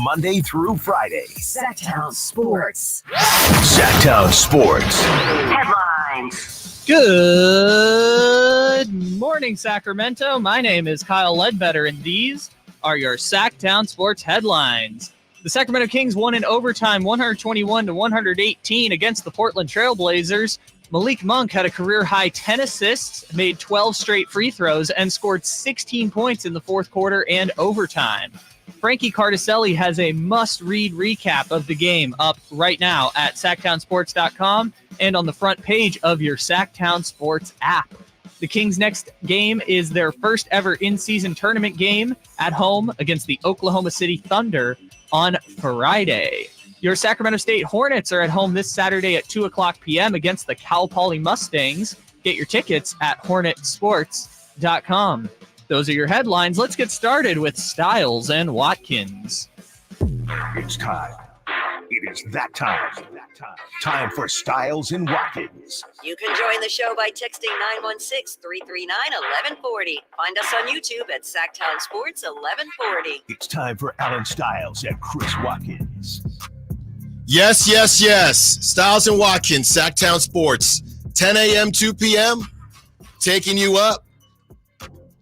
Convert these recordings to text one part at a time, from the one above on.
Monday through Friday. Sactown Sports. Sactown Sports. Headlines. Good morning, Sacramento. My name is Kyle Ledbetter, and these are your Sactown Sports headlines. The Sacramento Kings won in overtime 121-118 against the Portland Trail Blazers. Malik Monk had a career-high 10 assists, made 12 straight free throws, and scored 16 points in the fourth quarter and overtime. Frankie Cardicelli has a must-read recap of the game up right now at SactownSports.com and on the front page of your Sactown Sports app. The Kings' next game is their first ever in-season tournament game at home against the Oklahoma City Thunder on Friday. Your Sacramento State Hornets are at home this Saturday at 2 o'clock p.m. against the Cal Poly Mustangs. Get your tickets at HornetSports.com. Those are your headlines. Let's get started with Stiles and Watkins. It's time. It is that time. Time for Stiles and Watkins. You can join the show by texting 916-339-1140. Find us on YouTube at Sactown Sports 1140. It's time for Alan Stiles and Chris Watkins. Yes. Stiles and Watkins, Sactown Sports. 10 a.m., 2 p.m., taking you up.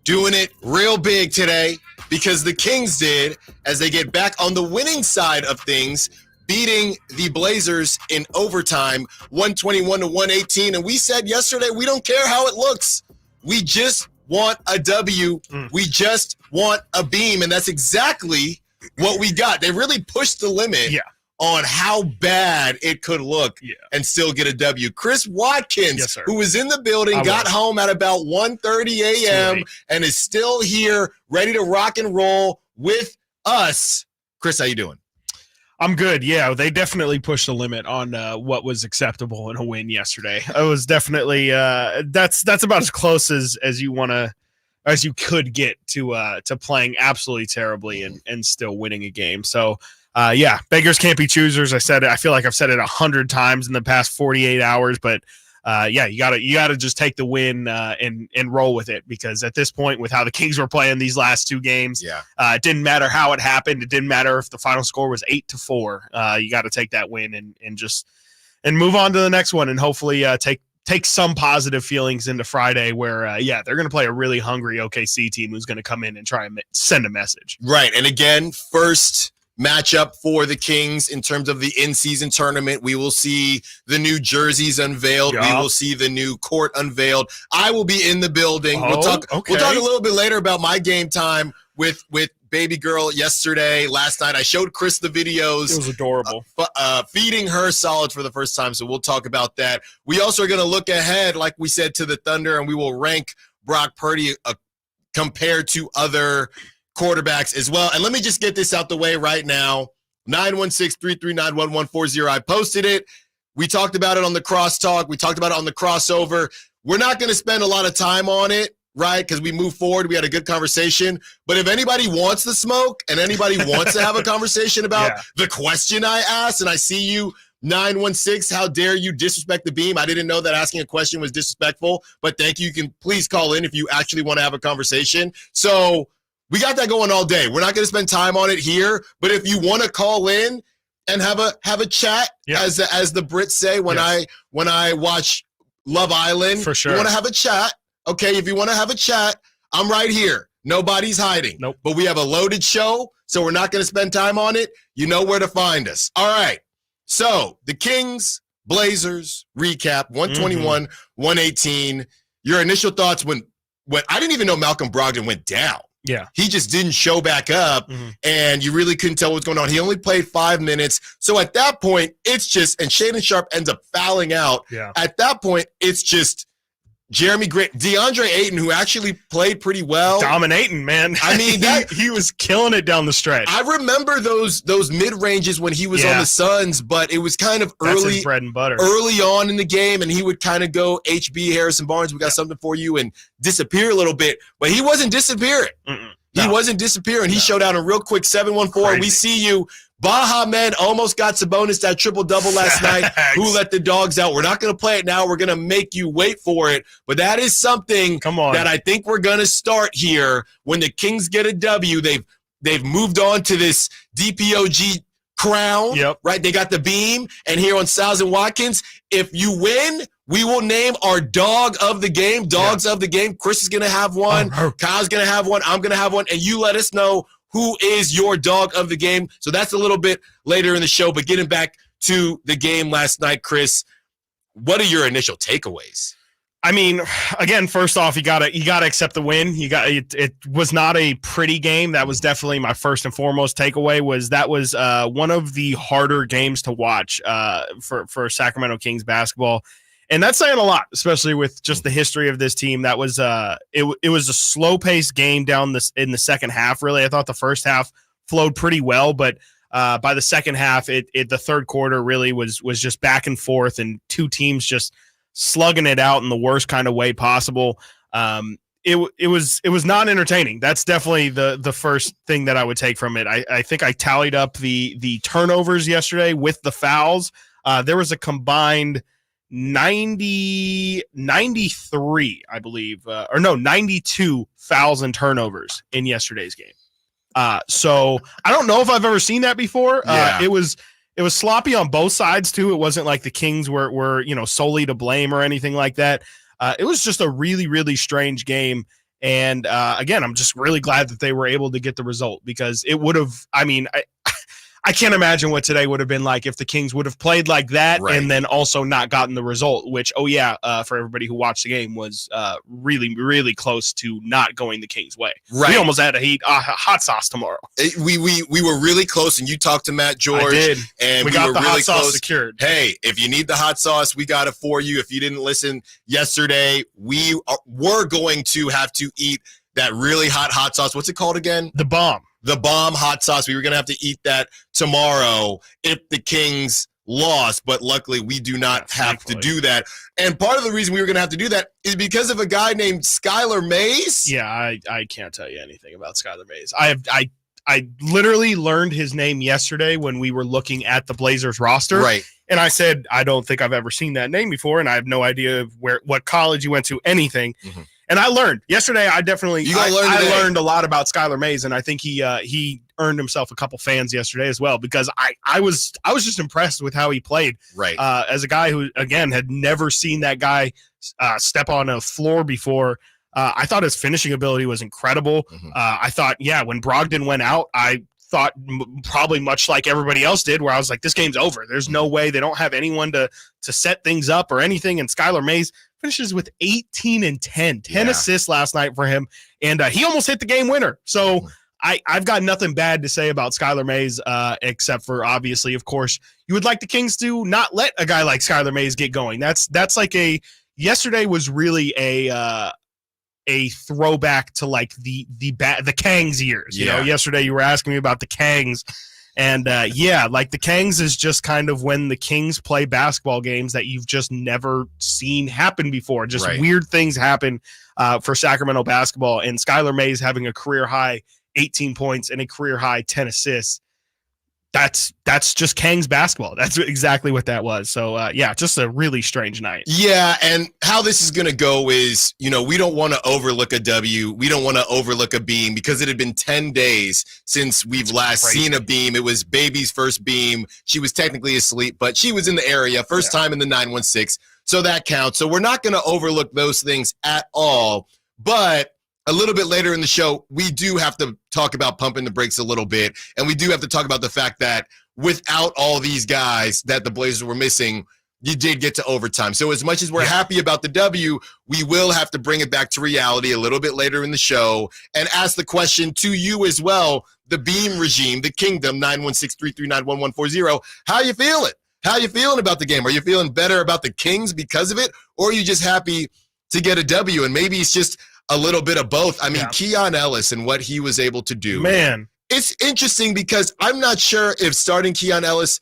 Doing it real big today because the Kings did as they get back on the winning side of things, beating the Blazers in overtime, 121-118. And we said yesterday, we don't care how it looks. We just want a W. We just want a beam. And that's exactly what we got. They really pushed the limit on how bad it could look and still get a W. Chris Watkins, who was in the building, got home at about 1:30 a.m. and is still here, ready to rock and roll with us. Chris, how you doing? I'm good. Yeah, they definitely pushed the limit on what was acceptable in a win yesterday. It was definitely that's about as close as you could get to playing absolutely terribly and still winning a game. So beggars can't be choosers. I feel like I've said it 100 times in the past 48 hours, but you gotta just take the win and roll with it, because at this point, with how the Kings were playing these last two games, it didn't matter how it happened. It didn't matter if the final score was 8-4. You got to take that win and move on to the next one, and hopefully take some positive feelings into Friday, where they're going to play a really hungry OKC team who's going to come in and try and send a message. Right, and again, first matchup for the Kings in terms of the in-season tournament. We will see the new jerseys unveiled. We will see the new court unveiled. I will be in the building. We'll talk a little bit later about my game time with baby girl last night. I showed Chris the videos. It was adorable. Feeding her solid for the first time, so we'll talk about that. We also are going to look ahead, like we said, to the Thunder, and we will rank Brock Purdy compared to other quarterbacks as well. And let me just get this out the way right now. 916-339-1140. I posted it. We talked about it on the crosstalk. We talked about it on the crossover. We're not going to spend a lot of time on it, right? Because we moved forward. We had a good conversation. But if anybody wants the smoke and anybody wants to have a conversation about the question I asked, and I see you, 916, how dare you disrespect the beam? I didn't know that asking a question was disrespectful, but thank you. You can please call in if you actually want to have a conversation. So we got that going all day. We're not going to spend time on it here, but if you want to call in and have a chat, as the Brits say when I watch Love Island, for sure. You want to have a chat, okay? If you want to have a chat, I'm right here. Nobody's hiding. Nope. But we have a loaded show, so we're not going to spend time on it. You know where to find us. All right. So the Kings, Blazers recap, 121-118. Your initial thoughts when I didn't even know Malcolm Brogdon went down. Yeah. He just didn't show back up, and you really couldn't tell what's going on. He only played 5 minutes. So at that point, it's just – and Shaedon Sharpe ends up fouling out. Yeah. At that point, it's just Jeremy Grant, DeAndre Ayton, who actually played pretty well. Dominating, man. I mean, he was killing it down the stretch. I remember those mid-ranges when he was on the Suns, but it was kind of That's his bread and butter. Early on in the game, and he would kind of go, HB, Harrison Barnes, we got something for you, and disappear a little bit. But he wasn't disappearing. He wasn't disappearing. He showed out a real quick 7-1-4. We see you. Baha Men almost got Sabonis that triple-double last night. Who let the dogs out? We're not going to play it now. We're going to make you wait for it. But that is something that I think we're going to start here when the Kings get a W. They've moved on to this DPOG crown, right? They got the beam. And here on Stiles and Watkins, if you win, we will name our dog of the game, of the game. Chris is going to have one. Kyle's going to have one. I'm going to have one. And you let us know who is your dog of the game. So that's a little bit later in the show. But getting back to the game last night, Chris, what are your initial takeaways? I mean, again, first off, you gotta accept the win. It was not a pretty game. That was definitely my first and foremost takeaway. Was one of the harder games to watch for Sacramento Kings basketball, and that's saying a lot, especially with just the history of this team. That was it was a slow paced game down in the second half. Really, I thought the first half flowed pretty well, but by the second half, the third quarter really was just back and forth, and two teams just slugging it out in the worst kind of way possible. It was not entertaining. That's definitely the first thing that I would take from it. I think I tallied up the turnovers yesterday with the fouls. There was a combined 93, I believe, 92 fouls and turnovers in yesterday's game. So I don't know if I've ever seen that before. It was sloppy on both sides too. It wasn't like the Kings were solely to blame or anything like that. It was just a really, really strange game. And again, I'm just really glad that they were able to get the result, because it would have, I can't imagine what today would have been like if the Kings would have played like that and then also not gotten the result, which, for everybody who watched the game, was really, really close to not going the Kings' way. Right. We almost had to eat hot sauce tomorrow. We were really close, and you talked to Matt George. I did. And we got the hot sauce secured. Hey, if you need the hot sauce, we got it for you. If you didn't listen yesterday, we were going to have to eat that really hot sauce. What's it called again? The Bomb. The Bomb hot sauce. We were going to have to eat that tomorrow if the Kings lost, but luckily we do not have to do that. And part of the reason we were going to have to do that is because of a guy named Skylar Mays. Yeah, I can't tell you anything about Skylar Mays. I literally learned his name yesterday when we were looking at the Blazers roster. Right. And I said, I don't think I've ever seen that name before, and I have no idea what college you went to, anything. Mm-hmm. And I learned yesterday. I learned a lot about Skylar Mays, and I think he earned himself a couple fans yesterday as well, because I was just impressed with how he played. Right. As a guy who, again, had never seen that guy step on a floor before. I thought his finishing ability was incredible. Mm-hmm. I thought, when Brogdon went out, I thought probably much like everybody else did, where I was like, this game's over. There's no way. They don't have anyone to set things up or anything. And Skylar Mays finishes with 18 and 10 assists last night for him. And he almost hit the game winner. So I've got nothing bad to say about Skylar Mays, except for, obviously, of course, you would like the Kings to not let a guy like Skylar Mays get going. That's like yesterday was really a throwback to like the Kangs years. You know, yesterday you were asking me about the Kangs, and like the Kangs is just kind of when the Kings play basketball games that you've just never seen happen before. Just weird things happen for Sacramento basketball, and Skylar Mays having a career high 18 points and a career high 10 assists. That's just Kings basketball. That's exactly what that was. So, just a really strange night. Yeah, and how this is going to go is, we don't want to overlook a W. We don't want to overlook a beam, because it had been 10 days since we've last seen a beam. It was Baby's first beam. She was technically asleep, but she was in the area. First time in the 916. So that counts. So we're not going to overlook those things at all. But a little bit later in the show, we do have to talk about pumping the brakes a little bit. And we do have to talk about the fact that without all these guys that the Blazers were missing, you did get to overtime. So as much as we're happy about the W, we will have to bring it back to reality a little bit later in the show and ask the question to you as well, the Beam regime, the Kingdom, 916-339-1140. How you feeling? How you feeling about the game? Are you feeling better about the Kings because of it? Or are you just happy to get a W? And maybe it's just a little bit of both. I mean, Keon Ellis and what he was able to do. Man, it's interesting because I'm not sure if starting Keon Ellis,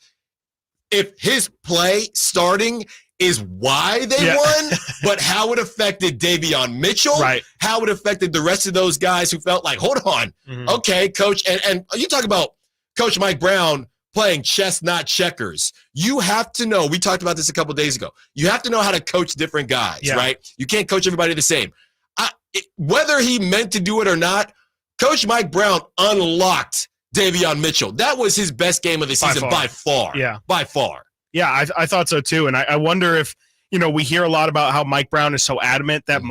if his play starting is why they won, but how it affected Davion Mitchell, how it affected the rest of those guys who felt like, hold on, okay, coach. And you talk about Coach Mike Brown playing chess, not checkers. You have to know, we talked about this a couple days ago, you have to know how to coach different guys, right? You can't coach everybody the same. Whether he meant to do it or not, Coach Mike Brown unlocked Davion Mitchell. That was his best game of the season by far. Yeah. By far. Yeah, I thought so too. And I wonder if, we hear a lot about how Mike Brown is so adamant that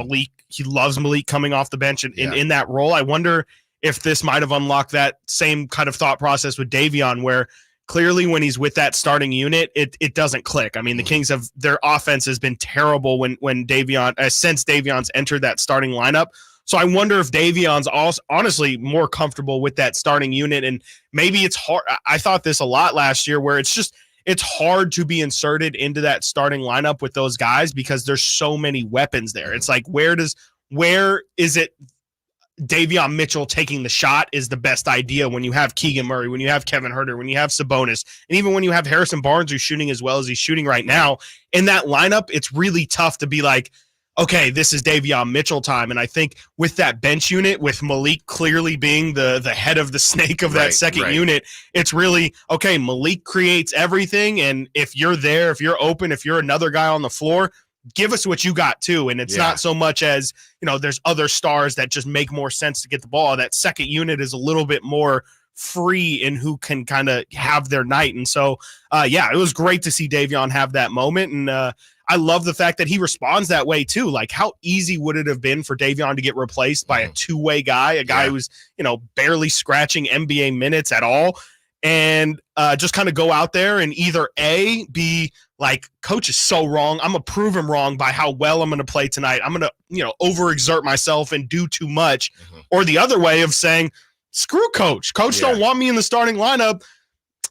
he loves Malik coming off the bench in that role. I wonder if this might have unlocked that same kind of thought process with Davion, where clearly when he's with that starting unit, it doesn't click. I mean, the Kings their offense has been terrible when Davion, since Davion's entered that starting lineup. So I wonder if Davion's honestly more comfortable with that starting unit, and maybe it's hard. I thought this a lot last year, where it's hard to be inserted into that starting lineup with those guys because there's so many weapons there. It's like, where is it Davion Mitchell taking the shot is the best idea when you have Keegan Murray, when you have Kevin Huerter, when you have Sabonis, and even when you have Harrison Barnes who's shooting as well as he's shooting right now. In that lineup, it's really tough to be like, okay, this is Davion Mitchell time. And I think with that bench unit, with Malik clearly being the head of the snake of that second unit, it's really, okay, Malik creates everything. And if you're there, if you're open, if you're another guy on the floor, give us what you got too. And it's not so much as, there's other stars that just make more sense to get the ball. That second unit is a little bit more free in who can kind of have their night. And so, it was great to see Davion have that moment. And, I love the fact that he responds that way too. Like, how easy would it have been for Davion to get replaced by a two-way guy, a guy who's, barely scratching NBA minutes at all, and just kind of go out there and either A, be like, coach is so wrong, I'm going to prove him wrong by how well I'm going to play tonight. I'm going to, overexert myself and do too much. Or the other way of saying, screw coach. Coach don't want me in the starting lineup.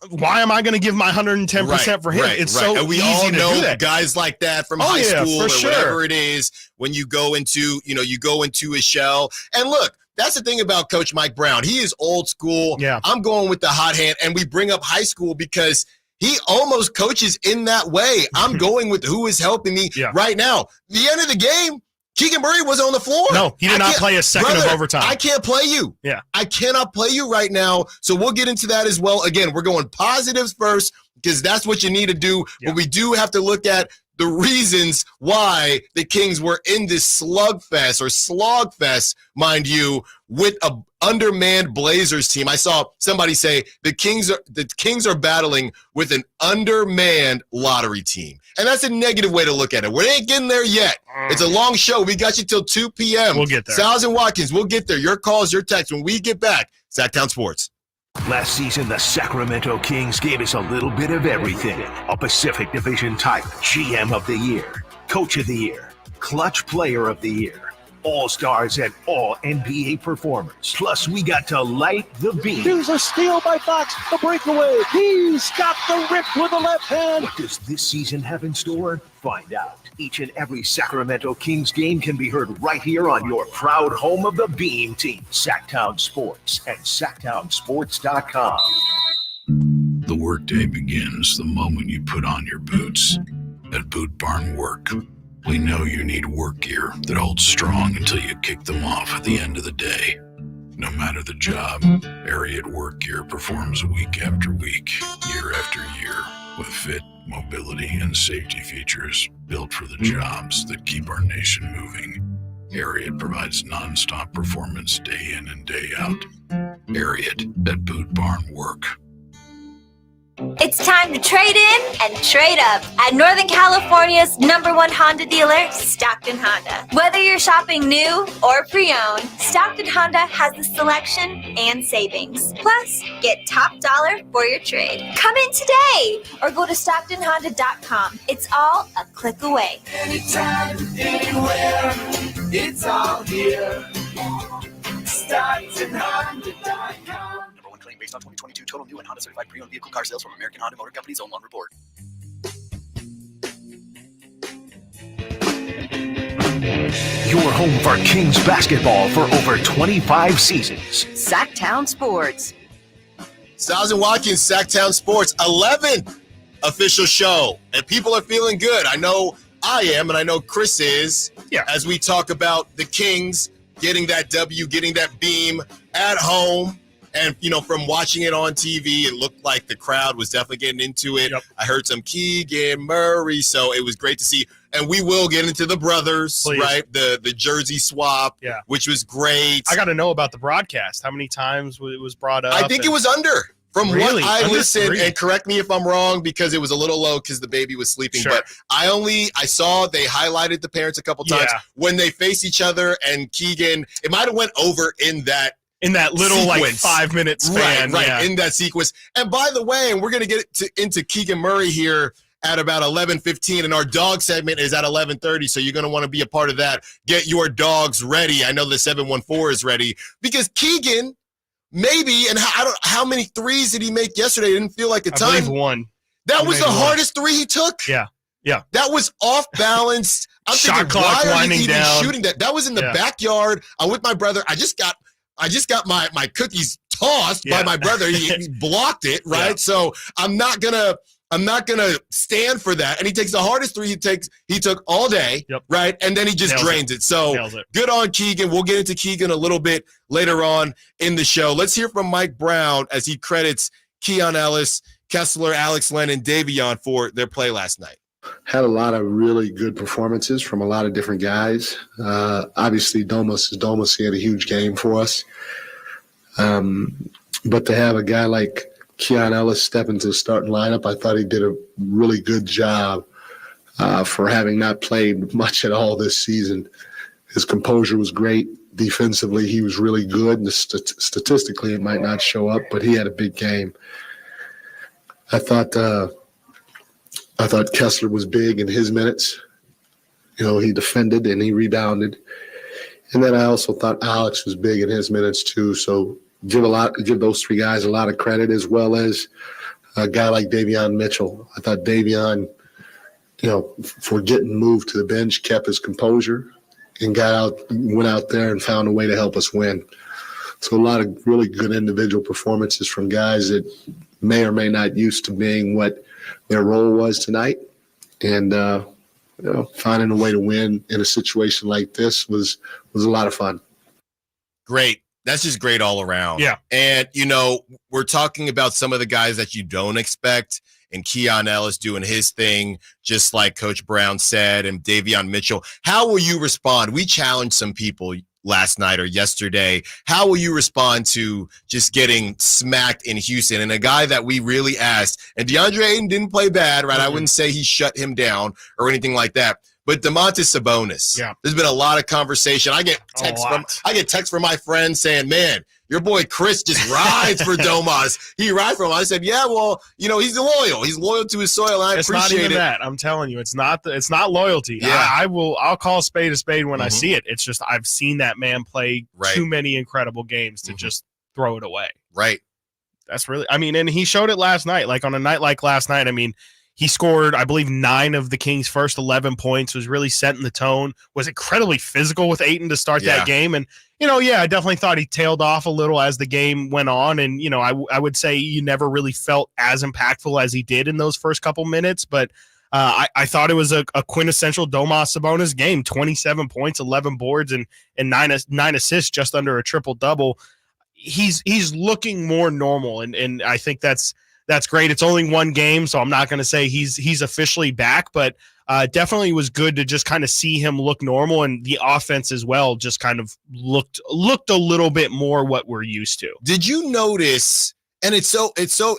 Why am I going to give my 110% for him? It's so and we easy all to know do that. Guys like that from high school or sure. whatever it is. When you go into, you go into a shell. And look, that's the thing about Coach Mike Brown. He is old school. Yeah. I'm going with the hot hand, and we bring up high school because he almost coaches in that way. I'm going with who is helping me right now. The end of the game, Keegan Murray was on the floor. No, he did not play a second of overtime. I can't play you. Yeah. I cannot play you right now. So we'll get into that as well. Again, we're going positives first because that's what you need to do. But we do have to look at the reasons why the Kings were in this slogfest, mind you, with a undermanned Blazers team. I saw somebody say the Kings are battling with an undermanned lottery team. And that's a negative way to look at it. We ain't getting there yet. It's a long show. We got you till 2 p.m. We'll get there. Stiles and Watkins, we'll get there. Your calls, your texts when we get back. Sactown Sports. Last season, the Sacramento Kings gave us a little bit of everything. A Pacific Division title, GM of the Year, Coach of the Year, Clutch Player of the Year, All-Stars and All-NBA performers. Plus, we got to light the beam. Here's a steal by Fox, the breakaway. He's got the rip with the left hand. What does this season have in store? Find out. Each and every Sacramento Kings game can be heard right here on your proud home of the Beam team, Sactown Sports and SactownSports.com. The workday begins the moment you put on your boots. At Boot Barn Work, we know you need work gear that holds strong until you kick them off at the end of the day. No matter the job, Ariat Work Gear performs week after week, year after year, with fit, mobility, and safety features built for the jobs that keep our nation moving. Ariat provides non-stop performance day in and day out. Ariat at Boot Barn Work. It's time to trade in and trade up at Northern California's #1 Honda dealer, Stockton Honda. Whether you're shopping new or pre-owned, Stockton Honda has the selection and savings. Plus, get top dollar for your trade. Come in today or go to StocktonHonda.com. It's all a click away. Anytime, anywhere, it's all here. StocktonHonda.com. Based on 2022 total new and Honda certified pre-owned vehicle car sales from American Honda Motor Company's own one report. Your home for Kings basketball for over 25 seasons. Sactown Sports. Stiles and Watkins, Sactown Sports, 11th official show. And people are feeling good. I know I am, and I know Chris is, as we talk about the Kings getting that W, getting that beam at home. And, from watching it on TV, it looked like the crowd was definitely getting into it. Yep. I heard some Keegan Murray, so it was great to see. And we will get into the brothers, Please. right? The jersey swap, which was great. I got to know about the broadcast. How many times it was brought up? I think it was under. From Really? what I Under listened, 3? and correct me if I'm wrong, because it was a little low because the baby was sleeping. Sure. But I saw they highlighted the parents a couple times when they face each other, and Keegan, it might have went over in that little sequence. 5-minute span. Right, in that sequence. And by the way, and we're going to get into Keegan Murray here at about 11:15, and our dog segment is at 11:30, so you're going to want to be a part of that. Get your dogs ready. I know the 714 is ready, because Keegan, maybe, and how many threes did he make yesterday? It didn't feel like a ton. I believe 1. That was the hardest 3 he took. Yeah. That was off balance. I'm Shot thinking, clock why are you winding even down. shooting that? That was in the backyard. I'm with my brother. I just got my cookies tossed by my brother. He blocked it, right? Yeah. So I'm not gonna stand for that. And he takes the hardest 3 he took all day, right? And then he just drains it. So good on Keegan. We'll get into Keegan a little bit later on in the show. Let's hear from Mike Brown as he credits Keon Ellis, Kessler, Alex Len, and Davion for their play last night. Had a lot of really good performances from a lot of different guys. Obviously, Domas is Domas. He had a huge game for us. But to have a guy like Keon Ellis step into the starting lineup, I thought he did a really good job for having not played much at all this season. His composure was great. Defensively, he was really good. And statistically, it might not show up, but he had a big game. I thought Kessler was big in his minutes. He defended and he rebounded. And then I also thought Alex was big in his minutes too. So give those 3 guys a lot of credit, as well as a guy like Davion Mitchell. I thought Davion, for getting moved to the bench, kept his composure and went out there and found a way to help us win. So a lot of really good individual performances from guys that may or may not used to being what their role was tonight. And, finding a way to win in a situation like this was a lot of fun. Great. That's just great all around. Yeah. And, we're talking about some of the guys that you don't expect, and Keon Ellis doing his thing, just like Coach Brown said, and Davion Mitchell. How will you respond? We challenged some people last night or yesterday. How will you respond to just getting smacked in Houston? And a guy that we really asked, and DeAndre Ayton didn't play bad, right? I wouldn't say he shut him down or anything like that. But Domantas Sabonis, there's been a lot of conversation. I get texts from my friends saying, "Man, your boy Chris just rides for Domas. He rides for him." I said, "Yeah, well, he's loyal. He's loyal to his soil. And I appreciate not even it." that. I'm telling you, it's not loyalty. Yeah. I'll call a spade when I see it. It's just I've seen that man play too many incredible games to just throw it away. Right. That's really. And he showed it last night. Like on a night like last night. He scored, I believe, 9 of the Kings' first 11 points, was really setting the tone, was incredibly physical with Ayton to start that game. And, I definitely thought he tailed off a little as the game went on. And, I would say you never really felt as impactful as he did in those first couple minutes. But I thought it was a quintessential Domas Sabonis game, 27 points, 11 boards, and 9 assists, just under a triple-double. He's looking more normal, and I think that's great. It's only 1 game, so I'm not going to say he's officially back, but definitely was good to just kind of see him look normal, and the offense as well just kind of looked a little bit more what we're used to. Did you notice? And it's so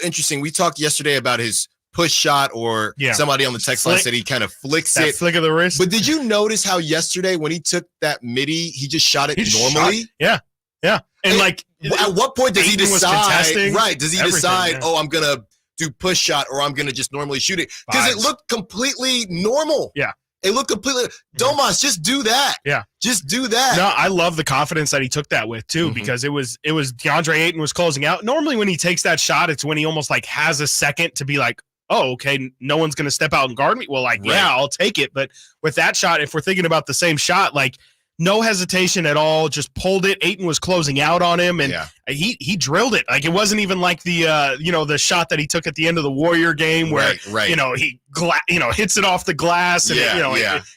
interesting. We talked yesterday about his push shot, or somebody on the text line said he kind of flicks it. Flick of the wrist. But did you notice how yesterday when he took that midi, he just shot it normally? Yeah. And at what point does he decide? Right? Does he decide? Yeah. Oh, I'm gonna do push shot, or I'm gonna just normally shoot it? Because it looked completely normal. Yeah. It looked completely. Domas, just do that. Yeah. Just do that. No, I love the confidence that he took that with too, because it was DeAndre Ayton was closing out. Normally, when he takes that shot, it's when he almost like has a second to be like, oh, okay, no one's going to step out and guard me. Well, yeah, I'll take it. But with that shot, if we're thinking about the same shot, like no hesitation at all, just pulled it. Ayton was closing out on him, and he drilled it. Like, it wasn't even like the the shot that he took at the end of the Warrior game where he hits it off the glass, and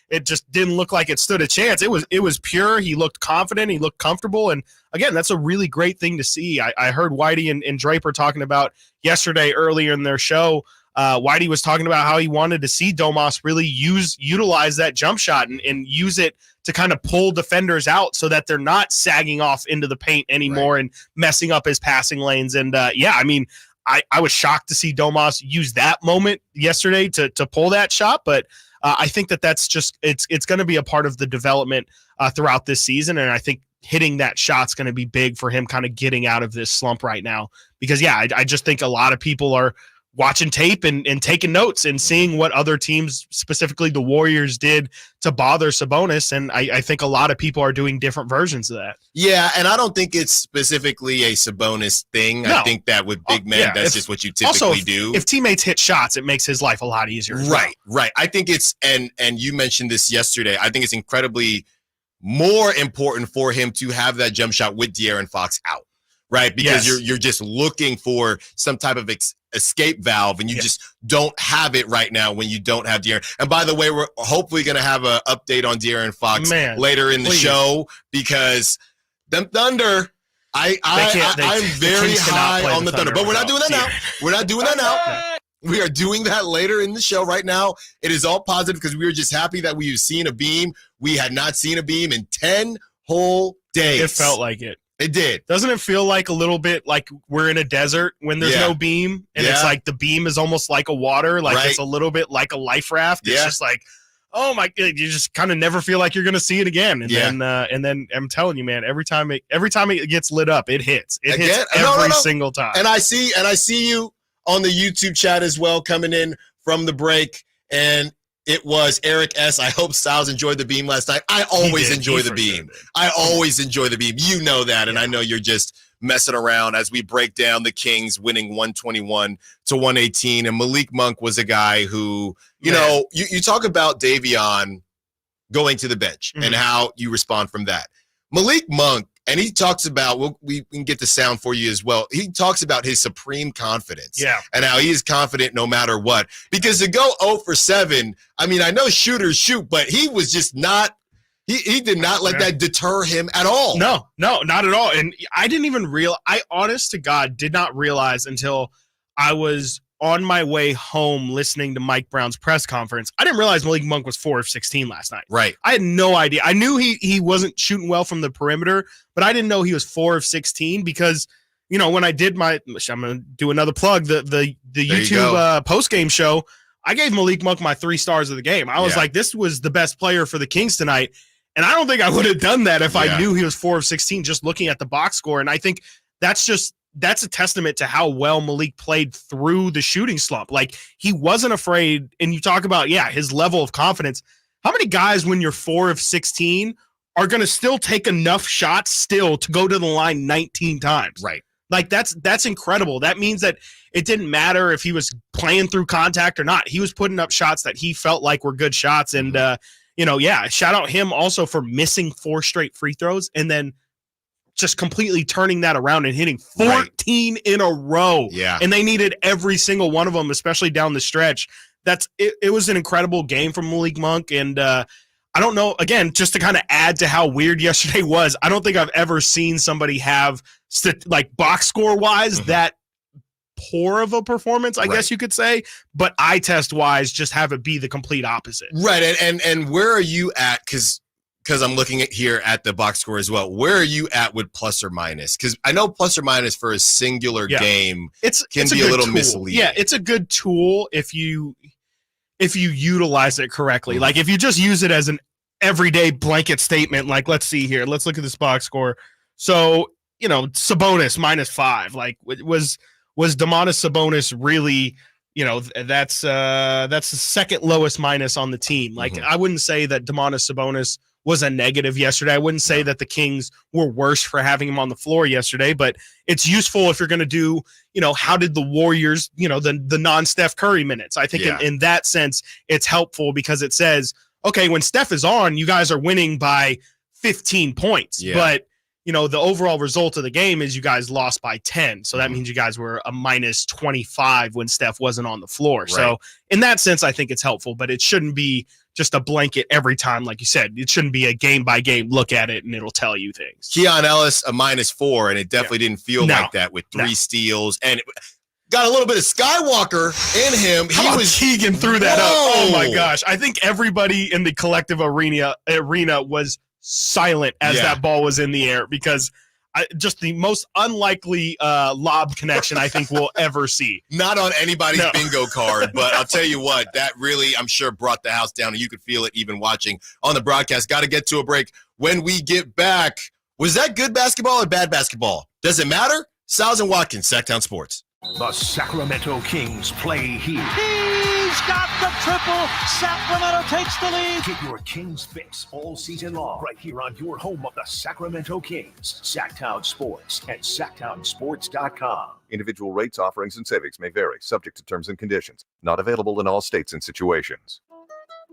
it just didn't look like it stood a chance. It was pure. He looked confident. He looked comfortable, and again, that's a really great thing to see. I heard Whitey and Draper talking about yesterday earlier in their show. Whitey was talking about how he wanted to see Domas really utilize that jump shot and use it to kind of pull defenders out so that they're not sagging off into the paint anymore and messing up his passing lanes. And I was shocked to see Domas use that moment yesterday to pull that shot, but I think that's just it's going to be a part of the development throughout this season, and I think hitting that shot's going to be big for him kind of getting out of this slump right now. Because I just think a lot of people are watching tape and taking notes and seeing what other teams, specifically the Warriors, did to bother Sabonis. And I think a lot of people are doing different versions of that. Yeah, and I don't think it's specifically a Sabonis thing. No. I think that with big men, that's just what you typically do. If teammates hit shots, it makes his life a lot easier. Right. I think it's, and you mentioned this yesterday, I think it's incredibly more important for him to have that jump shot with De'Aaron Fox out. Right, because you're just looking for some type of escape valve, and you just don't have it right now when you don't have De'Aaron. And by the way, we're hopefully going to have an update on De'Aaron Fox later in the show, because them Thunder, I'm very high on the Thunder. But we're not doing that now. We're not doing that now. We are doing that later in the show. Right now, it is all positive because we were just happy that we've seen a beam. We had not seen a beam in 10 whole days. It felt like it. It did. Doesn't it feel like a little bit like we're in a desert when there's no beam, and it's like the beam is almost like a water, like it's a little bit like a life raft. It's just like, oh my, you just kind of never feel like you're going to see it again. And then I'm telling you, man, every time it gets lit up, it hits. It hits every single time. And I see you on the YouTube chat as well, coming in from the break, and it was Eric S. I hope Stiles enjoyed the beam last night. I always enjoy the beam. I always enjoy the beam. You know that, and I know you're just messing around as we break down the Kings winning 121-118. And Malik Monk was a guy who, you know, you talk about Davion going to the bench and how you respond from that. Malik Monk, and he talks about, we can get the sound for you as well. He talks about his supreme confidence and how he is confident no matter what. Because to go 0 for 7, I mean, I know shooters shoot, but he was just not, he did not let that deter him at all. No, not at all. And I didn't even I honest to God did not realize until I was on my way home listening to Mike Brown's press conference. I didn't realize Malik Monk was 4 of 16 last night. Right. I had no idea. I knew he wasn't shooting well from the perimeter, but I didn't know he was 4 of 16 because, you know, when I did I'm going to do another plug, the YouTube post-game show, I gave Malik Monk my 3 stars of the game. I was like, this was the best player for the Kings tonight. And I don't think I would have done that if I knew he was 4 of 16 just looking at the box score. And I think that's a testament to how well Malik played through the shooting slump. Like, he wasn't afraid. And you talk about, his level of confidence. How many guys, when you're 4 of 16, are going to still take enough shots still to go to the line 19 times? Right. Like, that's incredible. That means that it didn't matter if he was playing through contact or not. He was putting up shots that he felt like were good shots. And, shout out him also for missing 4 straight free throws and then just completely turning that around and hitting 14 in a row. Yeah. And they needed every single one of them, especially down the stretch. It was an incredible game from Malik Monk. And I don't know, again, just to kind of add to how weird yesterday was, I don't think I've ever seen somebody have, box score wise, that poor of a performance, I guess you could say, but eye test wise, just have it be the complete opposite. Right. And where are you at? Because I'm looking at here at the box score as well. Where are you at with plus or minus? Because I know plus or minus for a singular game can be a little misleading. Yeah, it's a good tool if you utilize it correctly. Like, if you just use it as an everyday blanket statement, like, let's see here. Let's look at this box score. So, Sabonis -5. Like, was Domantas Sabonis really, that's the second lowest minus on the team. Like, I wouldn't say that Domantas Sabonis was a negative yesterday. I wouldn't say that the Kings were worse for having him on the floor yesterday, but it's useful if you're going to do, how did the Warriors, the non-Steph Curry minutes. I think in that sense, it's helpful because it says, okay, when Steph is on, you guys are winning by 15 points. Yeah. But, the overall result of the game is you guys lost by 10. So that means you guys were a minus 25 when Steph wasn't on the floor. Right. So in that sense, I think it's helpful, but it shouldn't be just a blanket every time. Like you said, it shouldn't be a game by game look at it and it'll tell you things. Keon Ellis, a -4, and it definitely didn't feel like that with 3 steals. And got a little bit of Skywalker in him. Keegan threw that up. Oh my gosh. I think everybody in the collective arena was silent as that ball was in the air because just the most unlikely lob connection I think we'll ever see. Not on anybody's bingo card, but I'll tell you what, that really, I'm sure, brought the house down, and you could feel it even watching on the broadcast. Got to get to a break. When we get back, was that good basketball or bad basketball? Does it matter? Stiles and Watkins, Sactown Sports. The Sacramento Kings play here. He's got the triple. Sacramento takes the lead. Get your Kings fix all season long right here on your home of the Sacramento Kings. Sactown Sports at SactownSports.com. Individual rates, offerings, and savings may vary, subject to terms and conditions. Not available in all states and situations.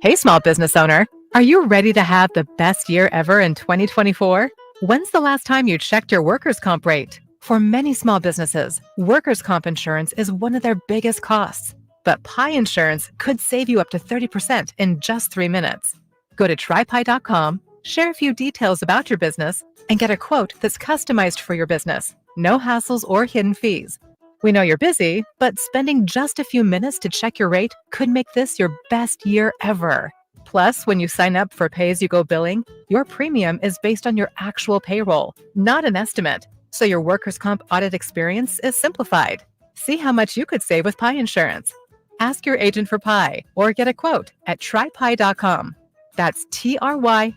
Hey, small business owner. Are you ready to have the best year ever in 2024? When's the last time you checked your workers' comp rate? For many small businesses, workers' comp insurance is one of their biggest costs. But Pi Insurance could save you up to 30% in just 3 minutes. Go to trypi.com, share a few details about your business, and get a quote that's customized for your business. No hassles or hidden fees. We know you're busy, but spending just a few minutes to check your rate could make this your best year ever. Plus, when you sign up for pay-as-you-go billing, your premium is based on your actual payroll, not an estimate. So your workers' comp audit experience is simplified. See how much you could save with Pi Insurance. Ask your agent for Pi or get a quote at trypi.com. That's TRYPIE.com.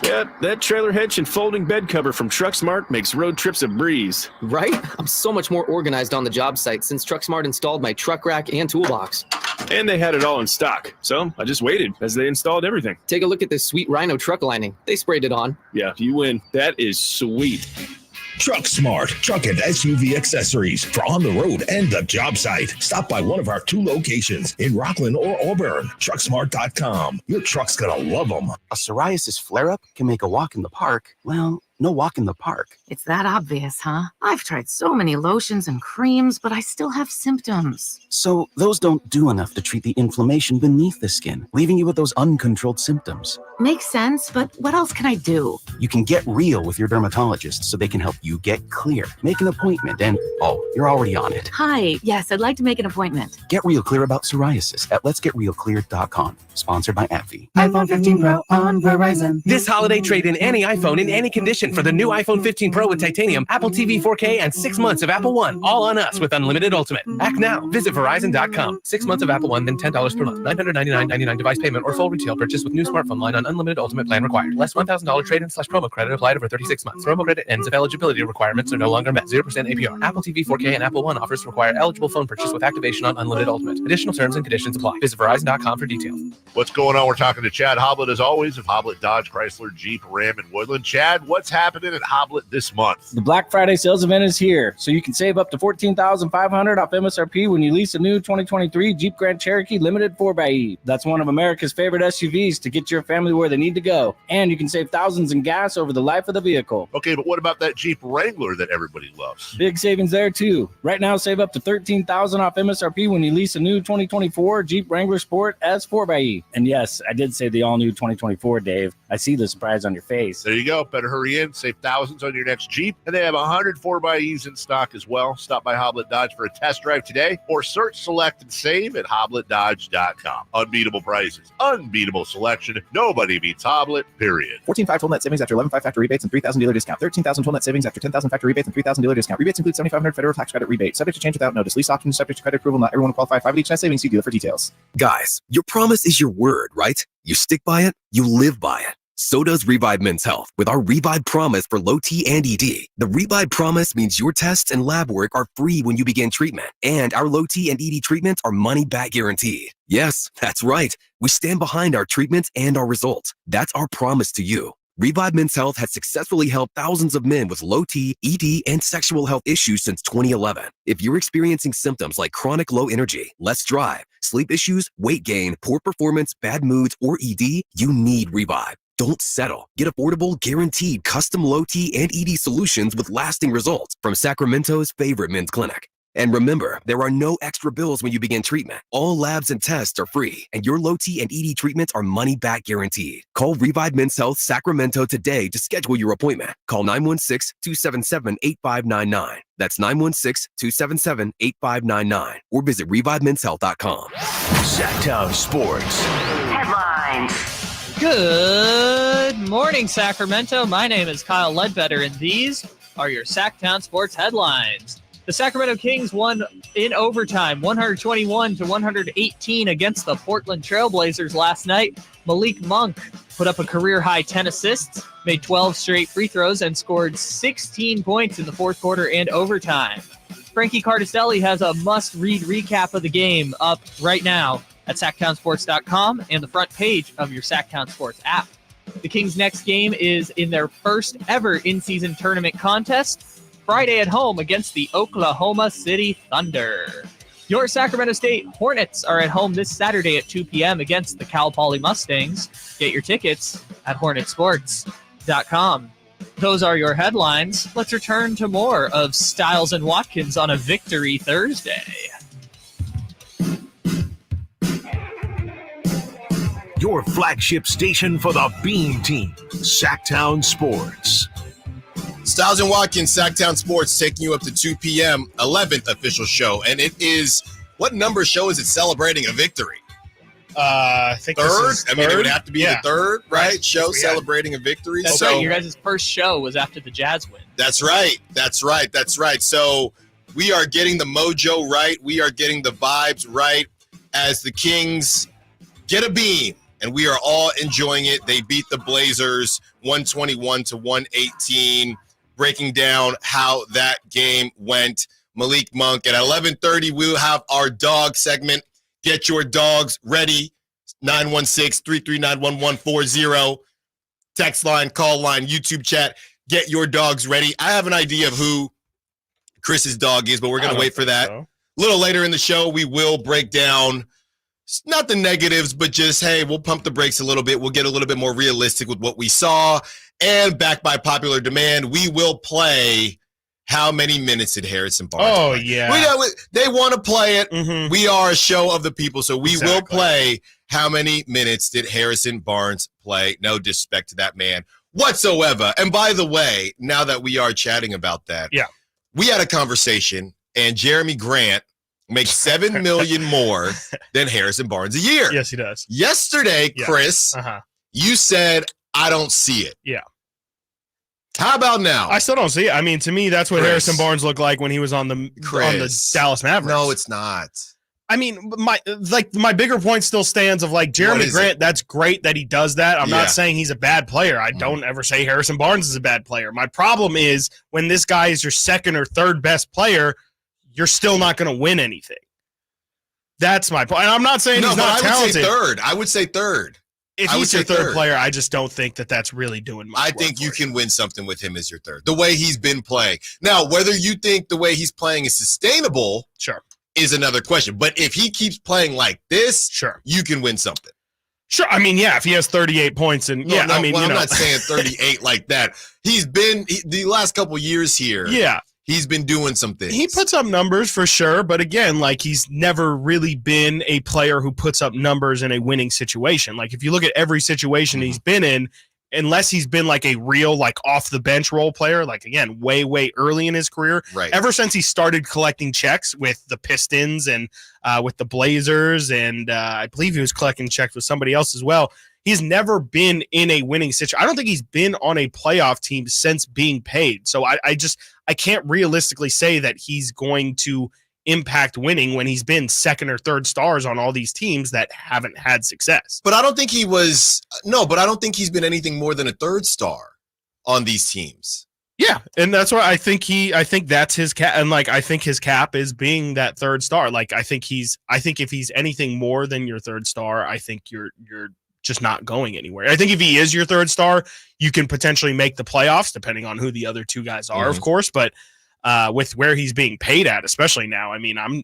Yeah, that trailer hitch and folding bed cover from TruckSmart makes road trips a breeze. Right? I'm so much more organized on the job site since TruckSmart installed my truck rack and toolbox. And they had it all in stock, so I just waited as they installed everything. Take a look at this sweet Rhino truck lining. They sprayed it on. Yeah, you win. That is sweet. Truck Smart, truck and SUV accessories for on the road and the job site. Stop by one of our 2 locations in Rockland or Auburn. Trucksmart.com. Your truck's gonna love them. A psoriasis flare-up can make a walk in the park, well, no walk in the park. It's that obvious, huh? I've tried so many lotions and creams, but I still have symptoms. So those don't do enough to treat the inflammation beneath the skin, leaving you with those uncontrolled symptoms. Makes sense, but what else can I do? You can get real with your dermatologist so they can help you get clear. Make an appointment and, you're already on it. Hi, yes, I'd like to make an appointment. Get real clear about psoriasis at letsgetrealclear.com. Sponsored by AbbVie. iPhone 15 Pro on Verizon. This holiday, trade in any iPhone in any condition for the new iPhone 15 Pro with titanium, Apple TV 4K, and 6 months of Apple One. All on us with unlimited Ultimate. Act now. Visit Verizon.com. 6 months of Apple One, then $10 per month. $999.99 device payment or full retail purchase with new smartphone line on unlimited Ultimate plan required. Less $1,000 trade-in/promo credit applied over 36 months. Promo credit ends if eligibility requirements are no longer met. 0% APR. Apple TV 4K and Apple One offers require eligible phone purchase with activation on unlimited Ultimate. Additional terms and conditions apply. Visit Verizon.com for details. What's going on? We're talking to Chad Hoblet as always of Hoblet Dodge Chrysler Jeep Ram and Woodland. Chad, what's happening at Hoblet this month? The Black Friday sales event is here, so you can save up to $14,500 off MSRP when you lease a new 2023 Jeep Grand Cherokee Limited 4xe. That's one of America's favorite SUVs to get your family where they need to go. And you can save thousands in gas over the life of the vehicle. Okay, but what about that Jeep Wrangler that everybody loves? Big savings there, too. Right now, save up to $13,000 off MSRP when you lease a new 2024 Jeep Wrangler Sport S 4xe. And yes, I did say the all-new 2024, Dave. I see the surprise on your face. There you go. Better hurry in. Save thousands on your next Jeep. And they have 100 4xEs in stock as well. Stop by Hoblet Dodge for a test drive today or search, select, and save at HobletDodge.com. Unbeatable prices. Unbeatable selection. Nobody beats Hoblet, period. 14.5 total net savings after 11.5 factor rebates and 3,000 dealer discount. 13,000 total net savings after 10,000 factor rebates and 3,000 dealer discount. Rebates include 7,500 federal tax credit rebate. Subject to change without notice. Lease option subject to credit approval. Not everyone will qualify. 5 of each net savings. See dealer for details. Guys, your promise is your word, right? You stick by it, you live by it. So does Revive Men's Health with our Revive Promise for low T and ED. The Revive Promise means your tests and lab work are free when you begin treatment, and our low T and ED treatments are money back guaranteed. Yes, that's right. We stand behind our treatments and our results. That's our promise to you. Revive Men's Health has successfully helped thousands of men with low T, ED, and sexual health issues since 2011. If you're experiencing symptoms like chronic low energy, less drive, sleep issues, weight gain, poor performance, bad moods, or ED, you need Revive. Don't settle. Get affordable, guaranteed custom low T and ED solutions with lasting results from Sacramento's favorite men's clinic. And remember, there are no extra bills when you begin treatment. All labs and tests are free, and your low T and ED treatments are money-back guaranteed. Call Revive Men's Health Sacramento today to schedule your appointment. Call 916-277-8599. That's 916-277-8599. Or visit ReviveMen'sHealth.com. Sactown Sports. Headlines. Good morning, Sacramento. My name is Kyle Ledbetter, and these are your Sactown Sports headlines. The Sacramento Kings won in overtime, 121-118 against the Portland Trailblazers last night. Malik Monk put up a career-high 10 assists, made 12 straight free throws, and scored 16 points in the fourth quarter and overtime. Frankie Cardicelli has a must-read recap of the game up right now at SactownSports.com and the front page of your Sactown Sports app. The Kings' next game is in their first ever in-season tournament contest, Friday at home against the Oklahoma City Thunder. Your Sacramento State Hornets are at home this Saturday at 2 p.m. against the Cal Poly Mustangs. Get your tickets at HornetSports.com. Those are your headlines. Let's return to more of Stiles and Watkins on a Victory Thursday. Your flagship station for the Beam Team, Sactown Sports. Stiles and Watkins, Sactown Sports, taking you up to 2 p.m., 11th official show. And it is, what number show is it celebrating a victory? I think third. I mean, it would have to be the third, right? Show Yeah. celebrating a victory. That's right. Your guys' first show was after the Jazz win. That's right. So we are getting the mojo right. We are getting the vibes right as the Kings get a beam, and we are all enjoying it. They beat the Blazers 121-118. Breaking down how that game went. Malik Monk. At 11:30, we'll have our dog segment. Get your dogs ready. 916-339-1140. Text line, call line, YouTube chat. Get your dogs ready. I have an idea of who Chris's dog is, but we're going to wait for that. A little later in the show, we will break down not the negatives, but just, hey, we'll pump the brakes a little bit. We'll get a little bit more realistic with what we saw. And back by popular demand, we will play How Many Minutes Did Harrison Barnes play? Yeah. They want to play it. Mm-hmm. We are a show of the people, so we will play How Many Minutes Did Harrison Barnes play? No disrespect to that man whatsoever. And by the way, now that we are chatting about that, we had a conversation, and Jeremy Grant makes $7 million more than Harrison Barnes a year. Yes, he does. Yesterday, Chris, you said, I don't see it. Yeah. How about now? I still don't see it. I mean, to me, that's what Chris. Harrison Barnes looked like when he was on the Dallas Mavericks. No, it's not. I mean, my bigger point still stands of like Jeremy Grant. That's great that he does that. I'm not saying he's a bad player. I don't ever say Harrison Barnes is a bad player. My problem is when this guy is your second or third best player, you're still not going to win anything. That's my point. And I'm not saying he's not talented. I would say third. If he's your third player, I just don't think that that's really doing much. I think you can win something with him as your third. The way he's been playing. Now, whether you think the way he's playing is sustainable is another question. But if he keeps playing like this, you can win something. Sure. I mean, if he has 38 points and I'm not saying 38 like that. He's been the last couple years here. Yeah. He's been doing some things. He puts up numbers for sure, but again, like he's never really been a player who puts up numbers in a winning situation. Like if you look at every situation he's been in, unless he's been like a real like off the bench role player, like again, way early in his career, ever since he started collecting checks with the Pistons and with the Blazers, and I believe he was collecting checks with somebody else as well. He's never been in a winning situation. I don't think he's been on a playoff team since being paid. So I can't realistically say that he's going to impact winning when he's been second or third stars on all these teams that haven't had success. But I don't think he's been anything more than a third star on these teams. Yeah, and that's why I think that's his cap, and like I think his cap is being that third star. Like I think if he's anything more than your third star, I think you're just not going anywhere. I think if he is your third star, you can potentially make the playoffs, depending on who the other two guys are, of course. But with where he's being paid at, especially now, I mean, I'm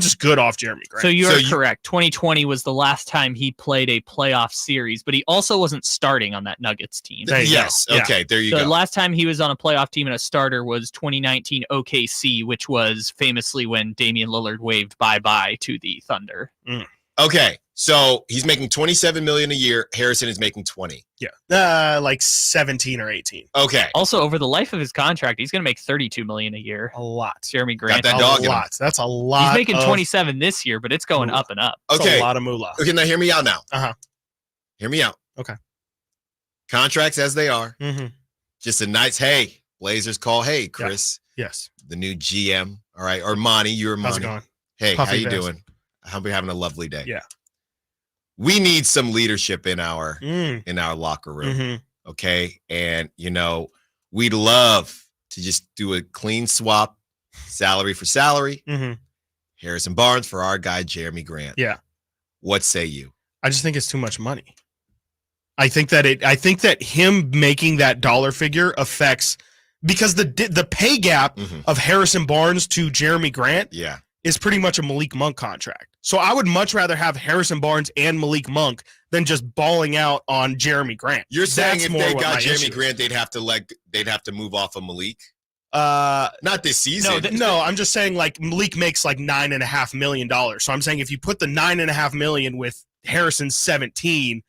just good off Jeremy Grant. So you are correct. 2020 was the last time he played a playoff series, but he also wasn't starting on that Nuggets team. Yes. Okay. There you go. The last time he was on a playoff team and a starter was 2019 OKC, which was famously when Damian Lillard waved bye-bye to the Thunder. Okay. So he's making $27 million a year. Harrison is making 20. Yeah. Like 17 or 18. Okay. Also, over the life of his contract, he's going to make $32 million a year. A lot. Jeremy Grant. Got that dog a lot. That's a lot. He's making 27 this year, but it's going up and up. Okay. That's a lot of moolah. Okay, now hear me out now. Hear me out. Okay. Contracts as they are. Mm-hmm. Just a nice, hey, Blazers call. Hey, Chris. Yes. The new GM. All right. Or Monty. You're Monty. How's it going? Hey, Puffy how you Bears. doing? I hope you're having a lovely day. Yeah. We need some leadership in our locker room. Mm-hmm. Okay. And we'd love to just do a clean swap, salary for salary. Mm-hmm. Harrison Barnes for our guy Jeremy Grant. Yeah. What say you? I just think it's too much money. I think that him making that dollar figure affects, because the pay gap of Harrison Barnes to Jeremy Grant is pretty much a Malik Monk contract. So I would much rather have Harrison Barnes and Malik Monk than just balling out on Jeremy Grant. You're saying That's if more they what got my Jeremy issue is. Grant, they'd have to move off of Malik? Not this season. No, I'm just saying like Malik makes like $9.5 million. So I'm saying if you put the $9.5 million with Harrison's 17,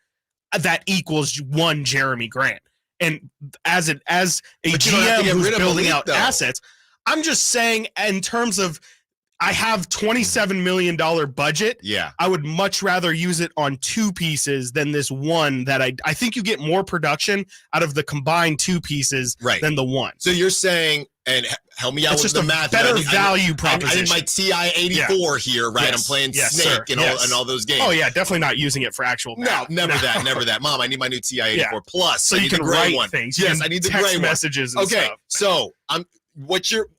that equals one Jeremy Grant. And as a GM who's building out assets, I'm just saying in terms of, I have $27 million budget. Yeah. I would much rather use it on two pieces than this one that I think you get more production out of the combined two pieces than the one. So you're saying, and help me out It's with just the a math. better I value I proposition. need my TI-84 here, right? Yes. I'm playing Yes, Snake sir. and all those games. Oh yeah, definitely not using it for actual math. No, never that. Mom, I need my new TI-84 Plus. So I you need the can gray write one. things. You Yes, can I need the text gray messages and okay, stuff. so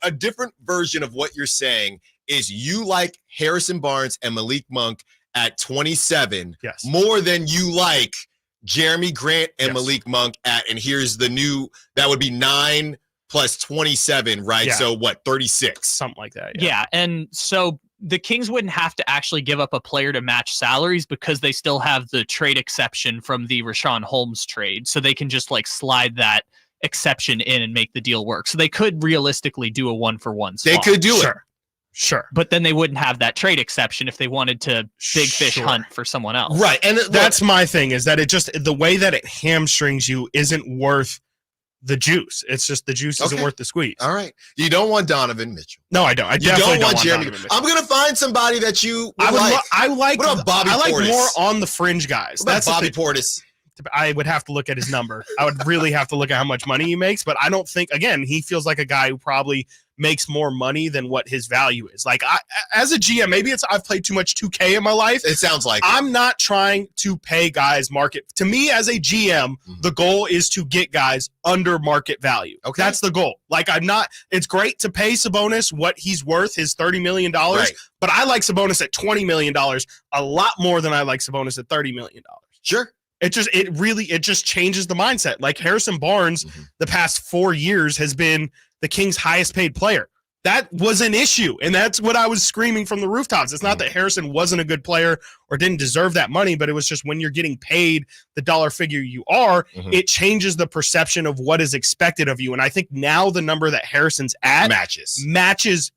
a different version of what you're saying is you like Harrison Barnes and Malik Monk at 27 more than you like Jeremy Grant and Malik Monk at, and here's the new, that would be 9 plus 27, right? Yeah. So what, 36? Something like that. Yeah, and so the Kings wouldn't have to actually give up a player to match salaries because they still have the trade exception from the Rashawn Holmes trade. So they can just like slide that exception in and make the deal work. So they could realistically do a 1-for-1 swap. They could do it. Sure. But then they wouldn't have that trade exception if they wanted to big fish hunt for someone else. Right. And that's my thing, is that it just, the way that it hamstrings you isn't worth the juice. It's just the juice isn't worth the squeeze. All right. You don't want Donovan Mitchell. No, I don't. I You definitely don't want Jeremy. Donovan Mitchell. I'm going to find somebody that you would like. I like What about Bobby I like Portis? more on the fringe guys. What about That's the Bobby thing. Portis? I would have to look at his number. I would really have to look at how much money he makes, but I don't think, again, he feels like a guy who probably makes more money than what his value is. Like, as a GM, maybe it's I've played too much 2K in my life. It sounds like I'm not trying to pay guys market. To me, as a GM, the goal is to get guys under market value. Okay. That's the goal. Like, it's great to pay Sabonis what he's worth, his $30 million, but I like Sabonis at $20 million a lot more than I like Sabonis at $30 million. Sure. It just changes the mindset. Like Harrison Barnes, the past 4 years has been the Kings' highest paid player. That was an issue, and that's what I was screaming from the rooftops. It's not that Harrison wasn't a good player or didn't deserve that money, but it was just when you're getting paid the dollar figure you are, it changes the perception of what is expected of you. And I think now the number that Harrison's at matches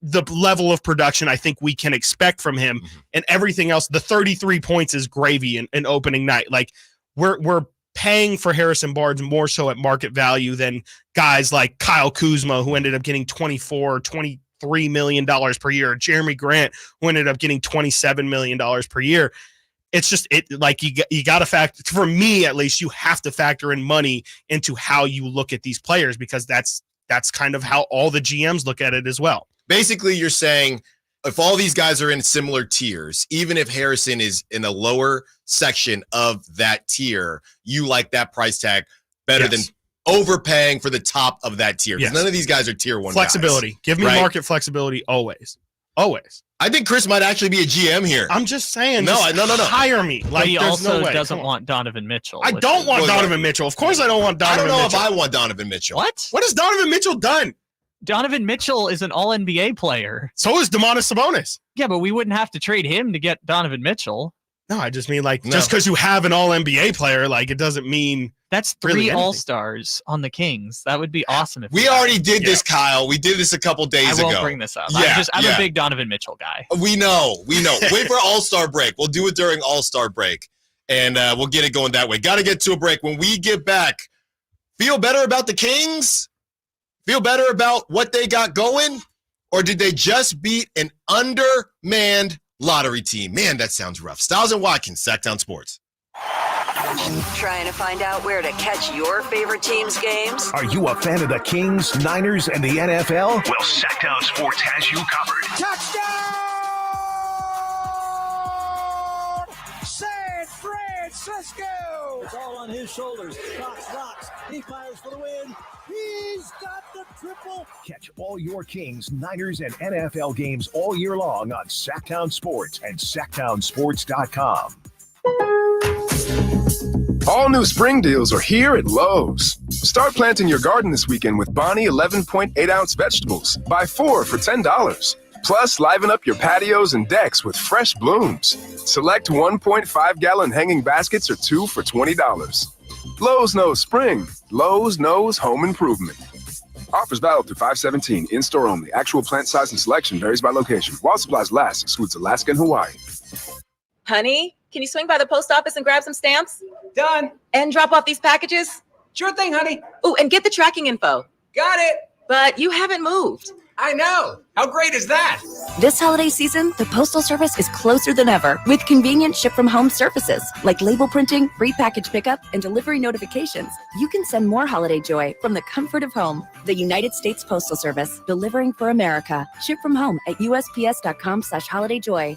the level of production I think we can expect from him, and everything else. The 33 points is gravy in opening night. Like we're paying for Harrison Barnes more so at market value than guys like Kyle Kuzma, who ended up getting $23 million per year, Jeremy Grant, who ended up getting $27 million per year. It's just like you got to factor, for me at least, you have to factor in money into how you look at these players, because that's kind of how all the GMs look at it as well. Basically, you're saying if all these guys are in similar tiers, even if Harrison is in a lower section of that tier, you like that price tag better than overpaying for the top of that tier. Because none of these guys are tier one flexibility. guys, Give me right? market flexibility always. Always. I think Chris might actually be a GM here. I'm just saying. No. Hire me. But he there's also no way. doesn't want Donovan Mitchell. I don't want Donovan Mitchell. Of course I don't want Donovan Mitchell. I don't know if I want Donovan Mitchell. What? What has Donovan Mitchell done? Donovan Mitchell is an all-NBA player. So is Domantas Sabonis. Yeah, but we wouldn't have to trade him to get Donovan Mitchell. No, I just mean just because you have an all-NBA player, it doesn't mean that's really 3 All-Stars on the Kings. That would be awesome. If we already did this, Kyle. We did this a couple days ago. I won't bring this up. Yeah, I'm a big Donovan Mitchell guy. We know. Wait for All-Star break. We'll do it during All-Star break, and we'll get it going that way. Got to get to a break. When we get back, feel better about the Kings? Feel better about what they got going? Or did they just beat an undermanned lottery team? Man, that sounds rough. Stiles and Watkins, Sactown Sports. Trying to find out where to catch your favorite team's games? Are you a fan of the Kings, Niners, and the NFL? Well, Sactown Sports has you covered. Touchdown! San Francisco! It's all on his shoulders. Fox rocks. He fires for the win. He's got the triple. Catch all your Kings, Niners, and NFL games all year long on Sactown Sports and SactownSports.com. All new spring deals are here at Lowe's. Start planting your garden this weekend with Bonnie 11.8-ounce vegetables. Buy 4 for $10. Plus, liven up your patios and decks with fresh blooms. Select 1.5-gallon hanging baskets or 2 for $20. Lowe's knows spring. Lowe's knows home improvement. Offers valid through 5/17. In-store only. Actual plant size and selection varies by location. While supplies last, excludes Alaska and Hawaii. Honey, can you swing by the post office and grab some stamps? Done. And drop off these packages? Sure thing, honey. Oh, and get the tracking info. Got it. But you haven't moved. I know. How great is that? This holiday season, the Postal Service is closer than ever with convenient ship-from-home services like label printing, free package pickup, and delivery notifications. You can send more holiday joy from the comfort of home. The United States Postal Service, delivering for America. Ship from home at USPS.com/holidayjoy.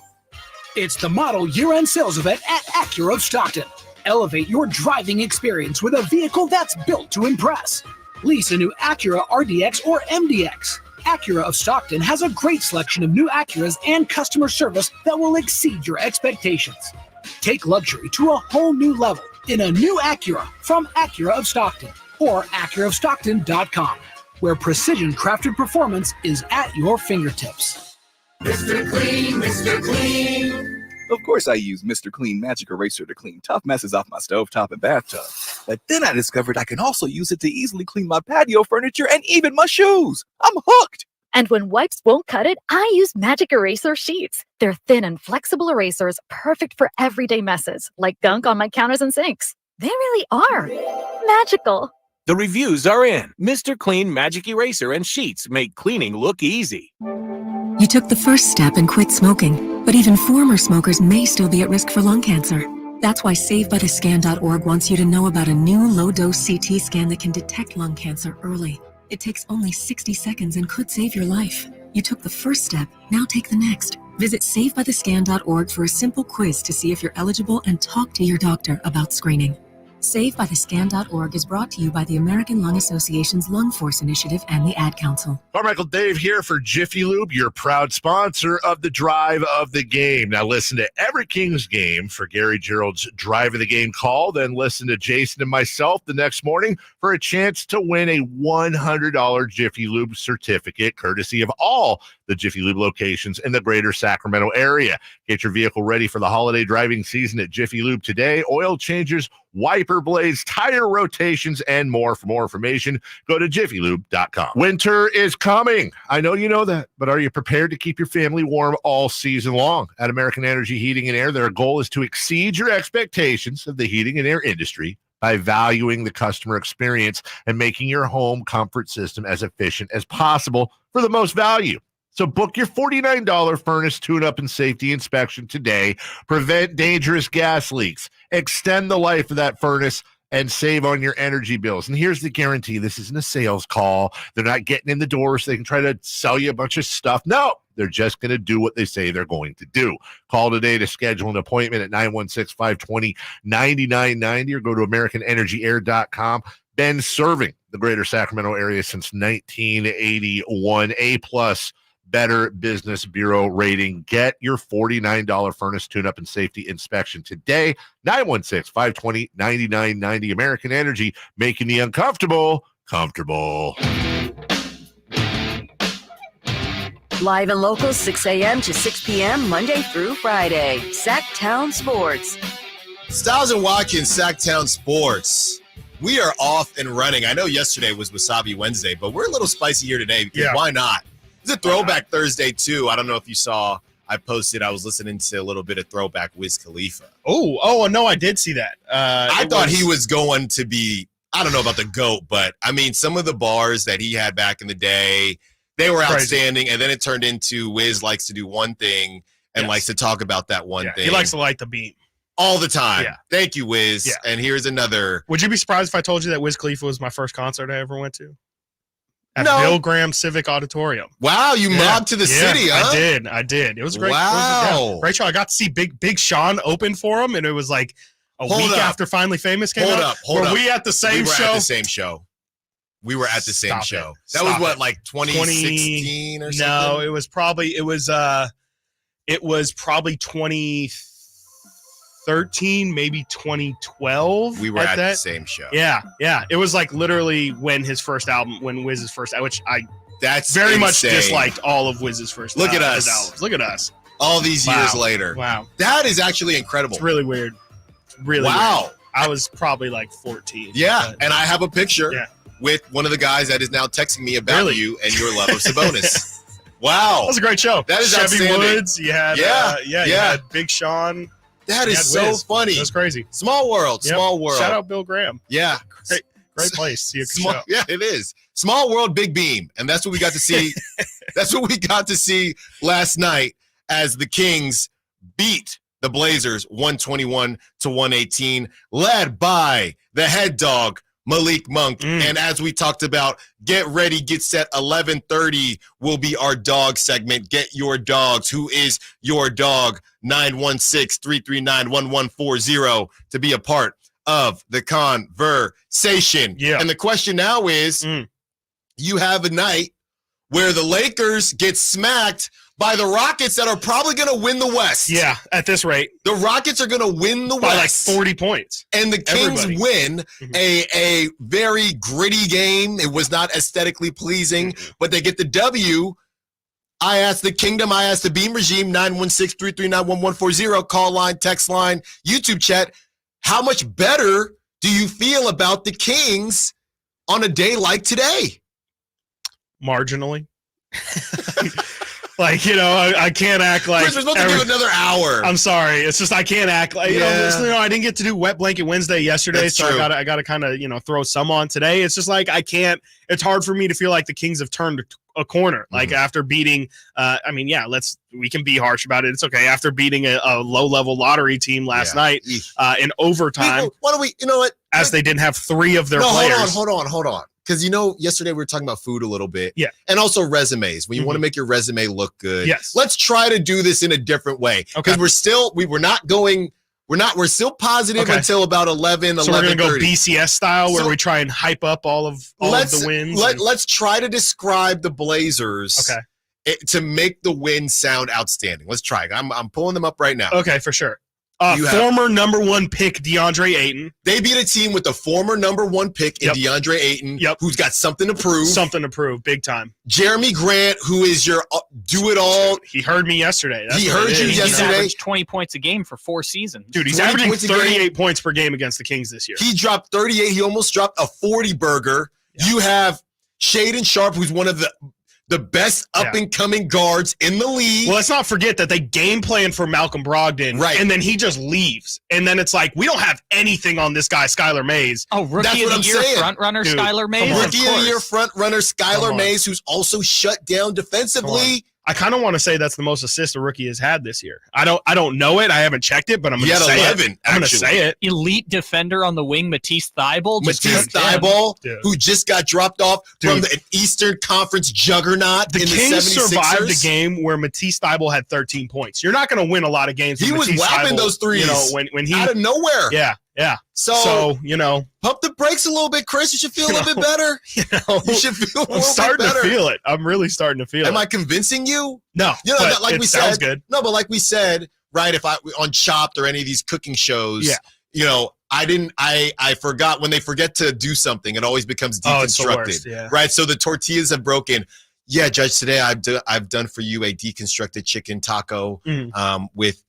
It's the model year-end sales event at Acura of Stockton. Elevate your driving experience with a vehicle that's built to impress. Lease a new Acura RDX or MDX. Acura of Stockton has a great selection of new Acuras and customer service that will exceed your expectations. Take luxury to a whole new level in a new Acura from Acura of Stockton or AcuraofStockton.com, where precision-crafted performance is at your fingertips. Mr. Clean, Mr. Clean. Of course I use Mr. Clean Magic Eraser to clean tough messes off my stovetop and bathtub. But then I discovered I can also use it to easily clean my patio furniture and even my shoes. I'm hooked. And when wipes won't cut it, I use Magic Eraser Sheets. They're thin and flexible erasers, perfect for everyday messes, like gunk on my counters and sinks. They really are magical. The reviews are in. Mr. Clean Magic Eraser and Sheets make cleaning look easy. You took the first step and quit smoking, but even former smokers may still be at risk for lung cancer. That's why SaveByTheScan.org wants you to know about a new low-dose CT scan that can detect lung cancer early. It takes only 60 seconds and could save your life. You took the first step, now take the next. Visit SaveByTheScan.org for a simple quiz to see if you're eligible and talk to your doctor about screening. SaveByTheScan.org is brought to you by the American Lung Association's Lung Force Initiative and the Ad Council. Carmichael Dave here for Jiffy Lube, your proud sponsor of the Drive of the Game. Now listen to every Kings game for Gary Gerald's Drive of the Game call, then listen to Jason and myself the next morning for a chance to win a $100 Jiffy Lube certificate, courtesy of all the Jiffy Lube locations in the greater Sacramento area. Get your vehicle ready for the holiday driving season at Jiffy Lube today. Oil changes, wiper blades, tire rotations, and more. For more information, go to jiffylube.com. Winter is coming. I know you know that, but are you prepared to keep your family warm all season long? At American Energy Heating and Air, their goal is to exceed your expectations of the heating and air industry by valuing the customer experience and making your home comfort system as efficient as possible for the most value. So book your $49 furnace tune-up and safety inspection today. Prevent dangerous gas leaks. Extend the life of that furnace and save on your energy bills. And here's the guarantee. This isn't a sales call. They're not getting in the door so they can try to sell you a bunch of stuff. No, they're just going to do what they say they're going to do. Call today to schedule an appointment at 916-520-9990 or go to AmericanEnergyAir.com. Been serving the greater Sacramento area since 1981. A-plus Better Business Bureau rating. Get your $49 furnace tune-up and safety inspection today. 916-520-9990. American Energy, making the uncomfortable comfortable. Live and local, 6 a.m. to 6 p.m., Monday through Friday. Sactown Sports. Stiles and Watkins, Sactown Sports. We are off and running. I know yesterday was Wasabi Wednesday, but we're a little spicy here today because why not? It's a Throwback Thursday, too. I don't know if you saw, I posted, I was listening to a little bit of Throwback Wiz Khalifa. Oh, no, I did see that. I thought he was going to be, I don't know about the GOAT, but I mean, some of the bars that he had back in the day, they were outstanding. And then it turned into Wiz likes to do one thing and likes to talk about that one thing. He likes to light the beat. All the time. Yeah. Thank you, Wiz. Yeah. And here's another. Would you be surprised if I told you that Wiz Khalifa was my first concert I ever went to? At No. Bill Graham Civic Auditorium. Wow, you mobbed to the city, huh? I did. It was great. Wow. It was great show. I got to see Big Sean open for him, and it was like a week after Finally Famous came out. Hold up. Were we at the same show? We were at the same show. We were at the same show. That was what, like 2016 or something? No, it was probably 2013, maybe 2012. We were at the same show. Yeah. It was like literally when Wiz's first album, which I that's very insane. much disliked all of Wiz's first. Look at his us. albums. Look at us. All these years later. Wow. That is actually incredible. It's really weird. Really wow. Weird. I was probably like 14. Yeah, and I have a picture Yeah. with one of the guys that is now texting me about you and your love of Sabonis. Wow. That was a great show. That is Chevy outstanding. Woods. You had, you had Big Sean. That You is had so Wiz. funny. That's crazy. Small world. Yep. Small world. Shout out Bill Graham. Yeah. Great place to see a Small, show. yeah, it is. Small world, big beam. And that's what we got to see. That's what we got to see last night as the Kings beat the Blazers 121-118, led by the head dog, Malik Monk. And as we talked about, get ready, get set. 11:30 will be our dog segment. Get your dogs. Who is your dog? 916-339-1140 to be a part of the conversation. Yeah. And the question now is, you have a night where the Lakers get smacked by the Rockets that are probably going to win the West. Yeah, at this rate. The Rockets are going to win the By West. like 40 points. And the Kings Everybody. win a very gritty game. It was not aesthetically pleasing, but they get the W. I asked the Kingdom, I asked the Beam Regime, 916-339-1140, call line, text line, YouTube chat. How much better do you feel about the Kings on a day like today? Marginally. Like, I can't act like Chris, we're supposed to do another hour. I'm sorry. It's just I can't act like I didn't get to do Wet Blanket Wednesday yesterday, That's so true. I gotta kind of throw some on today. It's just like I can't. It's hard for me to feel like the Kings have turned a corner. Like after beating, we can be harsh about it. It's okay. After beating a low level lottery team last night in overtime. Why don't we? You know what? As they didn't have three of their players. Hold on. Because yesterday we were talking about food a little bit. Yeah. And also resumes. When you want to make your resume look good. Yes. Let's try to do this in a different way. Because we're still positive until about 11, So we're going to go 11:30. BCS style where we try and hype up all of the wins. Let's try to describe the Blazers to make the win sound outstanding. Let's try it. I'm pulling them up right now. Okay, for sure. Former number one pick DeAndre Ayton. They beat a team with the former number one pick in DeAndre Ayton, who's got something to prove. Big time. Jeremy Grant, who is your do-it-all. He heard me yesterday. He heard you yesterday. He's averaged 20 points a game for 4 seasons. Dude, he's averaging 38 points per game against the Kings this year. He dropped 38. He almost dropped a 40-burger. Yeah. You have Shaedon Sharpe, who's one of the best up-and-coming guards in the league. Well, let's not forget that they game plan for Malcolm Brogdon, and then he just leaves. And then it's like, we don't have anything on this guy, Skylar Mays. Oh, Rookie of the Year front-runner Skylar Mays? Rookie of the Year front-runner Skylar Mays, who's also shut down defensively. I kind of want to say that's the most assists a rookie has had this year. I don't know it. I haven't checked it, but I'm going to say 11, it. I'm going to say it. Elite defender on the wing, Matisse Thybulle. Who just got dropped off from the Eastern Conference juggernaut in the 76ers. Kings survived the game where Matisse Thybulle had 13 points. You're not going to win a lot of games. He was whapping those threes when he out of nowhere. Yeah. Yeah. So pump the brakes a little bit, Chris. You should feel a little bit better. You should feel a little bit better. I'm starting to feel it. I'm really starting to feel it. Am I convincing you? No. But like we sounds said, good. No, but like we said, right? If I on Chopped or any of these cooking shows, I forgot when they forget to do something, it always becomes deconstructed, it's the worst, right? So the tortillas have broken. Yeah, Judge, today I've done for you a deconstructed chicken taco with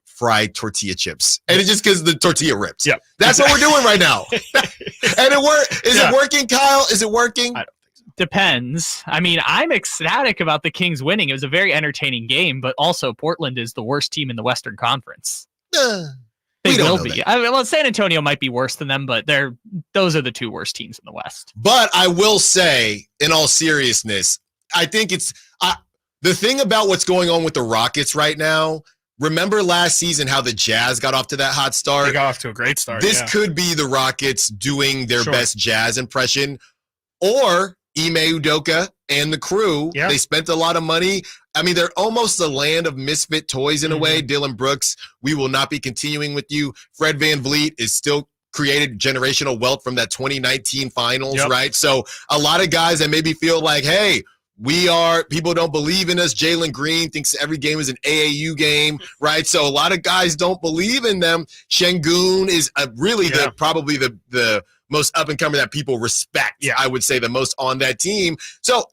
fried tortilla chips. And it's just because the tortilla rips. Yep. That's what we're doing right now. And it worked. Is it working, Kyle? Is it working? I don't think so. Depends. I mean, I'm ecstatic about the Kings winning. It was a very entertaining game, but also Portland is the worst team in the Western Conference. They will be. San Antonio might be worse than them, but those are the two worst teams in the West. But I will say, in all seriousness, I think it's the thing about what's going on with the Rockets right now. Remember last season how the Jazz got off to that hot start? They got off to a great start. This could be the Rockets doing their best Jazz impression, or Ime Udoka and the crew. Yeah. They spent a lot of money. I mean, they're almost the land of misfit toys in a way. Dylan Brooks, we will not be continuing with you. Fred VanVleet is still created generational wealth from that 2019 finals, right? So a lot of guys that maybe feel like, hey, people don't believe in us. Jalen Green thinks every game is an AAU game, right? So a lot of guys don't believe in them. Şengün is really probably the most up-and-comer that people respect, I would say, the most on that team. So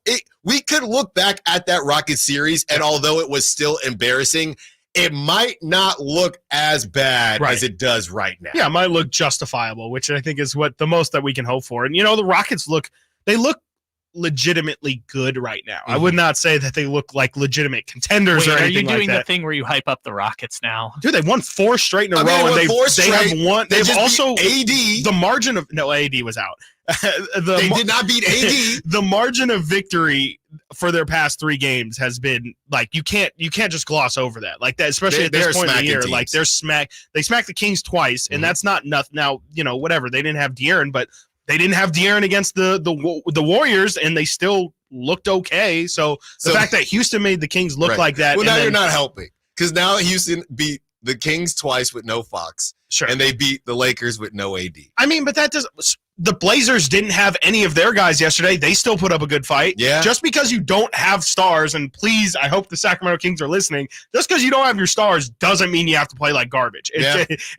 we could look back at that Rocket series, and although it was still embarrassing, it might not look as bad as it does right now. Yeah, it might look justifiable, which I think is what the most that we can hope for. And, the Rockets look legitimately good right now. I would not say that they look like legitimate contenders or anything like that. Are you doing the thing where you hype up the Rockets now? Dude, they've won 4 straight in a row, and they have won. They've also AD. The margin of AD was out. They did not beat AD. The margin of victory for their past 3 games has been like you can't just gloss over that like that, especially at this point in the year. Teams. Like they smacked the Kings twice, and that's not nothing. Now whatever, they didn't have De'Aaron, but they didn't have De'Aaron against the Warriors, and they still looked okay. So the fact that Houston made the Kings look like that. Well, now you're not helping, because now Houston beat the Kings twice with no Fox. Sure. And they beat the Lakers with no AD. I mean, but that does. The Blazers didn't have any of their guys yesterday. They still put up a good fight. Yeah. Just because you don't have stars, and please, I hope the Sacramento Kings are listening, just because you don't have your stars doesn't mean you have to play like garbage.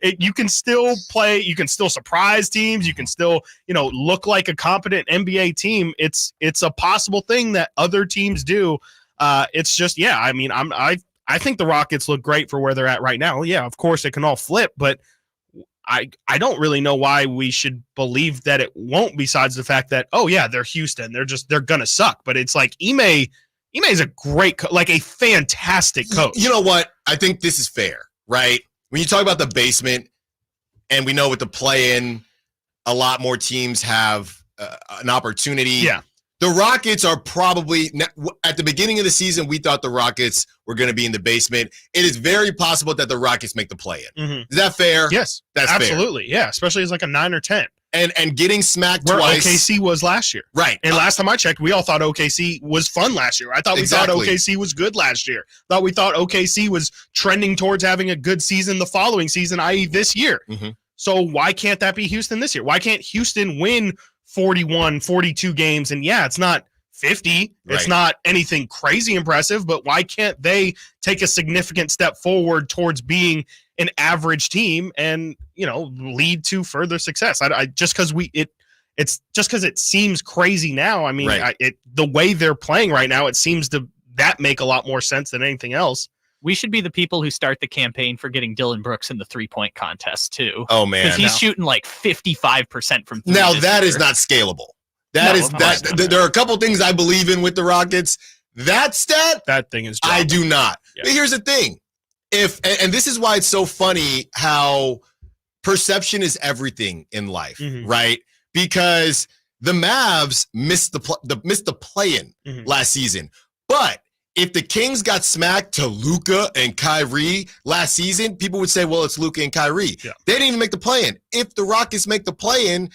You can still play. You can still surprise teams. You can still, look like a competent NBA team. It's a possible thing that other teams do. It's just, I mean, I think the Rockets look great for where they're at right now. Yeah, of course it can all flip, but I don't really know why we should believe that it won't, besides the fact that, they're Houston. They're going to suck. But it's like Ime is a great, a fantastic coach. You know what? I think this is fair, right? When you talk about the basement, and we know with the play-in, a lot more teams have an opportunity. Yeah. The Rockets are probably, at the beginning of the season, we thought the Rockets were going to be in the basement. It is very possible that the Rockets make the play-in. Is that fair? Yes. That's absolutely. fair. Yeah, especially as like a 9 or 10. And getting smacked where twice. OKC was last year. Right. And last time I checked, we all thought OKC was fun last year. I thought we thought OKC was good last year. We thought OKC was trending towards having a good season the following season, i.e. this year. So why can't that be Houston this year? Why can't Houston win 41, 42 games? And it's not 50. It's not anything crazy impressive, but why can't they take a significant step forward towards being an average team and, lead to further success? Just because it seems crazy now. I mean, the way they're playing right now, it seems to that make a lot more sense than anything else. We should be the people who start the campaign for getting Dylan Brooks in the 3-point contest too. Oh man, because he's shooting like 55% from 3. Now that is not scalable. There are a couple things I believe in with the Rockets. That thing is I do not. Yeah. But here's the thing. And this is why it's so funny how perception is everything in life, right? Because the Mavs missed the play-in last season. But if the Kings got smacked to Luka and Kyrie last season, people would say, well, it's Luka and Kyrie. Yeah. They didn't even make the play-in. If the Rockets make the play-in,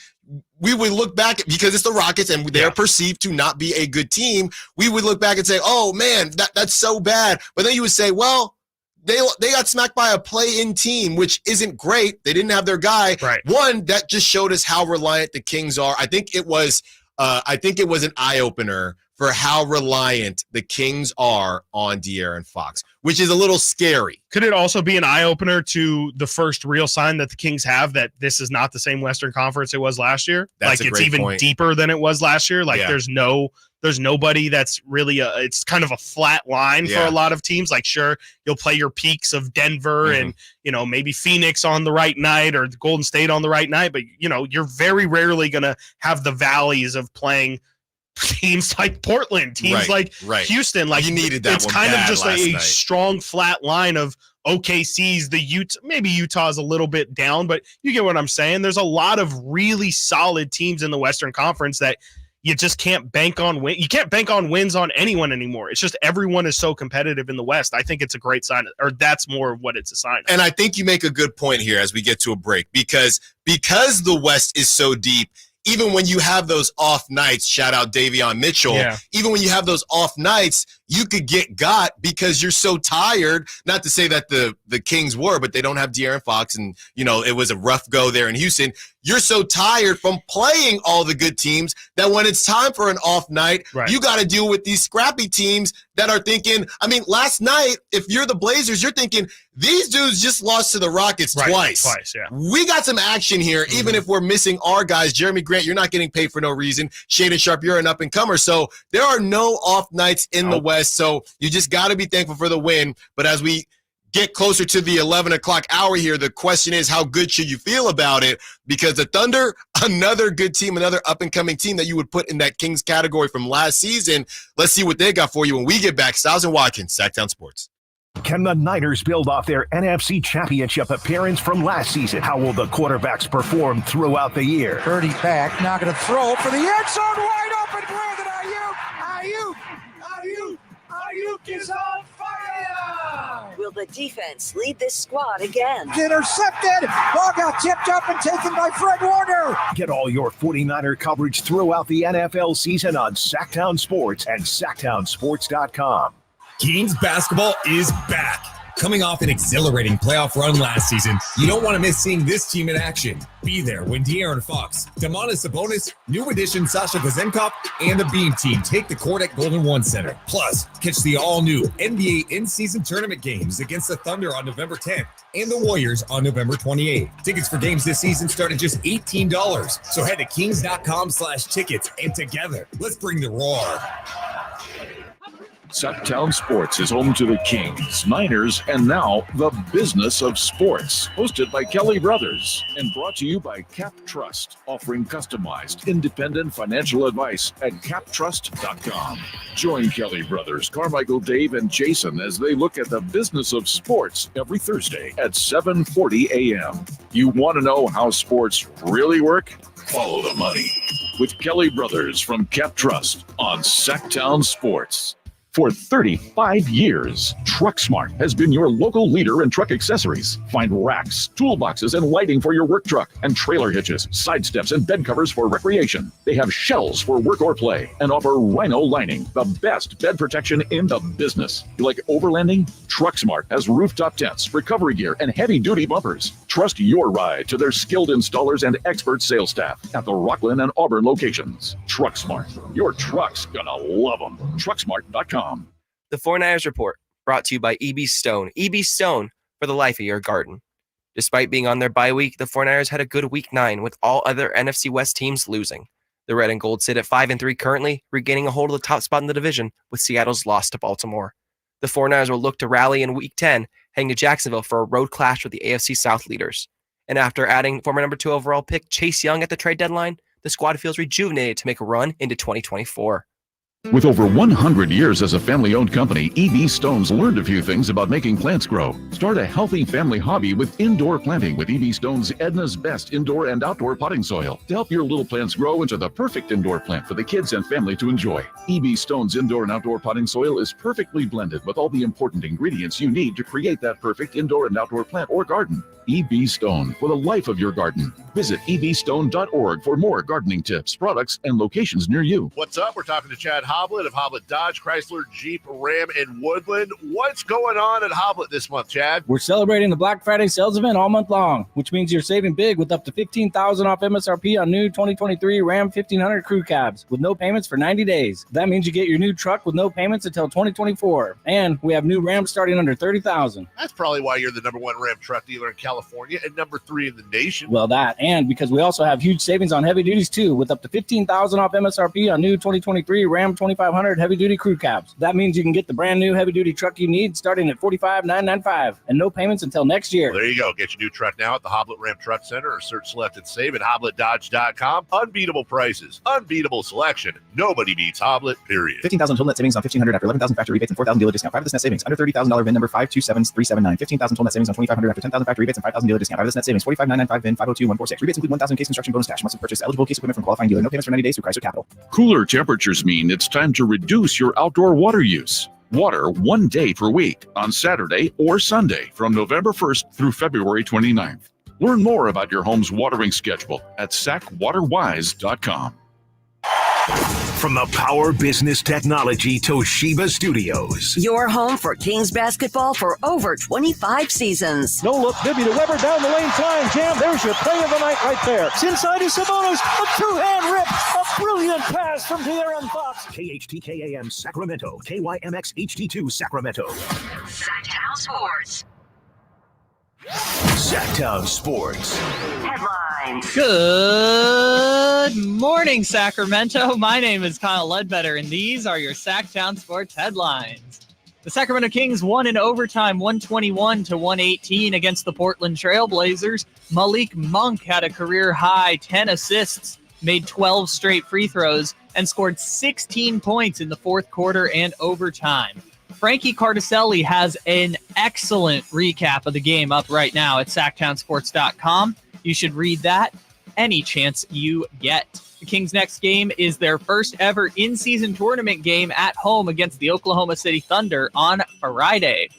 we would look back, because it's the Rockets and they're perceived to not be a good team. We would look back and say, oh man, that's so bad. But then you would say, well, they got smacked by a play-in team, which isn't great. They didn't have their guy. Right. One, that just showed us how reliant the Kings are. I think it was an eye-opener for how reliant the Kings are on De'Aaron Fox, which is a little scary. Could it also be an eye-opener to the first real sign that the Kings have that this is not the same Western Conference it was last year? That's like, a it's great even point. deeper than it was last year. Like, Yeah. there's nobody that's really it's kind of a flat line for Yeah. a lot of teams. Like, sure, you'll play your peaks of Denver and, maybe Phoenix on the right night or Golden State on the right night, but, you're very rarely going to have the valleys of playing teams like Portland, teams like Houston. Like, you needed that. It's one kind of bad just last a night. strong flat line of OKC's, maybe Utah's a little bit down, but you get what I'm saying. There's a lot of really solid teams in the Western Conference that you just can't bank on win. You can't bank on wins on anyone anymore. It's just everyone is so competitive in the West. I think it's a great sign, or that's more of what it's a sign of. And I think you make a good point here as we get to a break because the West is so deep. Even when you have those off nights, shout out Davion Mitchell, even when you have those off nights, you could get got because you're so tired. Not to say that the Kings were, but they don't have De'Aaron Fox, and, it was a rough go there in Houston. You're so tired from playing all the good teams that when it's time for an off night, you got to deal with these scrappy teams that are thinking, last night, if you're the Blazers, you're thinking, these dudes just lost to the Rockets twice. We got some action here, even if we're missing our guys. Jeremy Grant, you're not getting paid for no reason. Shaden Sharp, you're an up-and-comer. So there are no off nights in the West, so you just got to be thankful for the win. But as we get closer to the 11 o'clock hour here, the question is, how good should you feel about it? Because the Thunder, another good team, another up-and-coming team that you would put in that Kings category from last season. Let's see what they got for you when we get back. Stiles and Watkins, Sactown Sports. Can the Niners build off their NFC Championship appearance from last season? How will the quarterbacks perform throughout the year? Purdy back, now going to throw for the end zone, wide open, Brandon Ayuk is on fire! Will the defense lead this squad again? Intercepted! Ball got tipped up and taken by Fred Warner! Get all your 49er coverage throughout the NFL season on Sactown Sports and SactownSports.com. Kings basketball is back. Coming off an exhilarating playoff run last season, you don't want to miss seeing this team in action. Be there when De'Aaron Fox, Domantas Sabonis, new addition Sasha Vezenkov, and the Beam Team take the court at Golden One Center. Plus, catch the all-new NBA in-season tournament games against the Thunder on November 10th and the Warriors on November 28th. Tickets for games this season start at just $18. So head to kings.com/tickets and together, let's bring the roar. Sactown Sports is home to the Kings, Niners, and now the business of sports. Hosted by Kelly Brothers and brought to you by Cap Trust, offering customized, independent financial advice at captrust.com. Join Kelly Brothers, Carmichael, Dave, and Jason as they look at the business of sports every Thursday at 7:40 a.m. You want to know how sports really work? Follow the money with Kelly Brothers from Cap Trust on Sactown Sports. For 35 years, TruckSmart has been your local leader in truck accessories. Find racks, toolboxes, and lighting for your work truck, and trailer hitches, side steps, and bed covers for recreation. They have shells for work or play and offer Rhino lining, the best bed protection in the business. You like overlanding? TruckSmart has rooftop tents, recovery gear, and heavy-duty bumpers. Trust your ride to their skilled installers and expert sales staff at the Rockland and Auburn locations. TruckSmart. Your truck's gonna love them. TruckSmart.com. The 49ers Report, brought to you by EB Stone. EB Stone for the life of your garden. Despite being on their bye week, the 49ers had a good Week 9 with all other NFC West teams losing. The Red and Gold sit at 5-3 currently, regaining a hold of the top spot in the division with Seattle's loss to Baltimore. The 49ers will look to rally in Week 10, heading to Jacksonville for a road clash with the AFC South leaders. And after adding former number 2 overall pick Chase Young at the trade deadline, the squad feels rejuvenated to make a run into 2024. With over 100 years as a family-owned company, EB Stone's learned a few things about making plants grow. Start a healthy family hobby with indoor planting with EB Stone's Edna's Best indoor and outdoor potting soil to help your little plants grow into the perfect indoor plant for the kids and family to enjoy. EB Stone's indoor and outdoor potting soil is perfectly blended with all the important ingredients you need to create that perfect indoor and outdoor plant or garden. EB Stone for the life of your garden. Visit ebstone.org for more gardening tips, products, and locations near you. What's up? We're talking to Chad Hoblet of Hoblet Dodge, Chrysler, Jeep, Ram, and Woodland. What's going on at Hoblet this month, Chad? We're celebrating the Black Friday sales event all month long, which means you're saving big with up to $15,000 off MSRP on new 2023 Ram 1500 crew cabs with no payments for 90 days. That means you get your new truck with no payments until 2024. And we have new Rams starting under $30,000. That's probably why you're the number one Ram truck dealer in California and number 3 in the nation. Well, that, and because we also have huge savings on heavy duties too, with up to $15,000 off MSRP on new 2023 Ram 2500 heavy duty crew cabs. That means you can get the brand new heavy duty truck you need starting at $45,995 and no payments until next year. Well, there you go. Get your new truck now at the Hoblet Ram Truck Center or search, select, and save at HobletDodge.com. Unbeatable prices, unbeatable selection. Nobody beats Hoblet, period. $15,000 total net savings on 1,500 after 11,000 factory rebates and 4,000 dealer discount. 5 of this net savings. Under $30,000 VIN number 527379. 15,000 total net savings on 2,500 after 10,000 factory rebates and 5,000 dealer discount. 5 of this net savings. 45,995 VIN 502146. Rebates include 1,000 case construction bonus cash. Must have purchased eligible case equipment from qualifying dealer. No payments for 90 days through Chrysler Capital. Cooler temperatures mean it's time to reduce your outdoor water use. Water 1 day per week on Saturday or Sunday from November 1st through February 29th. Learn more about your home's watering schedule at sacwaterwise.com. From the Power Business Technology Toshiba Studios. Your home for Kings basketball for over 25 seasons. No look, Bibby to Weber down the lane, flying jam. There's your play of the night right there. It's inside is Sabonis, a two-hand rip, a brilliant pass from De'Aaron Fox. KHTKAM Sacramento, KYMX HD2 Sacramento. Sactown Sports. Sactown Sports. Headlines. Good morning, Sacramento. My name is Kyle Ledbetter, and these are your Sactown Sports headlines. The Sacramento Kings won in overtime 121-118 against the Portland Trail Blazers. Malik Monk had a career-high 10 assists, made 12 straight free throws, and scored 16 points in the fourth quarter and overtime. Frankie Cardicelli has an excellent recap of the game up right now at SactownSports.com. You should read that any chance you get. The Kings' next game is their first ever in-season tournament game at home against the Oklahoma City Thunder on Friday.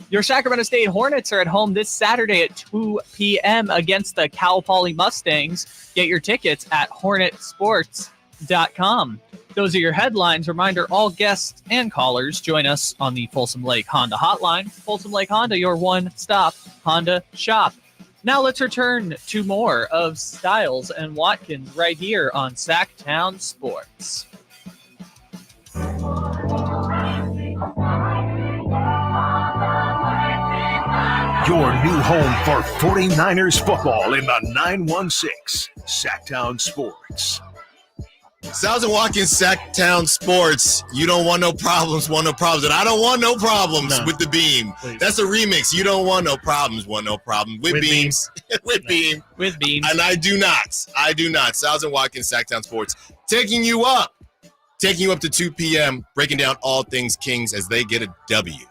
Your Sacramento State Hornets are at home this Saturday at 2 p.m. against the Cal Poly Mustangs. Get your tickets at HornetSports.com. Those are your headlines. Reminder, all guests and callers join us on the Folsom Lake Honda hotline. Folsom Lake Honda, your one-stop Honda shop. Now let's return to more of Stiles and Watkins right here on Sactown Sports. Your new home for 49ers football in the 916. Sactown Sports. Stiles and Watkins, Sactown Sports. You don't want no problems, want no problems. And I don't want no problems with the beam. Please. That's a remix. You don't want no problems, want no problems. With beams. With beam. With beams. And I do not. Stiles and Watkins, Sactown Sports. Taking you up to 2 p.m., breaking down all things Kings as they get a W.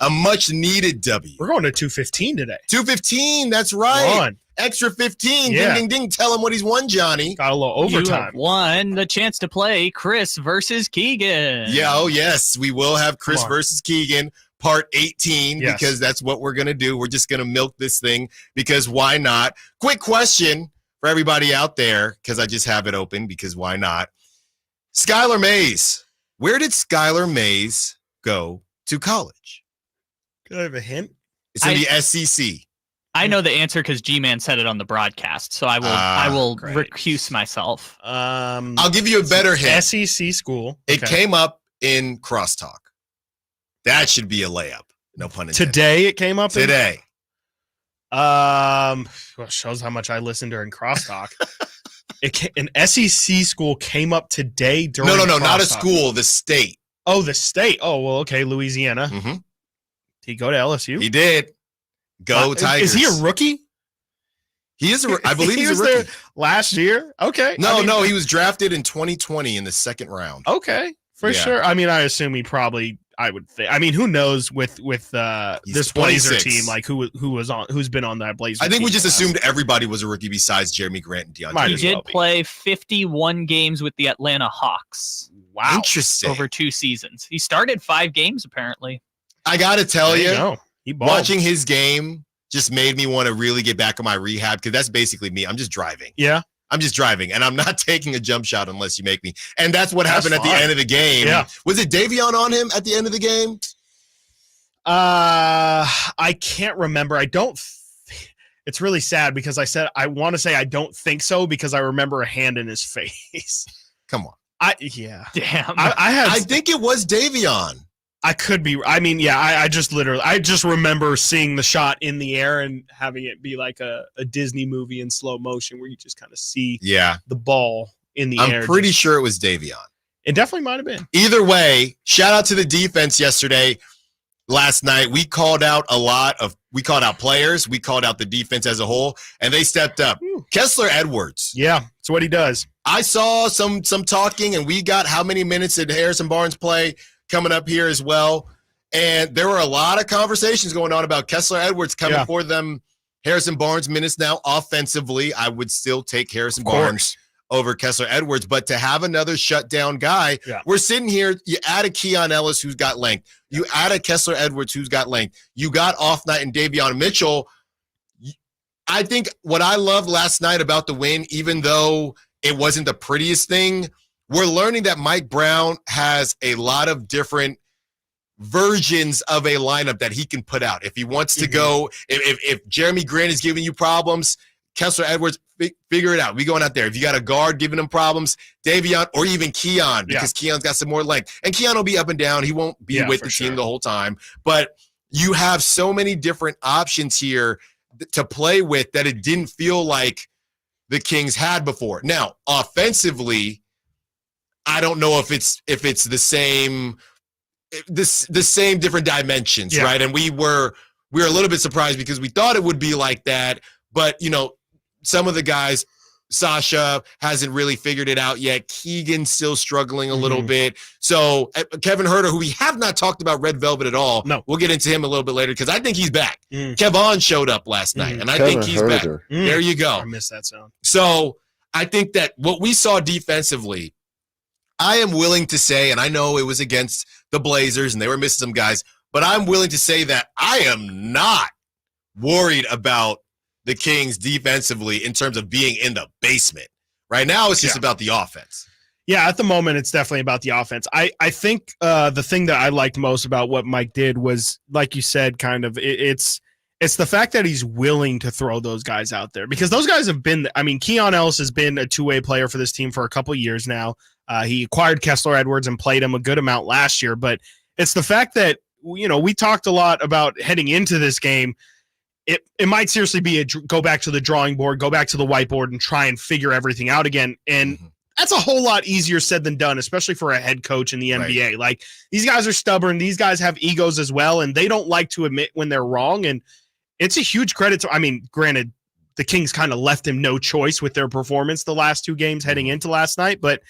A much-needed W. We're going to 2:15 today. 2:15, that's right. Extra 15. Yeah. Ding, ding, ding. Tell him what he's won, Johnny. Got a little overtime. You have won the chance to play Chris versus Keegan. Yeah, oh yes. We will have Chris versus Keegan, part 18, Yes. because that's what we're going to do. We're just going to milk this thing because why not? Quick question for everybody out there, because I just have it open, because why not? Skylar Mays. Where did Skylar Mays go to college? Could I have a hint? It's in the SEC. I know the answer because G-Man said it on the broadcast, so I will recuse myself. I'll give you a better hint. SEC school. It came up in crosstalk. That should be a layup. No pun intended. Today it came up? Today. Well, shows how much I listened during crosstalk. An SEC school came up today during No, crosstalk. not a school. The state. Oh, the state. Oh, well, okay, Louisiana. Mm-hmm. Did he go to LSU? He did. Go Tigers. Is he a rookie? He is. I believe he he's was a rookie. there last year. Okay. No, he was drafted in 2020 in the second round. Okay, for sure. I mean, I assume he probably. I would think. I mean, who knows with this Blazer 26. team? Like who's been on that Blazer? I think team we just last. assumed everybody was a rookie besides Jeremy Grant and DeAndre. He did play 51 games with the Atlanta Hawks. Wow, interesting. Over 2 seasons, he started 5 games apparently. I gotta tell you, he balled. Watching his game just made me want to really get back on my rehab because that's basically me. I'm just driving. Yeah. I'm just driving, and I'm not taking a jump shot unless you make me. And that's what happened at the fine. end of the game. Yeah. Was it Davion on him at the end of the game? I can't remember. It's really sad because I want to say I don't think so because I remember a hand in his face. Come on. Damn. I think it was Davion. I could be. I mean, yeah, I just remember seeing the shot in the air and having it be like a Disney movie in slow motion where you just kind of see the ball in the air. I'm pretty sure it was Davion. It definitely might have been. Either way, shout out to the defense yesterday. Last night, we called out players. We called out the defense as a whole, and they stepped up. Kessler Edwards. Yeah, that's what he does. I saw some talking, and we got how many minutes did Harrison Barnes play coming up here as well. And there were a lot of conversations going on about Kessler Edwards coming for them. Harrison Barnes minutes now offensively. I would still take Harrison Barnes over Kessler Edwards, but to have another shutdown guy, we're sitting here, you add a Keon Ellis who's got length. You add a Kessler Edwards who's got length. You got Off Night and Davion Mitchell. I think what I loved last night about the win, even though it wasn't the prettiest thing, we're learning that Mike Brown has a lot of different versions of a lineup that he can put out. If he wants to go, if Jeremy Grant is giving you problems, Kessler Edwards, figure it out. We going out there. If you got a guard giving him problems, Davion or even Keon, because Keon's got some more length. And Keon will be up and down. He won't be with the team the whole time. But you have so many different options here to play with that it didn't feel like the Kings had before. Now, offensively, I don't know if it's the same different dimensions, right? And we were a little bit surprised because we thought it would be like that, but some of the guys, Sasha hasn't really figured it out yet. Keegan's still struggling a little bit. So Kevin Huerter, who we have not talked about Red Velvet at all. No, we'll get into him a little bit later because I think he's back. Kevon showed up last night, and I think he's back. There you go. I missed that sound. So I think that what we saw defensively, I am willing to say, and I know it was against the Blazers and they were missing some guys, but I'm willing to say that I am not worried about the Kings defensively in terms of being in the basement. Right now, it's just about the offense. Yeah, at the moment, it's definitely about the offense. I think the thing that I liked most about what Mike did was, like you said, kind of it's the fact that he's willing to throw those guys out there because those guys have been. I mean, Keon Ellis has been a two-way player for this team for a couple of years now. He acquired Kessler Edwards and played him a good amount last year, but it's the fact that we talked a lot about heading into this game. It might seriously be go back to the drawing board, go back to the whiteboard and try and figure everything out again. And that's a whole lot easier said than done, especially for a head coach in the NBA. Right. Like these guys are stubborn. These guys have egos as well, and they don't like to admit when they're wrong. And it's a huge credit to, granted, the Kings kind of left him no choice with their performance the last two games heading into last night. But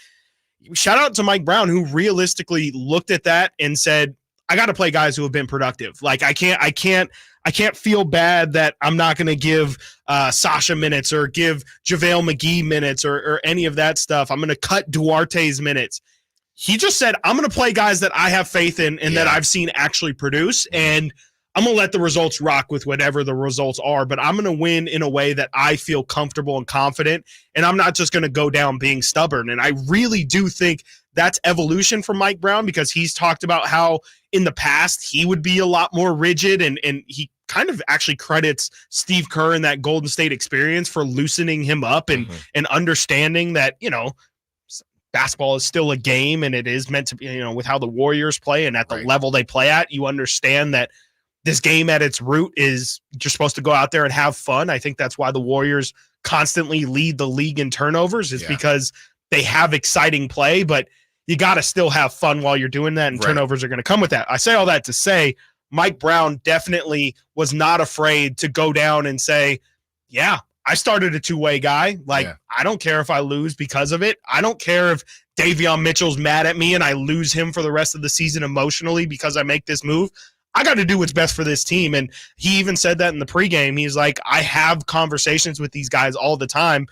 shout out to Mike Brown, who realistically looked at that and said, I got to play guys who have been productive. Like I can't feel bad that I'm not going to give Sasha minutes or give JaVale McGee minutes or any of that stuff. I'm going to cut Duarte's minutes. He just said, I'm going to play guys that I have faith in and that I've seen actually produce, and I'm going to let the results rock with whatever the results are, but I'm going to win in a way that I feel comfortable and confident, and I'm not just going to go down being stubborn. And I really do think that's evolution from Mike Brown because he's talked about how in the past he would be a lot more rigid, and he kind of actually credits Steve Kerr and that Golden State experience for loosening him up and understanding that, basketball is still a game and it is meant to be, with how the Warriors play and at the level they play at, you understand that this game at its root is you're supposed to go out there and have fun. I think that's why the Warriors constantly lead the league in turnovers is because they have exciting play, but you got to still have fun while you're doing that, and turnovers are going to come with that. I say all that to say Mike Brown definitely was not afraid to go down and say, yeah, I started a two-way guy. I don't care if I lose because of it. I don't care if Davion Mitchell's mad at me and I lose him for the rest of the season emotionally because I make this move. I got to do what's best for this team. And he even said that in the pregame. He's like, I have conversations with these guys all the time,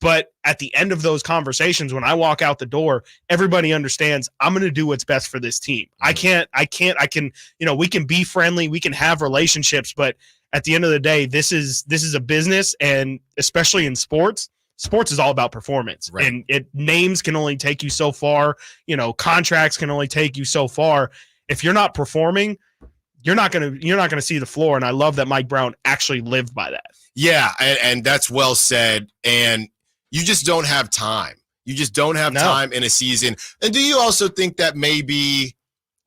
but at the end of those conversations, when I walk out the door, everybody understands I'm going to do what's best for this team. I can, we can be friendly, we can have relationships, but at the end of the day, this is a business, and especially in sports, sports is all about performance, and names can only take you so far. Contracts can only take you so far. If you're not performing, you're not gonna see the floor. And I love that Mike Brown actually lived by that. Yeah, and that's well said. And you just don't have time. You just don't have time in a season. And do you also think that maybe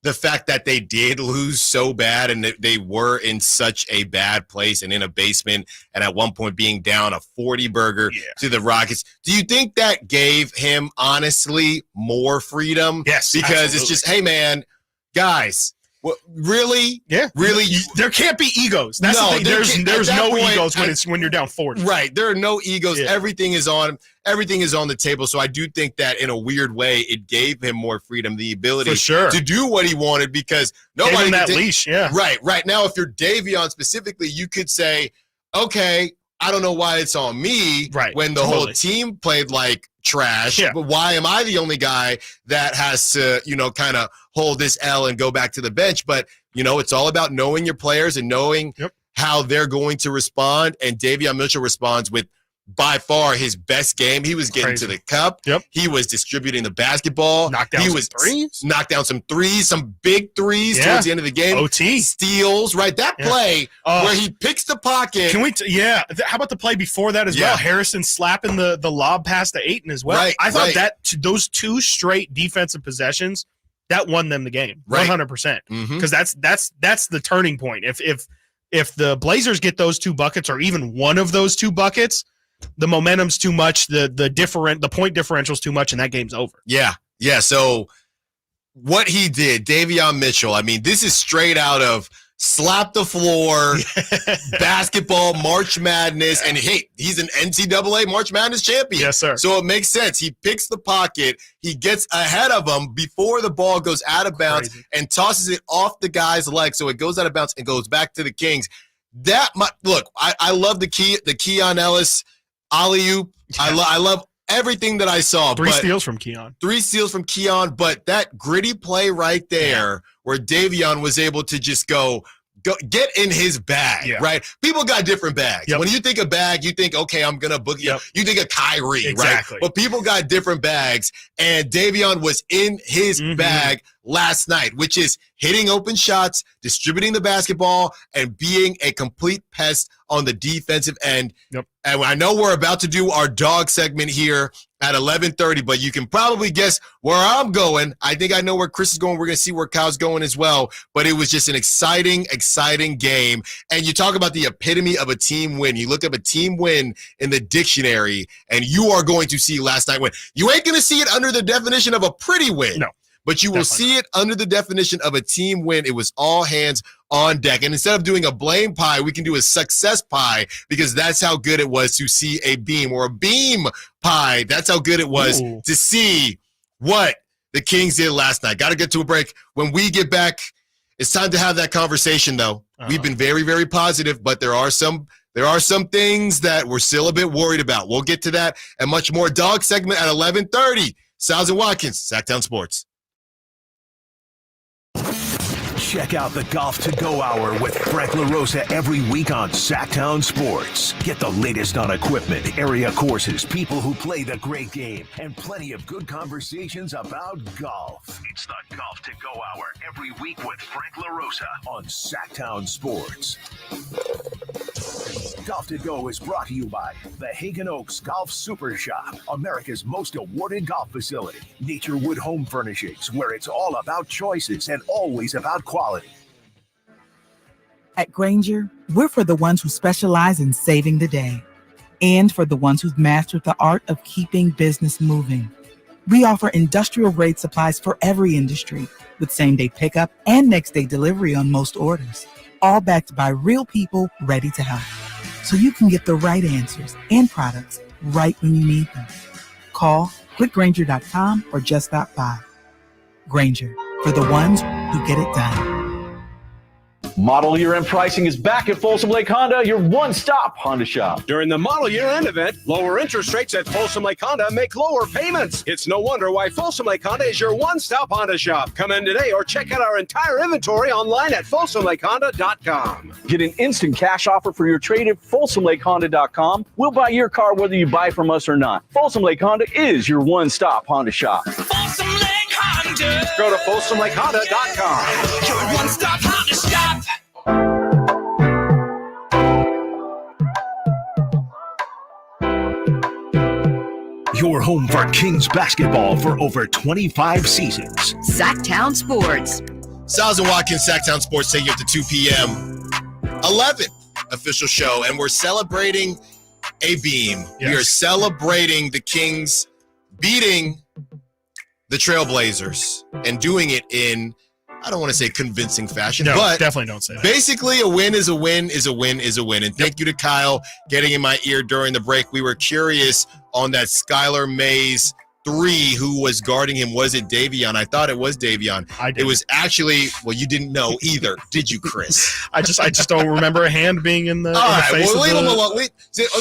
the fact that they did lose so bad and that they were in such a bad place and in a basement and at one point being down a 40-burger to the Rockets, do you think that gave him, honestly, more freedom? Yes, because absolutely. It's just, hey, man, guys, what, really? Yeah. Really? There can't be egos. That's the thing. There's no egos when you're down 40. Right. There are no egos. Yeah. Everything is on the table. So I do think that in a weird way, it gave him more freedom, the ability to do what he wanted, because nobody gave him that leash. Yeah. Right. Now, if you're Davion specifically, you could say, okay, I don't know why it's on me when the whole team played like trash, but why am I the only guy that has to, kind of hold this L and go back to the bench? But, it's all about knowing your players and knowing how they're going to respond. And Davion Mitchell responds with by far his best game. He was getting to the cup. He was distributing the basketball. Knocked down some threes, some big threes towards the end of the game. OT. Steals, right? That play where he picks the pocket. Can we how about the play before that as well? Harrison slapping the lob pass to Ayton as well. I thought that those two straight defensive possessions, that won them the game. 100%. Because that's the turning point. If the Blazers get those two buckets or even one of those two buckets, the momentum's too much, the point differential's too much, and that game's over. Yeah. So what he did, Davion Mitchell, I mean, this is straight out of slap the floor, basketball, March Madness, and hey, he's an NCAA March Madness champion. Yes, sir. So it makes sense. He picks the pocket, he gets ahead of him before the ball goes out of bounds and tosses it off the guy's leg, so it goes out of bounds and goes back to the Kings. I love the Keon Ellis alley-oop. I love everything that I saw. Three steals from Keon, but that gritty play right there where Davion was able to just go get in his bag, right? People got different bags. When you think a bag, you think, okay, I'm going to boogie. You think of Kyrie, right? But people got different bags, and Davion was in his bag last night, which is hitting open shots, distributing the basketball, and being a complete pest on the defensive end. And I know we're about to do our dog segment here at 11:30, but you can probably guess where I'm going. I think I know where Chris is going. We're going to see where Kyle's going as well. But it was just an exciting game. And you talk about the epitome of a team win. You look up a team win in the dictionary, and you are going to see last night win. You ain't going to see it under the definition of a pretty win. No. But you will see it under the definition of a team win. It was all hands on deck. And instead of doing a blame pie, we can do a success pie, because that's how good it was to see a beam, or a beam pie. That's how good it was to see what the Kings did last night. Got to get to a break. When we get back, it's time to have that conversation, though. We've been very, very positive, but there are some things that we're still a bit worried about. We'll get to that and much more. Dog segment at 11:30. Stiles and Watkins, Sactown Sports. Check out the Golf to Go Hour with Frank LaRosa every week on Sactown Sports. Get the latest on equipment, area courses, people who play the great game, and plenty of good conversations about golf. It's the Golf to Go Hour every week with Frank LaRosa on Sactown Sports. Golf to Go is brought to you by the Hagen Oaks Golf Super Shop, America's most awarded golf facility. Naturewood Home Furnishings, where it's all about choices and always about quality. At Grainger, we're for the ones who specialize in saving the day, and for the ones who've mastered the art of keeping business moving. We offer industrial-grade supplies for every industry, with same-day pickup and next-day delivery on most orders, all backed by real people ready to help. So you can get the right answers and products right when you need them. Call quickgrainger.com or just stop by. Grainger, for the ones who get it done. Model year-end pricing is back at Folsom Lake Honda, your one-stop Honda shop. During the model year-end event, lower interest rates at Folsom Lake Honda make lower payments. It's no wonder why Folsom Lake Honda is your one-stop Honda shop. Come in today or check out our entire inventory online at folsomlakehonda.com. Get an instant cash offer for your trade at folsomlakehonda.com. We'll buy your car whether you buy from us or not. Folsom Lake Honda is your one-stop Honda shop. Folsom Lake Honda. Go to folsomlakehonda.com. Your one-stop Honda shop. Your home for Kings basketball for over 25 seasons. Sactown Sports. Stiles and Watkins, Sactown Sports, take you up to 2 p.m. 11th official show, and we're celebrating a beam. Yes. We are celebrating the Kings beating the Trailblazers and doing it in, I don't want to say convincing fashion, No, but definitely don't say that. basically a win is a win is a win is a win. And thank you to Kyle getting in my ear during the break. We were curious on that Skylar Mays 3, who was guarding him. Was it Davion? I thought it was Davion. I did. It was actually, well, you didn't know either, did you, Chris? I just don't remember a hand being in the, All right, in the face well, leave of him the alone. Okay,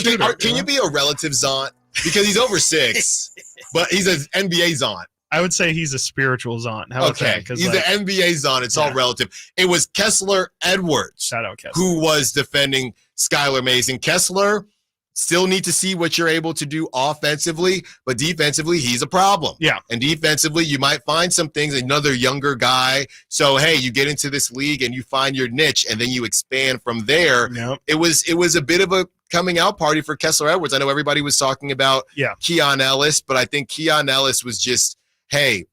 shooter, can you be a relative Zont? Because he's over 6, but he's an NBA Zont. I would say he's a spiritual Zont. How about that? 'Cause, He's like, an NBA Zont. It's all relative. It was Kessler Edwards shout out Kessler. who was defending Skylar Mays. And Kessler, still need to see what you're able to do offensively, but defensively, he's a problem. Yeah. And defensively, you might find some things, another younger guy. So, hey, you get into this league and you find your niche, and then you expand from there. Yep. It was a bit of a coming out party for Kessler Edwards. I know everybody was talking about Keon Ellis, but I think Keon Ellis was just, hey,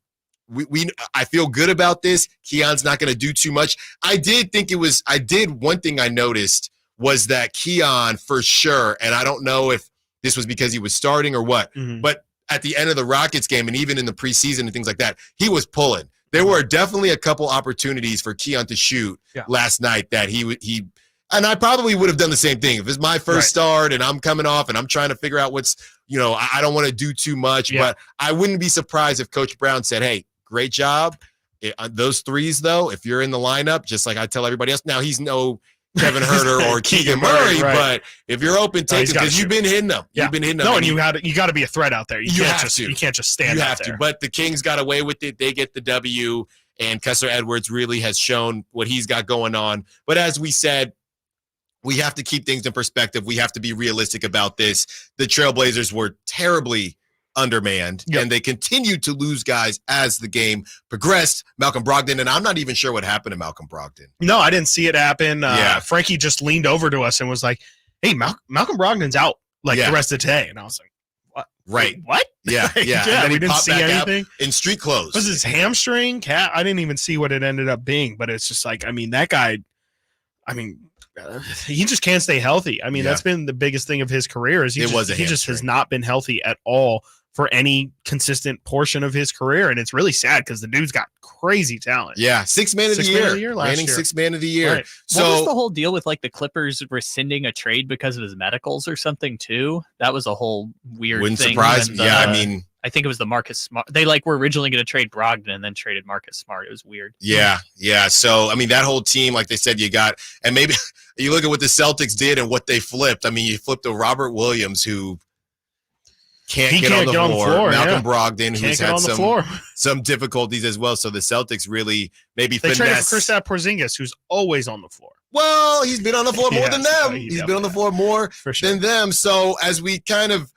I feel good about this. Keon's not going to do too much. One thing I noticed was that Keon, for sure, and I don't know if this was because he was starting or what, but at the end of the Rockets game and even in the preseason and things like that, he was pulling. There were definitely a couple opportunities for Keon to shoot last night that he and I probably would have done the same thing. If it's my first start and I'm coming off and I'm trying to figure out what's, I don't want to do too much, but I wouldn't be surprised if Coach Brown said, hey, great job. Those threes, though, if you're in the lineup, just like I tell everybody else, now he's no Kevin Herter or Keegan Murray, but if you're open, take it because you've been hitting them. Yeah. You've been hitting them. No, and you got to be a threat out there. You can't just stand out there. But the Kings got away with it. They get the W, and Kessler Edwards really has shown what he's got going on. But as we said, we have to keep things in perspective. We have to be realistic about this. The Trailblazers were terribly undermanned, and they continued to lose guys as the game progressed. Malcolm Brogdon, and I'm not even sure what happened to Malcolm Brogdon. No, I didn't see it happen. Frankie just leaned over to us and was like, hey, Malcolm Brogdon's out the rest of today. And I was like, what? Right. What? Yeah. Yeah, we didn't see anything. In street clothes. Was his hamstring? I didn't even see what it ended up being, but it's just like, that guy, he just can't stay healthy. That's been the biggest thing of his career is he just has not been healthy at all for any consistent portion of his career. And it's really sad because the dude's got crazy talent. Yeah. Sixth man of the year. Reigning sixth man of the year. Right. So what was the whole deal with the Clippers rescinding a trade because of his medicals or something too? That was a whole weird Wouldn't thing. surprise me. I think it was the Marcus Smart. They were originally going to trade Brogdon and then traded Marcus Smart. It was weird. Yeah. So, that whole team, like they said, and maybe you look at what the Celtics did and what they flipped. You flipped a Robert Williams who can't get on the floor. Malcolm Brogdon, who's had some difficulties as well. So the Celtics really maybe they traded for Kristaps Porzingis, who's always on the floor. Well, he's been on the floor more than them. He's been on the floor more than them. So as we kind of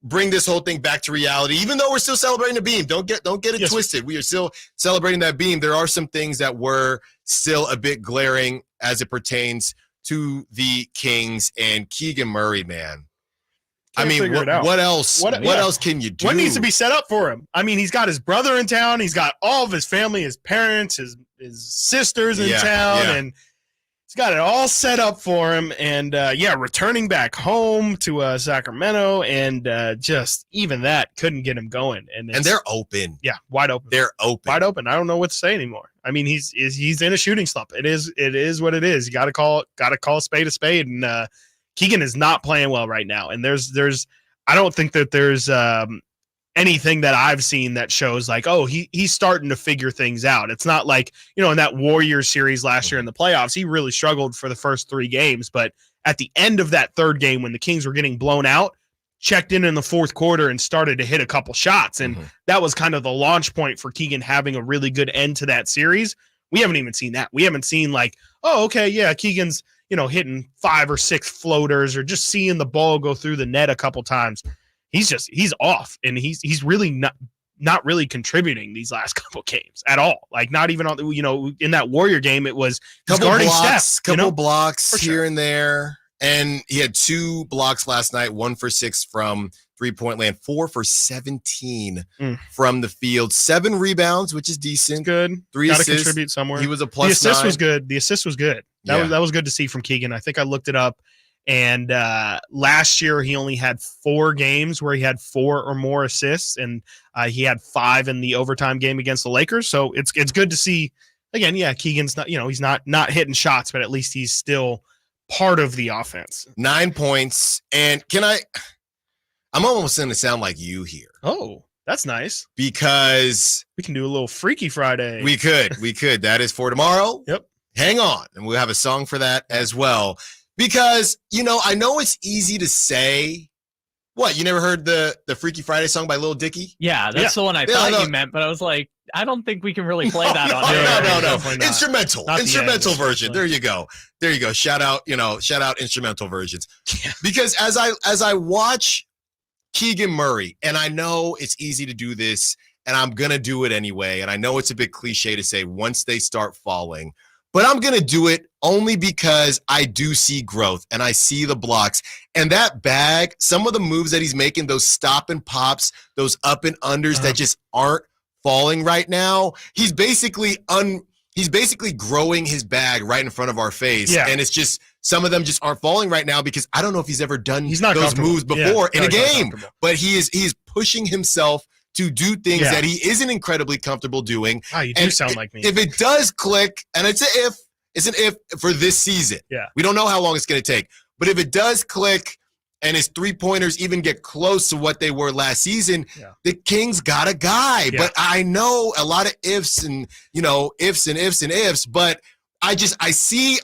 bring this whole thing back to reality, even though we're still celebrating the beam, don't get it twisted. We are still celebrating that beam. There are some things that were still a bit glaring as it pertains to the Kings and Keegan Murray, man. What else? What else can you do? What needs to be set up for him? He's got his brother in town. He's got all of his family, his parents, his sisters in town, and he's got it all set up for him. And returning back home to Sacramento, and just even that couldn't get him going. And they're open. Yeah, wide open. They're open. Wide open. I don't know what to say anymore. He's in a shooting slump. It is what it is. You got to call a spade a spade, and Keegan is not playing well right now, and there's I don't think that there's anything that I've seen that shows like, oh, he's starting to figure things out. It's not like, in that Warriors series last year in the playoffs, he really struggled for the first 3 games, but at the end of that 3rd game when the Kings were getting blown out, checked in the 4th quarter and started to hit a couple shots. And that was kind of the launch point for Keegan having a really good end to that series. We haven't even seen that. We haven't seen like, oh, okay, yeah, Keegan's, hitting 5 or 6 floaters or just seeing the ball go through the net a couple times. He's off, and he's really not really contributing these last couple games at all. Like not even on, in that Warrior game, it was couple Steph, blocks here and there. And he had 2 blocks last night, 1 for 6 from 3-point land, 4 for 17 from the field, 7 rebounds, which is decent. Good. 3 Gotta assists. Contribute somewhere. He was a +9. The assist was good. The assist was good. That was good to see from Keegan. I think I looked it up. And last year, he only had 4 games where he had 4 or more assists, and he had 5 in the overtime game against the Lakers. So it's good to see. Again, yeah, Keegan's not, he's not hitting shots, but at least he's still part of the offense. 9 points. And I'm almost going to sound like you here. Oh, that's nice. Because we can do a little Freaky Friday. We could. That is for tomorrow. Yep. Hang on. And we'll have a song for that as well. Because, I know it's easy to say. What, you never heard the Freaky Friday song by Lil Dicky? Yeah, that's the one I thought you meant, but I was like, I don't think we can really play that on here. No. Instrumental version. There you go. Shout out instrumental versions. Because as I watch Keegan Murray, and I know it's easy to do this, and I'm going to do it anyway, and I know it's a bit cliche to say once they start falling, but I'm going to do it only because I do see growth and I see the blocks. And that bag, some of the moves that he's making, those stop and pops, those up and unders that just aren't falling right now, he's basically growing his bag right in front of our face. Yeah. And it's just some of them just aren't falling right now because I don't know if he's ever done those moves before in a game. But he is pushing himself to do things that he isn't incredibly comfortable doing. Oh, you do sound like me. If it does click, and it's an if for this season. Yeah. We don't know how long it's going to take. But if it does click and his 3-pointers even get close to what they were last season, the Kings got a guy. Yeah. But I know a lot of ifs and, ifs, but I see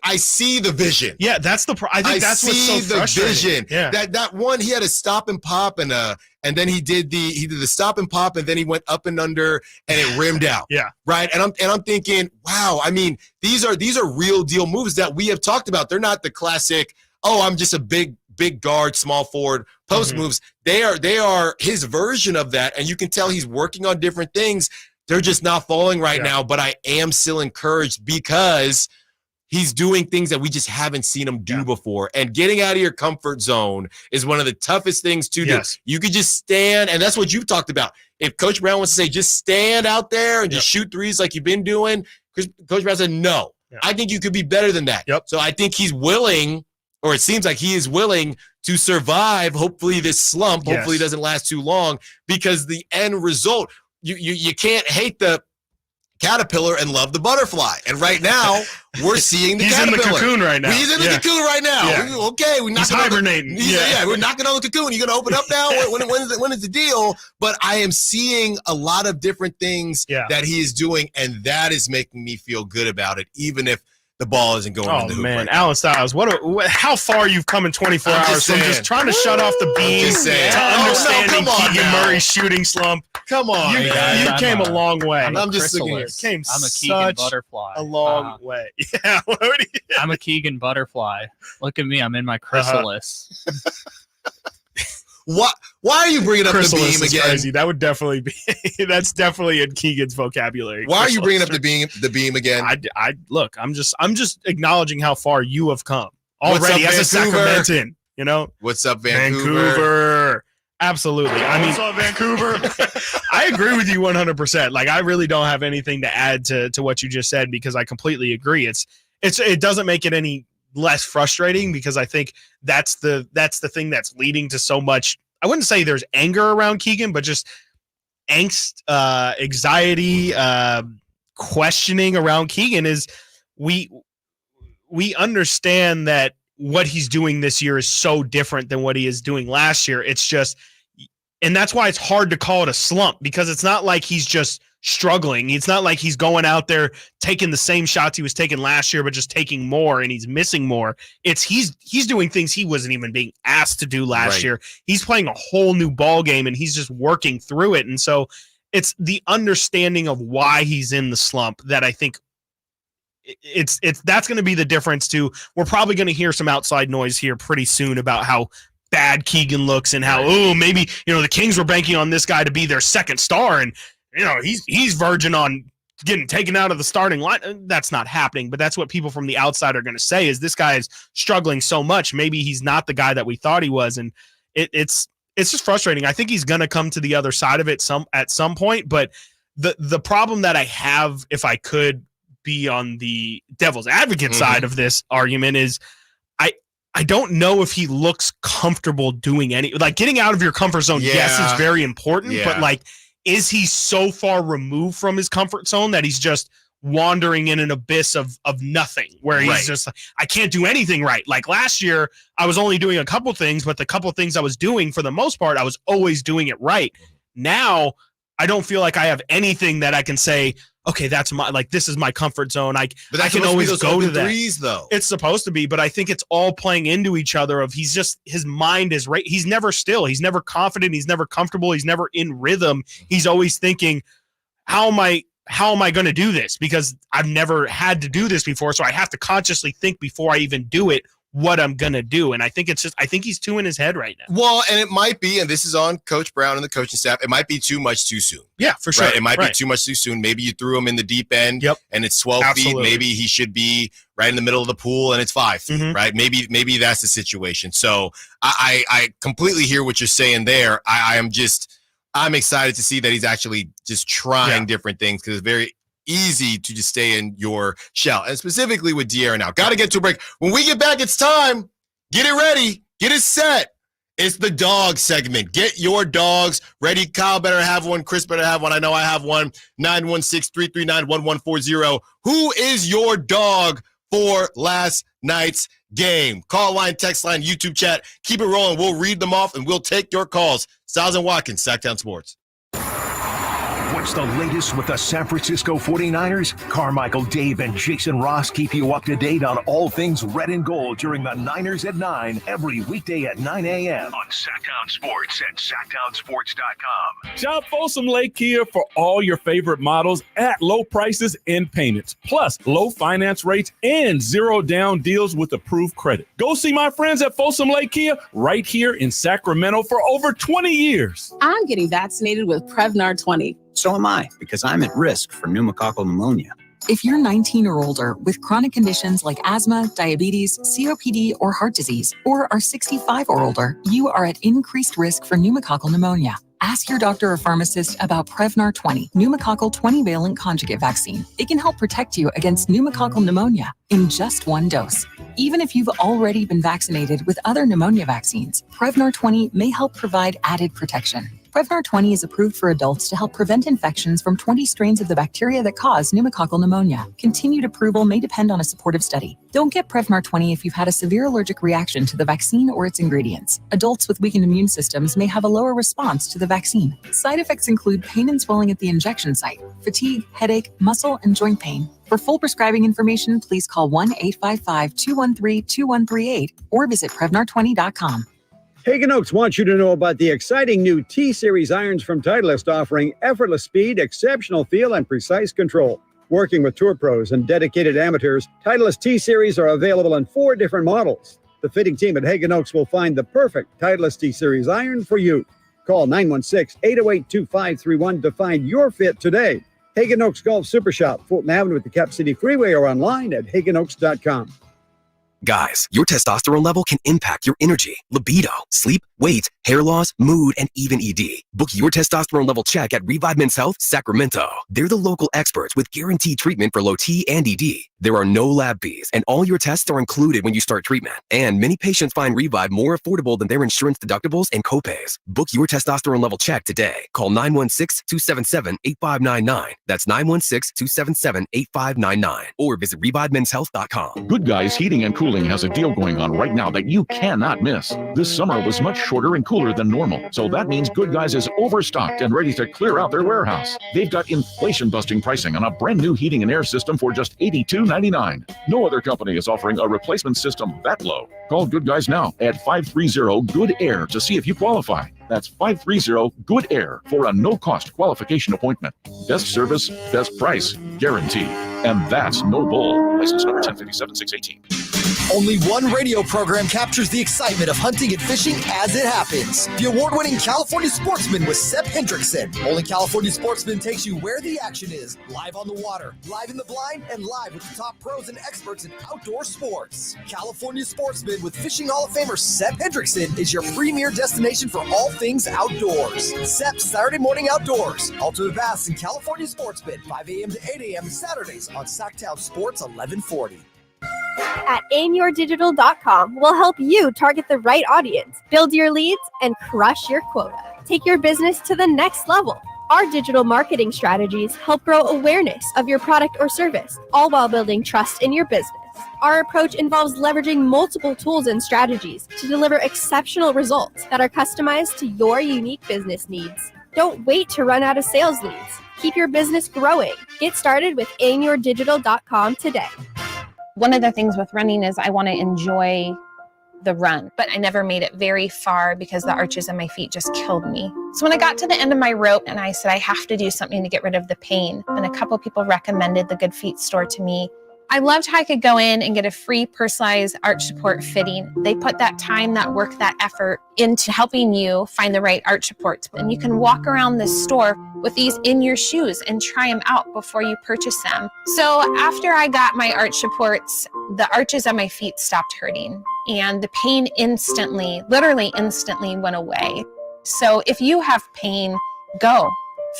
the vision. Yeah, that's I think that's what's so frustrating. Vision. Yeah. That one, he had a stop and pop and then he did the stop and pop and then he went up and under and it rimmed out. Yeah. Right. And I'm thinking, wow, I mean, these are real deal moves that we have talked about. They're not the classic, oh, I'm just a big guard, small forward post moves. They are his version of that. And you can tell he's working on different things. They're just not falling right now, but I am still encouraged because he's doing things that we just haven't seen him do before. And getting out of your comfort zone is one of the toughest things to do. You could just stand, and that's what you've talked about. If Coach Brown wants to say, just stand out there and just shoot threes like you've been doing, because Coach Brown said, no, I think you could be better than that. So I think he's willing, or it seems like he is willing to survive, hopefully, this slump. Hopefully it doesn't last too long, because the end result, you can't hate the caterpillar and love the butterfly. And right now, we're seeing the caterpillar. He's in the cocoon right now. He's in the cocoon right now. Yeah. Okay, we're knocking hibernating. We're knocking on the cocoon. You're going to open up now? When is the deal? But I am seeing a lot of different things that he is doing, and that is making me feel good about it, even if the ball isn't going in the hoop. Oh, man. Right Alan Stiles, how far you've come in 24 hours from just trying to shut off the beam to understanding Keegan Murray's shooting slump. Come on, you came a long way. I'm a Keegan butterfly. A long way. Yeah. I'm a Keegan butterfly. Look at me. I'm in my chrysalis. Why are you bringing up chrysalis the beam again? Crazy. That would definitely be. That's definitely in Keegan's vocabulary. Why are you bringing up the beam again? Look. I'm just acknowledging how far you have come already as a Sacramentan. What's up, Vancouver? Absolutely. What's up, Vancouver? I agree with you 100%. Like, I really don't have anything to add to what you just said, because I completely agree. It doesn't make it any less frustrating, because I think that's the thing that's leading to so much. I wouldn't say there's anger around Keegan, but just angst, anxiety, questioning around Keegan. Is we understand that what he's doing this year is so different than what he is doing last year. It's just And that's why it's hard to call it a slump, because it's not like he's just struggling. It's not like he's going out there taking the same shots he was taking last year, but just taking more and he's missing more. It's he's doing things he wasn't even being asked to do last year. He's playing a whole new ball game and he's just working through it. And so it's the understanding of why he's in the slump that I think it's that's going to be the difference too. We're probably going to hear some outside noise here pretty soon about how bad Keegan looks and how, maybe, the Kings were banking on this guy to be their second star. And, he's verging on getting taken out of the starting line. That's not happening, but that's what people from the outside are going to say is this guy is struggling so much. Maybe he's not the guy that we thought he was. And it's just frustrating. I think he's going to come to the other side of it at some point. But the problem that I have, if I could be on the devil's advocate side of this argument, is I don't know if he looks comfortable doing getting out of your comfort zone. Yeah. Yes, is very important, Yeah. but is he so far removed from his comfort zone that he's just wandering in an abyss of nothing where he's just like, I can't do anything right. Like last year, I was only doing a couple things, but the couple things I was doing for the most part, I was always doing it right. Now, I don't feel like I have anything that I can say, okay, that's this is my comfort zone. I can always go to that. Threes, though. It's supposed to be, but I think it's all playing into each other of his mind is right. He's never still. He's never confident. He's never comfortable. He's never in rhythm. He's always thinking, how am I going to do this? Because I've never had to do this before. So I have to consciously think before I even do it, what I'm going to do. And I think I think he's too in his head right now. Well, and it might be, and this is on Coach Brown and the coaching staff, it might be too much too soon. Yeah, for sure. Right? It might be too much too soon. Maybe you threw him in the deep end and it's 12 feet. Maybe he should be right in the middle of the pool and it's 5 feet, right? Maybe that's the situation. So I completely hear what you're saying there. I'm excited to see that he's actually just trying different things, because it's very easy to just stay in your shell, and specifically with De'Aaron now. Got to get to a break. When we get back, it's time. Get it ready. Get it set. It's the dog segment. Get your dogs ready. Kyle better have one. Chris better have one. I know I have one. 916-339-1140. Who is your dog for last night's game? Call line, text line, YouTube chat. Keep it rolling. We'll read them off, and we'll take your calls. Stiles and Watkins, Sactown Sports. What's the latest with the San Francisco 49ers? Carmichael, Dave, and Jason Ross keep you up to date on all things red and gold during the Niners at 9 every weekday at 9 a.m. on Sactown Sports at SactownSports.com. Shop Folsom Lake Kia for all your favorite models at low prices and payments, plus low finance rates and zero down deals with approved credit. Go see my friends at Folsom Lake Kia right here in Sacramento for over 20 years. I'm getting vaccinated with Prevnar 20. So am I, because I'm at risk for pneumococcal pneumonia. If you're 19 or older with chronic conditions like asthma, diabetes, COPD, or heart disease, or are 65 or older, you are at increased risk for pneumococcal pneumonia. Ask your doctor or pharmacist about Prevnar 20, pneumococcal 20-valent conjugate vaccine. It can help protect you against pneumococcal pneumonia in just one dose. Even if you've already been vaccinated with other pneumonia vaccines, Prevnar 20 may help provide added protection. Prevnar 20 is approved for adults to help prevent infections from 20 strains of the bacteria that cause pneumococcal pneumonia. Continued approval may depend on a supportive study. Don't get Prevnar 20 if you've had a severe allergic reaction to the vaccine or its ingredients. Adults with weakened immune systems may have a lower response to the vaccine. Side effects include pain and swelling at the injection site, fatigue, headache, muscle, and joint pain. For full prescribing information, please call 1-855-213-2138 or visit Prevnar20.com. Hagen Oaks wants you to know about the exciting new T-Series irons from Titleist, offering effortless speed, exceptional feel, and precise control. Working with tour pros and dedicated amateurs, Titleist T-Series are available in 4 different models. The fitting team at Hagen Oaks will find the perfect Titleist T-Series iron for you. Call 916-808-2531 to find your fit today. Hagen Oaks Golf Super Shop, Fulton Avenue at the Cap City Freeway, or online at HagenOaks.com. Guys, your testosterone level can impact your energy, libido, sleep, weight, hair loss, mood, and even ED. Book your testosterone level check at Revive Men's Health, Sacramento. They're the local experts with guaranteed treatment for low T and ED. There are no lab fees, and all your tests are included when you start treatment. And many patients find Revive more affordable than their insurance deductibles and copays. Book your testosterone level check today. Call 916-277-8599. That's 916-277-8599. Or visit ReviveMen'sHealth.com. Good Guys Heating and Cooling Cooling has a deal going on right now that you cannot miss. This summer was much shorter and cooler than normal, so that means Good Guys is overstocked and ready to clear out their warehouse. They've got inflation-busting pricing on a brand new heating and air system for just $82.99. No other company is offering a replacement system that low. Call Good Guys now at 530-GOOD-AIR to see if you qualify. That's 530-GOOD-AIR for a no-cost qualification appointment. Best service, best price, guaranteed. And that's no bull. License number 1057-618. Only one radio program captures the excitement of hunting and fishing as it happens. The award-winning California Sportsman with Sep Hendrickson. Only California Sportsman takes you where the action is. Live on the water, live in the blind, and live with the top pros and experts in outdoor sports. California Sportsman with Fishing Hall of Famer Sep Hendrickson is your premier destination for all things outdoors. Sep's Saturday Morning Outdoors. Ultimate Bass and California Sportsman, 5 a.m. to 8 a.m. Saturdays on Sactown Sports 1140. At aimyourdigital.com, we'll help you target the right audience, build your leads, and crush your quota. Take your business to the next level. Our digital marketing strategies help grow awareness of your product or service, all while building trust in your business. Our approach involves leveraging multiple tools and strategies to deliver exceptional results that are customized to your unique business needs. Don't wait to run out of sales leads. Keep your business growing. Get started with aimyourdigital.com today. One of the things with running is I want to enjoy the run, but I never made it very far because the arches in my feet just killed me. So when I got to the end of my rope and I said, I have to do something to get rid of the pain, and a couple people recommended the Good Feet store to me. I loved how I could go in and get a free personalized arch support fitting. They put that time, that work, that effort into helping you find the right arch supports. And you can walk around this store with these in your shoes and try them out before you purchase them. So after I got my arch supports, the arches on my feet stopped hurting and the pain instantly, literally instantly went away. So if you have pain, go.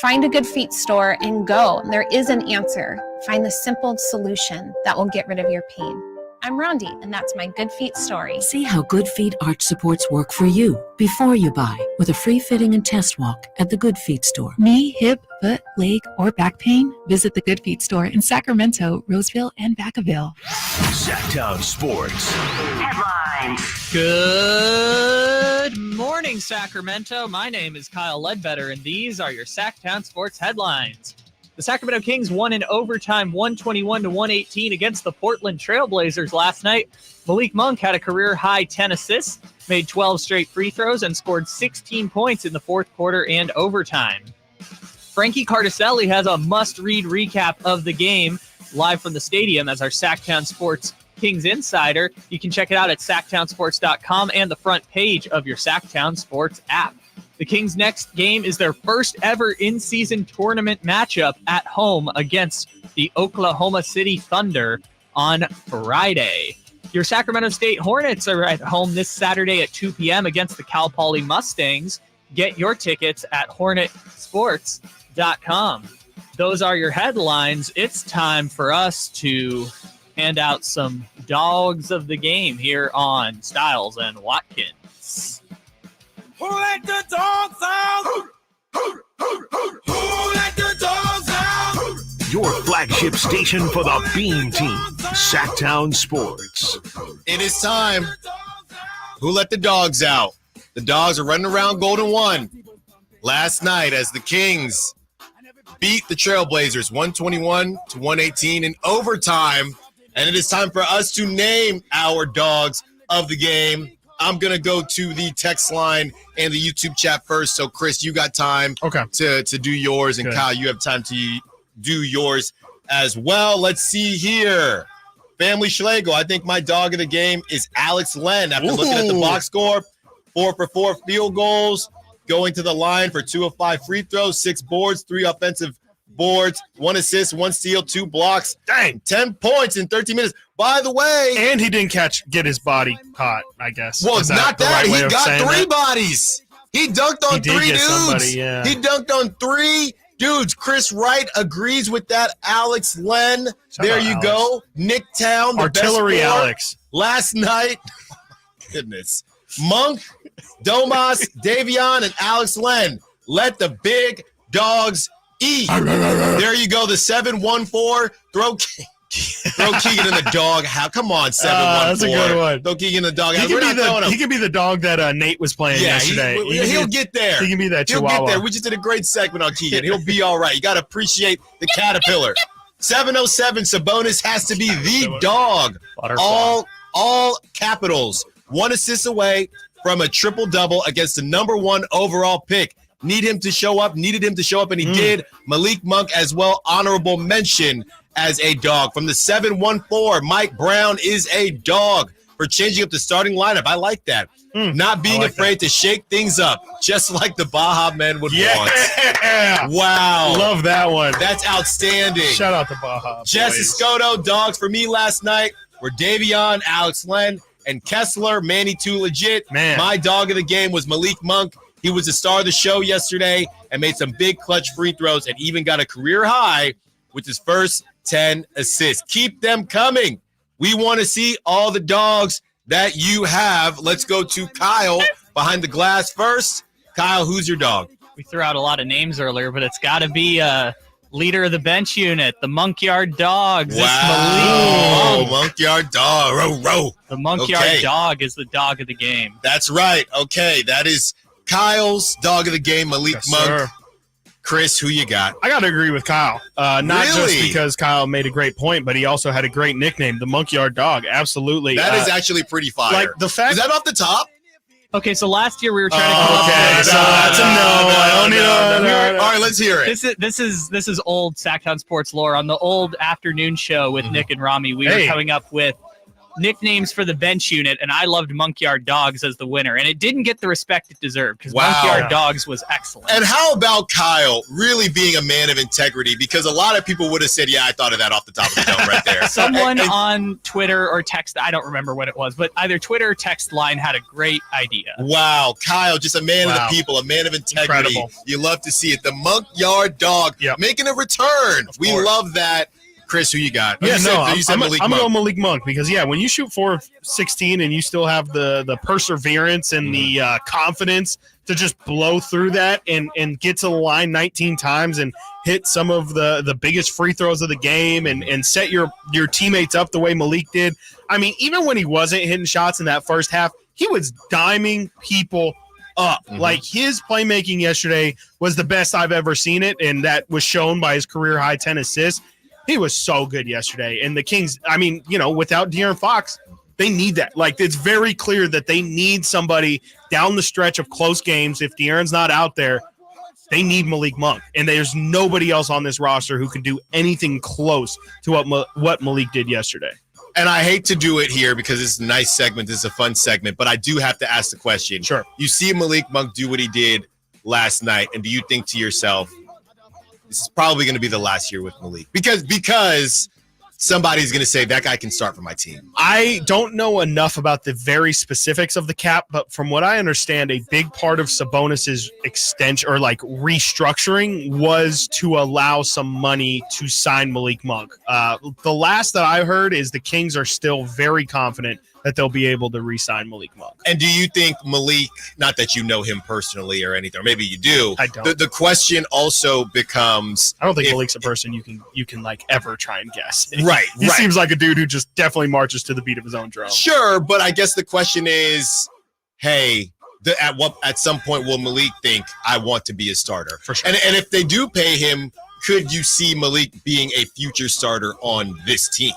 Find a Good Feet store and go. There is an answer. Find the simple solution that will get rid of your pain. I'm Rondi, and that's my Good Feet story. See how Good Feet arch supports work for you before you buy with a free fitting and test walk at the Good Feet store. Knee, hip, foot, leg, or back pain? Visit the Good Feet store in Sacramento, Roseville, and Vacaville. Sactown Sports. Headlines. Good morning, Sacramento. My name is Kyle Ledbetter, and these are your Sactown Sports headlines. The Sacramento Kings won in overtime 121-118 against the Portland Trailblazers last night. Malik Monk had a career-high 10 assists, made 12 straight free throws, and scored 16 points in the fourth quarter and overtime. Frankie Cardicelli has a must-read recap of the game live from the stadium as our Sactown Sports Kings Insider. You can check it out at SactownSports.com and the front page of your Sactown Sports app. The Kings' next game is their first ever in-season tournament matchup at home against the Oklahoma City Thunder on Friday. Your Sacramento State Hornets are at home this Saturday at 2 p.m. against the Cal Poly Mustangs. Get your tickets at HornetSports.com. Those are your headlines. It's time for us to hand out some dogs of the game here on Stiles and Watkins. Who let the dogs out? Who let the dogs out? Your flagship station for the Beam Team, Sactown Sports. It is time. Who let the dogs out? The dogs are running around Golden 1 last night as the Kings beat the Trailblazers 121-118 in overtime. And it is time for us to name our dogs of the game. I'm going to go to the text line and the YouTube chat first. So, Chris, you got time to do yours. And, good. Kyle, you have time to do yours as well. Let's see here. Family Schlegel, I think my dog of the game is Alex Len. After looking at the box score, 4 for 4 field goals, going to the line for 2 of 5 free throws, 6 boards, 3 offensive boards, 1 assist, 1 steal, 2 blocks. Dang, 10 points in 13 minutes. By the way, and he didn't get his body caught, I guess. Well, it's not that. He got 3 bodies. He dunked on 3 dudes. He dunked on 3 dudes. Chris Wright agrees with that. Alex Len. There you go. Nick Town, the Artillery best Alex. Last night. Goodness. Monk, Domas, Davion, and Alex Len. Let the big dogs eat. There you go. The 7-1-4 throw Throw Keegan in the dog house. Come on, 7-1-4. That's a good one. Throw Keegan in the dog He house. could be the dog that Nate was playing yesterday. He'll get there. He can be that Chihuahua. He'll get there. We just did a great segment on Keegan. He'll be all right. You got to appreciate the Caterpillar. 707 Sabonis has to be the dog. All capitals. 1 assist away from a triple-double against the number 1 overall pick. Needed him to show up, and he did. Malik Monk as well, honorable mention as a dog. From the 714, Mike Brown is a dog for changing up the starting lineup. I like that. Not being afraid to shake things up, just like the Baja men would want. Wow. Love that one. That's outstanding. Shout out to Baja. Jesse Scotto, dogs for me last night were Davion, Alex Len, and Kessler. Manny too legit. Man. My dog of the game was Malik Monk. He was the star of the show yesterday and made some big clutch free throws and even got a career high with his first 10 assists. Keep them coming. We want to see all the dogs that you have. Let's go to Kyle behind the glass first. Kyle, who's your dog? We threw out a lot of names earlier, but it's got to be leader of the bench unit, the Monkyard Dogs. Wow. Monkyard Dog. Row. The Monkyard Dog is the dog of the game. That's right. Okay, that is Kyle's dog of the game, Malik Monk. Sir. Chris, who you got? I got to agree with Kyle. Not Really? just because Kyle made a great point, but he also had a great nickname, the Monkyard Dog. Absolutely. That is actually pretty fire. Like the fact is that off the top? Okay, so last year we were trying to come up with that's a no. I don't need All right, let's hear it. This is old Sactown sports lore. On the old afternoon show with Nick and Rami, we were coming up with nicknames for the bench unit, and I loved Monkyard Dogs as the winner, and it didn't get the respect it deserved because Monkyard Dogs was excellent. And how about Kyle really being a man of integrity? Because a lot of people would have said, yeah, I thought of that off the top of the dome right there. Someone on Twitter or text, I don't remember what it was, but either Twitter or text line had a great idea. Wow, Kyle, just a man of the people, a man of integrity. Incredible. You love to see it. The Monkyard Dog making a return. We love that. Chris, who you got? Yeah, I'm going to go Malik Monk because, when you shoot 4-16 and you still have the perseverance and the confidence to just blow through that and get to the line 19 times and hit some of the biggest free throws of the game and set your teammates up the way Malik did. I mean, even when he wasn't hitting shots in that first half, he was diming people up. Like, his playmaking yesterday was the best I've ever seen it, and that was shown by his career-high 10 assists. He was so good yesterday. And the Kings, without De'Aaron Fox, they need that. Like, it's very clear that they need somebody down the stretch of close games. If De'Aaron's not out there, they need Malik Monk. And there's nobody else on this roster who can do anything close to what Malik did yesterday. And I hate to do it here because it's a nice segment. This is a fun segment. But I do have to ask the question. Sure. You see Malik Monk do what he did last night, and do you think to yourself, this is probably going to be the last year with Malik because somebody's going to say that guy can start for my team? I don't know enough about the very specifics of the cap, but from what I understand, a big part of Sabonis's extension or restructuring was to allow some money to sign Malik Monk. The last that I heard is the Kings are still very confident that they'll be able to re-sign Malik Monk. And do you think Malik, not that you know him personally or anything, or maybe you do, I don't. The question also becomes, I don't think Malik's a person you can ever try and guess. Right. He seems like a dude who just definitely marches to the beat of his own drum. Sure, but I guess the question is, hey, at some point will Malik think I want to be a starter? For sure. And if they do pay him, could you see Malik being a future starter on this team?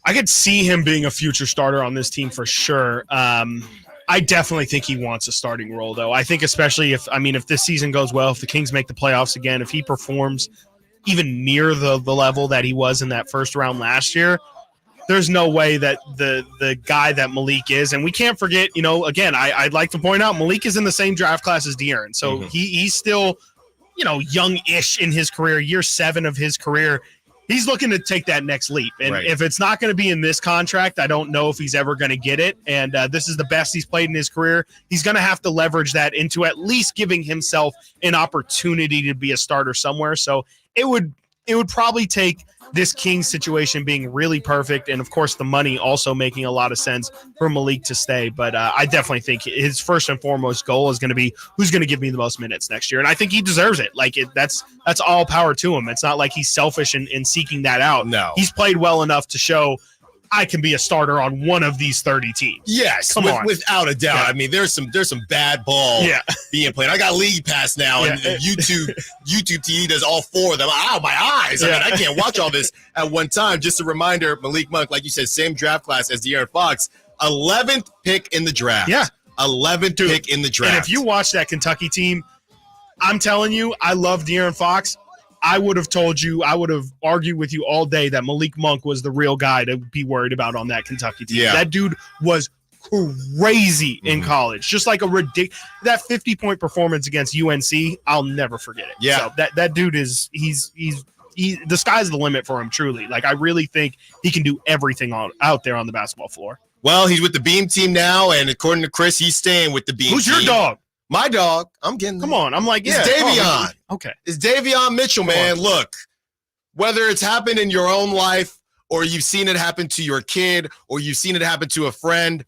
I could see him being a future starter on this team for sure. I definitely think he wants a starting role, though. I think especially if this season goes well, if the Kings make the playoffs again, if he performs even near the level that he was in that first round last year, there's no way that the guy that Malik is, and we can't forget, again, I'd like to point out Malik is in the same draft class as De'Aaron, so he's still, young-ish in his career, year 7 of his career. He's looking to take that next leap. And if it's not going to be in this contract, I don't know if he's ever going to get it. And this is the best he's played in his career. He's going to have to leverage that into at least giving himself an opportunity to be a starter somewhere. So it would it would probably take this Kings situation being really perfect, and of course the money also making a lot of sense for Malik to stay. But I definitely think his first and foremost goal is going to be who's going to give me the most minutes next year, and I think he deserves it. Like that's all power to him. It's not like he's selfish in seeking that out. No, he's played well enough to show I can be a starter on one of these 30 teams. Yes, Come on. without a doubt. Yeah. I mean, there's some bad ball being played. I got League Pass now, and YouTube TV does all four of them. Ow, my eyes! I mean, I can't watch all this at one time. Just a reminder, Malik Monk, like you said, same draft class as De'Aaron Fox, 11th pick in the draft. Yeah, 11th pick in the draft. And if you watch that Kentucky team, I'm telling you, I love De'Aaron Fox. I would have told you, I would have argued with you all day that Malik Monk was the real guy to be worried about on that Kentucky team. Yeah. That dude was crazy in college. Just like that 50-point performance against UNC, I'll never forget it. Yeah. So that dude is the sky's the limit for him, truly. Like, I really think he can do everything out there on the basketball floor. Well, he's with the Beam team now, and according to Chris, he's staying with the Beam Who's team. your dog? My dog. I'm getting Come on. I'm like, yeah. It's Davion. Okay. It's Davion Mitchell, man. Look, whether it's happened in your own life or you've seen it happen to your kid or you've seen it happen to a friend,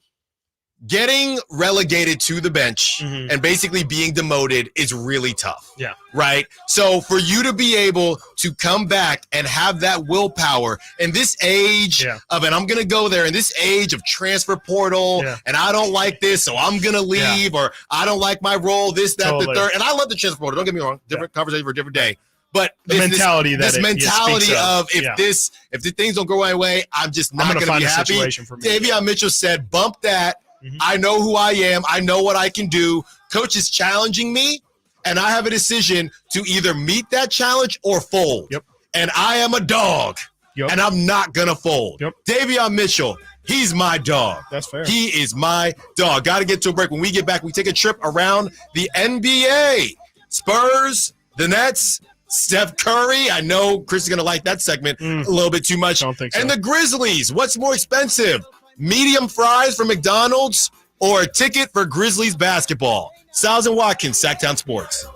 getting relegated to the bench and basically being demoted is really tough. Yeah. Right? So for you to be able to come back and have that willpower in this age of, and I'm going to go there, in this age of transfer portal, and I don't like this, so I'm going to leave, or I don't like my role, this, that, the third. And I love the transfer portal. Don't get me wrong. Different conversation for a different day. But the mentality this mentality of if the things don't go my way, I'm just not going to be happy. Davion Mitchell said, bump that. I know who I am. I know what I can do. Coach is challenging me, and I have a decision to either meet that challenge or fold. Yep. And I am a dog, and I'm not going to fold. Yep. Davion Mitchell, he's my dog. That's fair. He is my dog. Got to get to a break. When we get back, we take a trip around the NBA. Spurs, the Nets, Steph Curry. I know Chris is going to like that segment a little bit too much. Don't think so. And the Grizzlies. What's more expensive? Medium fries from McDonald's or a ticket for Grizzlies basketball? Stiles and Watkins, Sactown Sports.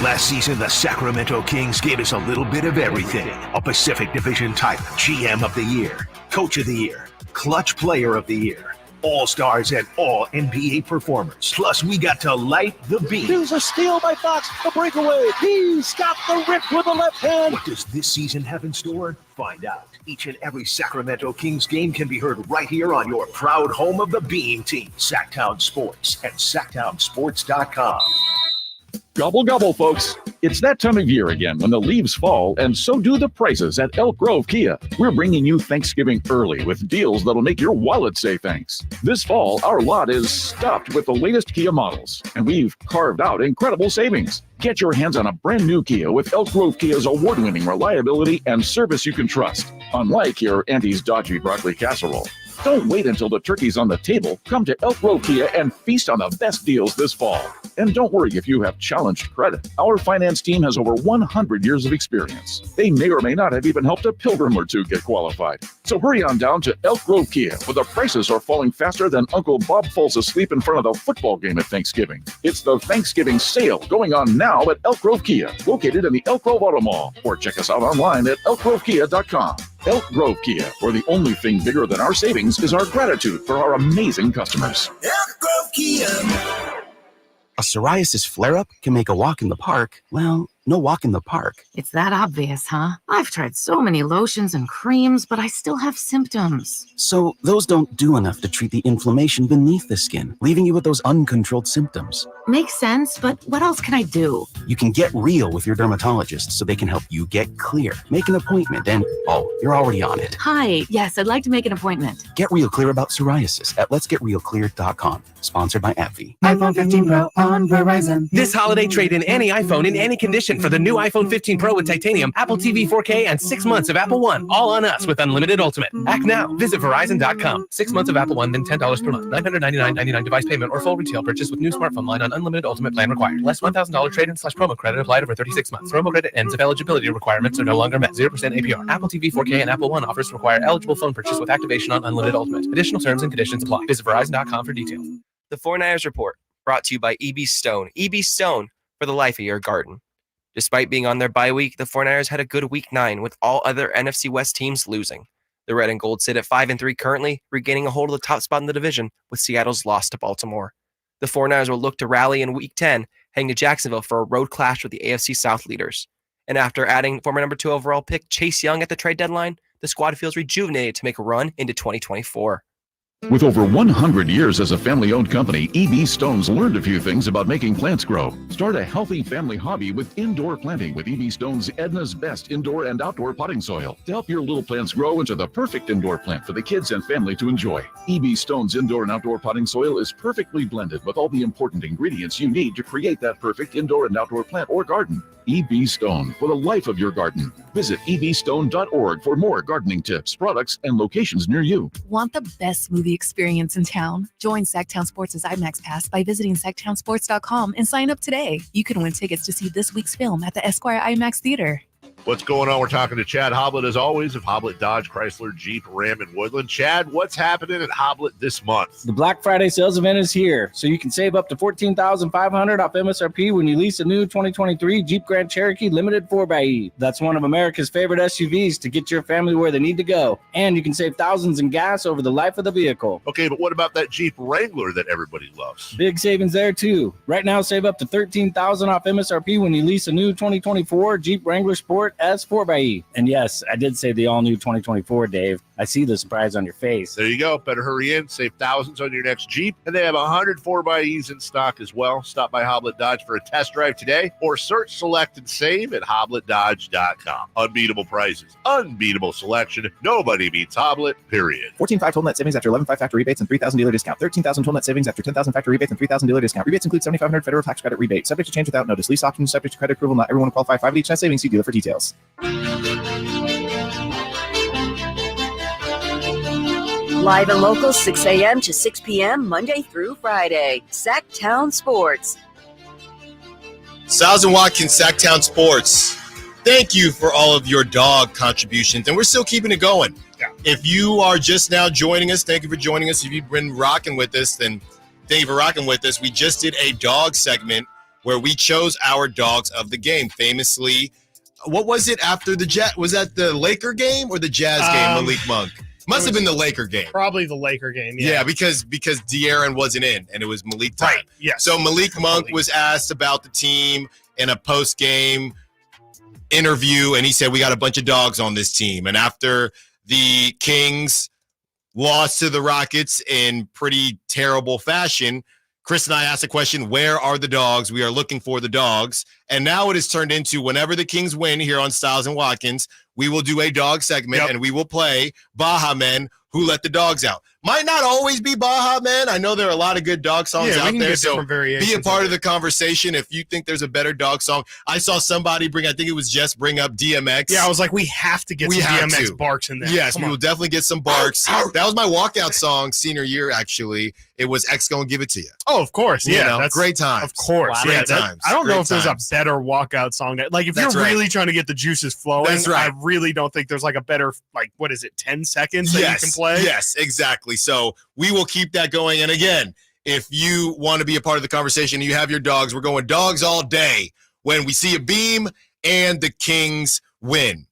Last season, the Sacramento Kings gave us a little bit of everything. A Pacific Division type GM of the Year, Coach of the Year, Clutch Player of the Year, All-Stars and all NBA performers. Plus, we got to light the beam. Here's a steal by Fox, a breakaway. He's got the rip with the left hand. What does this season have in store? Find out. Each and every Sacramento Kings game can be heard right here on your proud home of the Beam Team, Sactown Sports at SactownSports.com. Gobble, gobble, folks. It's that time of year again when the leaves fall, and so do the prices at Elk Grove Kia. We're bringing you Thanksgiving early with deals that'll make your wallet say thanks. This fall, our lot is stuffed with the latest Kia models, and we've carved out incredible savings. Get your hands on a brand new Kia with Elk Grove Kia's award-winning reliability and service you can trust, unlike your auntie's dodgy broccoli casserole. Don't wait until the turkey's on the table. Come to Elk Grove Kia and feast on the best deals this fall. And don't worry if you have challenged credit. Our finance team has over 100 years of experience. They may or may not have even helped a pilgrim or two get qualified. So hurry on down to Elk Grove Kia, where the prices are falling faster than Uncle Bob falls asleep in front of the football game at Thanksgiving. It's the Thanksgiving sale going on now at Elk Grove Kia, located in the Elk Grove Auto Mall. Or check us out online at elkgrovekia.com. Elk Grove Kia, where the only thing bigger than our savings is our gratitude for our amazing customers. Elk Grove Kia. A psoriasis flare-up can make a walk in the park, well, no walk in the park. It's that obvious, huh? I've tried so many lotions and creams, but I still have symptoms. So those don't do enough to treat the inflammation beneath the skin, leaving you with those uncontrolled symptoms. Makes sense, but what else can I do? You can get real with your dermatologist so they can help you get clear. Make an appointment and, you're already on it. Hi, yes, I'd like to make an appointment. Get real clear about psoriasis at letsgetrealclear.com. Sponsored by AbbVie. iPhone 15 Pro on Verizon. This holiday, trade in any iPhone in any condition for the new iPhone 15 Pro with titanium, Apple TV 4K, and 6 months of Apple One. All on us with unlimited Ultimate. Act now. Visit Verizon.com. 6 months of Apple One, then $10 per month. $999.99 device payment or full retail purchase with new smartphone line on unlimited Ultimate plan required. Less $1,000 trade-in/promo credit applied over 36 months. Promo credit ends if eligibility requirements are no longer met. 0% APR. Apple TV 4K and Apple One offers require eligible phone purchase with activation on unlimited Ultimate. Additional terms and conditions apply. Visit Verizon.com for details. The 49ers Report, brought to you by EB Stone. EB Stone, for the life of your garden. Despite being on their bye week, the 49ers had a good Week 9 with all other NFC West teams losing. The Red and Gold sit at 5-3 currently, regaining a hold of the top spot in the division with Seattle's loss to Baltimore. The 49ers will look to rally in Week 10, heading to Jacksonville for a road clash with the AFC South leaders. And after adding former number 2 overall pick Chase Young at the trade deadline, the squad feels rejuvenated to make a run into 2024. With over 100 years as a family-owned company, EB Stone's learned a few things about making plants grow. Start a healthy family hobby with indoor planting with EB Stone's Edna's Best indoor and outdoor potting soil to help your little plants grow into the perfect indoor plant for the kids and family to enjoy. EB Stone's indoor and outdoor potting soil is perfectly blended with all the important ingredients you need to create that perfect indoor and outdoor plant or garden. EB Stone, for the life of your garden. Visit ebstone.org for more gardening tips, products, and locations near you. Want the best movie experience in town? Join Sactown Sports' IMAX Pass by visiting SactownSports.com and sign up today. You can win tickets to see this week's film at the Esquire IMAX Theater. What's going on? We're talking to Chad Hoblet, as always, of Hoblet Dodge, Chrysler, Jeep, Ram, and Woodland. Chad, what's happening at Hoblet this month? The Black Friday sales event is here, so you can save up to $14,500 off MSRP when you lease a new 2023 Jeep Grand Cherokee Limited 4xe. That's one of America's favorite SUVs to get your family where they need to go. And you can save thousands in gas over the life of the vehicle. Okay, but what about that Jeep Wrangler that everybody loves? Big savings there, too. Right now, save up to $13,000 off MSRP when you lease a new 2024 Jeep Wrangler Sport S 4xe. And yes, I did say the all-new 2024, Dave. I see the surprise on your face. There you go. Better hurry in. Save thousands on your next Jeep. And they have 100 4xEs in stock as well. Stop by Hoblet Dodge for a test drive today or search, select, and save at HobletDodge.com. Unbeatable prices. Unbeatable selection. Nobody beats Hoblet, period. 14,500 total net savings after 11,500 factory rebates and 3,000 dealer discount. 13,000 total net savings after 10,000 factory rebates and 3,000 dealer discount. Rebates include 7,500 federal tax credit rebate. Subject to change without notice. Lease options subject to credit approval. Not everyone will qualify. 5 of each net savings. See dealer for details. Live and local, 6 a.m. to 6 p.m., Monday through Friday. Sactown Sports. Stiles and Watkins, Sactown Sports. Thank you for all of your dog contributions, and we're still keeping it going. Yeah. If you are just now joining us, thank you for joining us. If you've been rocking with us, then thank you for rocking with us. We just did a dog segment where we chose our dogs of the game. Famously, what was it after the Jazz? Was that the Laker game or the Jazz game, Malik Monk? Must have been the Laker game. Probably the Laker game, Yeah, because De'Aaron wasn't in, and it was Malik time. Right, yes. So Malik Monk was asked about the team in a post-game interview, and he said, we got a bunch of dogs on this team. And after the Kings lost to the Rockets in pretty terrible fashion, Chris and I asked the question, where are the dogs? We are looking for the dogs. And now it has turned into whenever the Kings win here on Stiles and Watkins, we will do a dog segment and we will play Baja Men Who Let the Dogs Out. Might not always be Baja Men. I know there are a lot of good dog songs out there. So be a part of the conversation if you think there's a better dog song. I saw somebody bring up DMX. Yeah, I was like, we have to get some DMX barks in there. Yes, we will definitely get some barks. That was my walkout song senior year, actually. It was X Gonna Give It To You. Oh, of course. Yeah. That's great times. Of course. Wow. Yeah, Great times. I don't know Great if there's a times. better walkout song. Like, if That's you're right. really trying to get the juices flowing, That's right. I really don't think there's like a better, 10 seconds that you can play? Yes, exactly. So we will keep that going. And again, if you want to be a part of the conversation, you have your dogs. We're going dogs all day when we see a beam and the Kings win.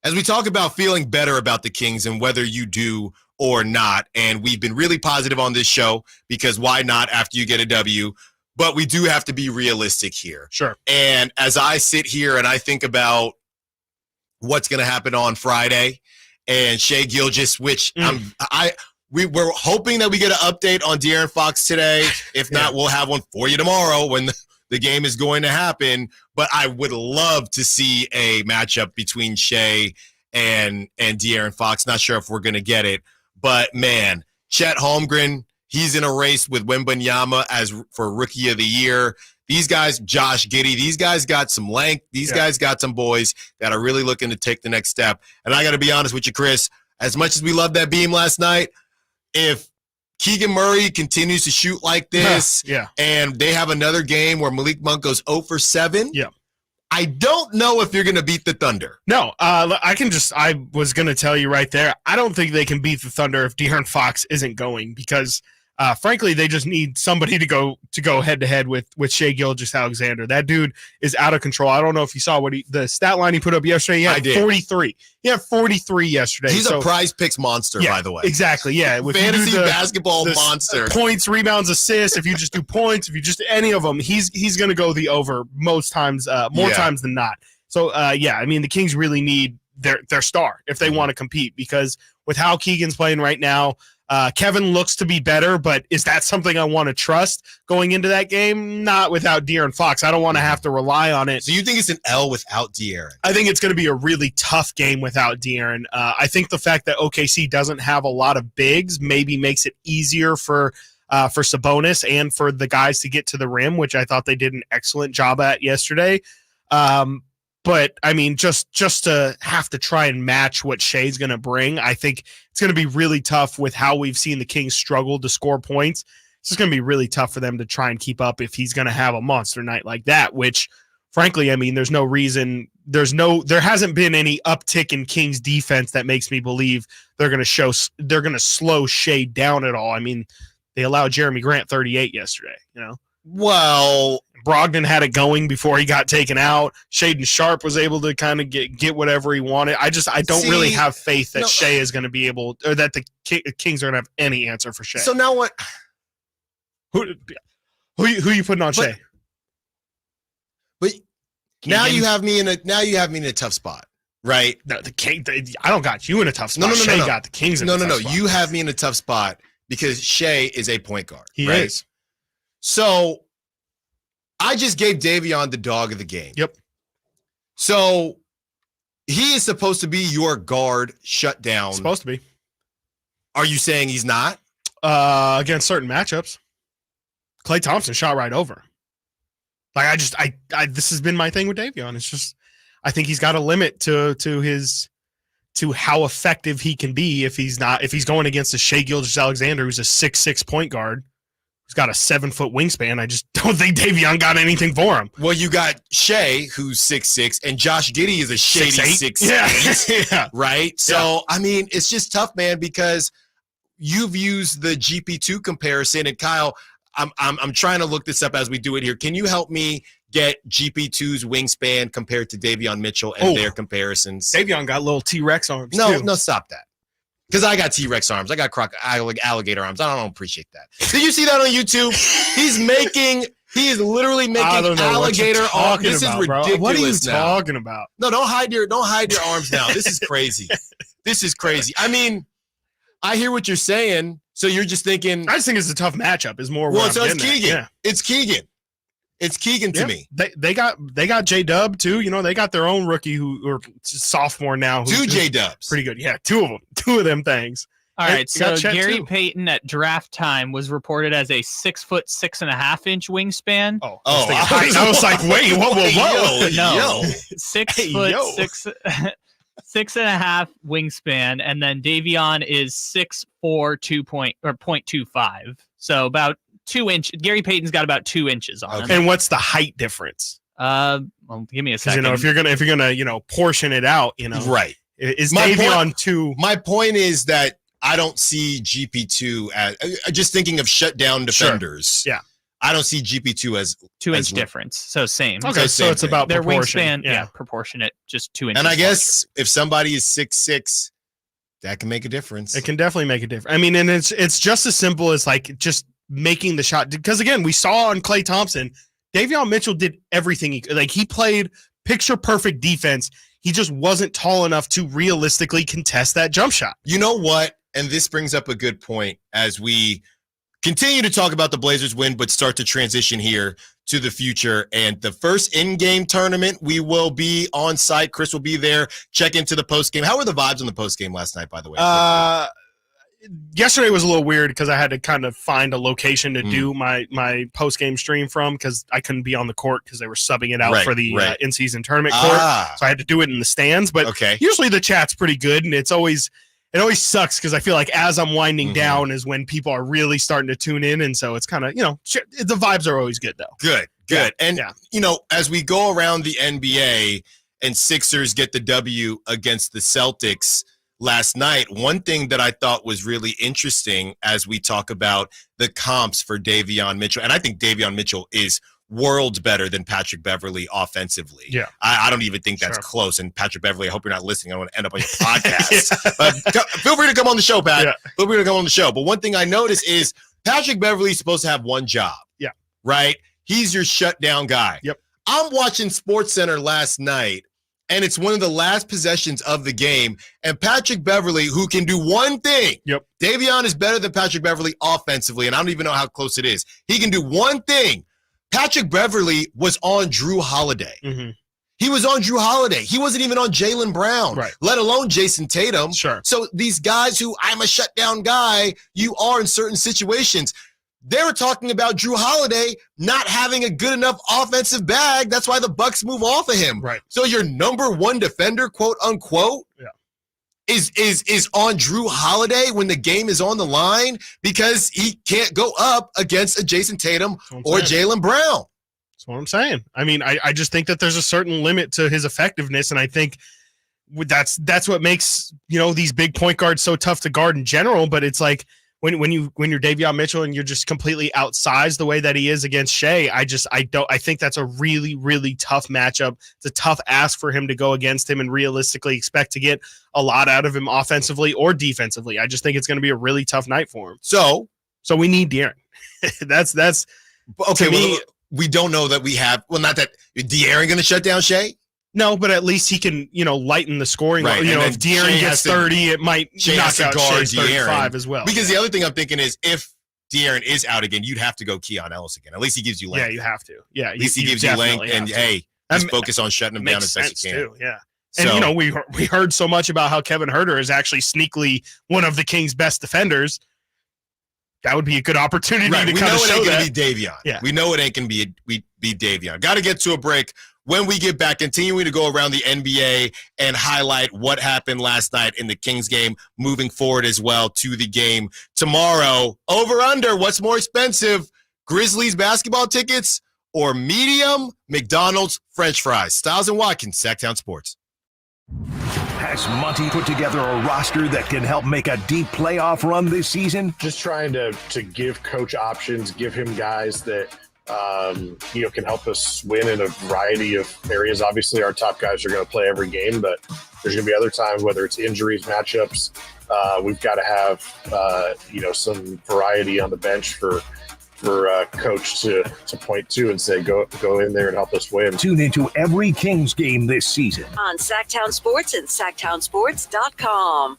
As we talk about feeling better about the Kings and whether you do or not, and we've been really positive on this show because why not after you get a W? But we do have to be realistic here. Sure. And as I sit here and I think about what's going to happen on Friday and Shea Gilgeous, which we were hoping that we get an update on De'Aaron Fox today. If not, we'll have one for you tomorrow when the game is going to happen. But I would love to see a matchup between Shea and De'Aaron Fox. Not sure if we're going to get it. But, man, Chet Holmgren, he's in a race with Wembanyama for Rookie of the Year. These guys, Josh Giddey, these guys got some length. These guys got some boys that are really looking to take the next step. And I got to be honest with you, Chris, as much as we loved that beam last night, if Keegan Murray continues to shoot like this and they have another game where Malik Monk goes 0 for 7, I don't know if you're going to beat the Thunder. No, I was going to tell you right there, I don't think they can beat the Thunder if De'Aaron Fox isn't going because Frankly, they just need somebody to go head to head with Shai Gilgeous-Alexander. That dude is out of control. I don't know if you saw the stat line he put up yesterday. He had 43. He had 43 yesterday. He's a prize picks monster, by the way. Exactly. Yeah. Fantasy basketball monster. Points, rebounds, assists. If you just do points, if you just any of them, he's going to go the over most times, more times than not. So I mean, the Kings really need their star if they want to compete, because with how Keegan's playing right now, Kevin looks to be better, but is that something I want to trust going into that game? Not without De'Aaron Fox. I don't want to have to rely on it. So you think it's an L without De'Aaron? I I think it's going to be a really tough game without De'Aaron. I think the fact that OKC doesn't have a lot of bigs maybe makes it easier for Sabonis and for the guys to get to the rim, which I thought they did an excellent job at yesterday. But I mean, just to have to try and match what Shai's going to bring, I think it's going to be really tough with how we've seen the Kings struggle to score points. It's just going to be really tough for them to try and keep up if he's going to have a monster night like that, which frankly, I mean, there's no reason, there hasn't been any uptick in Kings defense that makes me believe they're going to slow Shai down at all. I mean, they allowed Jeremy Grant 38 yesterday, Well, Brogdon had it going before he got taken out. Shaedon Sharpe was able to kind of get whatever he wanted. I don't really have faith that Shai is going to be able, or that the Kings are going to have any answer for Shai. So now what? Who you putting on Shai? But now you have me in a tough spot, right? No, I don't got you in a tough spot. No. Shai got the Kings in a tough spot. You have me in a tough spot because Shai is a point guard. He right? is. So I just gave Davion the dog of the game. Yep. So he is supposed to be your guard shut down. Supposed to be. Are you saying he's not? Against certain matchups. Klay Thompson shot right over. Like this has been my thing with Davion. It's just I think he's got a limit to how effective he can be if he's going against a Shai Gilgeous-Alexander who's a 6'6" point guard. He's got a 7-foot wingspan. I just don't think Davion got anything for him. Well, you got Shai, who's 6'6", and Josh Giddey is a shady 6'8". Yeah. Right? So, I mean, it's just tough, man, because you've used the GP2 comparison, and Kyle, I'm trying to look this up as we do it here. Can you help me get GP2's wingspan compared to Davion Mitchell and their comparisons? Davion got little T-Rex arms, No, too. Stop that. Because I got T-Rex arms. I got alligator arms. I don't appreciate that. Did you see that on YouTube? He is literally making alligator arms. This is ridiculous. Bro. What are you talking about? No, don't hide your arms now. This is crazy. This is crazy. I mean, I hear what you're saying. So you're just thinking. I just think it's a tough matchup. Is more. Well, so it's Keegan. Yeah. It's Keegan. It's Keegan to me. They got J-Dub too. They got their own rookie or sophomore now. Two J-Dubs. Pretty good. Yeah, two of them. Two of them things. All right, so Gary Payton at draft time was reported as a 6 foot 6.5 wingspan. I was like, wait, whoa. No, 6 foot 6.5 wingspan, and then Davion is 6'4", 0.25. So about 2 inches. Gary Payton's got about 2 inches on him. And what's the height difference? Well, give me a second. If you're gonna portion it out, right. Is Davion 2? My point is that I don't see GP2 as just thinking of shutdown defenders. Sure. Yeah. I don't see GP2 as 2 inch difference. So same. Okay, so it's about their proportion. wingspan, proportionate, just 2 inches. And I guess if somebody is 6'6", that can make a difference. It can definitely make a difference. I mean, and it's just as simple as like just making the shot. Because again, we saw on Klay Thompson, Davion Mitchell did everything he played picture perfect defense. He just wasn't tall enough to realistically contest that jump shot. You know what? And this brings up a good point as we continue to talk about the Blazers win, but start to transition here to the future. And the first in-game tournament, we will be on site. Chris will be there. Check into the post-game. How were the vibes on the post-game last night, by the way? Yesterday was a little weird because I had to kind of find a location to do my post-game stream from because I couldn't be on the court because they were subbing it out for the in-season tournament court. So I had to do it in the stands. But usually the chat's pretty good, and it always sucks because I feel like as I'm winding down is when people are really starting to tune in, and so it's kind of, the vibes are always good, though. Good. And, as we go around the NBA and Sixers get the W against the Celtics, last night. One thing that I thought was really interesting as we talk about the comps for Davion Mitchell, and I think Davion Mitchell is worlds better than Patrick Beverley offensively. Yeah. I don't even think that's close. And Patrick Beverley, I hope you're not listening. I don't want to end up on your podcast. Feel free to come on the show, Pat. Yeah. Feel free to come on the show. But one thing I noticed is Patrick Beverley's supposed to have one job. Yeah. Right? He's your shutdown guy. Yep. I'm watching SportsCenter last night, and it's one of the last possessions of the game. And Patrick Beverley, who can do one thing. Yep. Davion is better than Patrick Beverley offensively, and I don't even know how close it is. He can do one thing. Patrick Beverley was on Drew Holiday. Mm-hmm. He was on Drew Holiday. He wasn't even on Jaylen Brown, let alone Jason Tatum. Sure. So these guys who I'm a shutdown guy, you are in certain situations. They were talking about Drew Holiday not having a good enough offensive bag. That's why the Bucks move off of him. Right. So your number one defender, quote unquote, is on Drew Holiday when the game is on the line because he can't go up against a Jason Tatum or Jaylen Brown. That's what I'm saying. I mean, I just think that there's a certain limit to his effectiveness, and I think that's what makes, these big point guards so tough to guard in general. But it's like when you're Davion Mitchell and you're just completely outsized the way that he is against Shea, I think that's a really, really tough matchup. It's a tough ask for him to go against him and realistically expect to get a lot out of him offensively or defensively. I just think it's going to be a really tough night for him. So we need De'Aaron. that's okay. To me, we don't know that we have. Well, not that De'Aaron going to shut down Shea. No, but at least he can, lighten the scoring. Right. If De'Aaron gets 30, it might knock out Shea's 35 as well. Because the other thing I'm thinking is if De'Aaron is out again, you'd have to go Keon Ellis again. At least he gives you length. Yeah, you have to. Yeah, at least he gives you length, and just focus on shutting him down as best you can. Too, yeah. And we heard so much about how Kevin Huerter is actually sneakily one of the Kings' best defenders. That would be a good opportunity to kind of show that. We know it ain't going to be Davion. Yeah. We know it ain't going to be Davion. Got to get to a break. When we get back, continuing to go around the NBA and highlight what happened last night in the Kings game, moving forward as well to the game tomorrow. Over under, what's more expensive, Grizzlies basketball tickets or medium McDonald's French fries? Stiles and Watkins, Sactown Sports. Has Monty put together a roster that can help make a deep playoff run this season? Just trying to give coach options, give him guys that can help us win in a variety of areas. Obviously, our top guys are going to play every game, but there's going to be other times, whether it's injuries, matchups, we've got to have some variety on the bench for coach to point to and say, go in there and help us win. Tune into every Kings game this season on Sactown Sports and SactownSports.com.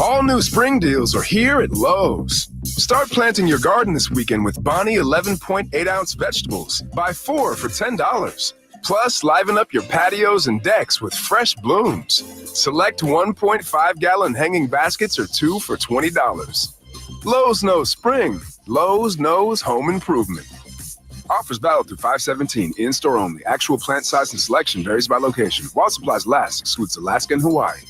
All new spring deals are here at Lowe's. Start planting your garden this weekend with Bonnie 11.8-ounce vegetables. Buy 4 for $10. Plus, liven up your patios and decks with fresh blooms. Select 1.5-gallon hanging baskets or 2 for $20. Lowe's knows spring. Lowe's knows home improvement. Offers valid through 5/17. In-store only. Actual plant size and selection varies by location. While supplies last, excludes Alaska and Hawaii.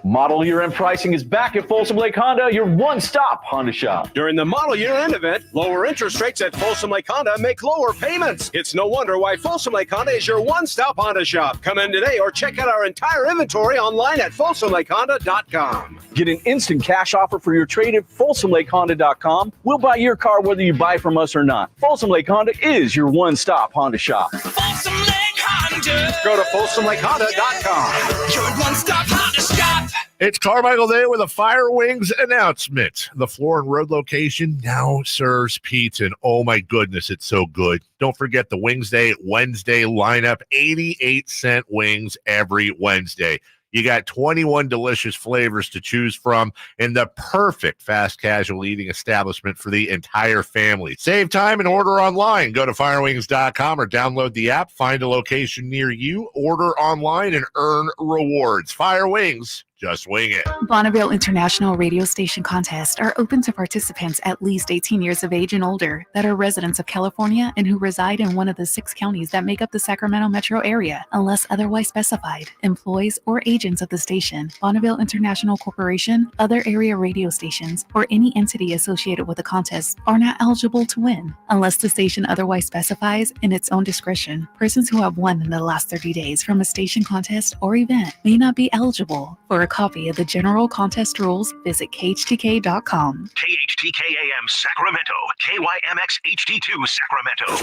Model year-end pricing is back at Folsom Lake Honda, your one-stop Honda shop. During the model year-end event, lower interest rates at Folsom Lake Honda make lower payments. It's no wonder why Folsom Lake Honda is your one-stop Honda shop. Come in today or check out our entire inventory online at FolsomLakeHonda.com. Get an instant cash offer for your trade at FolsomLakeHonda.com. We'll buy your car whether you buy from us or not. Folsom Lake Honda is your one-stop Honda shop. Folsom Lake Honda. Go to FolsomLakeHonda.com. Your one-stop Honda shop. It's Carmichael Day with a Fire Wings announcement. The Floor and Road location now serves pizza, and oh my goodness, it's so good. Don't forget the Wings Day Wednesday lineup, 88-cent wings every Wednesday. You got 21 delicious flavors to choose from and the perfect fast casual eating establishment for the entire family. Save time and order online. Go to firewings.com or download the app. Find a location near you, order online, and earn rewards. Fire Wings. Just wing it. Bonneville International Radio Station contests are open to participants at least 18 years of age and older that are residents of California and who reside in one of the 6 counties that make up the Sacramento metro area, unless otherwise specified. Employees or agents of the station, Bonneville International Corporation, other area radio stations, or any entity associated with the contest are not eligible to win, unless the station otherwise specifies in its own discretion. Persons who have won in the last 30 days from a station contest or event may not be eligible. For a copy of the general contest rules, visit khtk.com. KHTK-AM Sacramento, KYMX HD2 Sacramento.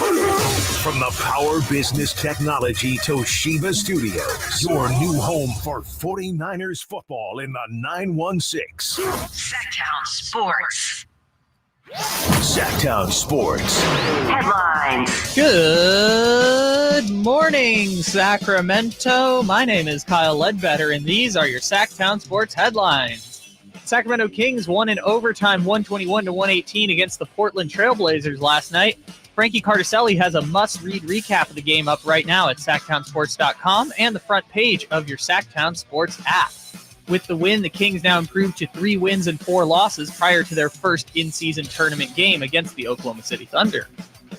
From the Power Business Technology Toshiba Studios, your new home for 49ers football in the 916. Sactown Sports. Sactown Sports. Headlines. Good morning, Sacramento. My name is Kyle Ledbetter, and these are your Sactown Sports headlines. Sacramento Kings won in overtime 121-118 against the Portland Trailblazers last night. Frankie Cardicelli has a must-read recap of the game up right now at SactownSports.com and the front page of your Sactown Sports app. With the win, the Kings now improved to 3 wins and 4 losses prior to their first in-season tournament game against the Oklahoma City Thunder.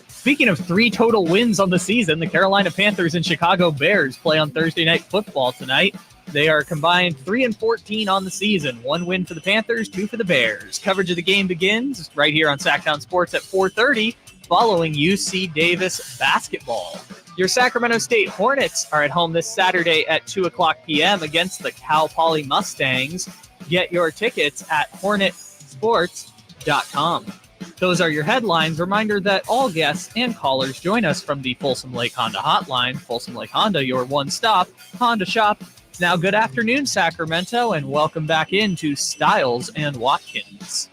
Speaking of 3 total wins on the season, the Carolina Panthers and Chicago Bears play on Thursday Night Football tonight. They are combined 3-14 on the season. 1 win for the Panthers, 2 for the Bears. Coverage of the game begins right here on Sactown Sports at 4:30 following UC Davis basketball. Your Sacramento State Hornets are at home this Saturday at 2 o'clock p.m. against the Cal Poly Mustangs. Get your tickets at hornetsports.com. Those are your headlines. Reminder that all guests and callers join us from the Folsom Lake Honda hotline. Folsom Lake Honda, your one-stop Honda shop. It's now good afternoon, Sacramento, and welcome back into Stiles and Watkins.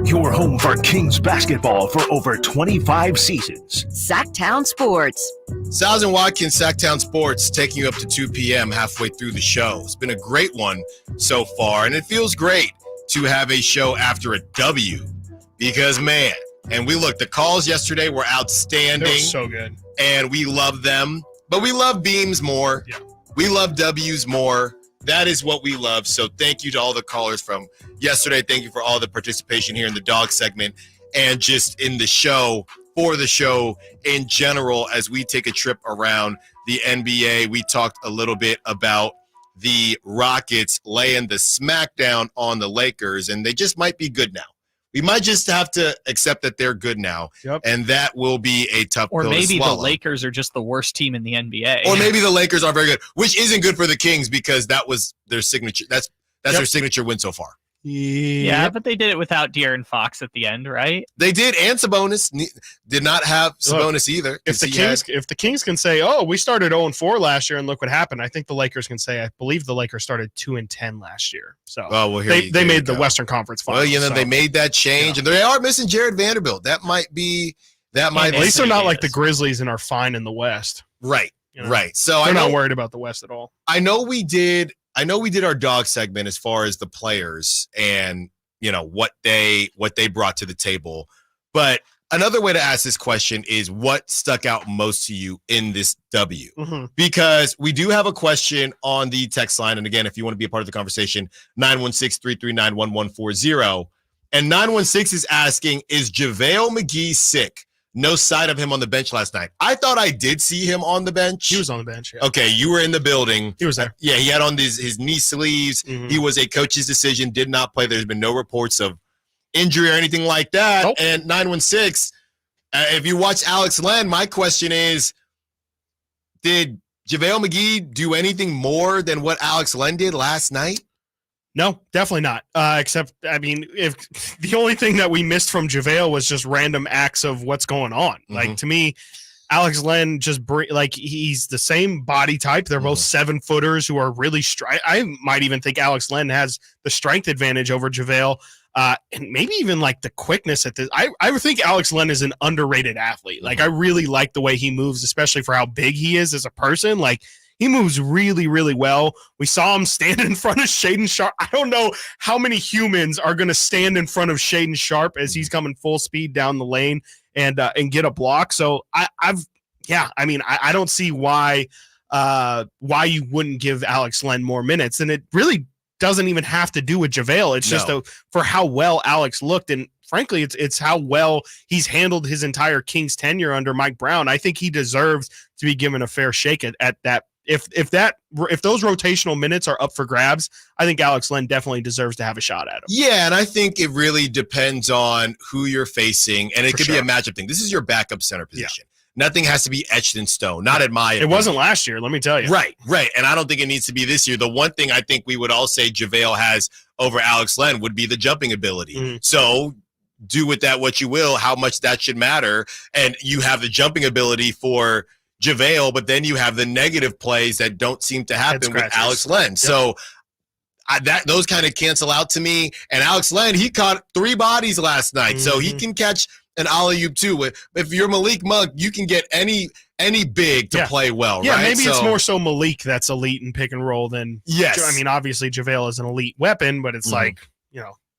Your home for Kings basketball for over 25 seasons. Sactown Sports. Stiles and Watkins, Sactown Sports, taking you up to 2 p.m. halfway through the show. It's been a great one so far, and it feels great to have a show after a W because, man, and the calls yesterday were outstanding. They were so good. And we love them, but we love beams more. Yeah. We love W's more. That is what we love. So thank you to all the callers from yesterday. Thank you for all the participation here in the dog segment and just in the show, for the show in general. As we take a trip around the NBA, we talked a little bit about the Rockets laying the smackdown on the Lakers, and they just might be good now. We might just have to accept that they're good now, and that will be a tough pill to swallow. Or maybe the Lakers are just the worst team in the NBA. Or maybe the Lakers are very good, which isn't good for the Kings because that was their signature. That's their signature win so far. Yeah, but they did it without De'Aaron Fox at the end, right? They did, and Sabonis did not have Sabonis either. If the Kings can say, "Oh, we started 0-4 last year, and look what happened," I think the Lakers can say, "I believe the Lakers started 2-10 last year." So, they made the Western Conference Finals. Well, they made that change, and they are missing Jared Vanderbilt. That might be. At least they're not like the Grizzlies and are fine in the West. Right, right. So they're not worried about the West at all. I know we did our dog segment as far as the players and what they brought to the table. But another way to ask this question is what stuck out most to you in this W? Mm-hmm. Because we do have a question on the text line. And again, if you want to be a part of the conversation, 916-339-1140. And 916 is asking, is JaVale McGee sick? No sight of him on the bench last night. I thought I did see him on the bench. He was on the bench, yeah. Okay, you were in the building. He was there. Yeah, he had on his knee sleeves. Mm-hmm. He was a coach's decision, did not play. There's been no reports of injury or anything like that. Nope. And 916, if you watch Alex Len, my question is, did JaVale McGee do anything more than what Alex Len did last night? No, definitely not. Except, if the only thing that we missed from JaVale was just random acts of what's going on. Mm-hmm. Like, to me, Alex Len he's the same body type. They're both 7-footers who are really I might even think Alex Len has the strength advantage over JaVale. And maybe even like the quickness at this. I would think Alex Len is an underrated athlete. Like, I really like the way he moves, especially for how big he is as a person. Like, he moves really, really well. We saw him stand in front of Shaedon Sharpe. I don't know how many humans are going to stand in front of Shaedon Sharpe as he's coming full speed down the lane and get a block. So I've yeah, I mean, I don't see why you wouldn't give Alex Len more minutes. And it really doesn't even have to do with JaVale. It's just for how well Alex looked. And frankly, it's how well he's handled his entire Kings tenure under Mike Brown. I think he deserves to be given a fair shake at that. If those rotational minutes are up for grabs, I think Alex Len definitely deserves to have a shot at him. Yeah, and I think it really depends on who you're facing, and it could be a matchup thing. This is your backup center position. Nothing has to be etched in stone, not in my opinion. It wasn't last year, let me tell you. Right. And I don't think it needs to be this year. The one thing I think we would all say JaVale has over Alex Len would be the jumping ability. Mm-hmm. So do with that what you will, how much that should matter. And you have the jumping ability for JaVale, but then you have the negative plays that don't seem to happen with Alex Len. Yep. So those kind of cancel out to me. And Alex Len, he caught 3 bodies last night, so he can catch an alley-oop too. If you're Malik Monk, you can get any big to play well, yeah, right? Maybe it's more so Malik that's elite in pick and roll than I mean, obviously JaVale is an elite weapon, but it's like,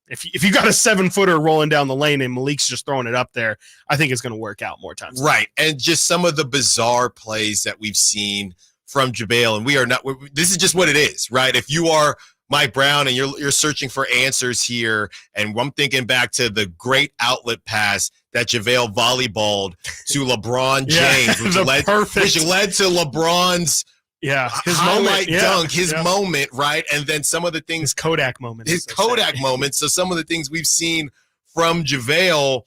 if you got a 7-footer rolling down the lane and Malik's just throwing it up there, I think it's going to work out more times. Right. And just some of the bizarre plays that we've seen from JaVale, and this is just what it is, right? If you are Mike Brown and you're searching for answers here, and I'm thinking back to the great outlet pass that JaVale volleyballed to LeBron James, which led to LeBron's his highlight dunk, his moment, right? And then some of the things, his Kodak moments. So some of the things we've seen from JaVale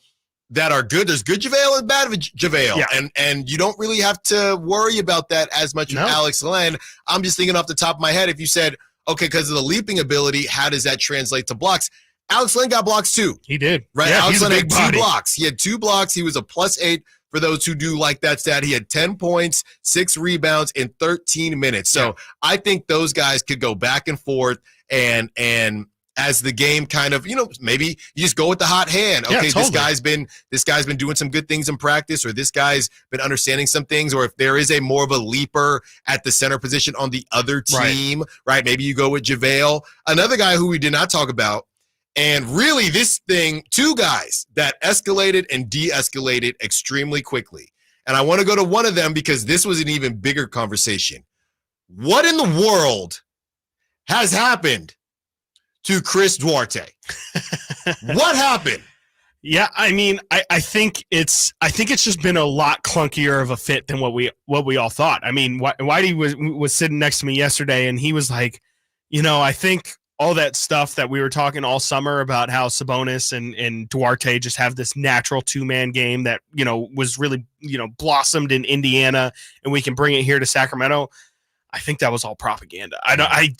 that are good. There's good JaVale and bad JaVale. Yeah. And you don't really have to worry about that as much with Alex Len. I'm just thinking off the top of my head, if you said, okay, because of the leaping ability, how does that translate to blocks? Alex Len got blocks too. He did. Right? Yeah, Alex Len had 2 blocks. He had 2 blocks. He was a +8 for those who do like that stat. He had 10 points, 6 rebounds in 13 minutes. So I think those guys could go back and forth, and as the game kind of, maybe you just go with the hot hand. Okay, this guy's been doing some good things in practice, or this guy's been understanding some things, or if there is a more of a leaper at the center position on the other team, right? Maybe you go with JaVale. Another guy who we did not talk about, and really this thing, 2 guys that escalated and de-escalated extremely quickly. And I want to go to one of them because this was an even bigger conversation. What in the world has happened to Chris Duarte? What happened? Yeah, I mean, I think it's just been a lot clunkier of a fit than what we all thought. I mean, Whitey was sitting next to me yesterday, and he was like, I think all that stuff that we were talking all summer about how Sabonis and Duarte just have this natural 2-man game that, was really, blossomed in Indiana, and we can bring it here to Sacramento. I think that was all propaganda.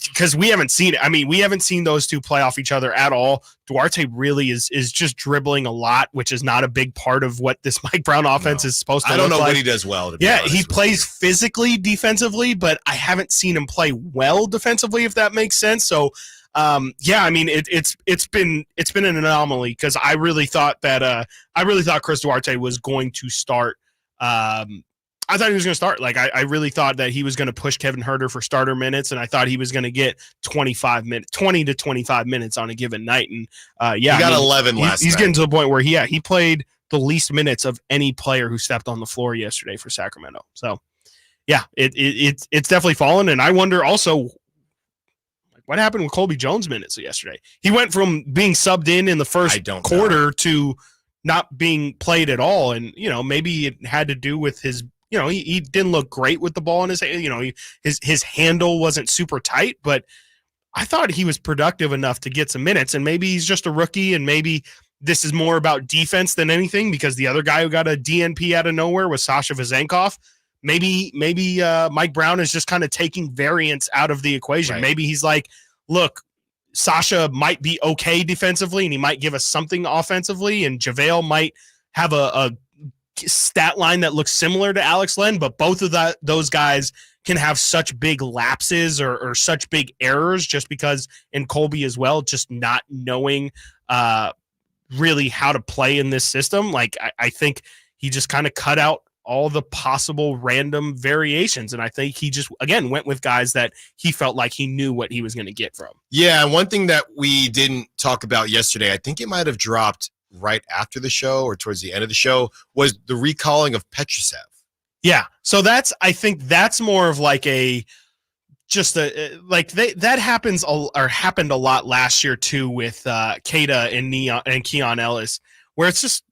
Because we haven't seen it. I mean, we haven't seen those 2 play off each other at all. Duarte really is just dribbling a lot, which is not a big part of what this Mike Brown offense is supposed to look like. I don't know what he does well. He plays physically defensively, but I haven't seen him play well defensively, if that makes sense. So, I mean, it's been an anomaly, because I really thought Chris Duarte was going to start. I thought he was going to start. Like, I really thought that he was going to push Kevin Huerter for starter minutes, and I thought he was going to get 20 to 25 minutes on a given night. And he got 11 last night. He's getting to the point where he played the least minutes of any player who stepped on the floor yesterday for Sacramento. So, yeah, it's definitely fallen. And I wonder also, what happened with Colby Jones' minutes yesterday? He went from being subbed in the first quarter to not being played at all. And, maybe it had to do with his, he didn't look great with the ball in his hand. His handle wasn't super tight, but I thought he was productive enough to get some minutes. And maybe he's just a rookie, and maybe this is more about defense than anything, because the other guy who got a DNP out of nowhere was Sasha Vezenkov. Maybe Mike Brown is just kind of taking variance out of the equation. Right. Maybe he's like, look, Sasha might be okay defensively, and he might give us something offensively, and JaVale might have a stat line that looks similar to Alex Len, but both of those guys can have such big lapses or such big errors, just because, in Colby as well, just not knowing really how to play in this system. Like, I think he just kind of cut out all the possible random variations. And I think he just, again, went with guys that he felt like he knew what he was going to get from. Yeah, and one thing that we didn't talk about yesterday, I think it might have dropped right after the show or towards the end of the show, was the recalling of Petrushev. Yeah. So I think that's more of like that happened a lot last year too with Kada and Keon Ellis, where it's just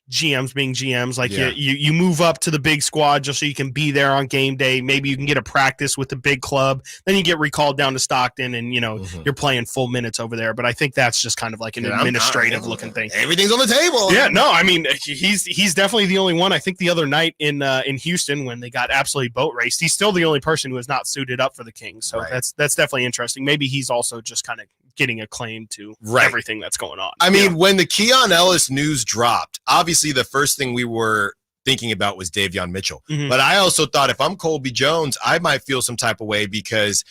GMs being GMs. Like you move up to the big squad just so you can be there on game day. Maybe you can get a practice with the big club. Then you get recalled down to Stockton and, you're playing full minutes over there. But I think that's just kind of like an administrative looking thing. Everything's on the table. Yeah, no, I mean, he's definitely the only one. I think the other night in Houston when they got absolutely boat raced, he's still the only person who is not suited up for the Kings. So that's definitely interesting. Maybe he's also just kind of getting a claim to everything that's going on. I mean, when the Keon Ellis news dropped, obviously the first thing we were thinking about was Davion Mitchell. Mhm. But I also thought if I'm Colby Jones, I might feel some type of way because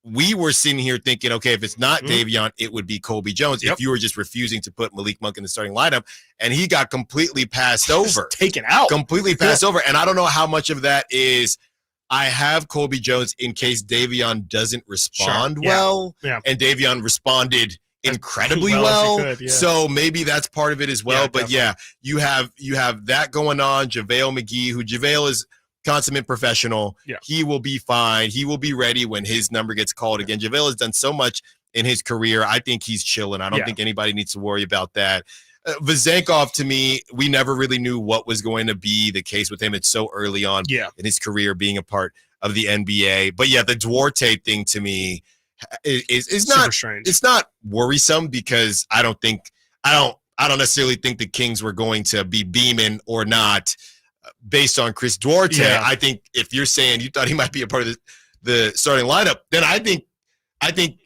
we were sitting here thinking, okay, if it's not Davion, it would be Colby Jones if you were just refusing to put Malik Monk in the starting lineup. And he got completely passed over. Taken out. Completely passed over. And I don't know how much of that is I have Colby Jones in case Davion doesn't respond well. Yeah. And Davion responded incredibly well well. as he could, So maybe that's part of it as well. Yeah, But you have that going on. JaVale McGee, who JaVale is consummate professional. Yeah. He will be fine. He will be ready when his number gets called again. JaVale has done so much in his career. I think he's chilling. I don't think anybody needs to worry about that. Vezenkov, to me, we never really knew what was going to be the case with him. It's so early on in his career being a part of the NBA. But the Duarte thing to me is not strange. It's not worrisome because I don't necessarily think the Kings were going to be beaming or not based on Chris Duarte. Yeah. I think if you're saying you thought he might be a part of the starting lineup, then I think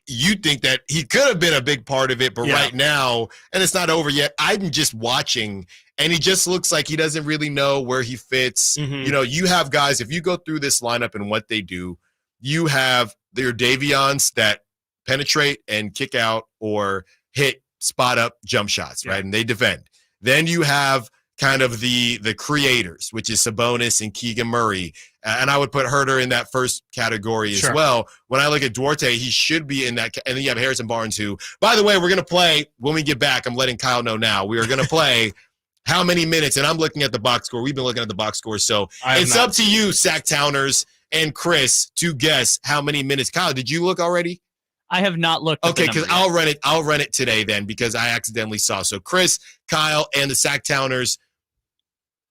you think that he could have been a big part of it, but right now, and it's not over yet, I'm just watching, and he just looks like he doesn't really know where he fits. You have guys, if you go through this lineup and what they do, you have their Davions that penetrate and kick out or hit spot up jump shots, right? And they defend. Then you have kind of the creators, which is Sabonis and Keegan Murray. And I would put Herter in that first category as well. When I look at Duarte, he should be in that. And then you have Harrison Barnes, who, by the way, we're going to play when we get back. I'm letting Kyle know now. We are going to play how many minutes. And I'm looking at the box score. We've been looking at the box score. So it's up to you, Sacktowners and Chris, to guess how many minutes. Kyle, did you look already? I have not looked. Okay, because I'll run it today then because I accidentally saw. So Chris, Kyle, and the Sacktowners,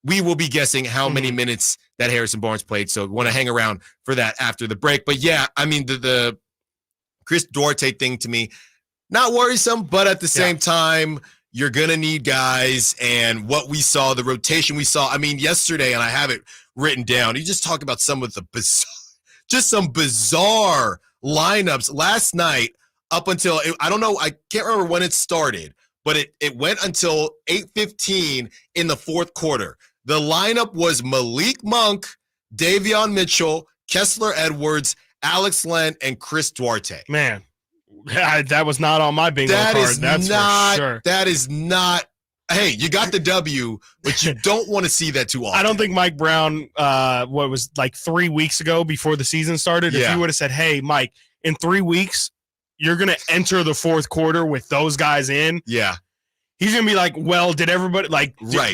we will be guessing how many minutes that Harrison Barnes played. So want to hang around for that after the break. But I mean, the Chris Duarte thing to me, not worrisome, but at the same time, you're going to need guys. And what we saw, the rotation we saw, I mean, yesterday, and I have it written down, you just talk about some of the some bizarre lineups last night up until, I don't know, I can't remember when it started, but it went until 8:15 in the fourth quarter. The lineup was Malik Monk, Davion Mitchell, Kessler Edwards, Alex Len, and Chris Duarte. Man, that was not on my bingo card. That's for sure. That is not. Hey, you got the W, but you don't want to see that too often. I don't think Mike Brown, what was like 3 weeks ago before the season started, if you would have said, hey, Mike, in 3 weeks, you're going to enter the fourth quarter with those guys in. Yeah. He's going to be like, well, did everybody,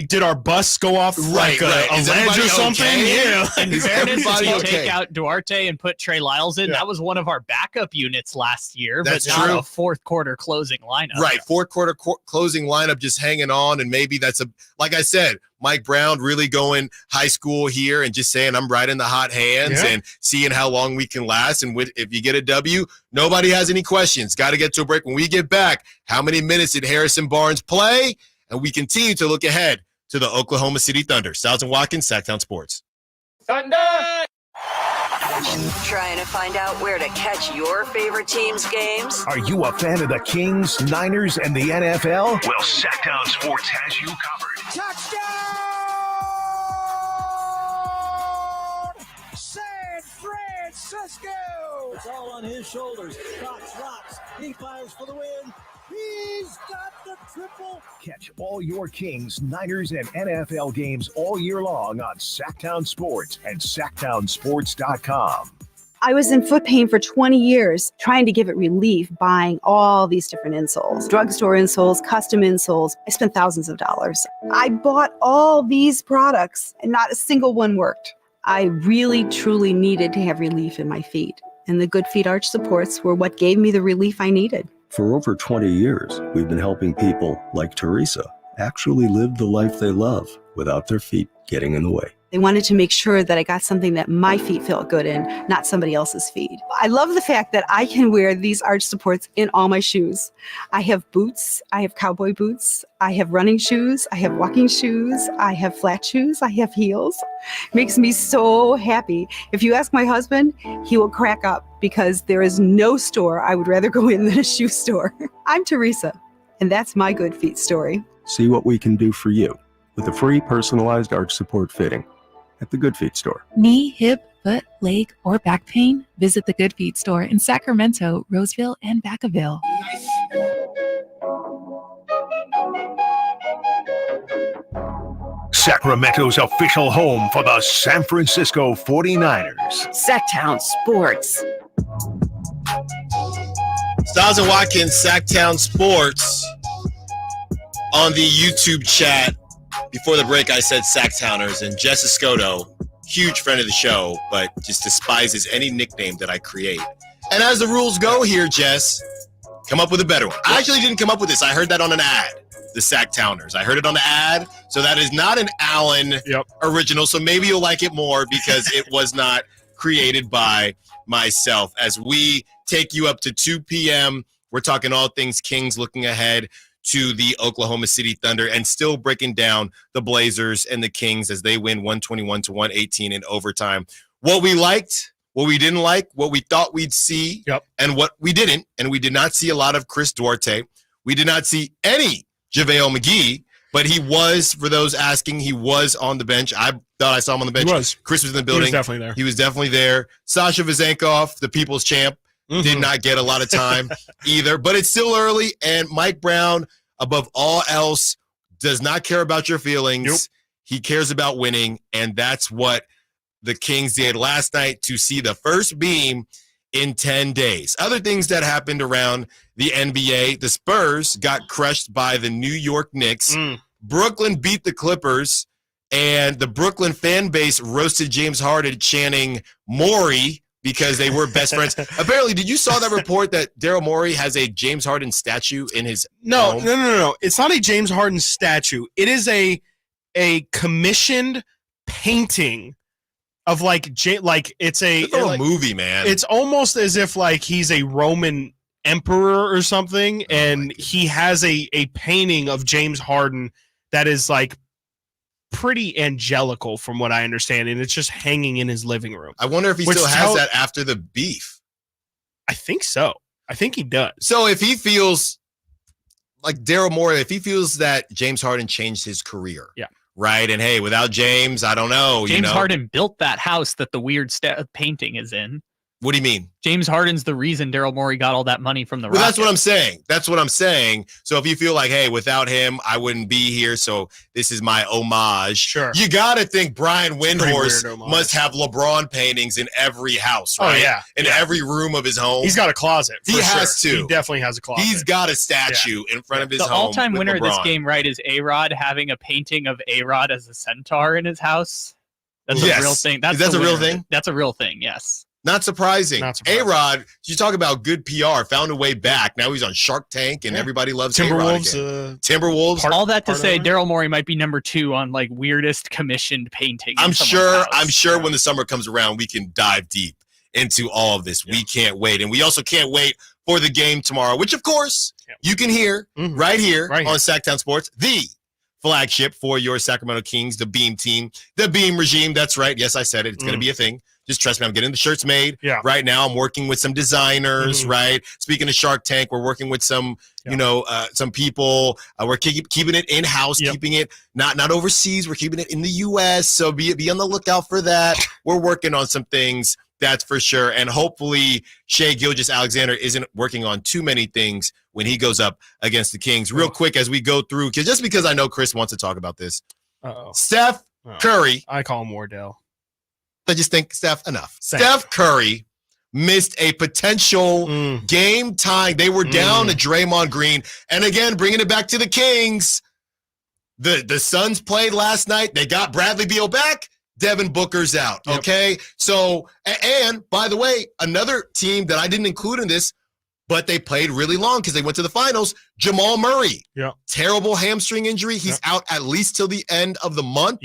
did our bus go off like a ledge or something? Okay? Yeah. In fairness, if you take out Duarte and put Trey Lyles in, that was one of our backup units last year, That's but not true. a fourth quarter closing lineup. Right, fourth quarter closing lineup just hanging on, and maybe that's like I said, Mike Brown really going high school here and just saying I'm right in the hot hands and seeing how long we can last. And if you get a W, nobody has any questions. Got to get to a break. When we get back, how many minutes did Harrison Barnes play? And we continue to look ahead to the Oklahoma City Thunder. Stiles and Watkins, Sactown Sports. Thunder! Trying to find out where to catch your favorite team's games? Are you a fan of the Kings, Niners, and the NFL? Well, Sactown Sports has you covered. Touchdown! San Francisco! It's all on his shoulders. Rocks. He fires for the win. He's got the triple. Catch all your Kings, Niners, and NFL games all year long on Sactown Sports and SactownSports.com. I was in foot pain for 20 years, trying to give it relief, buying all these different insoles, drugstore insoles, custom insoles. I spent thousands of dollars. I bought all these products and not a single one worked. I really, truly needed to have relief in my feet. And the Good Feet arch supports were what gave me the relief I needed. For over 20 years, we've been helping people like Teresa actually live the life they love without their feet getting in the way. They wanted to make sure that I got something that my feet felt good in, not somebody else's feet. I love the fact that I can wear these arch supports in all my shoes. I have boots, I have cowboy boots, I have running shoes, I have walking shoes, I have flat shoes, I have heels. Makes me so happy. If you ask my husband, he will crack up because there is no store I would rather go in than a shoe store. I'm Teresa, and that's my Good Feet story. See what we can do for you with a free personalized arch support fitting at the Good Feet store. Knee, hip, foot, leg, or back pain? Visit the Good Feet store in Sacramento, Roseville, and Vacaville. Sacramento's official home for the San Francisco 49ers. Sactown Sports. Stiles and Watkins, Sactown Sports. On the YouTube chat, before the break, I said Sacktowners, and Jess Escoto, huge friend of the show, but just despises any nickname that I create. And as the rules go here, Jess, come up with a better one. I actually didn't come up with this. I heard that on an ad, the Sacktowners. I heard it on the ad, so that is not an Allen original, so maybe you'll like it more because it was not created by myself. As we take you up to 2 p.m., we're talking all things Kings, looking ahead to the Oklahoma City Thunder and still breaking down the Blazers and the Kings as they win 121-118 in overtime. What we liked, what we didn't like, what we thought we'd see, and what we didn't. And we did not see a lot of Chris Duarte. We did not see any JaVale McGee, but he was, for those asking, he was on the bench. I thought I saw him on the bench. He was. Chris was in the building. He was definitely there. He was definitely there. Sasha Vezenkov, the people's champ, did not get a lot of time either, but it's still early, and Mike Brown, above all else, does not care about your feelings. He cares about winning, and that's what the Kings did last night to see the first beam in 10 days. Other things that happened around the NBA, the Spurs got crushed by the New York Knicks. Brooklyn beat the Clippers, and the Brooklyn fan base roasted James Harden chanting Morey because they were best friends. Apparently, did you saw that report that Daryl Morey has a James Harden statue in his home? No. It's not a James Harden statue. It is a commissioned painting of it's a movie, man. It's almost as if like he's a Roman emperor or something, and he has a painting of James Harden that is like pretty angelical from what I understand, and it's just hanging in his living room. I wonder if he still has that after the beef. I think so. I think he does. So if he feels like Daryl Morey, if he feels that James Harden changed his career, right? And hey, without James, I don't know. James Harden built that house that the weird painting is in. What do you mean? James Harden's the reason Daryl Morey got all that money from the Rockets. Rockets. That's what I'm saying. So if you feel like, hey, without him, I wouldn't be here, so this is my homage. Sure. You got to think Brian Windhorst must have LeBron paintings in every house, right? Oh, yeah. In every room of his home. He's got a closet. He has to. He definitely has a closet. He's got a statue in front of his home. The all-time winner of this LeBron. game, right, is A-Rod having a painting of A-Rod as a centaur in his house. That's a real thing. That's a real thing? That's a real thing, yes. Not surprising. A-Rod, you talk about good PR, found a way back. Now he's on Shark Tank, and everybody loves A-Rod again. Timberwolves. All that to say, Daryl Morey might be number 2 on like weirdest commissioned painting. I'm sure when the summer comes around, we can dive deep into all of this. We can't wait. And we also can't wait for the game tomorrow, which, of course, you can hear right here on Sactown Sports, the flagship for your Sacramento Kings, the Beam team, the Beam regime. That's right. Yes, I said it. It's going to be a thing. Just trust me, I'm getting the shirts made. Right now, I'm working with some designers, right? Speaking of Shark Tank, we're working with some, some people. We're keeping it in-house, keeping it not overseas. We're keeping it in the U.S., so be on the lookout for that. We're working on some things, that's for sure. And hopefully, Shai Gilgeous-Alexander isn't working on too many things when he goes up against the Kings. Real quick, as we go through, just because I know Chris wants to talk about this. Steph Curry. I call him Wardell. I just think, Steph, enough. Steph Curry missed a potential game tying. They were down to Draymond Green. And again, bringing it back to the Kings, the Suns played last night. They got Bradley Beal back. Devin Booker's out, okay? So, and by the way, another team that I didn't include in this, but they played really long because they went to the finals, Jamal Murray. Terrible hamstring injury. He's out at least till the end of the month.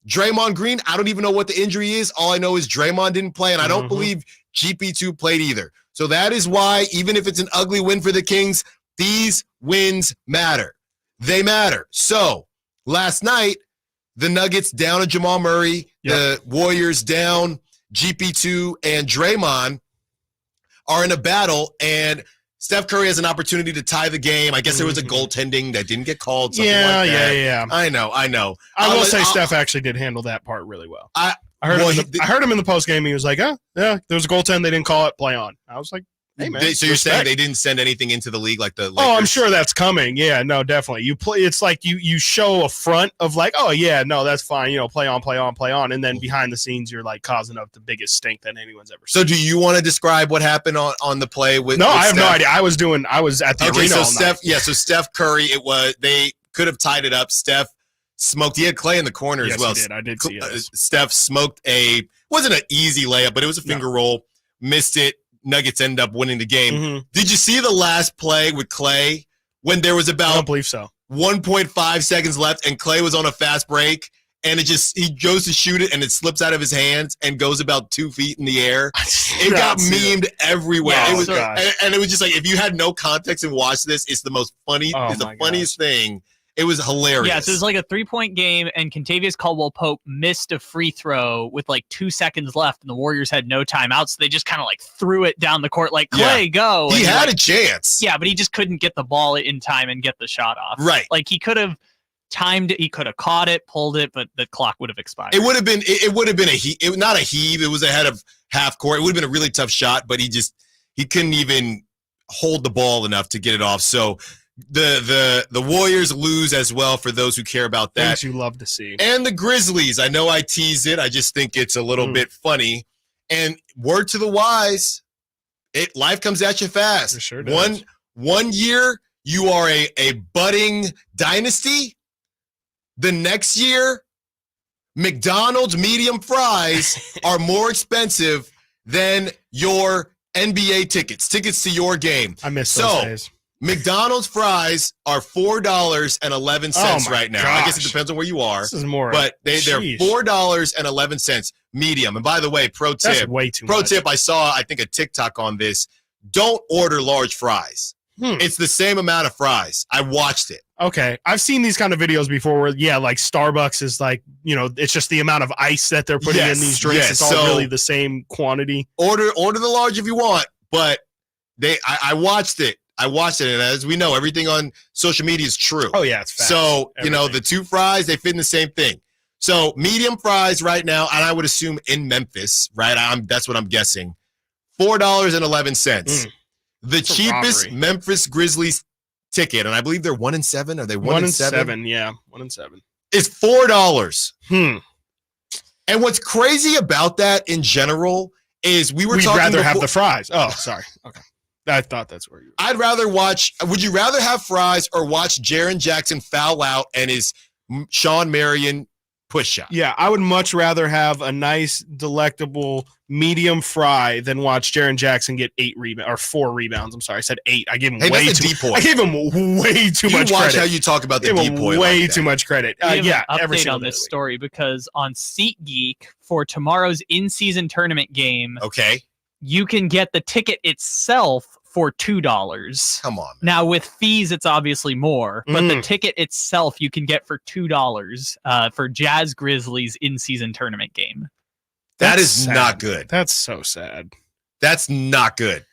Draymond Green, I don't even know what the injury is. All I know is Draymond didn't play, and I don't believe GP2 played either. So that is why, even if it's an ugly win for the Kings, these wins matter. They matter. So last night, the Nuggets down to Jamal Murray, the Warriors down GP2 and Draymond are in a battle, and Steph Curry has an opportunity to tie the game. I guess there was a goaltending that didn't get called. Yeah. I know. I will say Steph actually did handle that part really well. I heard him in the post game. He was like, "Oh, yeah, there was a goaltend. They didn't call it. Play on." I was like, "Hey man." So you're saying they didn't send anything into the league like the Lakers? Oh, I'm sure that's coming. Yeah, no, definitely. You play. It's like you show a front of like, oh yeah, no, that's fine. You know, play on, and then behind the scenes, you're like causing up the biggest stink that anyone's ever seen. So, do you want to describe what happened on the play with? No, with I have Steph? no idea. I was at the arena. So all Steph, night. so Steph Curry, they could have tied it up. Steph smoked. He had Clay in the corner as well. He did. I did see it. Steph smoked wasn't an easy layup, but it was a finger roll. Missed it. Nuggets end up winning the game. Did you see the last play with Clay when there was about, I don't believe so, 1.5 seconds left and Clay was on a fast break and he goes to shoot it and it slips out of his hands and goes about 2 feet in the air? It got memed everywhere. Yeah, it was, and it was just like, if you had no context and watched this, it's the most funny, it's the funniest thing. It was hilarious. Yeah, so it was like a 3-point game, and Kentavious Caldwell-Pope missed a free throw with like 2 seconds left, and the Warriors had no timeout, so they just kind of like threw it down the court like, Clay, go. He and had a chance. Yeah, but he just couldn't get the ball in time and get the shot off. Right. Like he could have timed it, he could have caught it, pulled it, but the clock would have expired. It would have been not a heave. It was ahead of half court. It would have been a really tough shot, but he couldn't even hold the ball enough to get it off. So the Warriors lose as well, for those who care about that. Things you love to see. And the Grizzlies. I know I tease it. I just think it's a little bit funny. And word to the wise, life comes at you fast. It sure does. One year you are a budding dynasty. The next year, McDonald's medium fries are more expensive than your NBA tickets to your game. I miss those days. McDonald's fries are $4.11 right now. Gosh. I guess it depends on where you are. This is more. But they're $4.11 medium. And by the way, pro That's tip. way too much. I saw, I think, a TikTok on this. Don't order large fries. It's the same amount of fries. I watched it. Okay. I've seen these kind of videos before where, like Starbucks is like, it's just the amount of ice that they're putting in these drinks. It's all really the same quantity. Order the large if you want, but I watched it. And as we know, everything on social media is true. Oh, yeah, it's fast. So, the 2 fries, they fit in the same thing. So, medium fries right now, and I would assume in Memphis, right? That's what I'm guessing. $4.11. The cheapest Memphis Grizzlies ticket, and I believe they're 1-7. Are they 1-7? Yeah, 1-7. Is $4. And what's crazy about that in general is we'd rather have the fries. Oh, sorry. Okay. I thought that's where you were. I'd rather watch. Would you rather have fries or watch Jaren Jackson foul out and his Sean Marion push shot? Yeah, I would much rather have a nice, delectable medium fry than watch Jaren Jackson get 4 rebounds. I'm sorry, I said 8. I gave him way too much. I gave him way too much credit. You watch how you talk about the depoy. Way too much credit. Yeah, update on this story because on SeatGeek for tomorrow's in-season tournament game, you can get the ticket itself for $2. Come on. Now with fees, it's obviously more, but the ticket itself you can get for $2 for Jazz Grizzlies in-season tournament game. That is not good. That's so sad. That's not good.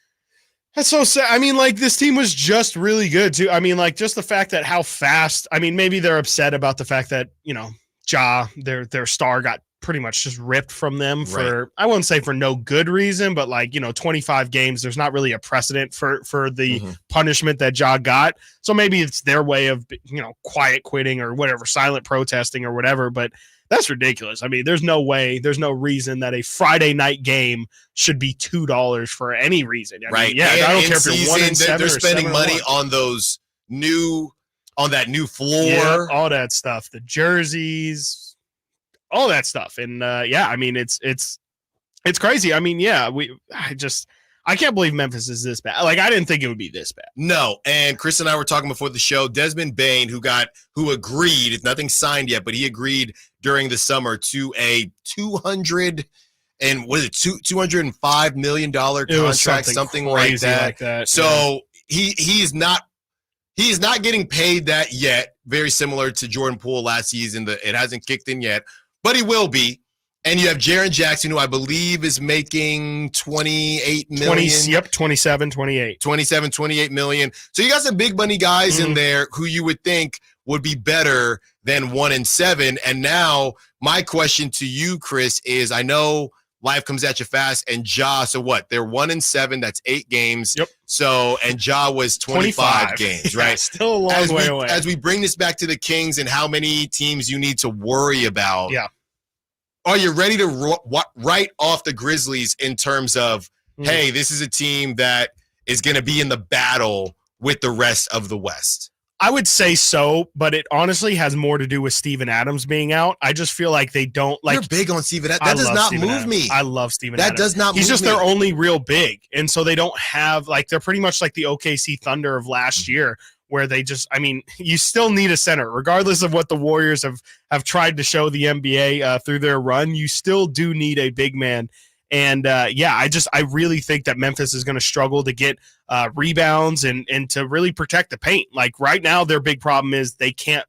That's so sad. I mean, like, this team was just really good, too. I mean, like, just the fact that how fast. I mean, maybe they're upset about the fact that, Ja, their star, got pretty much just ripped from them for, I wouldn't say for no good reason, but 25 games, there's not really a precedent for the punishment that Ja got. So maybe it's their way of, quiet quitting or whatever, silent protesting or whatever. But That's ridiculous. I mean, there's no way, there's no reason that a Friday night game should be $2 for any reason. I mean, yeah, And I don't in care if you're 1 and 7 they're or spending 7 money or 1. on that new floor. Yeah, all that stuff, the jerseys, all that stuff. And yeah, I mean, it's crazy. I mean, yeah, I can't believe Memphis is this bad. Like, I didn't think it would be this bad. No, and Chris and I were talking before the show. Desmond Bain, who agreed, it's nothing signed yet, but he agreed during the summer to a $205 million contract, something like that. So he's not getting paid that yet. Very similar to Jordan Poole last season. It hasn't kicked in yet, but he will be. And you have Jaren Jackson, who I believe is making $28 million. 27, 28. 28 million. So you got some big money guys in there who you would think would be better than 1 and 7. And now my question to you, Chris, is I know life comes at you fast, and Ja, so what? They're 1 and 7. That's 8 games. Yep. So, and Ja was 25 games, right? Still a long way away. As we bring this back to the Kings and how many teams you need to worry about. Yeah. Are you ready to write off the Grizzlies in terms of, hey, this is a team that is going to be in the battle with the rest of the West? I would say so, but it honestly has more to do with Steven Adams being out. I just feel like they don't like. You're big on Steven Adams. That does not move me. I love Steven Adams. That does not move me. He's just their only real big. And so they don't have, like, they're pretty much like the OKC Thunder of last year, where they just, I mean, you still need a center, regardless of what the Warriors have tried to show the NBA through their run. You still do need a big man. And yeah, I really think that Memphis is going to struggle to get rebounds and to really protect the paint. Like right now, their big problem is they can't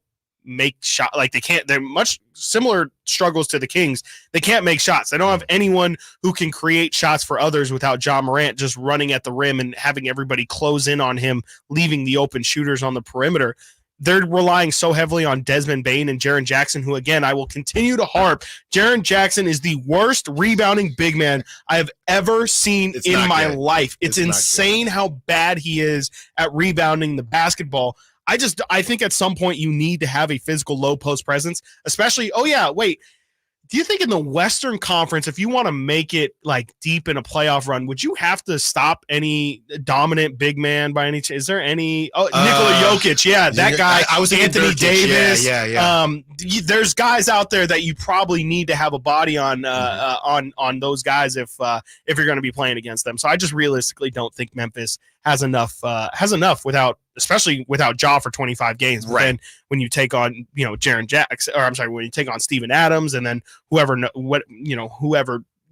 make shot. Like they're much similar struggles to the Kings. They can't make shots. They don't have anyone who can create shots for others without Ja Morant just running at the rim and having everybody close in on him, leaving the open shooters on the perimeter. They're relying so heavily on Desmond Bain and Jaren Jackson, who, again, I will continue to harp. Jaren Jackson is the worst rebounding big man I have ever seen in my life. It's insane how bad he is at rebounding the basketball. I think at some point you need to have a physical low post presence, especially, do you think in the Western Conference, if you want to make it like deep in a playoff run, would you have to stop any dominant big man by any chance? Is there any? Oh, Nikola Jokic. Yeah, that guy. I was Anthony Davis. Yeah. There's guys out there that you probably need to have a body on on those guys if you're going to be playing against them. So I just realistically don't think Memphis has enough especially without Ja for 25 games. Right. Then when you take on, Jaren Jackson, when you take on Steven Adams, and then whoever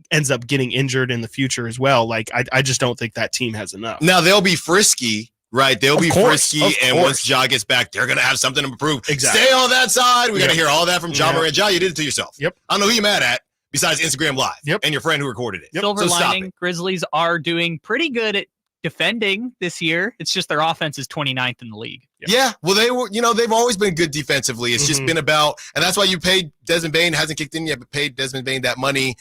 ends up getting injured in the future as well. Like, I just don't think that team has enough. Now they'll be frisky, right? They'll be frisky. And once Ja gets back, they're going to have something to prove. Exactly. Stay on that side. We got to hear all that from Ja Morant. Ja, you did it to yourself. Yep. I don't know who you're mad at besides Instagram Live and your friend who recorded it. Silver lining, Grizzlies are doing pretty good at defending this year. It's just their offense is 29th in the league. Yeah, well, they were, they've always been good defensively. It's just been about, and that's why you paid Desmond Bain, hasn't kicked in yet, but paid Desmond Bain that money.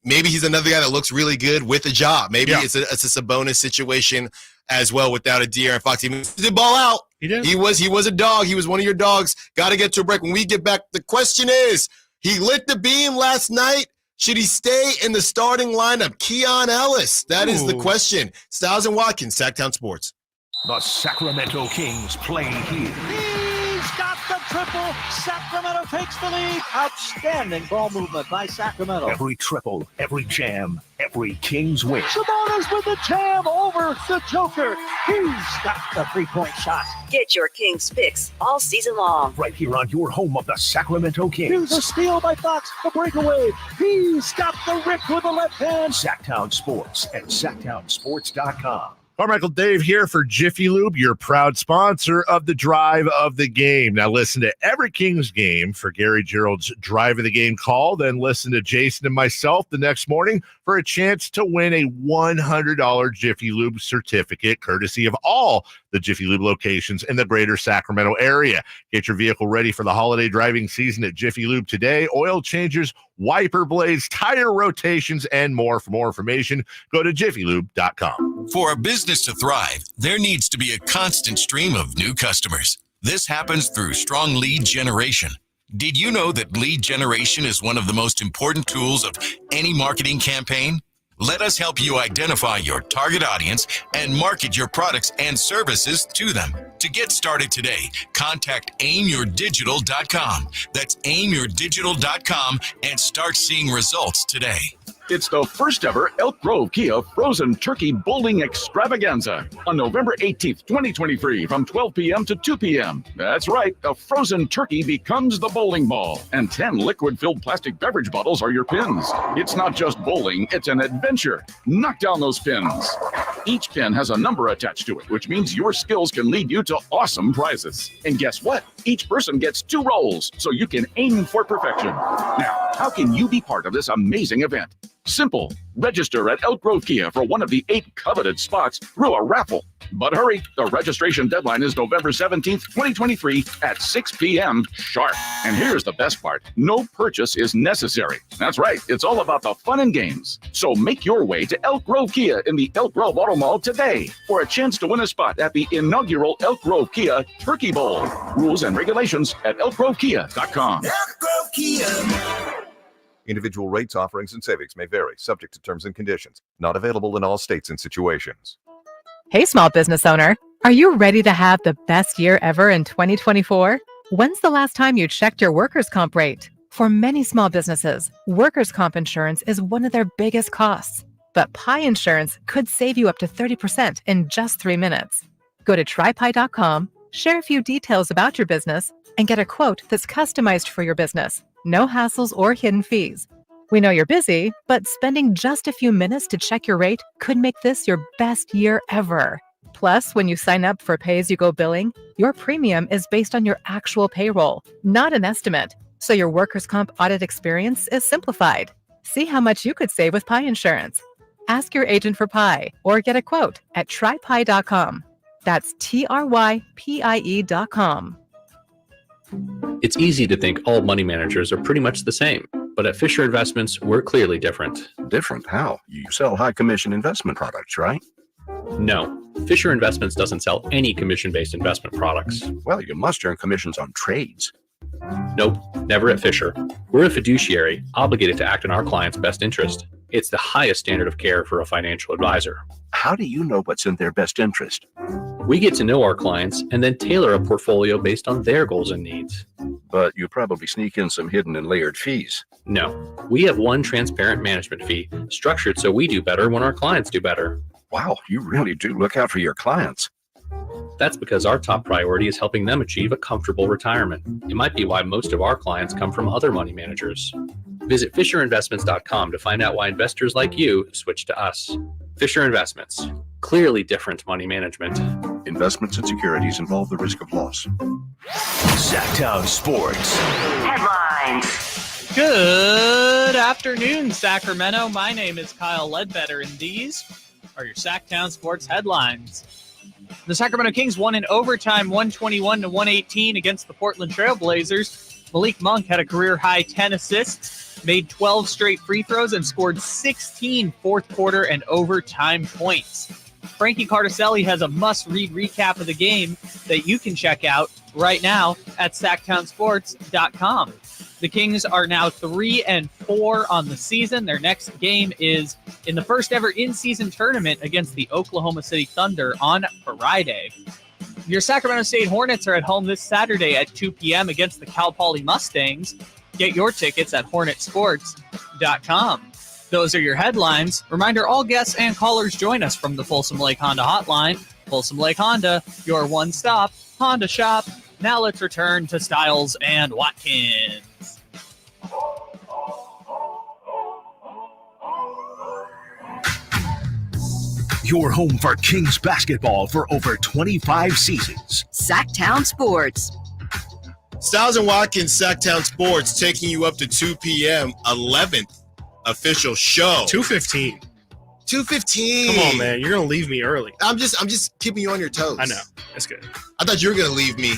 Maybe he's another guy that looks really good with a job. Maybe it's a Sabonis situation as well without a De'Aaron Fox. He did ball out. He did. He was a dog. He was one of your dogs. Got to get to a break. When we get back, the question is, he lit the beam last night. Should he stay in the starting lineup? Keon Ellis. That is the question. Stiles and Watkins, Sactown Sports. The Sacramento Kings play here. He's got the triple. Sacramento takes the lead. Outstanding ball movement by Sacramento. Every triple, every jam, every Kings win. Sabonis with the jam over the Joker. He's got the three-point shot. Get your Kings fix all season long. Right here on your home of the Sacramento Kings. Here's a steal by Fox, the breakaway. He's got the rip with the left hand. Sactown Sports and SactownSports.com. Carmichael Dave here for Jiffy Lube, your proud sponsor of the Drive of the Game. Now listen to every Kings game for Gary Gerald's Drive of the Game call. Then listen to Jason and myself the next morning for a chance to win a $100 Jiffy Lube certificate, courtesy of all the Jiffy Lube locations in the greater Sacramento area. Get your vehicle ready for the holiday driving season at Jiffy Lube today. Oil changes, wiper blades, tire rotations, and more. For more information, go to jiffylube.com. For a business to thrive, there needs to be a constant stream of new customers. This happens through strong lead generation. Did you know that lead generation is one of the most important tools of any marketing campaign? Let us help you identify your target audience and market your products and services to them. To get started today, contact aimyourdigital.com. That's aimyourdigital.com and start seeing results today. It's the first ever Elk Grove Kia Frozen Turkey Bowling Extravaganza on November 18th, 2023 from 12 p.m. to 2 p.m. That's right, a frozen turkey becomes the bowling ball, and 10 liquid-filled plastic beverage bottles are your pins. It's not just bowling, it's an adventure. Knock down those pins. Each pin has a number attached to it, which means your skills can lead you to awesome prizes. And guess what? Each person gets 2 rolls, so you can aim for perfection. Now, how can you be part of this amazing event? Simple. Register at Elk Grove Kia for one of the 8 coveted spots through a raffle. But hurry, the registration deadline is November 17th, 2023 at 6 p.m. sharp. And here's the best part. No purchase is necessary. That's right. It's all about the fun and games. So make your way to Elk Grove Kia in the Elk Grove Auto Mall today for a chance to win a spot at the inaugural Elk Grove Kia Turkey Bowl. Rules and regulations at elkgrovekia.com. Elk Grove Kia. Individual rates, offerings, and savings may vary, subject to terms and conditions. Not available in all states and situations. Hey, small business owner. Are you ready to have the best year ever in 2024? When's the last time you checked your workers' comp rate? For many small businesses, workers' comp insurance is one of their biggest costs. But Pi Insurance could save you up to 30% in just 3 minutes. Go to trypi.com, share a few details about your business, and get a quote that's customized for your business. No hassles or hidden fees. We know you're busy, but spending just a few minutes to check your rate could make this your best year ever. Plus, when you sign up for pay-as-you-go billing, your premium is based on your actual payroll, not an estimate. So your workers' comp audit experience is simplified. See how much you could save with Pi Insurance. Ask your agent for Pi or get a quote at trypi.com. That's trypie.com. It's easy to think all money managers are pretty much the same, but at Fisher Investments, we're clearly different. Different? How? You sell high commission investment products, right? No, Fisher Investments doesn't sell any commission-based investment products. Well, you must earn commissions on trades. Nope, never at Fisher. We're a fiduciary, obligated to act in our client's best interest. It's the highest standard of care for a financial advisor. How do you know what's in their best interest? We get to know our clients and then tailor a portfolio based on their goals and needs. But you probably sneak in some hidden and layered fees. No, we have one transparent management fee, structured so we do better when our clients do better. Wow, you really do look out for your clients. That's because our top priority is helping them achieve a comfortable retirement. It might be why most of our clients come from other money managers. Visit FisherInvestments.com to find out why investors like you switch to us. Fisher Investments. Clearly different money management. Investments and securities involve the risk of loss. Sactown Sports. Headlines. Good afternoon, Sacramento. My name is Kyle Ledbetter, and these are your Sactown Sports headlines. The Sacramento Kings won in overtime 121-118 against the Portland Trail Blazers. Malik Monk had a career-high 10 assists, made 12 straight free throws, and scored 16 fourth quarter and overtime points. Frankie Cardicelli has a must-read recap of the game that you can check out right now at SactownSports.com. The Kings are now 3-4 on the season. Their next game is in the first ever in-season tournament against the Oklahoma City Thunder on Friday. Your Sacramento State Hornets are at home this Saturday at 2 p.m. against the Cal Poly Mustangs. Get your tickets at HornetSports.com. Those are your headlines. Reminder, all guests and callers join us from the Folsom Lake Honda hotline. Folsom Lake Honda, your one-stop Honda shop. Now let's return to Stiles and Watkins. Your home for Kings basketball for over 25 seasons. Sactown Sports. Stiles and Watkins, Sactown Sports, taking you up to 2 p.m. 11th official show. 2:15. 2:15. Come on, man. You're gonna leave me early. I'm just keeping you on your toes. I know. That's good. I thought you were gonna leave me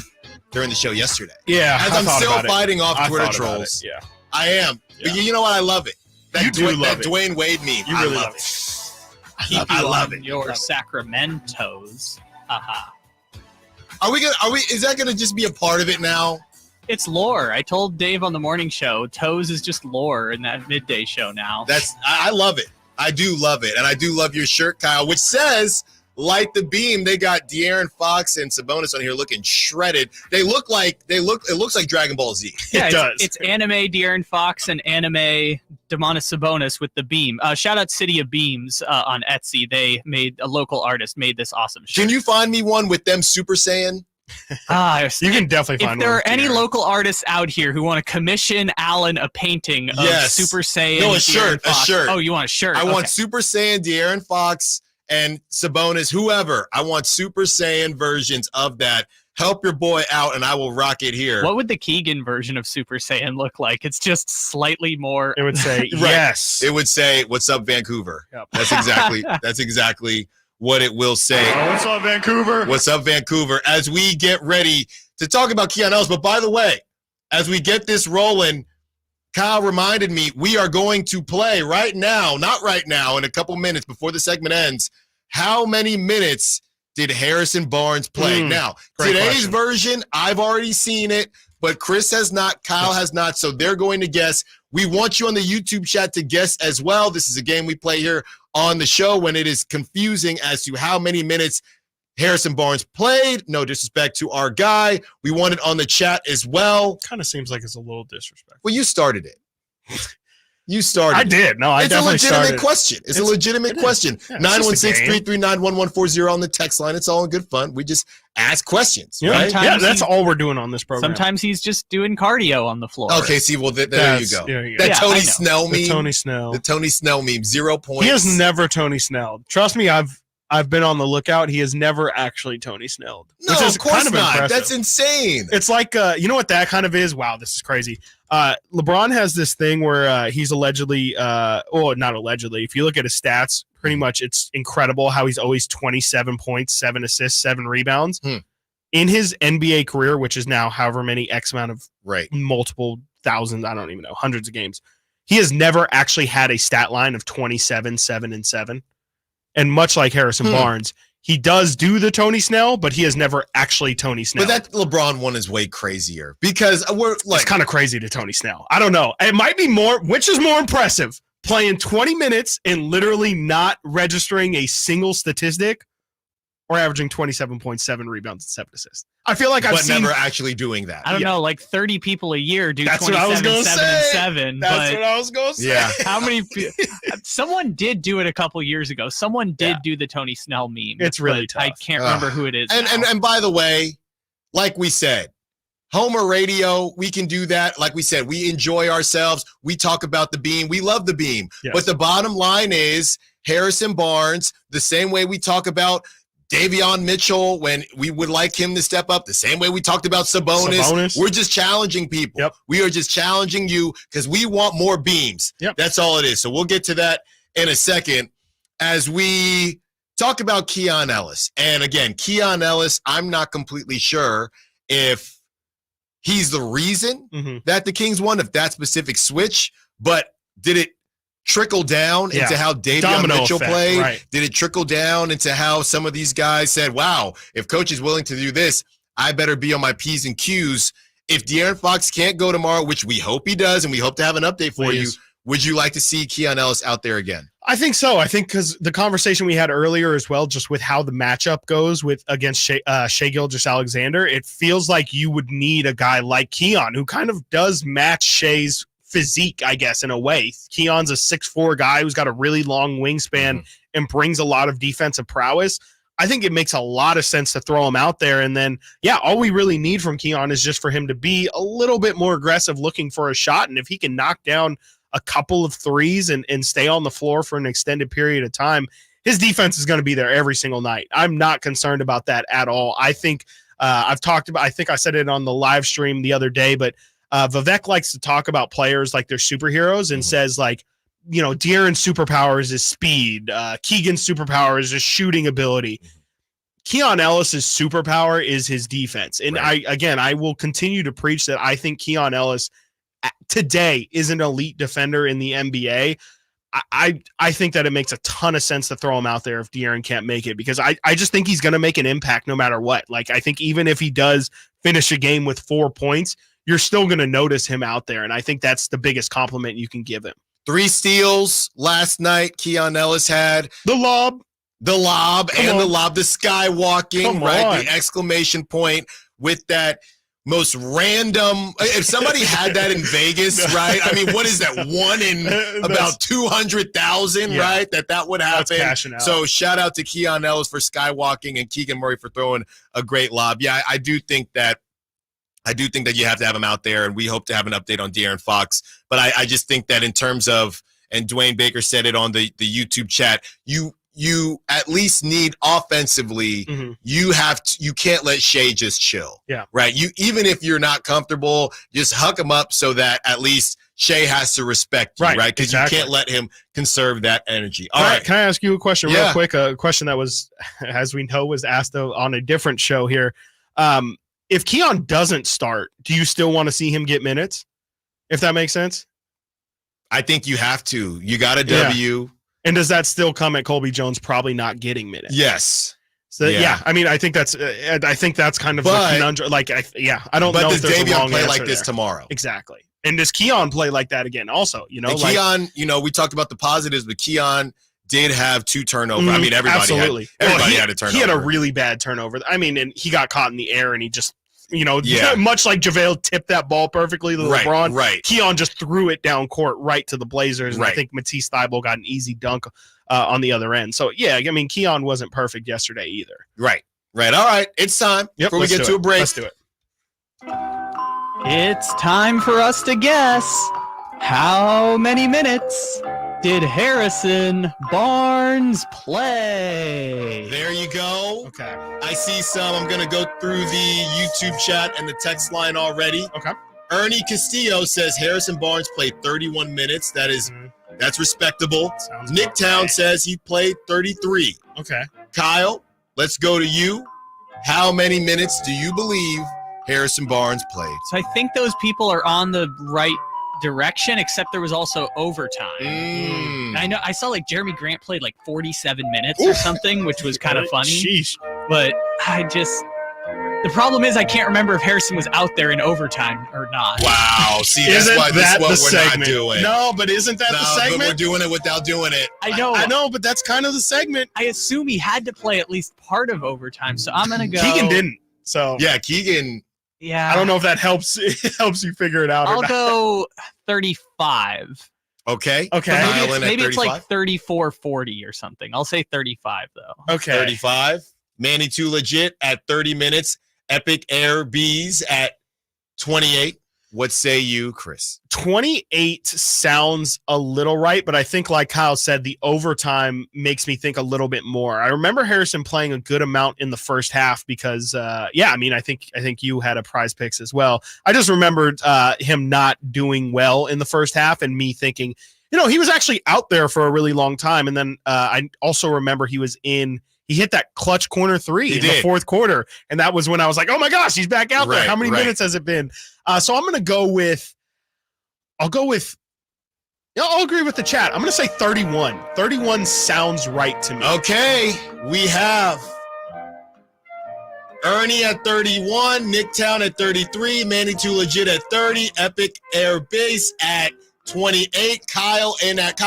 during the show yesterday. Yeah. As I'm still fighting off Twitter trolls. Yeah. I am. Yeah. But you know what? I love it. You do love it. Dwayne Wade meme. You really I love it. I love it. Your Sacramentos. Haha. Is that gonna just be a part of it now? It's lore. I told Dave on the morning show, Toes is just lore in that midday show now. I love it. I do love it. And I do love your shirt, Kyle, which says light the beam. They got De'Aaron Fox and Sabonis on here looking shredded. It looks like Dragon Ball Z. Yeah, it does. It's anime De'Aaron Fox and anime Demonis Sabonis with the beam. Shout out City of Beams on Etsy. A local artist made this awesome shirt. Can you find me one with them Super Saiyan? You can definitely find one. If there are any local artists out here who want to commission Alan a painting of Super Saiyan, no, a shirt. Oh, you want a shirt? I want Super Saiyan De'Aaron Fox and Sabonis, whoever. I want Super Saiyan versions of that. Help your boy out, and I will rock it here. What would the Keegan version of Super Saiyan look like? It's just slightly more. It would say yes. It would say, "What's up, Vancouver?" Yep. That's exactly what it will say. What's up, Vancouver? What's up, Vancouver? As we get ready to talk about Keon Ellis, but by the way, as we get this rolling, Kyle reminded me we are going to play right now, not right now, in a couple minutes before the segment ends. How many minutes did Harrison Barnes play? Now, today's version, I've already seen it, but Chris has not, Kyle has not, so they're going to guess. We want you on the YouTube chat to guess as well. This is a game we play here on the show when it is confusing as to how many minutes Harrison Barnes played. No disrespect to our guy. We want it on the chat as well. Kind of seems like it's a little disrespectful. Well, you started it. You started. I did. No, I definitely started. It's a legitimate question. It's a legitimate question. 916-339-1140 on the text line. It's all in good fun. We just ask questions. Yeah, right? That's all we're doing on this program. Sometimes he's just doing cardio on the floor. Okay, see, well, there you go. That Tony Snell meme. The Tony Snell. The Tony Snell meme. 0 points. He has never Tony Snelled. Trust me, I've been on the lookout. He has never actually Tony Snelled. No, which is of course kind of not. impressive. That's insane. It's like, you know what that kind of is? Wow, this is crazy. LeBron has this thing where he's allegedly, not allegedly, if you look at his stats, pretty much it's incredible how he's always 27 points, 7 assists, 7 rebounds. In his NBA career, which is now however many X amount of multiple thousands, I don't even know, hundreds of games, he has never actually had a stat line of 27, 7, and 7. And much like Harrison Barnes, he does do the Tony Snell, but he has never actually Tony Snell. But that LeBron one is way crazier because we're like, it's kind of crazy to Tony Snell. I don't know. It might be more. Which is more impressive, playing 20 minutes and literally not registering a single statistic, or averaging 27.7 rebounds and 7 assists? I feel like I've seen, never actually doing that. I don't know, like 30 people a year do That's 27, what I was gonna 7, say. and 7. That's what I was going to say. Yeah. How many? Someone did do it a couple years ago. Someone did do the Tony Snell meme. It's really but I tough. can't remember who it is. And by the way, like we said, Homer Radio, we can do that. Like we said, we enjoy ourselves. We talk about the beam. We love the beam. Yes. But the bottom line is Harrison Barnes, the same way we talk about Davion Mitchell when we would like him to step up, the same way we talked about Sabonis. We're just challenging people. Yep. We are just challenging you because we want more beams. Yep. That's all it is. So we'll get to that in a second as we talk about Keon Ellis. And again, Keon Ellis, I'm not completely sure if he's the reason that the Kings won, if that specific switch, but did it trickle down into how Davion Mitchell played? Right. Did it trickle down into how some of these guys said, wow, if coach is willing to do this, I better be on my P's and Q's. If De'Aaron Fox can't go tomorrow, which we hope he does, and we hope to have an update for you, would you like to see Keon Ellis out there again? I think so. I think because the conversation we had earlier as well, just with how the matchup goes against Shai Gilgeous-Alexander, it feels like you would need a guy like Keon who kind of does match Shai's physique, I guess, in a way. Keon's a 6'4" guy who's got a really long wingspan and brings a lot of defensive prowess. I think it makes a lot of sense to throw him out there. And then, all we really need from Keon is just for him to be a little bit more aggressive looking for a shot. And if he can knock down a couple of threes and stay on the floor for an extended period of time, his defense is going to be there every single night. I'm not concerned about that at all. I think I think I said it on the live stream the other day, but Vivek likes to talk about players like they're superheroes and says, like, you know, De'Aaron's superpower is his speed. Keegan's superpower is his shooting ability. Keon Ellis's superpower is his defense. And I will continue to preach that I think Keon Ellis today is an elite defender in the NBA. I think that it makes a ton of sense to throw him out there if De'Aaron can't make it, because I just think he's going to make an impact no matter what. Like, I think even if he does finish a game with 4 points, you're still going to notice him out there. And I think that's the biggest compliment you can give him. 3 steals last night. Keon Ellis had the lob, the skywalking, right? The exclamation point with that most random. If somebody had that in Vegas, right? I mean, what is that? 1 in about 200,000, right? That would happen. That's cashing out. So shout out to Keon Ellis for skywalking and Keegan Murray for throwing a great lob. Yeah, I do think that you have to have him out there, and we hope to have an update on De'Aaron Fox. But I just think that in terms of, and Dwayne Baker said it on the YouTube chat, you at least need offensively, you can't let Shea just chill. Yeah. Right. Even if you're not comfortable, just huck him up so that at least Shea has to respect you, right? Because you can't let him conserve that energy. All right. Can I ask you a question real quick? A question that was, as we know, was asked on a different show here. If Keon doesn't start, do you still want to see him get minutes? If that makes sense? I think you have to. You got a W. And does that still come at Colby Jones probably not getting minutes? Yes. So I mean, I think that's kind of the conundrum. Like, I don't know. But if does there's a Davion wrong play answer like this there. tomorrow? Exactly. And does Keon play like that again? Also, And Keon, we talked about the positives, but Keon did have 2 turnovers. I mean, everybody had a turnover. He had a really bad turnover. I mean, and he got caught in the air, and he just, much like JaVale tipped that ball perfectly to LeBron. Right. Keon just threw it down court right to the Blazers, and I Right. think Matisse Thybulle got an easy dunk on the other end. So, I mean, Keon wasn't perfect yesterday either. Right. All right. It's time before we get to a break. Let's do it. It's time for us to guess how many minutes did Harrison Barnes play? There you go. Okay. I see some. I'm going to go through the YouTube chat and the text line already. Okay. Ernie Castillo says Harrison Barnes played 31 minutes. That's respectable. Nick Town says he played 33. Okay. Kyle, let's go to you. How many minutes do you believe Harrison Barnes played? So I think those people are on the right direction, except there was also overtime. And I know I saw like Jeremy Grant played like 47 minutes or something, which was kind of funny. Sheesh. But the problem is I can't remember if Harrison was out there in overtime or not. Wow. See, that's why this is what we're not doing. No, but isn't that the segment? But we're doing it without doing it. I know, but that's kind of the segment. I assume he had to play at least part of overtime, so I'm gonna go. Keegan didn't. So Keegan. Yeah. I don't know if that helps you figure it out. I'll go 35. Okay. Maybe it's like 34-40 or something. I'll say 35 though. Okay. 35. Manny Too Legit at 30 minutes. Epic Air Bees at 28. What say you, Chris? 28 sounds a little right, but I think, like Kyle said, the overtime makes me think a little bit more. I remember Harrison playing a good amount in the first half because, I mean, I think you had a prize picks as well. I just remembered him not doing well in the first half and me thinking, he was actually out there for a really long time. And then I also remember he hit that clutch corner 3 in the fourth quarter. And that was when I was like, oh my gosh, he's back out there. How many minutes has it been? So I'm going to go with, I'll agree with the chat. I'm going to say 31. 31 sounds right to me. Okay. We have Ernie at 31, Nick Town at 33, Manny Too Legit at 30, Epic Air Base at 28, Kyle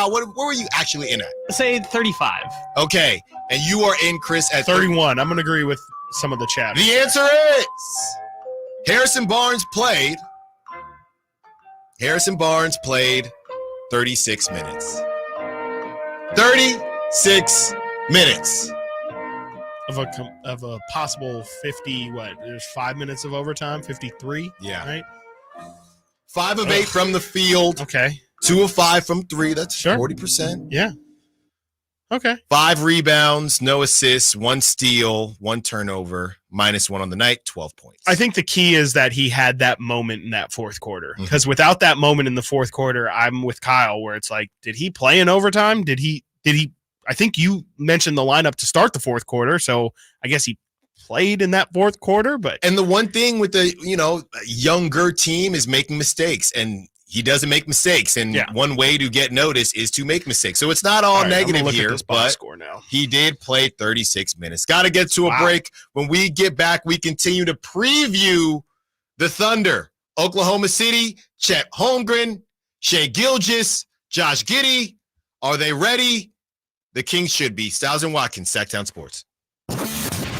what were you actually in at? Say 35. Okay. And you are in, Chris, at 31. I'm going to agree with some of the chat. The answer is Harrison Barnes played 36 minutes. 36 minutes. Of a possible 50, there's 5 minutes of overtime, 53? Yeah. Right? 5 of 8 from the field. Okay. 2 of 5 from 3. That's sure. 40%. Yeah. Okay. 5 rebounds, no assists, 1 steal, 1 turnover, -1 on the night, 12 points. I think the key is that he had that moment in that fourth quarter. Because without that moment in the fourth quarter, I'm with Kyle where it's like, did he play in overtime? Did he I think you mentioned the lineup to start the fourth quarter, so I guess he played in that fourth quarter. And the one thing with the younger team is making mistakes, and he doesn't make mistakes, and one way to get noticed is to make mistakes. So it's not all negative here, but he did play 36 minutes. Got to get to a break. When we get back, we continue to preview the Thunder Oklahoma City, Chet Holmgren, Shea Gilgeous, Josh Giddey. Are they ready? The Kings should be. Stiles and Watkins, Sactown Sports.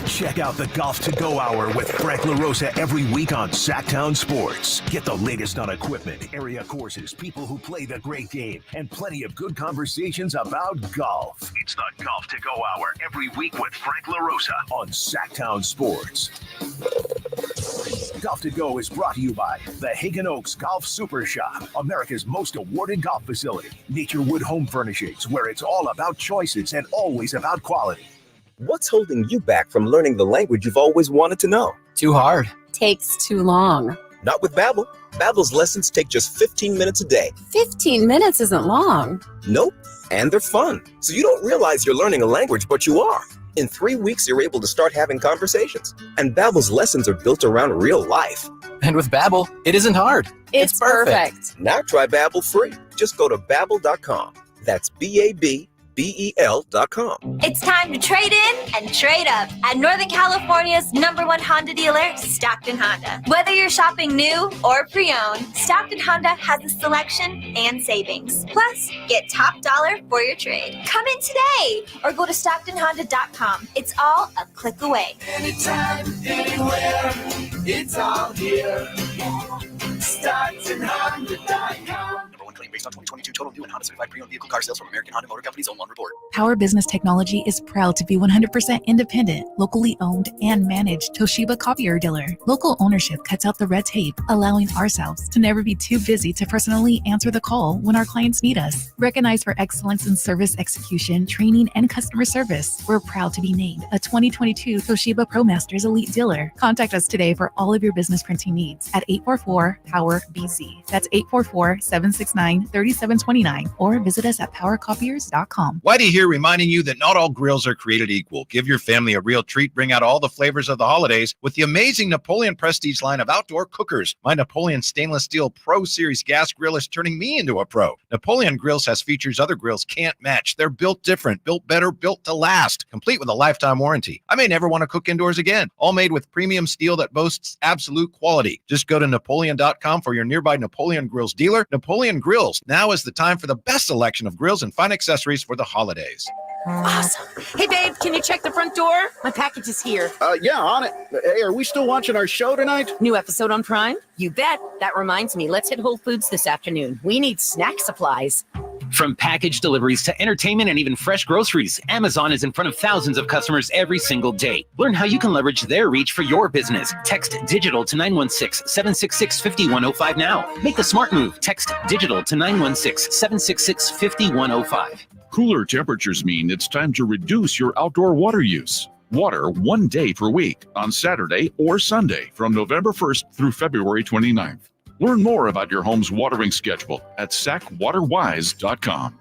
Check out the Golf to Go Hour with Frank LaRosa every week on Sactown Sports. Get the latest on equipment, area courses, people who play the great game, and plenty of good conversations about golf. It's the Golf to Go Hour every week with Frank LaRosa on Sactown Sports. Golf to Go is brought to you by the Hagen Oaks Golf Super Shop, America's most awarded golf facility. Naturewood Home Furnishings, where it's all about choices and always about quality. What's holding you back from learning the language you've always wanted to know? Too hard. Takes too long. Not with Babbel. Babbel's lessons take just 15 minutes a day. 15 minutes isn't long. Nope. And they're fun. So you don't realize you're learning a language, but you are. In 3 weeks, you're able to start having conversations. And Babbel's lessons are built around real life. And with Babbel, it isn't hard. It's perfect. Now try Babbel free. Just go to Babbel.com. That's BABBEL.com. It's time to trade in and trade up at Northern California's #1 Honda dealer, Stockton Honda. Whether you're shopping new or pre-owned, Stockton Honda has a selection and savings. Plus, get top dollar for your trade. Come in today or go to StocktonHonda.com. It's all a click away. Anytime, anywhere, it's all here. StocktonHonda.com. Based on 2022 total new and Honda certified pre-owned vehicle car sales from American Honda Motor Company's own one report. Power Business Technology is proud to be 100% independent, locally owned, and managed Toshiba copier dealer. Local ownership cuts out the red tape, allowing ourselves to never be too busy to personally answer the call when our clients need us. Recognized for excellence in service execution, training, and customer service, we're proud to be named a 2022 Toshiba ProMasters Elite Dealer. Contact us today for all of your business printing needs at 844-POWER-BZ. That's 844-769-3729, or visit us at powercopiers.com. Whitey here reminding you that not all grills are created equal. Give your family a real treat. Bring out all the flavors of the holidays with the amazing Napoleon Prestige line of outdoor cookers. My Napoleon Stainless Steel Pro Series gas grill is turning me into a pro. Napoleon Grills has features other grills can't match. They're built different, built better, built to last, complete with a lifetime warranty. I may never want to cook indoors again. All made with premium steel that boasts absolute quality. Just go to Napoleon.com for your nearby Napoleon Grills dealer. Napoleon Grills. Now is the time for the best selection of grills and fine accessories for the holidays. Awesome. Hey, babe, can you check the front door? My package is here. Yeah, on it. Hey, are we still watching our show tonight? New episode on Prime? You bet. That reminds me, let's hit Whole Foods this afternoon. We need snack supplies. From package deliveries to entertainment and even fresh groceries, Amazon is in front of thousands of customers every single day. Learn how you can leverage their reach for your business. Text digital to 916-766-5105 now. Make the smart move. Text digital to 916-766-5105. Cooler temperatures mean it's time to reduce your outdoor water use. Water 1 day per week on Saturday or Sunday from November 1st through February 29th. Learn more about your home's watering schedule at sacwaterwise.com.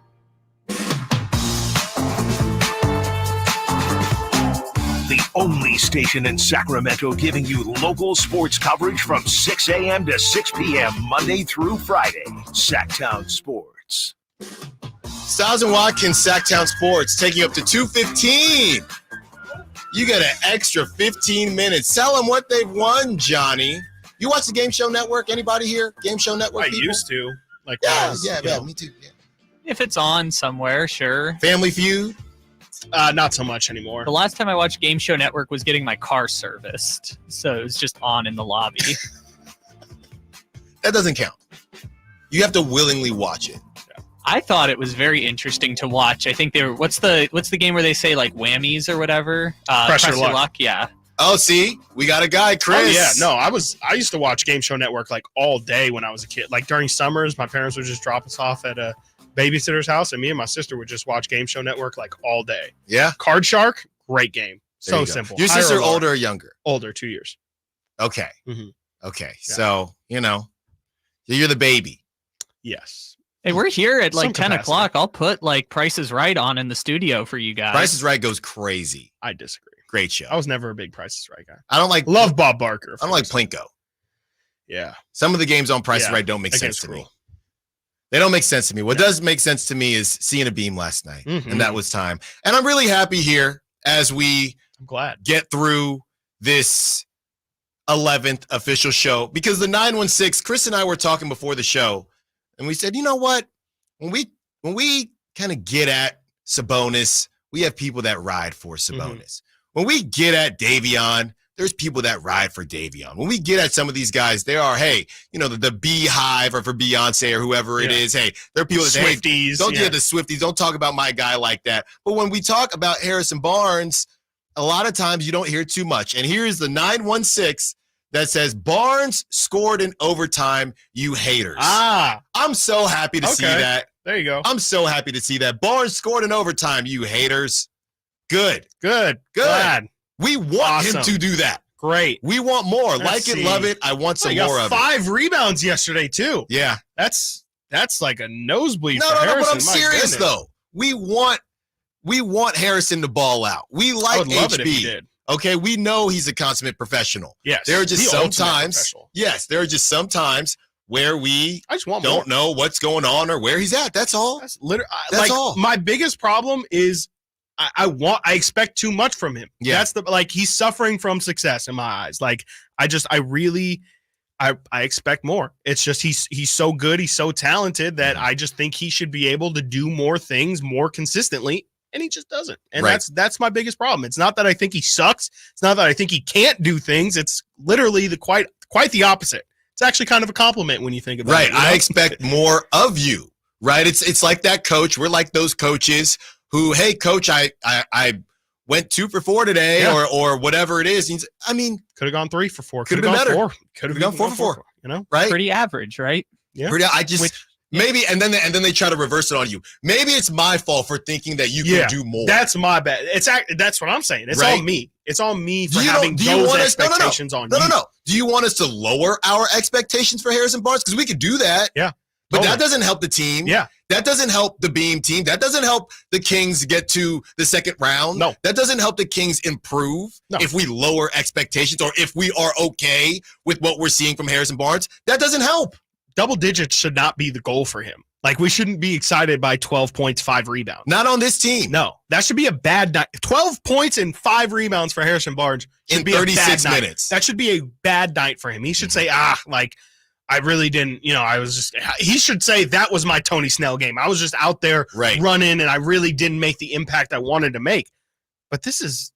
The only station in Sacramento giving you local sports coverage from 6 a.m. to 6 p.m. Monday through Friday. Sactown Sports. Stiles and Watkins, Sactown Sports, taking you up to 2:15. You got an extra 15 minutes. Tell them what they've won, Johnny. You watch the Game Show Network? Anybody here? Game Show Network people? Used to. Like, yeah, me too. Yeah. If it's on somewhere, sure. Family Feud? Not so much anymore. The last time I watched Game Show Network was getting my car serviced, so it was just on in the lobby. That doesn't count. You have to willingly watch it. I thought it was very interesting to watch. I think they were. What's the game where they say like whammies or whatever? Pressure Luck. Yeah. Oh, see, we got a guy, Chris. Oh, yeah, no, I used to watch Game Show Network like all day when I was a kid. Like during summers, my parents would just drop us off at a babysitter's house, and me and my sister would just watch Game Show Network like all day. Yeah. Card Shark, great game. There So you go. simple. Your sister older or younger? Older, 2 years. Okay. Mm-hmm. Okay. Yeah. So, you're the baby. Yes. Hey, we're here at like Some 10 capacity. o'clock. I'll put like Price is Right on in the studio for you guys. Price is Right goes crazy. I disagree. Great show. I was never a big Price is Right guy. I don't like Love Bob Barker. I don't like Plinko. Yeah. Some of the games on Price is Yeah, Right don't make sense against to me. Cruel. They don't make sense to me. What does make sense to me is seeing a beam last night, Mhm. and that was time. And I'm really happy here as we I'm glad. get through this 11th official show, because the 916, Chris and I were talking before the show, and we said, you know what? When we kind of get at Sabonis, we have people that ride for Sabonis. When we get at Davion, there's people that ride for Davion. When we get at some of these guys, they are, hey, the Beehive or for Beyonce or whoever it is. Hey, there are people that say, Swifties. Don't the Swifties. Don't talk about my guy like that. But when we talk about Harrison Barnes, a lot of times you don't hear too much. And here's the 916 that says, Barnes scored in overtime, you haters. I'm so happy to see that. There you go. I'm so happy to see that. Barnes scored in overtime, you haters. Good. Glad. We want him to do that. Great. We want more. Let's it, love it. I want some more of it. 5 rebounds yesterday, too. Yeah. That's like a nosebleed No, for Harrison. but I'm serious, goodness. though. We want Harrison to ball out. We like I would love HB. it if he did. Okay, we know he's a consummate professional. Yes. There are just the ultimate sometimes. professional. Yes, there are just some times where we I just want don't more. know what's going on or where he's at. That's all. That's literally That's all. My biggest problem is I expect too much from him. Yeah. That's he's suffering from success in my eyes. I expect more. It's just he's so good, he's so talented that I just think he should be able to do more things more consistently, and he just doesn't. And that's my biggest problem. It's not that I think he sucks. It's not that I think he can't do things. It's literally quite the opposite. It's actually kind of a compliment when you think about it. Right. I expect more of you. Right. It's like that coach. We're like those coaches who, hey, coach, I went 2 for 4 today, or whatever it is. Could have gone 3 for 4. Could have been better. 4. Could have gone 4 for 4. Right. Pretty average, right? Yeah. Maybe, and then they try to reverse it on you. Maybe it's my fault for thinking that you can do more. That's my bad. That's what I'm saying. It's on me. It's on me for having those those expectations on you. No. Do you want us to lower our expectations for Harrison Barnes? Because we could do that. Yeah. But that doesn't help the team. Yeah. That doesn't help the Beam team. That doesn't help the Kings get to the second round. No. That doesn't help the Kings improve if we lower expectations or if we are okay with what we're seeing from Harrison Barnes. That doesn't help. Double digits should not be the goal for him. We shouldn't be excited by 12 points, 5 rebounds. Not on this team. No, that should be a bad night. 12 points and 5 rebounds for Harrison Barnes should be 36 a bad minutes. Night. That should be a bad night for him. He should say, I really didn't, he should say that was my Tony Snell game. I was just out there running and I really didn't make the impact I wanted to make. But this is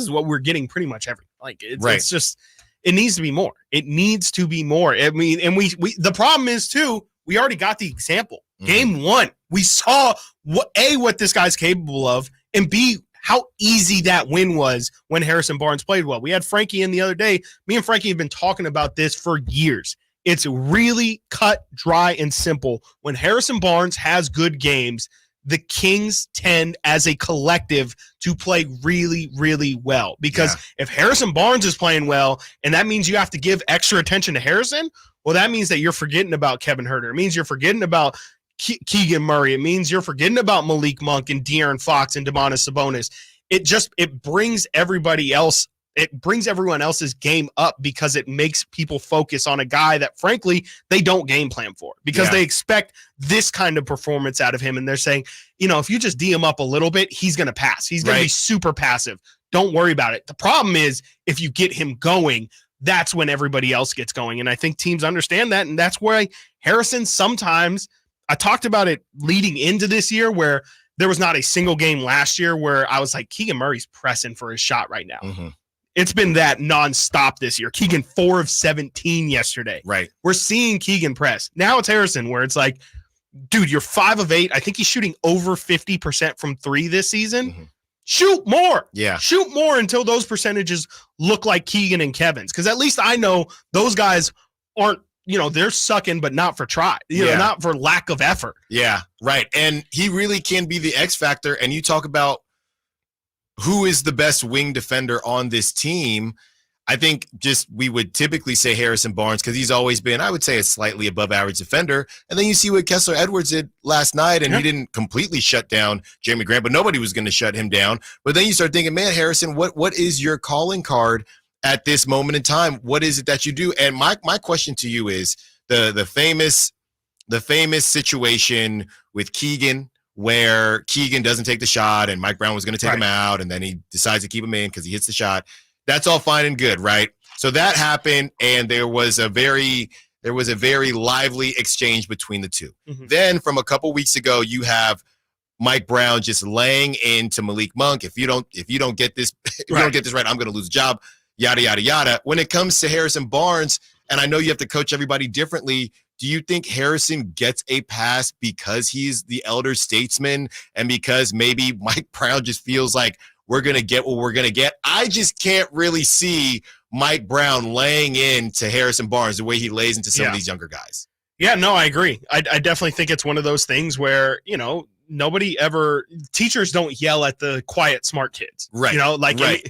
what we're getting pretty much every. It's just, it needs to be more. It needs to be more. I mean, and we the problem is too, we already got the example. Game 1, we saw what this guy's capable of, and B, how easy that win was when Harrison Barnes played well. We had Frankie in the other day. Me and Frankie have been talking about this for years. It's really cut, dry, and simple. When Harrison Barnes has good games, the Kings tend as a collective to play really, really well. Because if Harrison Barnes is playing well, and that means you have to give extra attention to Harrison, well, that means that you're forgetting about Kevin Huerter. It means you're forgetting about Keegan Murray. It means you're forgetting about Malik Monk and De'Aaron Fox and Domantas Sabonis. It brings everybody else. It brings everyone else's game up because it makes people focus on a guy that, frankly, they don't game plan for because they expect this kind of performance out of him. And they're saying, if you just D him up a little bit, he's going to pass. He's going to be super passive. Don't worry about it. The problem is if you get him going, that's when everybody else gets going. And I think teams understand that. And that's why Harrison sometimes, I talked about it leading into this year where there was not a single game last year where I was like, Keegan Murray's pressing for his shot right now. Mm-hmm. It's been that nonstop this year. Keegan 4 of 17 yesterday. Right. We're seeing Keegan press. Now it's Harrison where it's like, dude, you're 5 of 8. I think he's shooting over 50% from 3 this season. Mm-hmm. Shoot more. Yeah. Shoot more until those percentages look like Keegan and Kevin's. Because at least I know those guys aren't, they're sucking, but not for try. Not for lack of effort. Yeah, right. And he really can be the X factor. And you talk about who is the best wing defender on this team. I think we would typically say Harrison Barnes because he's always been, I would say, a slightly above average defender. And then you see what Kessler Edwards did last night, and he didn't completely shut down Jeremy Grant, but nobody was going to shut him down. But then you start thinking, man, Harrison, what is your calling card at this moment in time? What is it that you do? And my question to you is the famous situation with Keegan, where Keegan doesn't take the shot and Mike Brown was going to take him out, and then he decides to keep him in because he hits the shot. That's all fine and good, right? So that happened, and there was a very lively exchange between the two. Mm-hmm. Then from a couple weeks ago, you have Mike Brown just laying into Malik Monk. If you don't get this, don't get this right, I'm going to lose a job. Yada yada yada. When it comes to Harrison Barnes, and I know you have to coach everybody differently, do you think Harrison gets a pass because he's the elder statesman and because maybe Mike Brown just feels like we're going to get what we're going to get? I just can't really see Mike Brown laying into Harrison Barnes the way he lays into some of these younger guys. Yeah, no, I agree. I definitely think it's one of those things where, teachers don't yell at the quiet, smart kids. Right.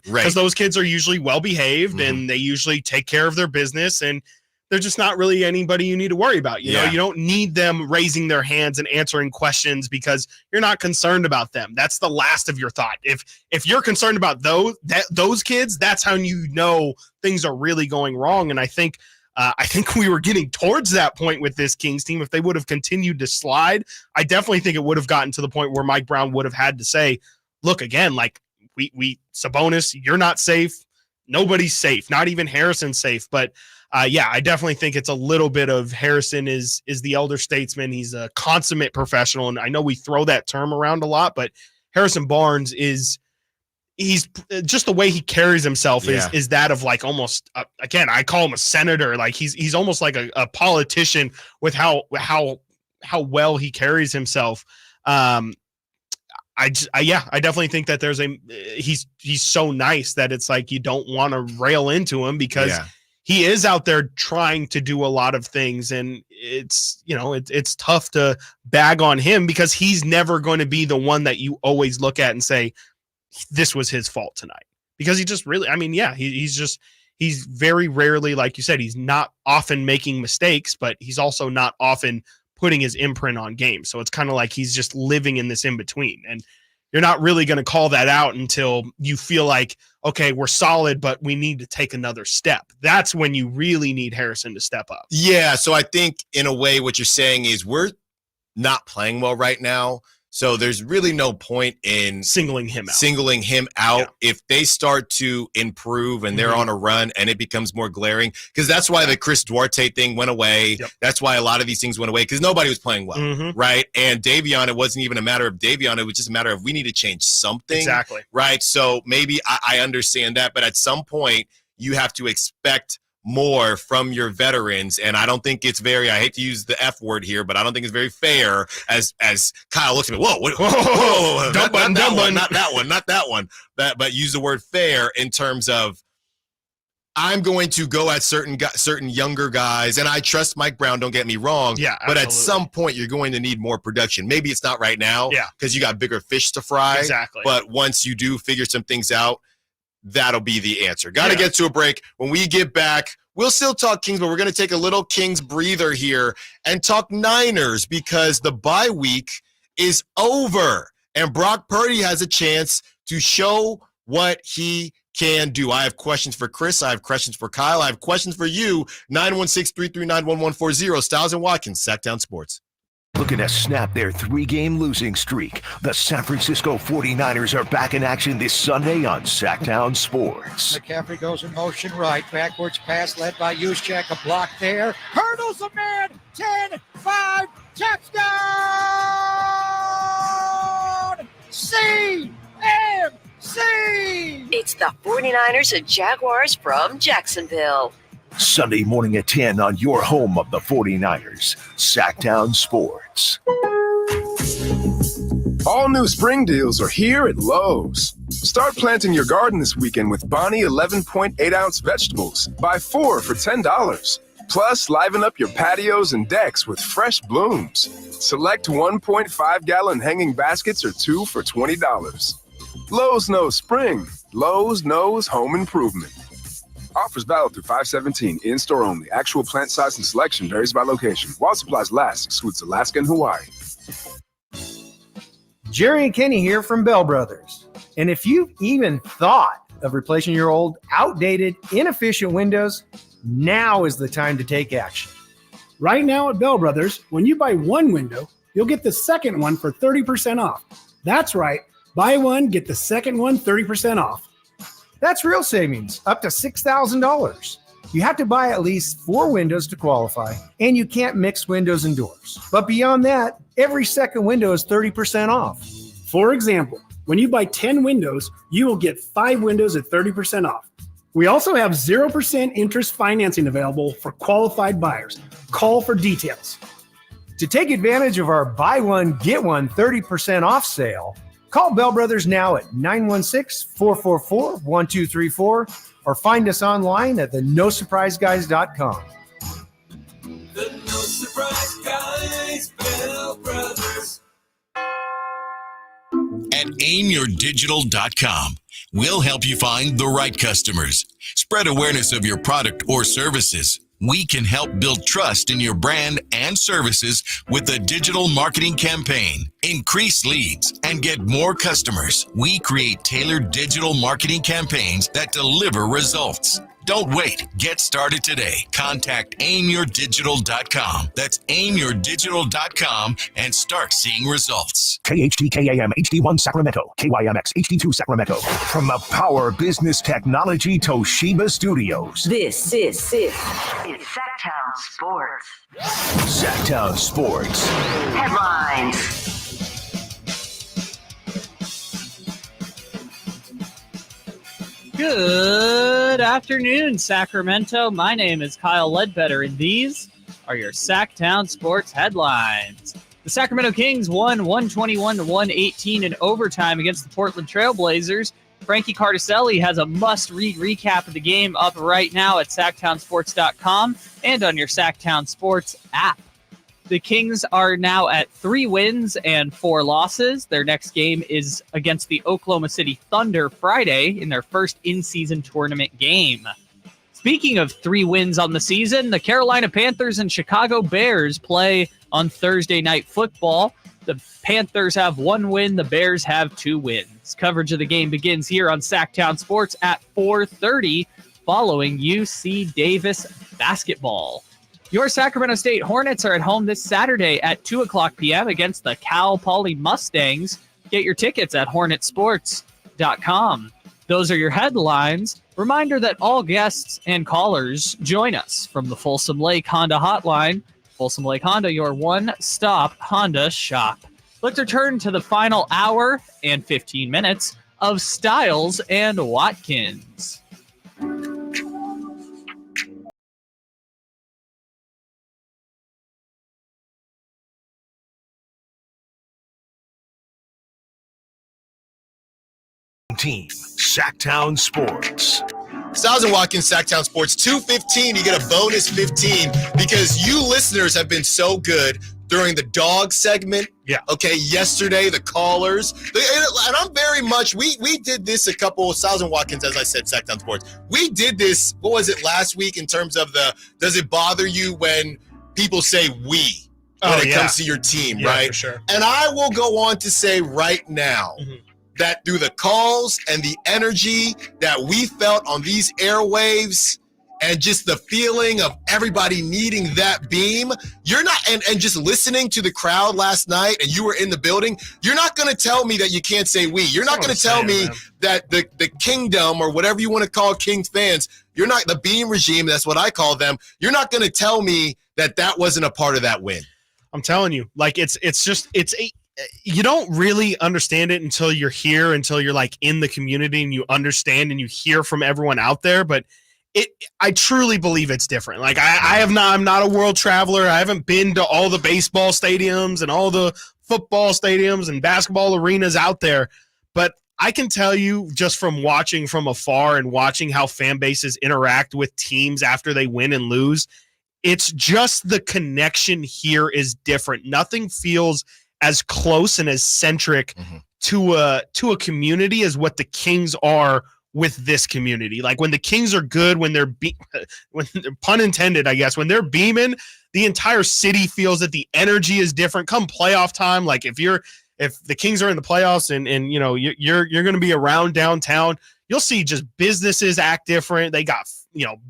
Because those kids are usually well-behaved and they usually take care of their business, and they're just not really anybody you need to worry about. You know, you don't need them raising their hands and answering questions because you're not concerned about them. That's the last of your thought. If you're concerned about those kids, that's how you know things are really going wrong. And I think we were getting towards that point with this Kings team. If they would have continued to slide, I definitely think it would have gotten to the point where Mike Brown would have had to say, look, again, like we Sabonis, you're not safe. Nobody's safe. Not even Harrison's safe. But I definitely think it's a little bit of Harrison is the elder statesman. He's a consummate professional. And I know we throw that term around a lot, but Harrison Barnes he's just the way he carries himself is that of like almost again, I call him a senator. Like he's almost like a politician with how well he carries himself. I definitely think that he's so nice that it's like you don't want to rail into him because he is out there trying to do a lot of things, and it's tough to bag on him because he's never going to be the one that you always look at and say this was his fault tonight, because he just really, he's very rarely, like you said, he's not often making mistakes, but he's also not often putting his imprint on games. So it's kind of like he's just living in this in between, and you're not really going to call that out until you feel like, okay, we're solid, but we need to take another step. That's when you really need Harrison to step up. Yeah. So I think in a way what you're saying is we're not playing well right now. So there's really no point in singling him out if they start to improve and they're on a run and it becomes more glaring, because that's why the Chris Duarte thing went away. Yep. That's why a lot of these things went away, because nobody was playing well, right? And Davion, it wasn't even a matter of Davion. It was just a matter of we need to change something. Exactly. Right? So maybe I understand that, but at some point you have to expect more from your veterans, and I don't think it's I hate to use the F word here, but I don't think it's very fair as Kyle looks at me, whoa, not that one, but use the word fair in terms of I'm going to go at certain younger guys, and I trust Mike Brown, don't get me wrong, but at some point you're going to need more production. Maybe it's not right now because you got bigger fish to fry, exactly. But once you do figure some things out, that'll be the answer. Got to get to a break. When we get back, we'll still talk Kings, but we're going to take a little Kings breather here and talk Niners because the bye week is over and Brock Purdy has a chance to show what he can do. I have questions for Chris. I have questions for Kyle. I have questions for you. 916-339-1140. Stiles and Watkins, Sactown Sports. Looking to snap their 3-game losing streak. The San Francisco 49ers are back in action this Sunday on Sactown Sports. McCaffrey goes in motion right. Backwards pass led by Juszczyk. A block there. Hurdles a man. 10-5. Touchdown! CMC! It's the 49ers and Jaguars from Jacksonville. Sunday morning at 10 on your home of the 49ers, Sactown Sports. All new spring deals are here at Lowe's. Start planting your garden this weekend with Bonnie 11.8-ounce vegetables. Buy 4 for $10. Plus, liven up your patios and decks with fresh blooms. Select 1.5-gallon hanging baskets or 2 for $20. Lowe's knows spring. Lowe's knows home improvement. Offers valid through 5/17. In-store only. Actual plant size and selection varies by location. While supplies last, excludes Alaska and Hawaii. Jerry and Kenny here from Bell Brothers. And if you've even thought of replacing your old, outdated, inefficient windows, now is the time to take action. Right now at Bell Brothers, when you buy one window, you'll get the second one for 30% off. That's right. Buy one, get the second one 30% off. That's real savings, up to $6,000. You have to buy at least 4 windows to qualify, and you can't mix windows and doors. But beyond that, every second window is 30% off. For example, when you buy 10 windows, you will get 5 windows at 30% off. We also have 0% interest financing available for qualified buyers. Call for details. To take advantage of our buy one, get one 30% off sale, call Bell Brothers now at 916-444-1234 or find us online at theNoSurpriseGuys.com. The No Surprise Guys, Bell Brothers. At aimyourdigital.com, we'll help you find the right customers. Spread awareness of your product or services. We can help build trust in your brand and services with a digital marketing campaign. Increase leads and get more customers. We create tailored digital marketing campaigns that deliver results. Don't wait. Get started today. Contact aimyourdigital.com. That's aimyourdigital.com and start seeing results. KHTKAM HD1 Sacramento, KYMX HD2 Sacramento. From the Power Business Technology Toshiba Studios. This is Sactown Sports. Sactown Sports. Headlines. Good afternoon, Sacramento. My name is Kyle Ledbetter, and these are your Sactown Sports headlines. The Sacramento Kings won 121-118 in overtime against the Portland Trail Blazers. Frankie Cardicelli has a must-read recap of the game up right now at SactownSports.com and on your Sactown Sports app. The Kings are now at 3 wins and 4 losses. Their next game is against the Oklahoma City Thunder Friday in their first in-season tournament game. Speaking of 3 wins on the season, the Carolina Panthers and Chicago Bears play on Thursday Night Football. The Panthers have 1 win, the Bears have 2 wins. Coverage of the game begins here on Sactown Sports at 4:30 following UC Davis basketball. Your Sacramento State Hornets are at home this Saturday at 2 o'clock p.m. against the Cal Poly Mustangs. Get your tickets at hornetsports.com. Those are your headlines. Reminder that all guests and callers join us from the Folsom Lake Honda Hotline. Folsom Lake Honda, your one-stop Honda shop. Let's return to the final hour and 15 minutes of Stiles and Watkins. Team Sactown Sports. Stiles and Watkins, Sactown Sports, 2:15. You get a bonus 15 because you listeners have been so good during the dog segment. Yeah. Okay. Yesterday, the callers, and I'm very much. We did this a couple. Stiles and Watkins, as I said, Sactown Sports. We did this. What was it last week in terms of the? Does it bother you when people say we when it comes to your team, right? For sure. And I will go on to say right now. Mm-hmm. That through the calls and the energy that we felt on these airwaves and just the feeling of everybody needing that beam, you're not, and just listening to the crowd last night and you were in the building, you're not going to tell me that you can't say we. You're not going to tell me that the kingdom or whatever you want to call Kings fans, you're not, the beam regime, that's what I call them, you're not going to tell me that that wasn't a part of that win. I'm telling you, like you don't really understand it until you're here, until you're like in the community and you understand and you hear from everyone out there. But I truly believe it's different. Like I'm not a world traveler. I haven't been to all the baseball stadiums and all the football stadiums and basketball arenas out there. But I can tell you just from watching from afar and watching how fan bases interact with teams after they win and lose, it's just the connection here is different. Nothing feels as close and as centric to a community as what the Kings are with this community. Like when the Kings are good, when they're pun intended, I guess, when they're beaming, the entire city feels that the energy is different. Come playoff time, like if the Kings are in the playoffs and you know you're going to be around downtown, you'll see just businesses act different. They got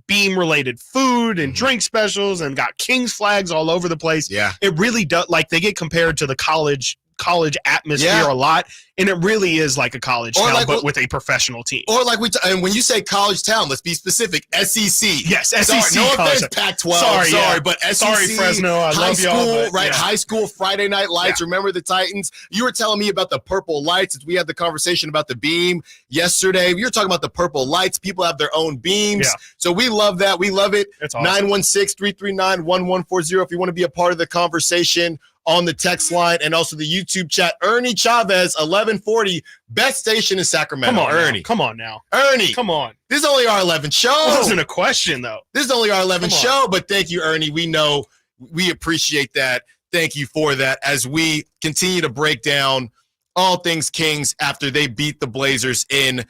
beam related food and drink specials and got Kings flags all over the place. Yeah. It really does. Like they get compared to the college college atmosphere a lot, and it really is like a college town, but with a professional team. Or like and when you say college town, let's be specific. SEC. Yes, SEC. Sorry, no offense, Pac-12. Sorry, but SEC. Sorry, Fresno. I high love school, y'all. But, right? High school Friday Night Lights. Remember the Titans? You were telling me about the purple lights. We had the conversation about the beam yesterday. We were talking about the purple lights. People have their own beams. Yeah. So we love that. We love it. That's awesome. 916-339-1140 if you want to be a part of the conversation on the text line and also the YouTube chat. Ernie Chavez, 1140, best station in Sacramento. Come on, Ernie. Come on now. Ernie. Come on. This is only our 11th show. That wasn't a question, though. This is only our 11th show, but thank you, Ernie. We know we appreciate that. Thank you for that as we continue to break down all things Kings after they beat the Blazers in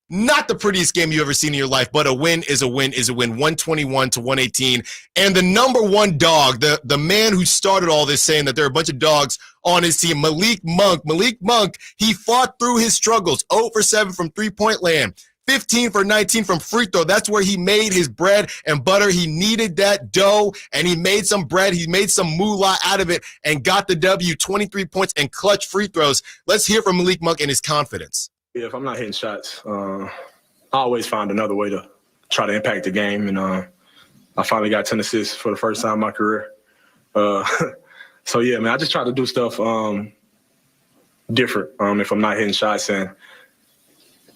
not the prettiest game you've ever seen in your life, but a win is a win is a win, 121-118. And the number one dog, the man who started all this saying that there are a bunch of dogs on his team, Malik Monk. Malik Monk, he fought through his struggles, 0 for 7 from three-point land, 15 for 19 from free throw. That's where he made his bread and butter. He needed that dough, and he made some bread. He made some moolah out of it and got the W, 23 points and clutch free throws. Let's hear from Malik Monk and his confidence. Yeah, if I'm not hitting shots, I always find another way to try to impact the game. And I finally got 10 assists for the first time in my career. So, yeah, man, I just try to do stuff different if I'm not hitting shots. And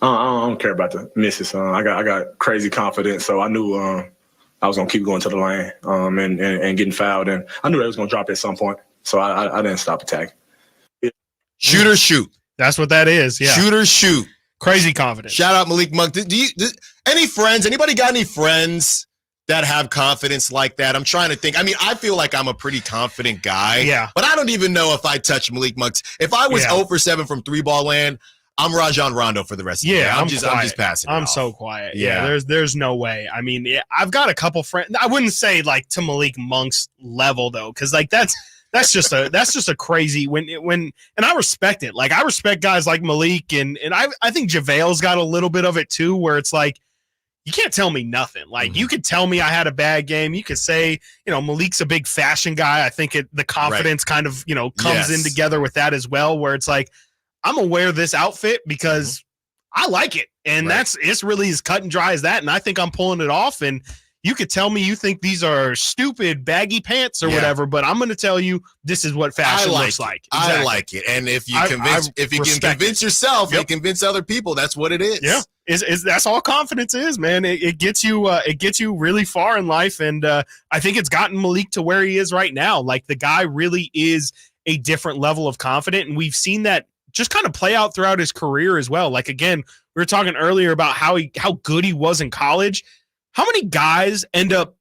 I don't care about the misses. I got crazy confidence, so I knew I was going to keep going to the lane and getting fouled. And I knew they was going to drop at some point, so I didn't stop attacking. Yeah. Shoot or shoot. That's what that is. Yeah. Shoot or shoot. Crazy confidence. Shout out Malik Monk. Any friends? Anybody got any friends that have confidence like that? I'm trying to think. I mean, I feel like I'm a pretty confident guy. Yeah. But I don't even know if I touch Malik Monk's. If I was 0 for 7 from three-ball land, I'm Rajon Rondo for the rest of the day. I'm just passing. I'm so quiet. Yeah. There's no way. I mean, I've got a couple friends. I wouldn't say like to Malik Monk's level though, because like that's just a crazy and I respect it. Like I respect guys like Malik and I think JaVale's got a little bit of it too, where it's like you can't tell me nothing. Like you could tell me I had a bad game. You could say, Malik's a big fashion guy. I think the confidence kind of, comes in together with that as well, where it's like, I'm gonna wear this outfit because I like it. And it's really as cut and dry as that. And I think I'm pulling it off. And you could tell me you think these are stupid baggy pants or whatever, but I'm going to tell you this is what fashion looks like. Exactly. I like it. And if you can convince yourself and convince other people, that's what it is. Yeah. That's all confidence is, man. It gets you really far in life. And I think it's gotten Malik to where he is right now. Like the guy really is a different level of confident. And we've seen that just kind of play out throughout his career as well. Like, again, we were talking earlier about how good he was in college. How many guys end up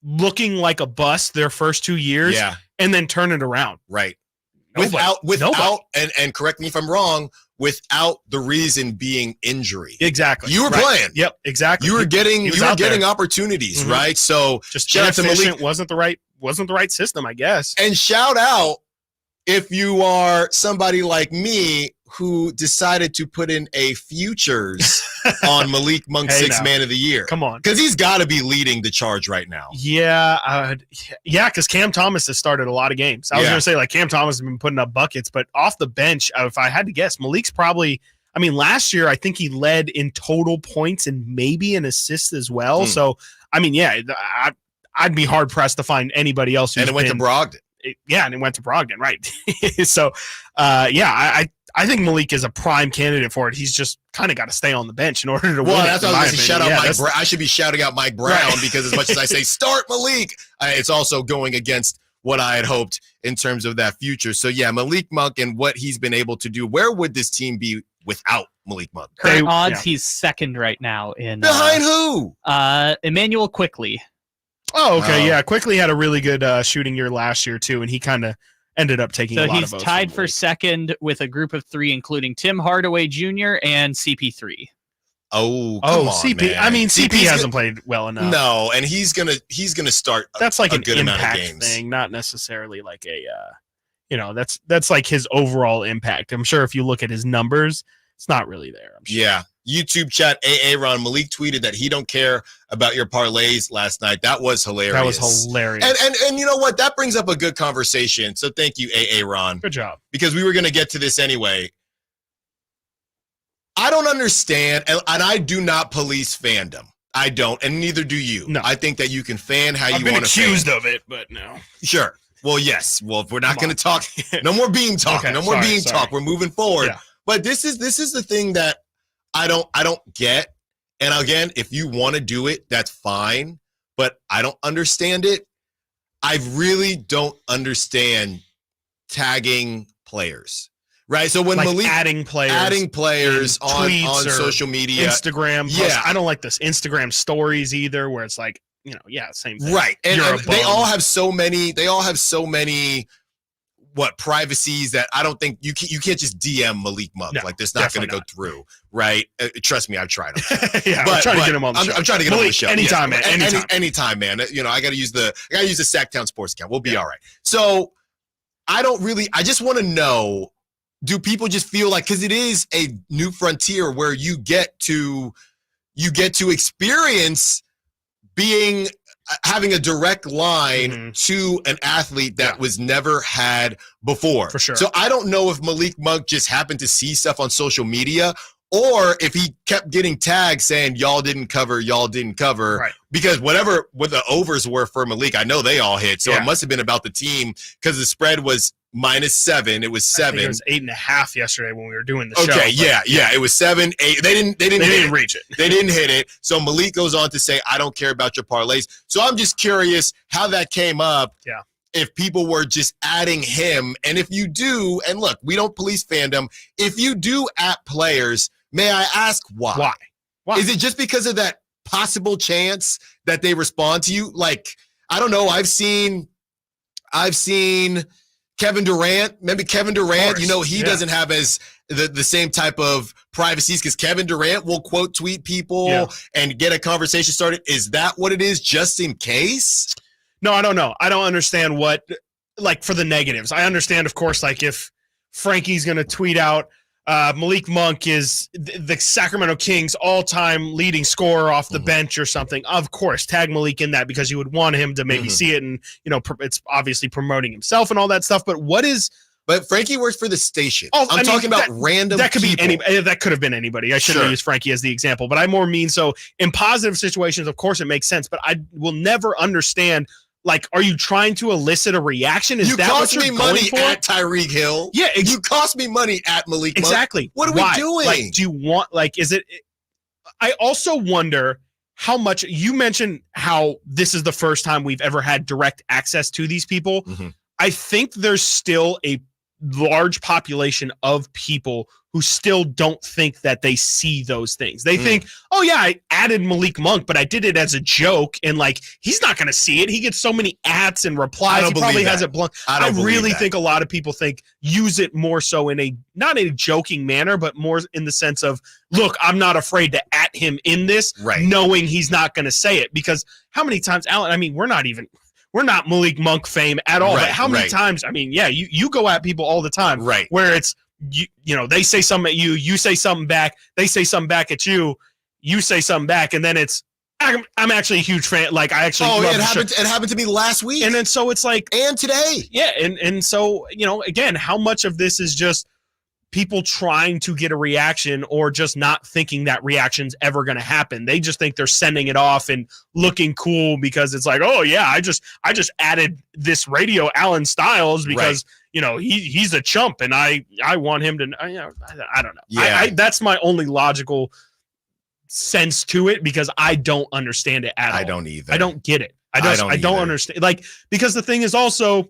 looking like a bust their first 2 years and then turn it around? Right. Nobody. Without and correct me if I'm wrong, without the reason being injury. Exactly. You were playing. Yep, exactly. You were getting opportunities, right? So just shout out to Malik. Wasn't the right system, I guess. And shout out if you are somebody like me who decided to put in a futures on Malik Monk Sixth Man of the Year. Come on. Because he's got to be leading the charge right now. Yeah, because Cam Thomas has started a lot of games. I was going to say, like, Cam Thomas has been putting up buckets, but off the bench, if I had to guess, Malik's probably – I mean, last year I think he led in total points and maybe an assist as well. So, I mean, I'd be hard-pressed to find anybody else who's and it went to Brogdon. And it went to Brogdon, right. So, I think Malik is a prime candidate for it. He's just kind of got to stay on the bench in order to win. Well, that's what I was going to shout out Mike Brown. I should be shouting out Mike Brown because as much as I say start Malik, it's also going against what I had hoped in terms of that future. So, yeah, Malik Monk and what he's been able to do. Where would this team be without Malik Monk? Current odds, he's second right now. Behind who? Emmanuel Quickly. Oh, okay. Yeah, Quickly had a really good shooting year last year, too, and he kind of ended up taking a lot of votes. So he's tied for second with a group of three, including Tim Hardaway Jr. and CP3. Oh, come on, CP. man. I mean, CP hasn't played well enough. No, and he's gonna start. That's like a an good amount of impact games. thing, not necessarily like a. That's like his overall impact. I'm sure if you look at his numbers, it's not really there. I'm sure. Yeah, YouTube chat, Ron Malik tweeted that he don't care about your parlays last night. That was hilarious. That was hilarious. And you know what? That brings up a good conversation. So thank you, Ron. Good job. Because we were going to get to this anyway. I don't understand, and I do not police fandom. I don't, and neither do you. No. I think that you can fan how you want to fan. I've been accused of it, but no. Sure. Well, yes. Well, if we're not going to talk, no more beam talk. Okay, no more sorry. talk. We're moving forward. Yeah. But this is the thing that I don't get. And again, if you want to do it, that's fine. But I don't understand it. I really don't understand tagging players. Right. So when like Malik adding players on or social media, Instagram. Yeah. I don't like this Instagram stories either, where it's like, same thing. Right. And You're a they bum. all have so many privacies that I don't think you can't just DM Malik Monk. No, like that's not going to go through. Right. Trust me, I've tried them. Yeah, I'm trying to get him on the show. I'm trying to get him on the show. Anytime, man. Anytime, man. I got to use the Sactown sports account. We'll be all right. So I just want to know, do people just feel like, because it is a new frontier where you get to experience having a direct line to an athlete that was never had before. For sure. So I don't know if Malik Monk just happened to see stuff on social media, or if he kept getting tagged saying y'all didn't cover. Right. Because what the overs were for Malik, I know they all hit. So Yeah. it must have been about the team, because the spread was -7. It was 7. I think it was 8.5 yesterday when we were doing the show. Okay, yeah. It was 7, 8. They didn't reach it. They didn't hit it. So Malik goes on to say, I don't care about your parlays. So I'm just curious how that came up. Yeah. If people were just adding him. And if you do, and look, we don't police fandom. If you do at players, may I ask why? Why? Is it just because of that possible chance that they respond to you? Like, I don't know. I've seen Kevin Durant. Maybe Kevin Durant, he doesn't have as the same type of privacies, because Kevin Durant will quote tweet people and get a conversation started. Is that what it is, just in case? No, I don't know. I don't understand what, like, for the negatives. I understand, of course, like if Frankie's going to tweet out, Malik Monk is the Sacramento Kings all-time leading scorer off the bench or something. Of course, tag Malik in that, because you would want him to maybe see it, and it's obviously promoting himself and all that stuff. But Frankie works for the station. Oh, I'm talking about random. That could people. be any. That could have been anybody. I shouldn't have used Frankie as the example, but I more mean, so in positive situations, of course, it makes sense. But I will never understand. Like, are you trying to elicit a reaction? Is that what you're going for? You cost me money at Tyreek Hill. Yeah, you cost me money at Malik Monk. Exactly. What are we doing? Like, do you want? Like, is it? I also wonder how much you mentioned how this is the first time we've ever had direct access to these people. I think there's still a large population of people who still don't think that they see those things. They think, oh yeah, I added Malik Monk, but I did it as a joke, and like, he's not going to see it. He gets so many ats and replies. He probably has it blunt. I really think a lot of people use it more so in not in a joking manner, but more in the sense of, look, I'm not afraid to at him in this, knowing he's not going to say it. Because how many times, Alan, I mean, we're not Malik Monk fame at all. But how many times, I mean, you go at people all the time. Right. Where it's, they say something at you, you say something back, they say something back at you, you say something back, and then it's, I'm actually a huge fan. Like, I actually love the show. It happened to me last week. And then so it's like, and today. Yeah. And so, again, how much of this is just people trying to get a reaction, or just not thinking that reaction's ever going to happen? They just think they're sending it off and looking cool, because it's like, oh yeah, I just added this radio Alan Stiles because he's a chump, and I want him to. I don't know. Yeah, that's my only logical sense to it, because I don't understand it at all. I don't either. I don't get it. I don't understand. Like, because the thing is also,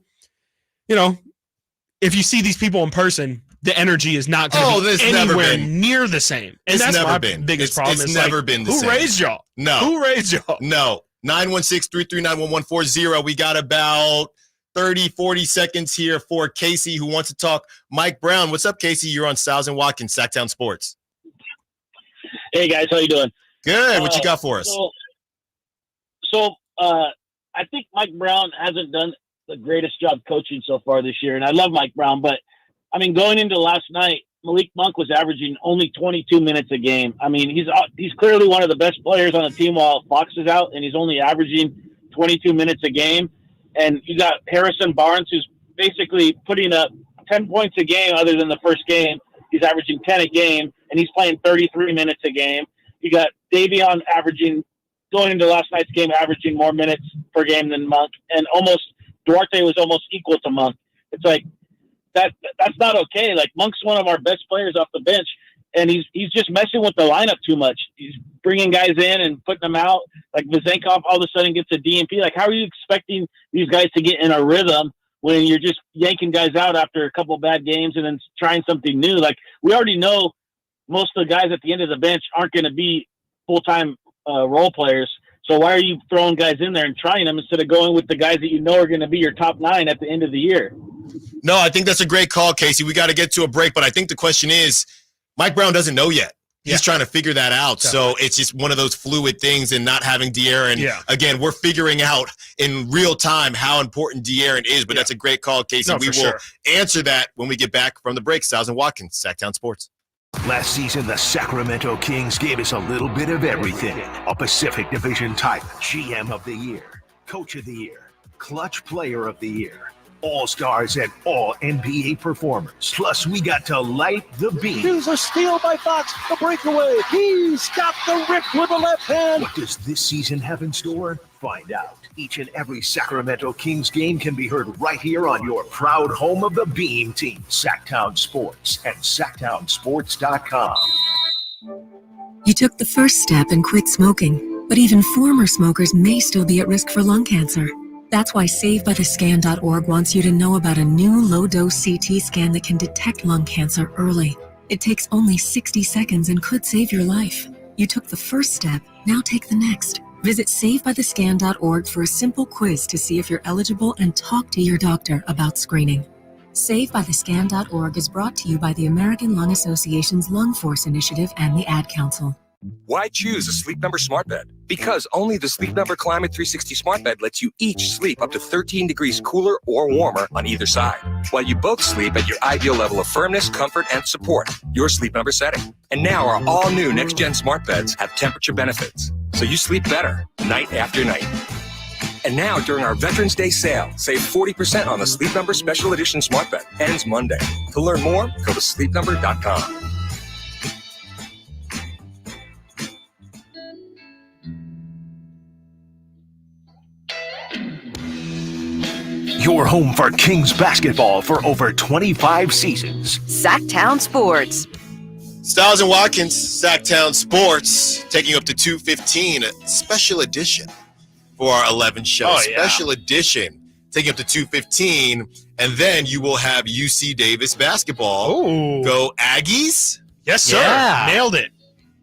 if you see these people in person, the energy is not going to be anywhere near the same. And that's my biggest problem. It's never been the same. Who raised y'all? No. Who raised y'all? No. 916-339-1140. We got about 30-40 seconds here for Casey, who wants to talk Mike Brown. What's up, Casey? You're on Stiles and Watkins, Sactown Sports. Hey, guys. How you doing? Good. What you got for us? So I think Mike Brown hasn't done the greatest job coaching so far this year, and I love Mike Brown, but I mean, going into last night, Malik Monk was averaging only 22 minutes a game. I mean, he's clearly one of the best players on the team while Fox is out, and he's only averaging 22 minutes a game. And you got Harrison Barnes, who's basically putting up 10 points a game other than the first game. He's averaging 10 a game, and he's playing 33 minutes a game. You got Davion going into last night's game, averaging more minutes per game than Monk, and Duarte was almost equal to Monk. It's like, that's not okay. Like, Monk's one of our best players off the bench, and he's just messing with the lineup too much. He's bringing guys in and putting them out. Like, Vezenkov all of a sudden gets a DNP. Like, how are you expecting these guys to get in a rhythm when you're just yanking guys out after a couple of bad games and then trying something new? Like, we already know most of the guys at the end of the bench aren't going to be full-time role players. So why are you throwing guys in there and trying them instead of going with the guys that you know are going to be your top 9 at the end of the year? No, I think that's a great call, Casey. We got to get to a break, but I think the question is, Mike Brown doesn't know yet. He's trying to figure that out. Definitely. So it's just one of those fluid things, and not having De'Aaron. Again, we're figuring out in real time how important De'Aaron is, but that's a great call, Casey. We will answer that when we get back from the break. Stiles and Watkins, Sactown Sports. Last season, the Sacramento Kings gave us a little bit of everything. A Pacific Division type, GM of the Year, Coach of the Year, Clutch Player of the Year, All-Stars and All-NBA performers. Plus, we got to light the beam. Here's a steal by Fox, the breakaway. He's got the rip with the left hand. What does this season have in store? Find out. Each and every Sacramento Kings game can be heard right here on your proud home of the Beam team, Sactown Sports and SactownSports.com. You took the first step and quit smoking, but even former smokers may still be at risk for lung cancer. That's why SaveByTheScan.org wants you to know about a new low-dose CT scan that can detect lung cancer early. It takes only 60 seconds and could save your life. You took the first step, now take the next. Visit SaveByTheScan.org for a simple quiz to see if you're eligible and talk to your doctor about screening. SaveByTheScan.org is brought to you by the American Lung Association's Lung Force Initiative and the Ad Council. Why choose a Sleep Number smart bed? Because only the Sleep Number Climate 360 smart bed lets you each sleep up to 13 degrees cooler or warmer on either side, while you both sleep at your ideal level of firmness, comfort, and support, your Sleep Number setting. And now our all-new next-gen smart beds have temperature benefits, so you sleep better night after night. And now, during our Veterans Day sale, save 40% on the Sleep Number Special Edition smart bed. Ends Monday. To learn more, go to sleepnumber.com. Your home for Kings basketball for over 25 seasons. Sactown Sports. Stiles and Watkins, Sactown Sports, taking you up to 2:15, a special edition for our 11 show. Special edition, taking up to 2:15, and then you will have UC Davis basketball. Ooh. Go Aggies? Yes, sir. Yeah. Nailed it.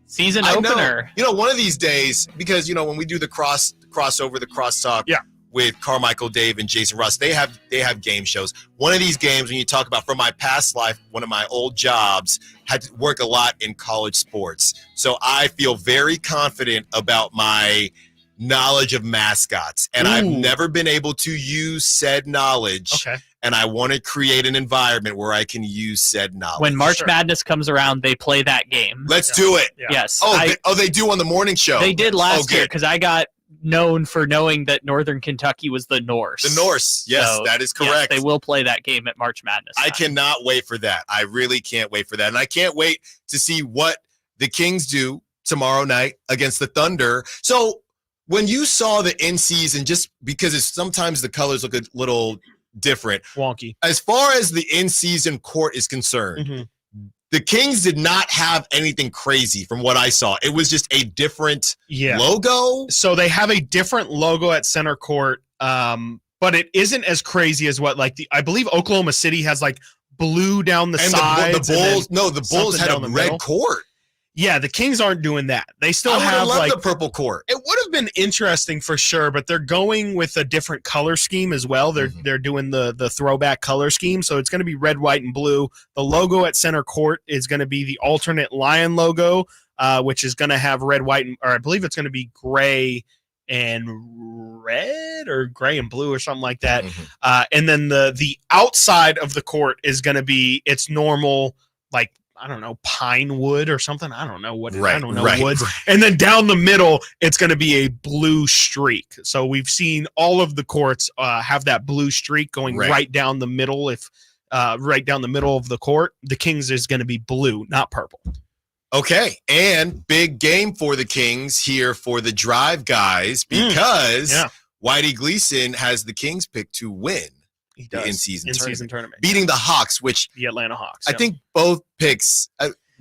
Season I opener. know. One of these days, because, when we do the crossover, the crosstalk with Carmichael Dave and Jason Russ, they have game shows. One of these games, when you talk about from my past life, one of my old jobs, had to work a lot in college sports. So I feel very confident about my knowledge of mascots, and I've never been able to use said knowledge. Okay. And I want to create an environment where I can use said knowledge. When March Madness comes around, they play that game. Let's do it. Yeah. Yes. They do on the morning show. They did last year because I got known for knowing that Northern Kentucky was the Norse. The Norse. Yes, so, that is correct. Yes, they will play that game at March Madness. I cannot wait for that. I really can't wait for that. And I can't wait to see what the Kings do tomorrow night against the Thunder. So when you saw the in-season, just because sometimes the colors look a little different. Wonky. As far as the in-season court is concerned, the Kings did not have anything crazy from what I saw. It was just a different logo. So they have a different logo at center court, but it isn't as crazy as what I believe Oklahoma City has blue down the sides. The Bulls had a red court. Yeah, the Kings aren't doing that. They still have the purple court. It would have been interesting for sure, but they're going with a different color scheme as well. They're doing the throwback color scheme, so it's going to be red, white, and blue. The logo at center court is going to be the alternate Lion logo, which is going to have red, white, or I believe it's going to be gray and red or gray and blue or something like that. And then the outside of the court is going to be its normal I don't know, pine wood or something. I don't know what it is. Right, I don't know right, woods. right. And then down the middle, it's going to be a blue streak. So we've seen all of the courts have that blue streak going right down the middle. Right down the middle of the court, the Kings is going to be blue, not purple. Okay, and big game for the Kings here for the Drive guys because Whitey Gleason has the Kings pick to win the in-season tournament, beating the Hawks, which the Atlanta Hawks. I think both picks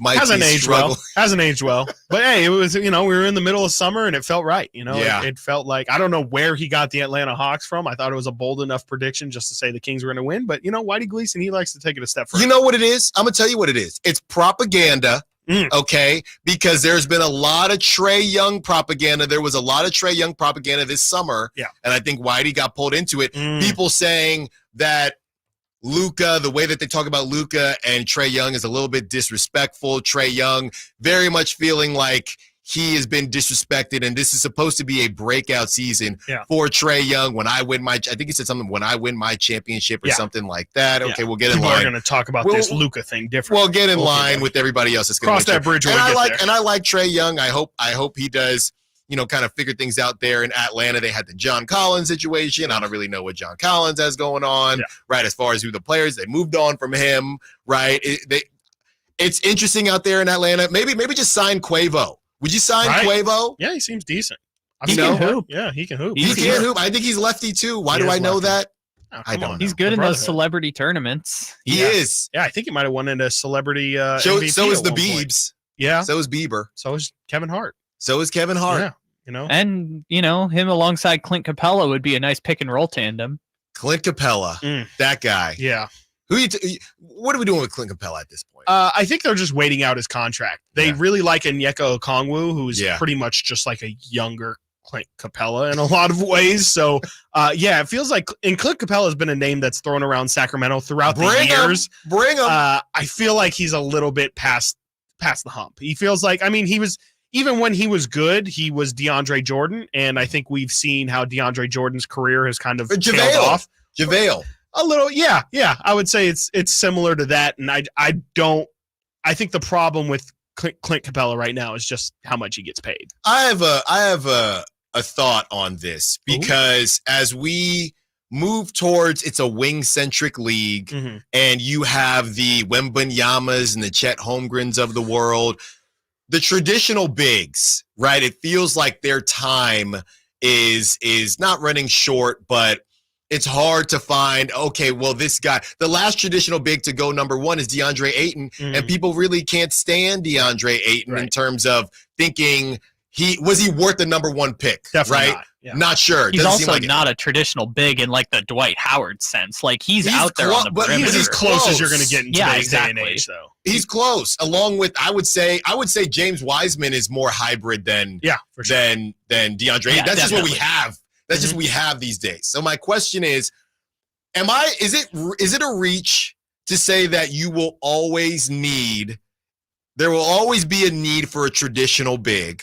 hasn't aged well. Hasn't aged well, but hey, it was we were in the middle of summer and it felt right. It felt like I don't know where he got the Atlanta Hawks from. I thought it was a bold enough prediction just to say the Kings were going to win, but Whitey Gleason, he likes to take it a step further. You know what it is? I'm gonna tell you what it is. It's propaganda. Okay, because there's been a lot of Trae Young propaganda. There was a lot of Trae Young propaganda this summer. Yeah. And I think Whitey got pulled into it. People saying that Luka, the way that they talk about Luka and Trae Young is a little bit disrespectful. Trae Young very much feeling like he has been disrespected, and this is supposed to be a breakout season for Trae Young. When I win I think he said something, when I win my championship or something like that. Okay, we'll get in line. We're going to talk about this Luka thing differently. We'll get in line with everybody else that's going to cross that bridge. And I like Trae Young. I hope he does, kind of figure things out there in Atlanta. They had the John Collins situation. I don't really know what John Collins has going on, right? As far as who the players, they moved on from him, right? It's interesting out there in Atlanta. Maybe just sign Quavo. Would you sign Quavo? Yeah, he seems decent. He can hoop. Yeah, he can hoop. He can hoop. I think he's lefty too. Why do I know that? I don't know. He's good in those celebrity tournaments. He is. Yeah, I think he might have won into celebrity MVP so is the Point. Biebs. Yeah. So is Bieber. So is Kevin Hart. Yeah. And him alongside Clint Capella would be a nice pick and roll tandem. Clint Capella, that guy. Yeah. What are we doing with Clint Capella at this point? I think they're just waiting out his contract. They really like Onyeka Okongwu, who's pretty much just like a younger Clint Capella in a lot of ways. So, it feels like, and Clint Capella has been a name that's thrown around Sacramento throughout the years. Bring him. I feel like he's a little bit past the hump. He feels like, he was, even when he was good, he was DeAndre Jordan, and I think we've seen how DeAndre Jordan's career has kind of tailed off. JaVale. A little, yeah. I would say it's similar to that, and I think the problem with Clint Capella right now is just how much he gets paid. I have a thought on this because as we move towards it's a wing-centric league, and you have the Wembanyamas and the Chet Holmgrens of the world, the traditional bigs, right? It feels like their time is not running short, but it's hard to find, okay, well, this guy, the last traditional big to go number one is DeAndre Ayton, and people really can't stand DeAndre Ayton in terms of thinking was he worth the number one pick, Definitely right? not. Yeah. Not sure. He's also not a traditional big in like the Dwight Howard sense. Like he's out there on the perimeter. He's as close as you're going to get in today's day and age, though. He's close. Along with, I would say James Wiseman is more hybrid than DeAndre. That's just what we have. That's just what we have these days. So my question is, is it a reach to say that you will always there will always be a need for a traditional big,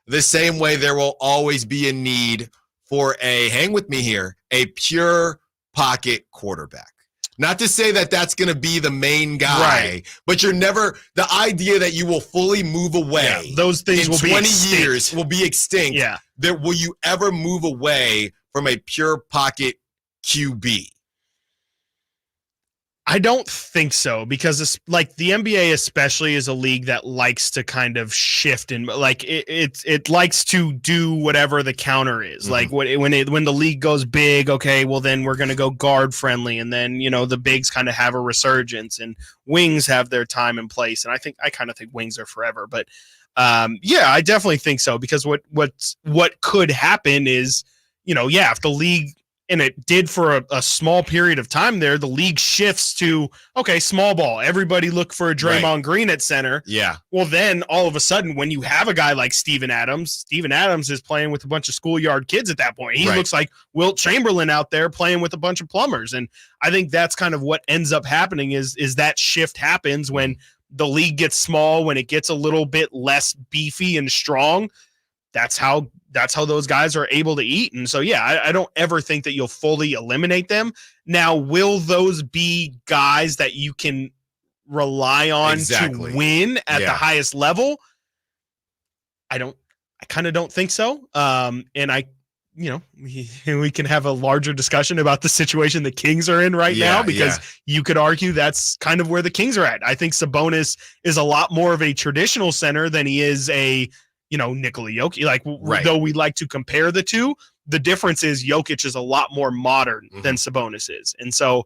the same way there will always be a need for hang with me here, a pure pocket quarterback? Not to say that that's going to be the main guy, but the idea that you will fully move away. Those things in will 20 be extinct. years will be extinct. Yeah. Will you ever move away from a pure pocket QB? I don't think so, because it's like the NBA especially is a league that likes to kind of shift and like it likes to do whatever the counter is. Like when the league goes big, okay, well then we're going to go guard friendly, and then the bigs kind of have a resurgence and wings have their time and place. And I kind of think wings are forever, but I definitely think so, because what could happen is if the league, and it did for a small period of time there, the league shifts to, okay, small ball. Everybody look for a Draymond Green at center. Yeah. Well, then all of a sudden, when you have a guy like Steven Adams is playing with a bunch of schoolyard kids at that point. He looks like Wilt Chamberlain out there playing with a bunch of plumbers. And I think that's kind of what ends up happening is that shift happens when the league gets small, when it gets a little bit less beefy and strong. That's how those guys are able to eat. And so, I don't ever think that you'll fully eliminate them. Now, will those be guys that you can rely on to win at the highest level. I kind of don't think so. And we can have a larger discussion about the situation the Kings are in right now, because you could argue that's kind of where the Kings are at. I think Sabonis is a lot more of a traditional center than he is a, Nikola Jokic. Though we like to compare the two, the difference is Jokic is a lot more modern than Sabonis is. And so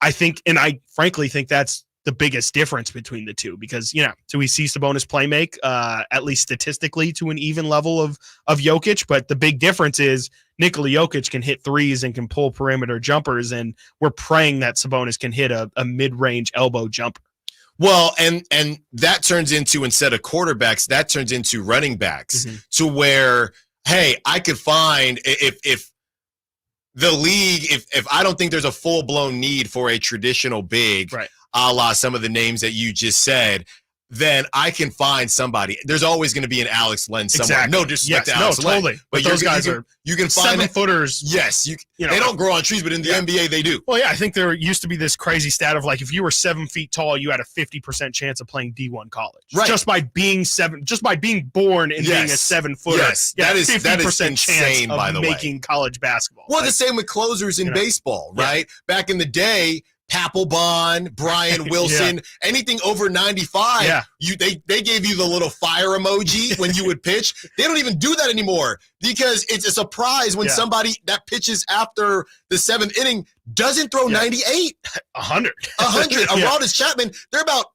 I think, and I frankly think that's the biggest difference between the two, because, so we see Sabonis play make, at least statistically, to an even level of Jokic. But the big difference is Nikola Jokic can hit threes and can pull perimeter jumpers, and we're praying that Sabonis can hit a mid-range elbow jumper. Well, and that turns into, instead of quarterbacks, that turns into running backs, to where, hey, I could find, if the league, if I don't think there's a full-blown need for a traditional big, a la some of the names that you just said, then I can find somebody. There's always going to be an Alex Len somewhere. No disrespect to Alex Len. Totally. But those guys you can find 7-footers. Yes. They don't grow on trees, but in the NBA they do. Well, yeah, I think there used to be this crazy stat of, like, if you were 7 feet tall, you had a 50% chance of playing D1 college. Right. Just by being born and being a 7-footer. Yes. That is 50% insane, chance of making college basketball. Well, the same with closers in baseball, right? Back in the day, Papelbon, Brian Wilson, anything over 95, they gave you the little fire emoji when you would pitch. They don't even do that anymore, because it's a surprise when somebody that pitches after the 7th inning doesn't throw 98. 100. Aroldis Chapman, they're about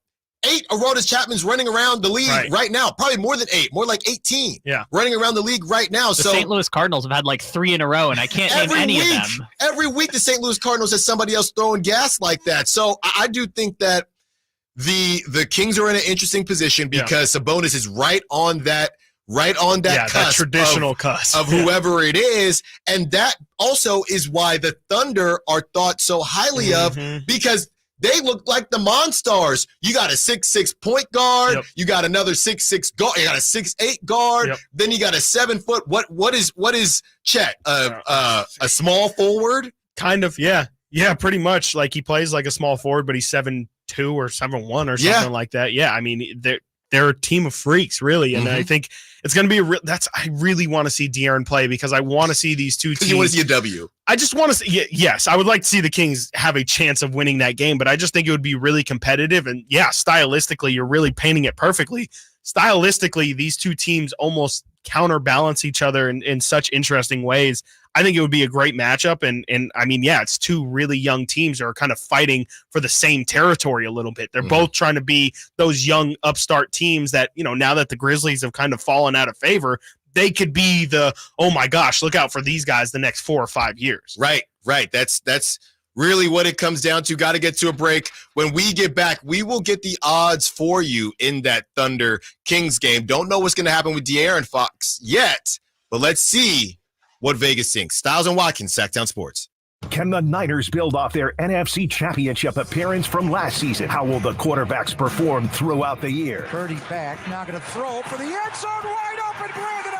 8 Aroldis Chapman's running around the league right now. Probably more than 8, more like 18. Running around the league right now. The St. Louis Cardinals have had like 3 in a row, and I can't name any of them. Every week, the St. Louis Cardinals has somebody else throwing gas like that. So I do think that the Kings are in an interesting position, because Sabonis is right on that cusp, that traditional cusp of whoever it is. And that also is why the Thunder are thought so highly of, because they look like the Monstars. You got a 6'6" point guard. You got another 6'6" guard. You got a 6'8" guard. Then you got a 7-foot. What is Chet? A small forward? Kind of, yeah. Yeah, pretty much. Like, he plays like a small forward, but he's 7'2" or 7'1" or something like that. Yeah, I mean, they're a team of freaks, really. And I think it's going to be I really want to see De'Aaron play, because I want to see these two teams. You want to see a W. I just want to see, yes, I would like to see the Kings have a chance of winning that game, but I just think it would be really competitive. And stylistically, you're really painting it perfectly. Stylistically, these two teams almost counterbalance each other in such interesting ways. I think it would be a great matchup. And I mean, it's two really young teams that are kind of fighting for the same territory a little bit. They're both trying to be those young upstart teams that, now that the Grizzlies have kind of fallen out of favor, they could be oh my gosh, look out for these guys the next 4 or 5 years. Right. That's really what it comes down to. Got to get to a break. When we get back, we will get the odds for you in that Thunder Kings game. Don't know what's going to happen with De'Aaron Fox yet, but let's see what Vegas thinks. Stiles and Watkins, Sactown Sports. Can the Niners build off their NFC Championship appearance from last season? How will the quarterbacks perform throughout the year? Purdy back, now going to throw for the end zone, wide open, Brandon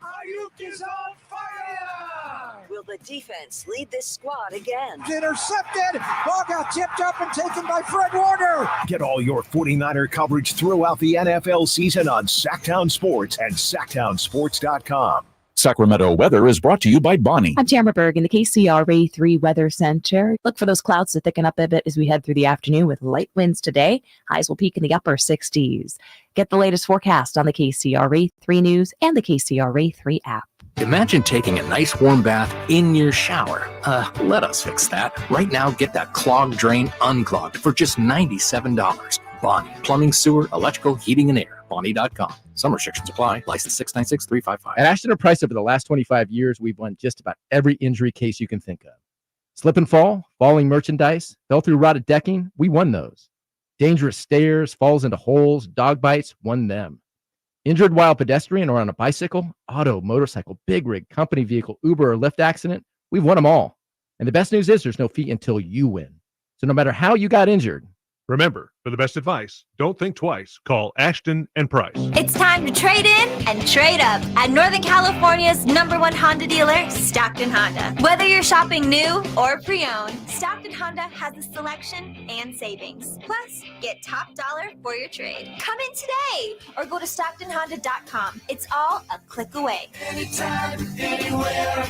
Ayuk is on fire! Will the defense lead this squad again? Intercepted, ball got tipped up and taken by Fred Warner. Get all your 49er coverage throughout the NFL season on Sactown Sports and SactownSports.com. Sacramento weather is brought to you by Bonnie. I'm Tamara Berg in the KCRA 3 Weather Center. Look for those clouds to thicken up a bit as we head through the afternoon with light winds today. Highs will peak in the upper 60s. Get the latest forecast on the KCRA 3 News and the KCRA 3 app. Imagine taking a nice warm bath in your shower. Let us fix that. Right now, get that clogged drain unclogged for just $97. Bonnie, plumbing, sewer, electrical, heating, and air. Bonnie.com. Some restrictions apply. License 696-355. At Ashton & Price, over the last 25 years, we've won just about every injury case you can think of. Slip and fall, falling merchandise, fell through rotted decking, we won those. Dangerous stairs, falls into holes, dog bites, won them. Injured while pedestrian or on a bicycle, auto, motorcycle, big rig, company vehicle, Uber, or Lyft accident, we've won them all. And the best news is there's no fee until you win. So no matter how you got injured, Remember, for the best advice, don't think twice. Call Ashton and Price. It's time to trade in and trade up at Northern California's #1 Honda dealer, Stockton Honda. Whether you're shopping new or pre-owned, Stockton Honda has a selection and savings. Plus, get top dollar for your trade. Come in today or go to StocktonHonda.com. It's all a click away. Anytime, anywhere,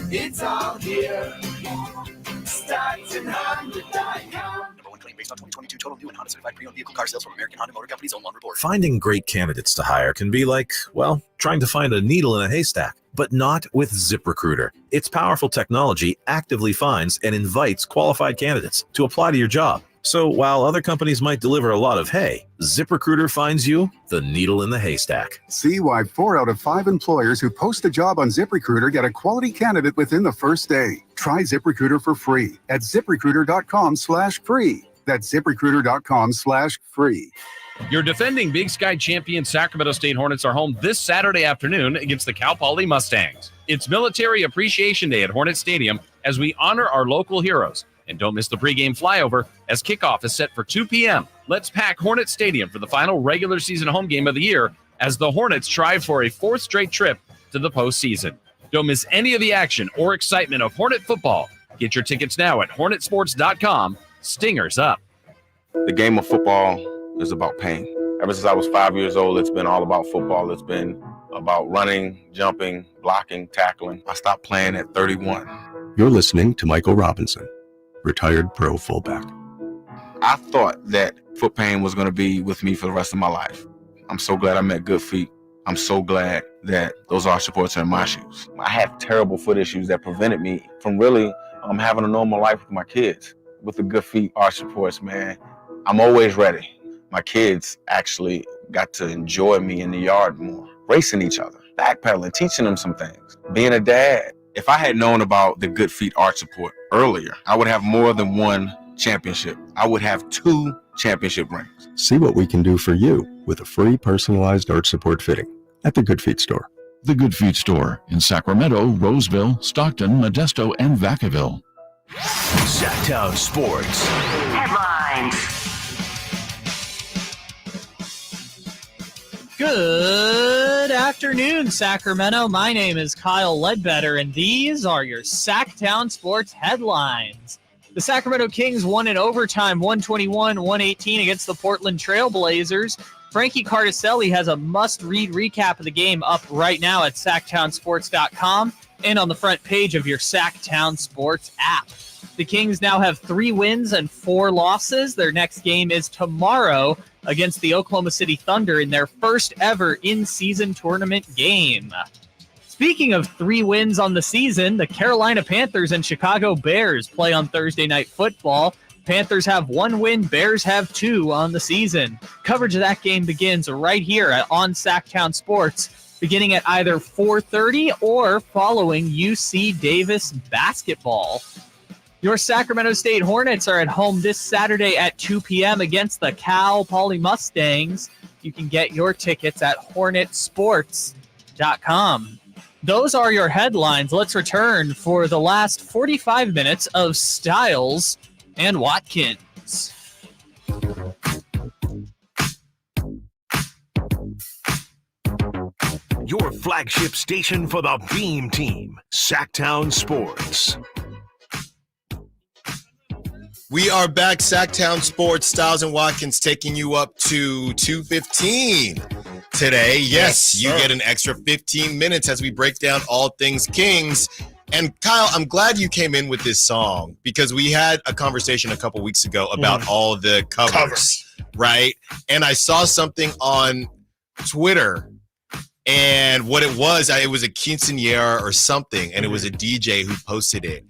it's all here. StocktonHonda.com. Based on 2022 total new and Honda certified pre-owned vehicle car sales from American Honda Motor Company's own lawn report. Finding great candidates to hire can be like, well, trying to find a needle in a haystack, but not with ZipRecruiter. Its powerful technology actively finds and invites qualified candidates to apply to your job. So while other companies might deliver a lot of hay, ZipRecruiter finds you the needle in the haystack. See why 4 out of 5 employers who post a job on ZipRecruiter get a quality candidate within the first day. Try ZipRecruiter for free at ZipRecruiter.com/free. That's ZipRecruiter.com/free. Your defending Big Sky champion Sacramento State Hornets are home this Saturday afternoon against the Cal Poly Mustangs. It's Military Appreciation Day at Hornet Stadium as we honor our local heroes. And don't miss the pregame flyover as kickoff is set for 2 p.m. Let's pack Hornet Stadium for the final regular season home game of the year as the Hornets strive for a 4th straight trip to the postseason. Don't miss any of the action or excitement of Hornet football. Get your tickets now at hornetsports.com. Stingers up. The game of football is about pain. Ever since I was 5 years old, it's been all about football. It's been about running, jumping, blocking, tackling. I stopped playing at 31. You're listening to Michael Robinson, retired pro fullback. I thought that foot pain was going to be with me for the rest of my life. I'm so glad I met Good Feet. I'm so glad that those arch supports are in my shoes. I had terrible foot issues that prevented me from really having a normal life with my kids. With the Good Feet arch supports, man, I'm always ready. My kids actually got to enjoy me in the yard more, racing each other, backpedaling, teaching them some things, being a dad. If I had known about the Good Feet arch support earlier, I would have more than one championship. I would have 2 championship rings. See what we can do for you with a free personalized arch support fitting at the Good Feet store. The Good Feet store in Sacramento, Roseville, Stockton, Modesto, and Vacaville. Sactown Sports Headlines. Good afternoon, Sacramento. My name is Kyle Ledbetter, and these are your Sactown Sports headlines. The Sacramento Kings won in overtime 121-118 against the Portland Trailblazers. Frankie Cardicelli has a must-read recap of the game up right now at SactownSports.com and on the front page of your Sactown Sports app. The Kings now have 3 wins and 4 losses. Their next game is tomorrow against the Oklahoma City Thunder in their first ever in-season tournament game. Speaking of 3 wins on the season, the Carolina Panthers and Chicago Bears play on Thursday Night Football. Panthers have 1 win, Bears have 2 on the season. Coverage of that game begins right here on Sactown Sports, beginning at either 4:30 or following UC Davis basketball. Your Sacramento State Hornets are at home this Saturday at 2 p.m. against the Cal Poly Mustangs. You can get your tickets at hornetsports.com. Those are your headlines. Let's return for the last 45 minutes of Stiles and Watkins. Your flagship station for the Beam Team, Sactown Sports. We are back, Sactown Sports. Stiles and Watkins taking you up to 2:15 today. Yes, you get an extra 15 minutes as we break down all things Kings. And Kyle, I'm glad you came in with this song because we had a conversation a couple weeks ago about all the covers, right? And I saw something on Twitter, and what it was a quinceañera or something, and it was a DJ who posted it.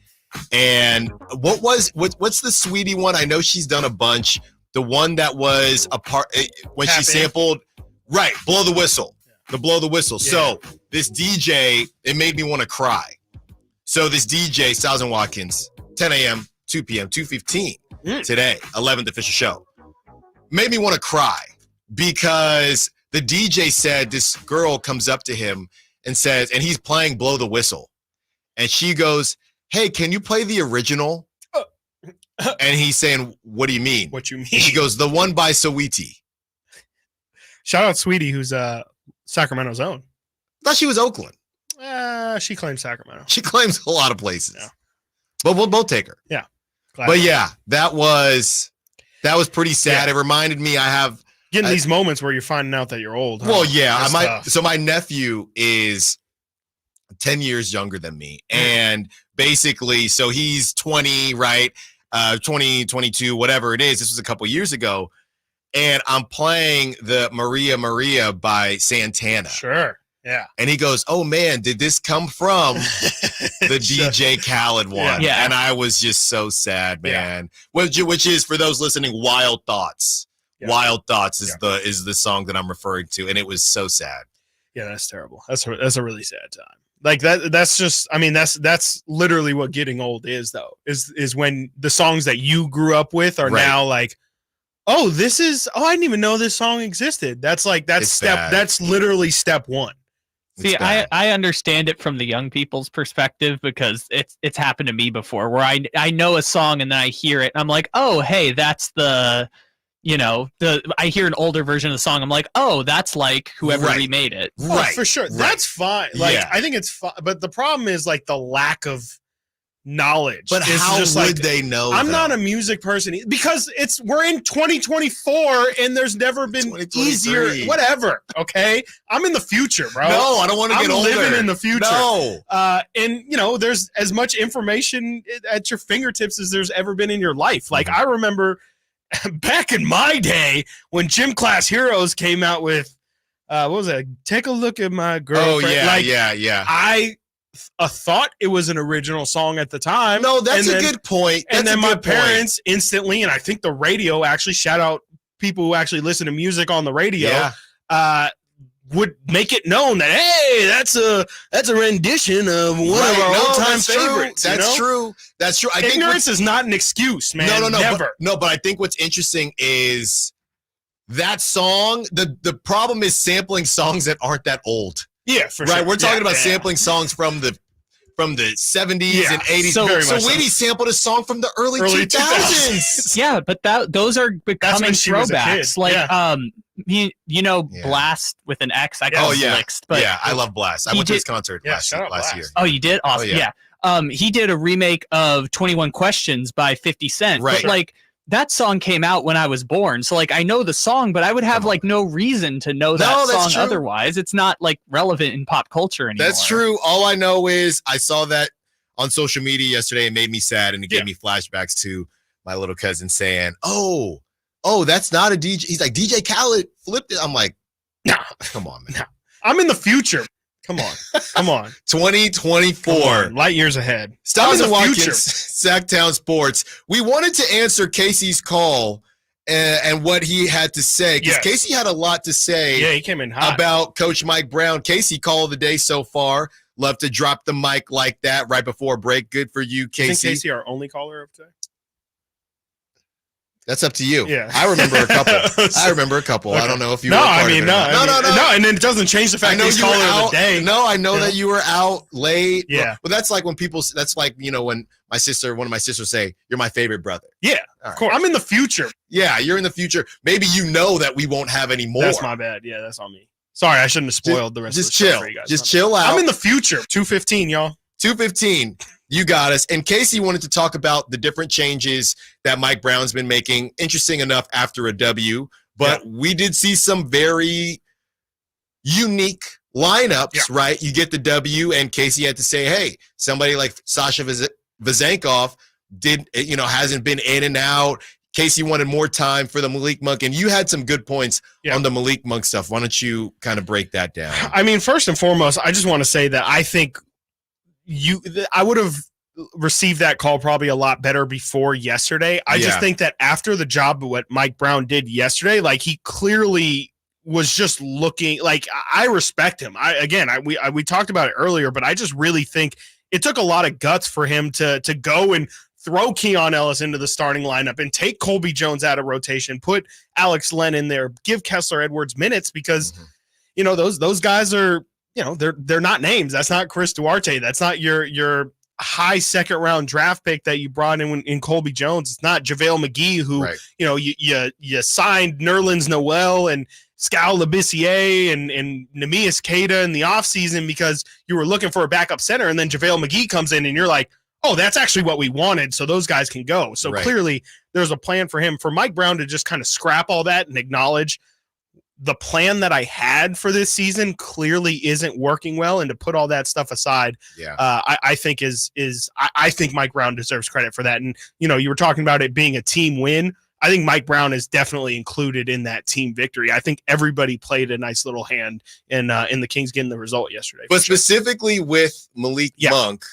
And what's the Sweetie one? I know she's done a bunch. The one that was a part when she sampled, right? Blow the whistle, the blow the whistle. Yeah. So this DJ, it made me want to cry. So this DJ, Stiles and Watkins, 10 a.m., 2 p.m., 2:15 today, 11th official show, made me want to cry because the DJ said this girl comes up to him and says, and he's playing Blow the Whistle, and she goes, "Hey, can you play the original?" And he's saying, what do you mean? What you mean? And she goes, the one by Saweetie. Shout out Sweetie, who's Sacramento's own. I thought she was Oakland. She claims Sacramento. She claims a lot of places. Yeah. But we'll both take her. Yeah. But yeah, that was pretty sad. Yeah. It reminded me getting these moments where you're finding out that you're old. Huh? Well, yeah. So my nephew is 10 years younger than me. And basically, so he's 20, right? 20, 22, whatever it is. This was a couple years ago. And I'm playing the Maria Maria by Santana. Sure. Yeah. And he goes, oh, man, did this come from the DJ Khaled one? Yeah. And I was just so sad, man. Yeah. Which is, for those listening, Wild Thoughts. Yeah. Wild Thoughts is the song that I'm referring to. And it was so sad. Yeah, that's terrible. That's a really sad time. Like that's just, I mean, that's literally what getting old is, though, is when the songs that you grew up with are now like, I didn't even know this song existed. That's literally step one. See, I understand it from the young people's perspective because it's happened to me before where I know a song and then I hear it and I'm like, oh, hey, that's I hear an older version of the song. I'm like, oh, that's like whoever remade it. Right. Oh, for sure. Right. That's fine. Like, I think it's fine. But the problem is like the lack of knowledge. But how would they know? I'm not a music person because we're in 2024 and there's never been easier. Whatever. Okay. I'm in the future, bro. No, I don't want to get older. I'm living in the future. No. And there's as much information at your fingertips as there's ever been in your life. Like I remember back in my day when Gym Class Heroes came out with what was that? Take a Look at My Girlfriend. Oh yeah, yeah. I thought it was an original song at the time. No, that's a good point. And then my parents instantly, and I think the radio actually, shout out people who actually listen to music on the radio, would make it known that, hey, that's a rendition of one of our all-time favorites. That's true. That's true. Ignorance is not an excuse, man. No, never. But I think what's interesting is that song. The problem is sampling songs that aren't that old. Yeah, for sure. Right, we're talking about sampling songs from the 70s and 80s. So Weedy sampled a song from the early 2000s. Yeah, but those are becoming throwbacks. Like Blast with an X. I call it Lixt, but I love Blast. I went to his concert last year. Oh, you did? Awesome. He did a remake of 21 Questions by 50 Cent. Right. But like that song came out when I was born. So like I know the song, but I would have like no reason to know that song otherwise. It's not like relevant in pop culture anymore. That's true. All I know is I saw that on social media yesterday. It made me sad and it gave me flashbacks to my little cousin saying, oh, that's not a DJ. He's like, DJ Khaled flipped it. I'm like, nah, come on, man. Nah. I'm in the future. Come on. 2024. Light years ahead. Stiles and Watkins, Sactown Sports. We wanted to answer Casey's call and what he had to say. Because Casey had a lot to say he came in hot about Coach Mike Brown. Casey, call of the day so far. Love to drop the mic like that right before break. Good for you, Casey. Isn't Casey our only caller of today? That's up to you. Yeah. I remember a couple. Okay. I don't know if you were No. And it doesn't change the fact that he's caller of the day. No, I know that you were out late. Yeah. Well, that's like when that's like, when one of my sisters say, you're my favorite brother. Yeah. Of course. I'm in the future. Yeah, you're in the future. Maybe that we won't have any more. That's my bad. Yeah, that's on me. Sorry, I shouldn't have spoiled the rest of the show for you guys. Just chill out. I'm in the future. 2:15, y'all. 2:15. You got us. And Casey wanted to talk about the different changes that Mike Brown's been making. Interesting enough, after a W. But we did see some very unique lineups, right? You get the W, and Casey had to say, hey, somebody like Sasha Vezenkov hasn't been in and out. Casey wanted more time for the Malik Monk, and you had some good points on the Malik Monk stuff. Why don't you kind of break that down? I mean, first and foremost, I just want to say that I think I would have received that call probably a lot better before yesterday. I just think that after the job of what Mike Brown did yesterday, like he clearly was just looking like I respect him. We talked about it earlier, but I just really think it took a lot of guts for him to go and throw Keon Ellis into the starting lineup and take Colby Jones out of rotation, put Alex Len in there, give Kessler Edwards minutes because those guys are they're not names. That's not Chris Duarte. That's not your high second round draft pick that you brought in Colby Jones. It's not JaVale McGee, who, you signed Nerlens Noel and Skal Labissiere and Neemias Queta in the offseason because you were looking for a backup center. And then JaVale McGee comes in and you're like, oh, that's actually what we wanted. So those guys can go. So clearly there's a plan for him. For Mike Brown to just kind of scrap all that and acknowledge the plan that I had for this season clearly isn't working well, and to put all that stuff aside, I think I think Mike Brown deserves credit for that. And you were talking about it being a team win. I think Mike Brown is definitely included in that team victory. I think everybody played a nice little hand in the Kings getting the result yesterday. But specifically with Malik Monk,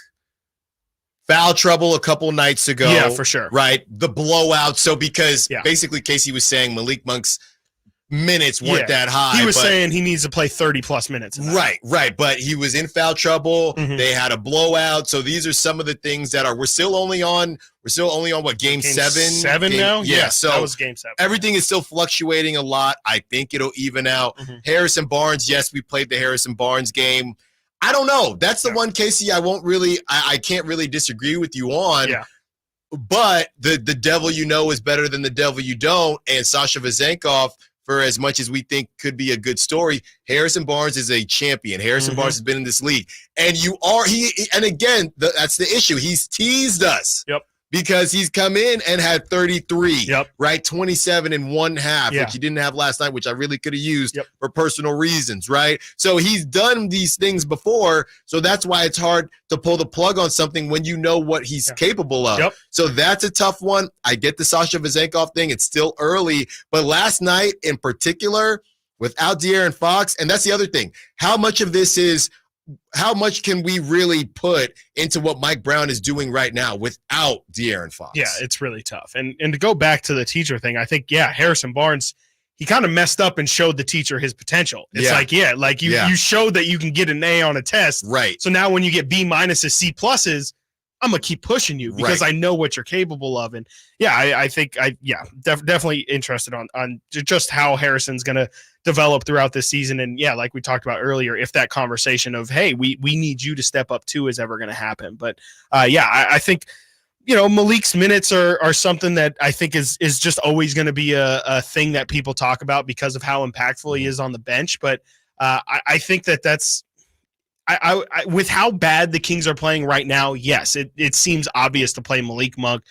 foul trouble a couple nights ago. Yeah, for sure. Right, the blowout. So because basically Casey was saying Malik Monk's minutes weren't that high. He was saying he needs to play 30+ minutes. Right. But he was in foul trouble. They had a blowout. So these are some of the things that we're still only on what, game 7? 7 now? Yeah. So that was game 7. Everything is still fluctuating a lot. I think it'll even out. Harrison Barnes, yes, we played the Harrison Barnes game. I don't know. That's the one, Casey, I can't really disagree with you on. Yeah. But the devil you know is better than the devil you don't. And Sasha Vezenkov, for as much as we think could be a good story, Harrison Barnes is a champion. Harrison Barnes has been in this league. And and again, that's the issue. He's teased us. Yep. Because he's come in and had 33, right? 27 and 1/2, which he didn't have last night, which I really could have used for personal reasons, right? So he's done these things before. So that's why it's hard to pull the plug on something when you know what he's capable of. So that's a tough one. I get the Sasha Vezenkov thing. It's still early. But last night in particular, without De'Aaron Fox, and that's the other thing, how much can we really put into what Mike Brown is doing right now without De'Aaron Fox? Yeah, it's really tough. And to go back to the teacher thing, I think, Harrison Barnes, he kind of messed up and showed the teacher his potential. It's you showed that you can get an A on a test. Right. So now when you get B- and C+, I'm going to keep pushing you because I know what you're capable of. And I think definitely interested on just how Harrison's going to develop throughout this season. And like we talked about earlier, if that conversation of, hey, we need you to step up too is ever going to happen. But I think, Malik's minutes are something that I think is just always going to be a thing that people talk about because of how impactful he is on the bench. But I think that's, I with how bad the Kings are playing right now, yes, it seems obvious to play Malik Monk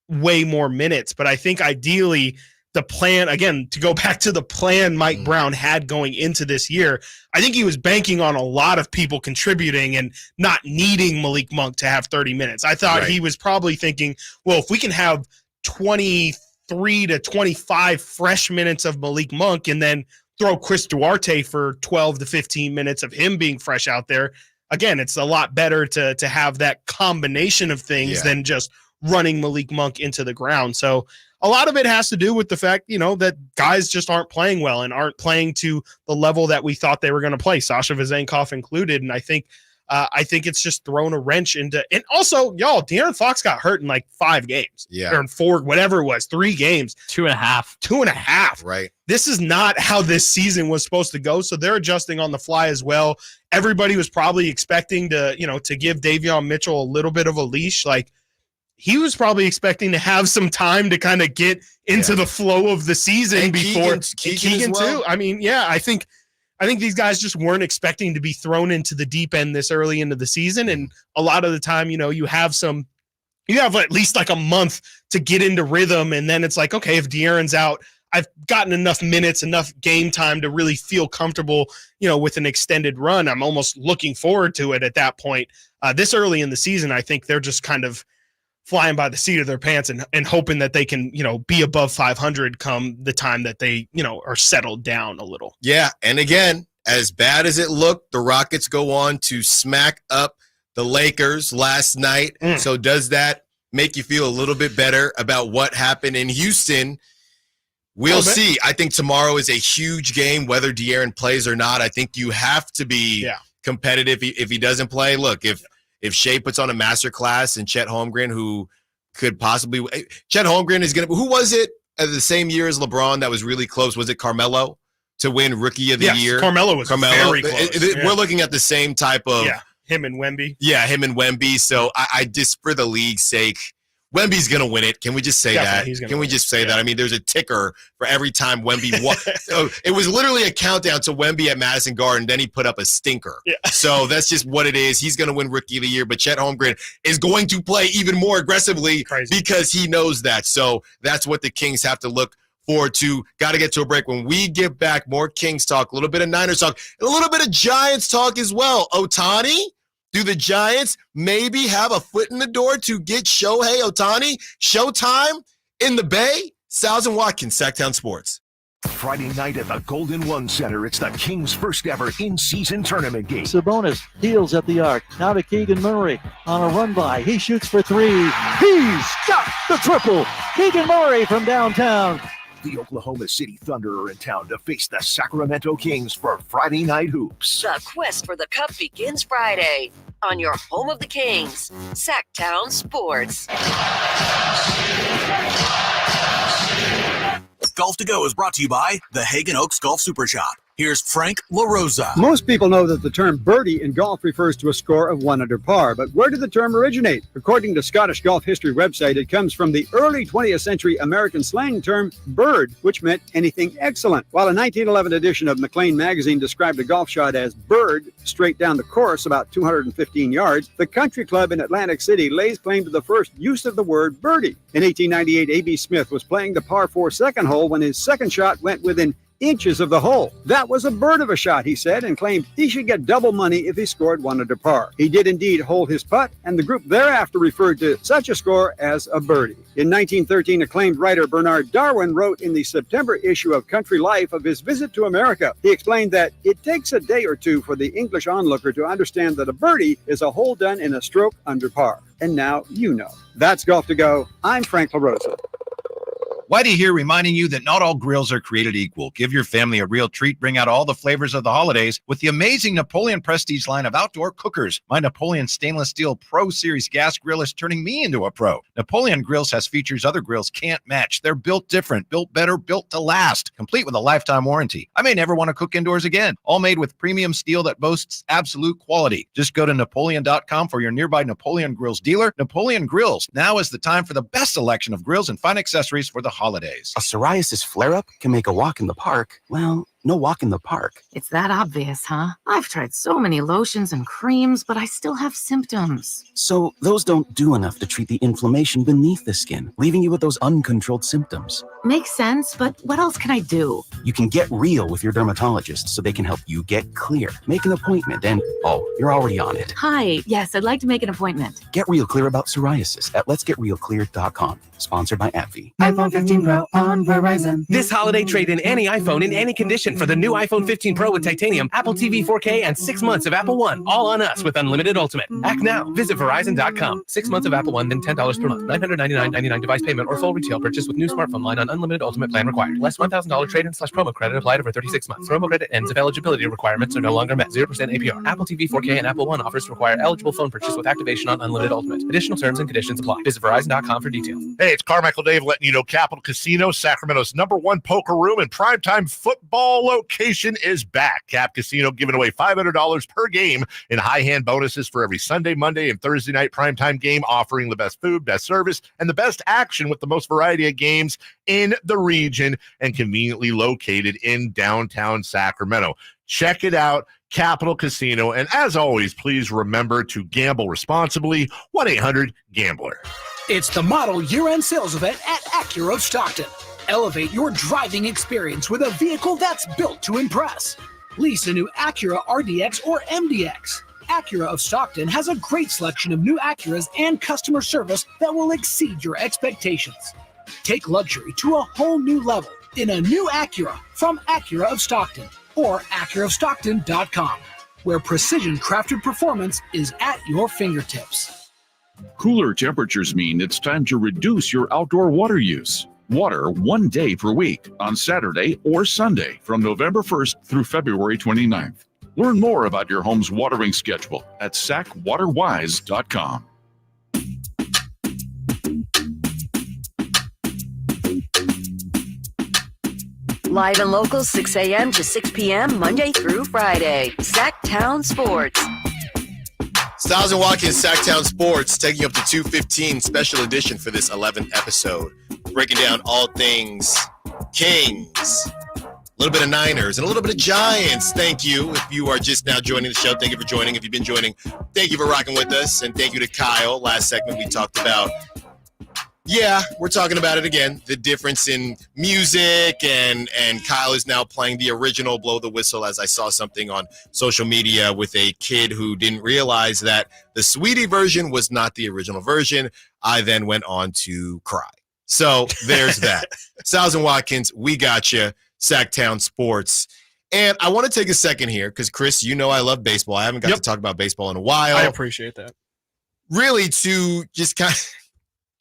way more minutes. But I think ideally the plan, again, to go back to the plan Mike Brown had going into this year, I think he was banking on a lot of people contributing and not needing Malik Monk to have 30 minutes. I thought he was probably thinking, well, if we can have 23 to 25 fresh minutes of Malik Monk and then throw Chris Duarte for 12 to 15 minutes of him being fresh out there. Again, it's a lot better to have that combination of things than just running Malik Monk into the ground. So a lot of it has to do with the fact, that guys just aren't playing well and aren't playing to the level that we thought they were going to play, Sasha Vezenkov included. And I think it's just thrown a wrench into, and also, De'Aaron Fox got hurt in like 5 games. Or in 4, whatever it was, 3 games. 2.5. 2.5. Right. This is not how this season was supposed to go. So they're adjusting on the fly as well. Everybody was probably expecting to give Davion Mitchell a little bit of a leash. Like, he was probably expecting to have some time to kind of get into the flow of the season and before Keegan too. I mean, I think these guys just weren't expecting to be thrown into the deep end this early into the season. And a lot of the time, you have at least like a month to get into rhythm. And then it's like, okay, if De'Aaron's out, I've gotten enough minutes, enough game time to really feel comfortable, with an extended run. I'm almost looking forward to it at that point. This early in the season, I think they're just kind of flying by the seat of their pants and hoping that they can, be above 500 come the time that they, are settled down a little. Yeah. And again, as bad as it looked, the Rockets go on to smack up the Lakers last night. So does that make you feel a little bit better about what happened in Houston? We'll see. I think tomorrow is a huge game, whether De'Aaron plays or not. I think you have to be competitive if he doesn't play. Look, if Shea puts on a masterclass and Chet Holmgren, who could possibly – Chet Holmgren is going to – who was it the same year as LeBron that was really close? Was it Carmelo to win Rookie of the Year? Carmelo was very close. We're looking at the same type of Him and Wemby. Yeah, him and Wemby. So I just, for the league's sake, Wemby's going to win it. Can we just say Definitely, that? Can we just say that? I mean, there's a ticker for every time Wemby won. So it was literally a countdown to Wemby at Madison Garden. Then he put up a stinker. Yeah. So that's just what it is. He's going to win Rookie of the Year, but Chet Holmgren is going to play even more aggressively because he knows that. So that's what the Kings have to look forward to. Got to get to a break. When we get back, more Kings talk, a little bit of Niners talk, and a little bit of Giants talk as well. Ohtani? Do the Giants maybe have a foot in the door to get Shohei Ohtani showtime in the Bay? Stiles and Watkins, Sactown Sports. Friday night at the Golden One Center, it's the Kings' first ever in-season tournament game. Sabonis heels at the arc. Now to Keegan Murray on a run by. He shoots for three. He's got the triple. Keegan Murray from downtown. The Oklahoma City Thunder are in town to face the Sacramento Kings for Friday Night Hoops. The quest for the cup begins Friday on your home of the Kings, Sactown Sports. Golf to Go is brought to you by the Hagen Oaks Golf Super Shop. Here's Frank LaRosa. Most people know that the term birdie in golf refers to a score of 1 under par, but where did the term originate? According to Scottish Golf History website, it comes from the early 20th century American slang term bird, which meant anything excellent. While a 1911 edition of Maclean magazine described a golf shot as bird, straight down the course about 215 yards, the country club in Atlantic City lays claim to the first use of the word birdie. In 1898, A.B. Smith was playing the par 4 second hole when his second shot went within inches of the hole. That was a bird of a shot, he said, and claimed he should get double money if he scored 1 under par. He did indeed hold his putt, and the group thereafter referred to such a score as a birdie. In 1913, acclaimed writer Bernard Darwin wrote in the September issue of Country Life of his visit to America. He explained that it takes a day or two for the English onlooker to understand that a birdie is a hole done in a stroke under par. And now you know. That's Golf to Go. I'm Frank LaRosa. Whitey here reminding you that not all grills are created equal. Give your family a real treat. Bring out all the flavors of the holidays with the amazing Napoleon Prestige line of outdoor cookers. My Napoleon Stainless Steel Pro Series gas grill is turning me into a pro. Napoleon Grills has features other grills can't match. They're built different, built better, built to last, complete with a lifetime warranty. I may never want to cook indoors again. All made with premium steel that boasts absolute quality. Just go to Napoleon.com for your nearby Napoleon Grills dealer. Napoleon Grills. Now is the time for the best selection of grills and fine accessories for the holidays. A psoriasis flare-up can make a walk in the park, well, no walk in the park. It's that obvious, huh? I've tried so many lotions and creams, but I still have symptoms. So those don't do enough to treat the inflammation beneath the skin, leaving you with those uncontrolled symptoms. Makes sense, but what else can I do? You can get real with your dermatologist so they can help you get clear. Make an appointment and, you're already on it. Hi, yes, I'd like to make an appointment. Get real clear about psoriasis at letsgetrealclear.com. Sponsored by AbbVie. iPhone 15 Pro on Verizon. This holiday, trade in any iPhone in any condition for the new iPhone 15 Pro with titanium, Apple TV 4K, and 6 months of Apple One. All on us with unlimited Ultimate. Act now. Visit Verizon.com. 6 months of Apple One, then $10 per month. $999.99 device payment or full retail purchase with new smartphone line on unlimited Ultimate plan required. Less $1,000 trade-in/promo credit applied over 36 months. Promo credit ends if eligibility requirements are no longer met. 0% APR. Apple TV 4K and Apple One offers require eligible phone purchase with activation on unlimited Ultimate. Additional terms and conditions apply. Visit Verizon.com for details. Hey, it's Carmichael Dave letting you know Capital Casino, Sacramento's #1 poker room and primetime football location is back. Cap Casino giving away $500 per game in high hand bonuses for every Sunday, Monday, and Thursday night primetime game, offering the best food, best service, and the best action with the most variety of games in the region and conveniently located in downtown Sacramento. Check it out, Capital Casino. And as always, please remember to gamble responsibly. 1-800-GAMBLER. It's the model year-end sales event at Acura of Stockton. Elevate your driving experience with a vehicle that's built to impress. Lease a new Acura RDX or MDX. Acura of Stockton has a great selection of new Acuras and customer service that will exceed your expectations. Take luxury to a whole new level in a new Acura from Acura of Stockton or AcuraofStockton.com, where precision-crafted performance is at your fingertips. Cooler temperatures mean it's time to reduce your outdoor water use. Water 1 day per week on Saturday or Sunday from November 1st through February 29th. Learn more about your home's watering schedule at sacwaterwise.com. Live and local, 6 a.m. to 6 p.m., Monday through Friday. Sactown Sports. Stiles and Watkins, Sactown Sports, taking up the 215 special edition for this 11th episode, breaking down all things Kings, a little bit of Niners, and a little bit of Giants. Thank you. If you are just now joining the show, thank you for joining. If you've been joining, thank you for rocking with us, and thank you to Kyle. Last segment we talked about, we're talking about it again, the difference in music, and Kyle is now playing the original Blow the Whistle, as I saw something on social media with a kid who didn't realize that the Sweetie version was not the original version. I then went on to cry. So there's that. Stiles and Watkins, we got you. Sactown Sports. And I want to take a second here because, Chris, you know I love baseball. I haven't got to talk about baseball in a while. I appreciate that. Really, to just kind of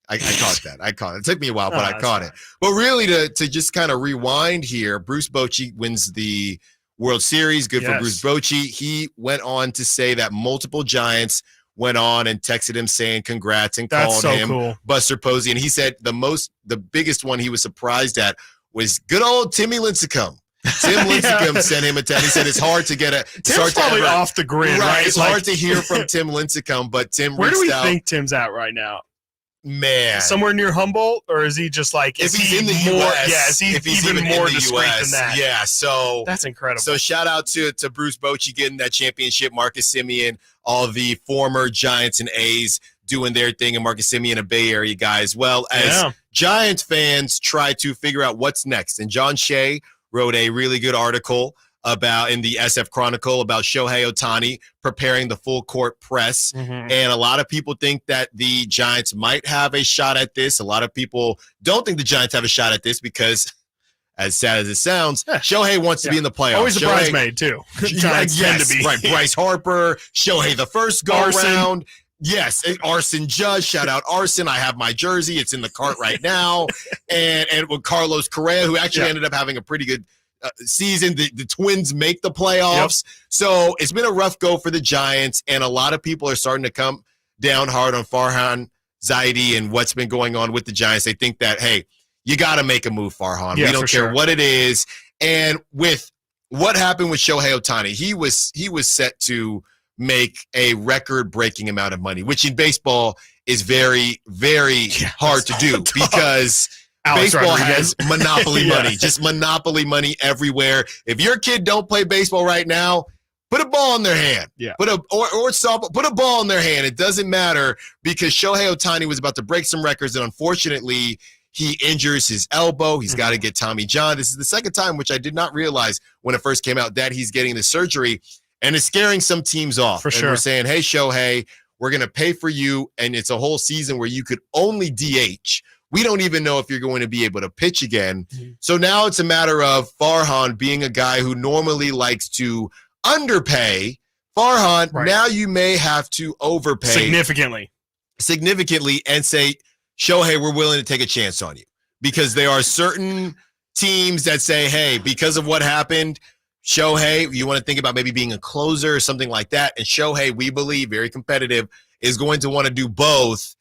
I caught that. I caught it. It took me a while, but I caught it. But really, to just kind of rewind here, Bruce Bochy wins the World Series. Good for Bruce Bochy. He went on to say that multiple Giants went on and texted him saying congrats and called him cool. Buster Posey. And he said the biggest one he was surprised at was good old Timmy Lincecum. Tim Lincecum sent him a text. He said it's hard to get Tim's probably off the grid, right? It's hard to hear from Tim Lincecum, but Tim Where do we out. think Tim's at right now? Man, somewhere near Humboldt, or is he just like? If he's in the U.S., is he if he's even more discreet US, than that? Yeah, so that's incredible. So shout out to Bruce Bochy getting that championship. Marcus Semien, all the former Giants and A's doing their thing, and Marcus Semien, a Bay Area guy, as well as Giants fans try to figure out what's next. And John Shea wrote a really good article in the SF Chronicle about Shohei Ohtani preparing the full court press. Mm-hmm. And a lot of people think that the Giants might have a shot at this. A lot of people don't think the Giants have a shot at this because, as sad as it sounds, Shohei wants to be in the playoffs. Always a bridesmaid, too. Giants tend to be. Right. Bryce Harper, Shohei the first go-around. Yes, Arson Judge. Shout out Arson. I have my jersey. It's in the cart right now. and with Carlos Correa, who actually ended up having a pretty good season. The Twins make the playoffs. So it's been a rough go for the Giants, and a lot of people are starting to come down hard on Farhan Zaidi and what's been going on with the Giants. They think that, hey, you got to make a move, Farhan. We don't care what it is. And with what happened with Shohei Ohtani, he was set to make a record-breaking amount of money, which in baseball is very, very hard to do because baseball has monopoly money, just monopoly money everywhere. If your kid don't play baseball right now, put a ball in their hand. Yeah. Put a ball in their hand. It doesn't matter because Shohei Ohtani was about to break some records, and unfortunately, he injures his elbow. He's got to get Tommy John. This is the second time, which I did not realize when it first came out, that he's getting the surgery, and it's scaring some teams off. For sure. We're saying, hey, Shohei, we're going to pay for you, and it's a whole season where you could only DH. We don't even know if you're going to be able to pitch again. Mm-hmm. So now it's a matter of Farhan being a guy who normally likes to underpay. Farhan, now you may have to overpay significantly and say, Shohei, we're willing to take a chance on you. Because there are certain teams that say, hey, because of what happened, Shohei, you want to think about maybe being a closer or something like that. And Shohei, we believe, very competitive, is going to want to do both.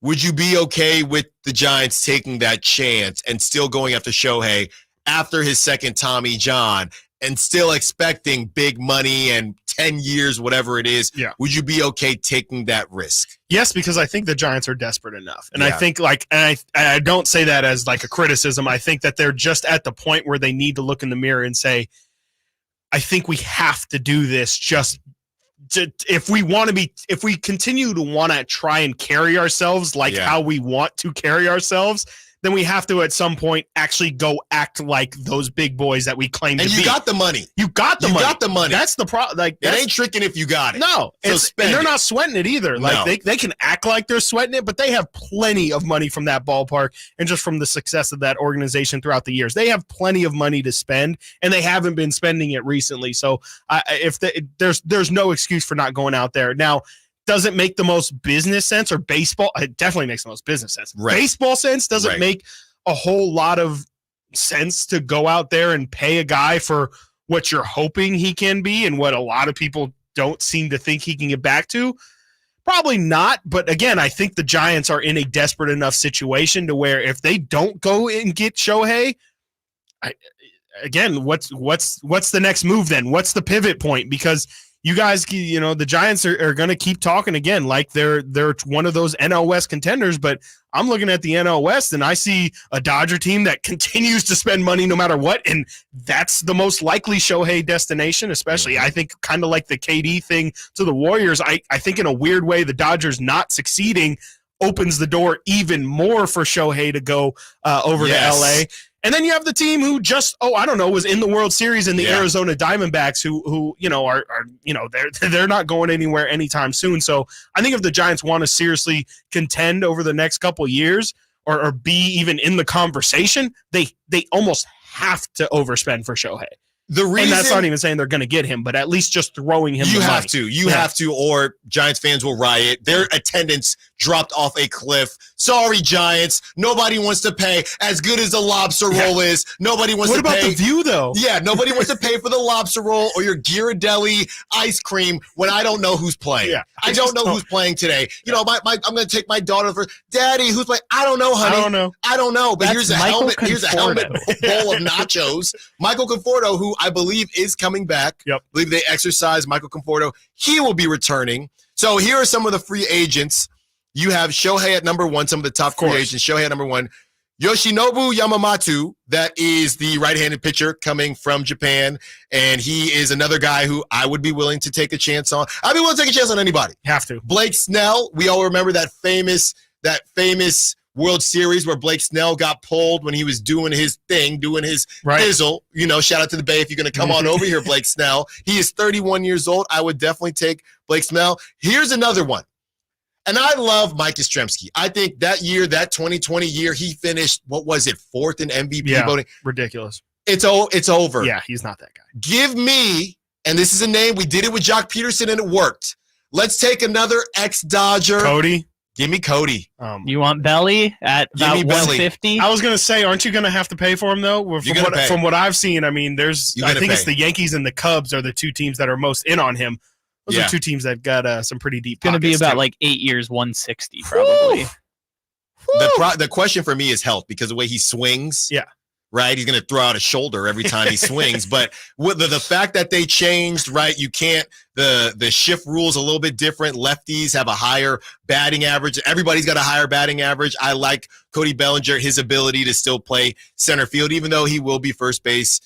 Would you be okay with the Giants taking that chance and still going after Shohei after his second Tommy John and still expecting big money and 10 years, whatever it is? Yeah. Would you be okay taking that risk? Yes, because I think the Giants are desperate enough. And I think I don't say that as like a criticism. I think that they're just at the point where they need to look in the mirror and say, I think we have to do this if we continue to want to try and carry ourselves like how we want to carry ourselves, then we have to at some point actually go act like those big boys that we claim to be. And you got the money. You got the money. That's the problem. Like, it ain't tricking if you got it. No. So and they're not sweating it either. Like they can act like they're sweating it, but they have plenty of money from that ballpark and just from the success of that organization throughout the years. They have plenty of money to spend, and they haven't been spending it recently. So there's no excuse for not going out there. Now, does it make the most business sense, or baseball? It definitely makes the most business sense. Right. Baseball sense doesn't make a whole lot of sense to go out there and pay a guy for what you're hoping he can be and what a lot of people don't seem to think he can get back to. Probably not. But again, I think the Giants are in a desperate enough situation to where if they don't go and get Shohei, what's the next move then? What's the pivot point? Because you guys, the Giants are going to keep talking again like they're one of those NL West contenders, but I'm looking at the NL West and I see a Dodger team that continues to spend money no matter what, and that's the most likely Shohei destination, especially I think kind of like the KD thing to the Warriors. I think in a weird way the Dodgers not succeeding opens the door even more for Shohei to go over to LA. And then you have the team who just, was in the World Series in the Arizona Diamondbacks who they're not going anywhere anytime soon. So I think if the Giants want to seriously contend over the next couple of years or be even in the conversation, they almost have to overspend for Shohei. And that's not even saying they're going to get him, but at least just throwing him. You have to, or Giants fans will riot. Their attendance dropped off a cliff. Sorry, Giants. Nobody wants to pay. As good as the lobster roll is, nobody wants to pay. What about the view, though? Yeah, nobody wants to pay for the lobster roll or your Ghirardelli ice cream when I don't know who's playing. Yeah, I don't know who's playing today. I'm going to take my daughter for Daddy. Who's playing? I don't know, honey. I don't know. But here's a helmet. Here's a helmet bowl of nachos. Michael Conforto, who I believe is coming back. Yep. I believe they exercised Michael Conforto. He will be returning. So here are some of the free agents. You have Shohei at number 1, some of the top free agents. Shohei at number 1. Yoshinobu Yamamoto, that is the right-handed pitcher coming from Japan, and he is another guy who I would be willing to take a chance on. I'd be willing to take a chance on anybody. Have to. Blake Snell, we all remember that famous World Series where Blake Snell got pulled when he was doing his thing, doing his fizzle. Shout out to the Bay if you're going to come on over here, Blake Snell. He is 31 years old. I would definitely take Blake Snell. Here's another one. And I love Mike Yastrzemski. I think that year, that 2020 year, he finished, 4th in MVP voting? Ridiculous. It's over. Yeah, he's not that guy. Give me, and this is a name, we did it with Jock Peterson and it worked. Let's take another ex-Dodger. Cody. Give me Cody. You want Belly at about 150? I was going to say, aren't you going to have to pay for him, though? From what I've seen, I mean, I think it's the Yankees and the Cubs are the two teams that are most in on him. Those are two teams that got some pretty deep pockets. Going to be about 8 years, 160 probably. The question for me is health because the way he swings. Yeah. Right, he's going to throw out a shoulder every time he swings. But with the fact that they changed, right, you can't. The shift rules a little bit different. Lefties have a higher batting average. Everybody's got a higher batting average. I like Cody Bellinger, his ability to still play center field, even though he will be first base.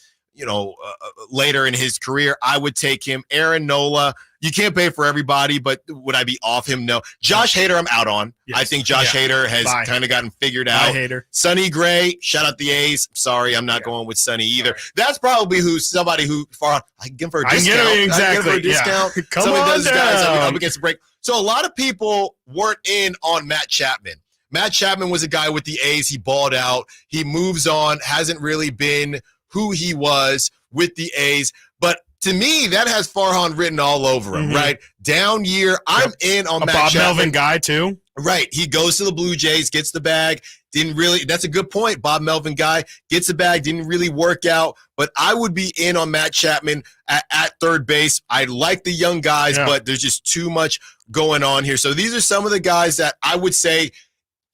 Later in his career, I would take him. Aaron Nola. You can't pay for everybody, but would I be off him? No. Josh Hader, I'm out on. Yes. I think Josh Hader has kind of gotten figured out. Hader. Sonny Gray, shout out the A's. Sorry, I'm not going with Sonny either. That's probably somebody who I can give him for a discount. I can get him for a discount. Come on down. Guys up against the break. So a lot of people weren't in on Matt Chapman. Matt Chapman was a guy with the A's. He balled out. He moves on. Hasn't really been who he was with the A's. But to me, that has Farhan written all over him, right? Down year. I'm in on Matt Bob Chapman. Melvin guy, too. Right. He goes to the Blue Jays, gets the bag. That's a good point. Bob Melvin guy gets the bag, didn't really work out. But I would be in on Matt Chapman at third base. I like the young guys, but there's just too much going on here. So these are some of the guys that I would say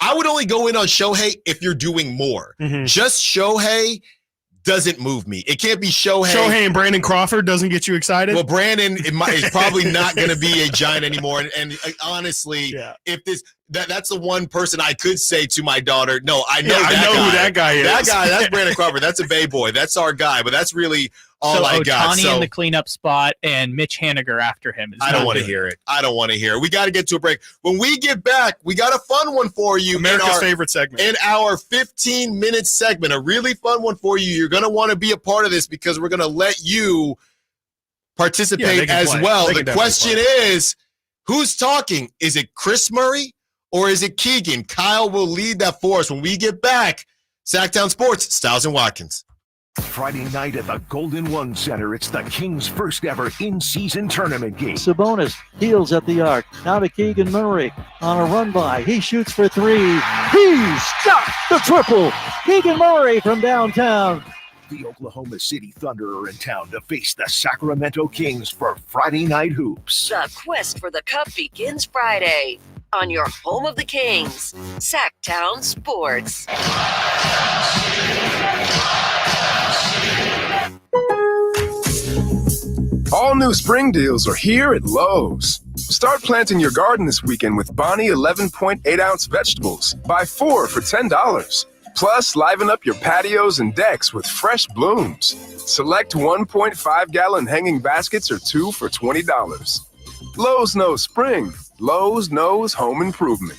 I would only go in on Shohei if you're doing more. Just Shohei doesn't move me. It can't be Shohei. Shohei and Brandon Crawford doesn't get you excited? Well, Brandon is probably not going to be a Giant anymore. And honestly, if that's the one person I could say to my daughter, no, I know who that guy is. That guy, that's Brandon Crawford. That's a Bay boy. That's our guy. But that's really all I got. So in the cleanup spot and Mitch Haniger after him. I don't want to hear it. I don't want to hear it. We got to get to a break. When we get back, we got a fun one for you. America's favorite segment. In our 15-minute segment, a really fun one for you. You're going to want to be a part of this because we're going to let you participate as well. The question is, who's talking? Is it Chris Murray or is it Keegan? Kyle will lead that for us when we get back. Sactown Sports, Stiles and Watkins. Friday night at the Golden One Center, it's the Kings' first ever in-season tournament game. Sabonis heels at the arc. Now to Keegan Murray on a run by. He shoots for three. He's got the triple. Keegan Murray from downtown. The Oklahoma City Thunder are in town to face the Sacramento Kings for Friday Night Hoops. The quest for the cup begins Friday on your home of the Kings, Sactown Sports. All new spring deals are here at Lowe's. Start planting your garden this weekend with Bonnie 11.8-ounce vegetables. Buy 4 for $10. Plus, liven up your patios and decks with fresh blooms. Select 1.5-gallon hanging baskets or 2 for $20. Lowe's knows spring. Lowe's knows home improvement.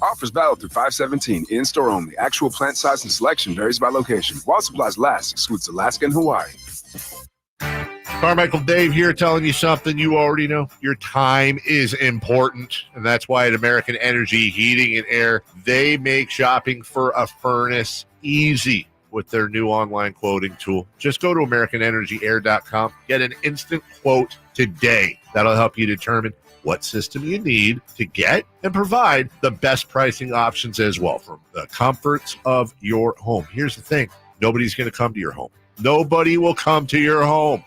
Offers valid through 5/17. In-store only. Actual plant size and selection varies by location. While supplies last, excludes Alaska and Hawaii. Carmichael Dave here telling you something you already know. Your time is important, and that's why at American Energy Heating and Air, they make shopping for a furnace easy with their new online quoting tool. Just go to AmericanEnergyAir.com, get an instant quote today. That'll help you determine what system you need to get and provide the best pricing options as well from the comforts of your home. Here's the thing. Nobody's going to come to your home. Nobody will come to your home.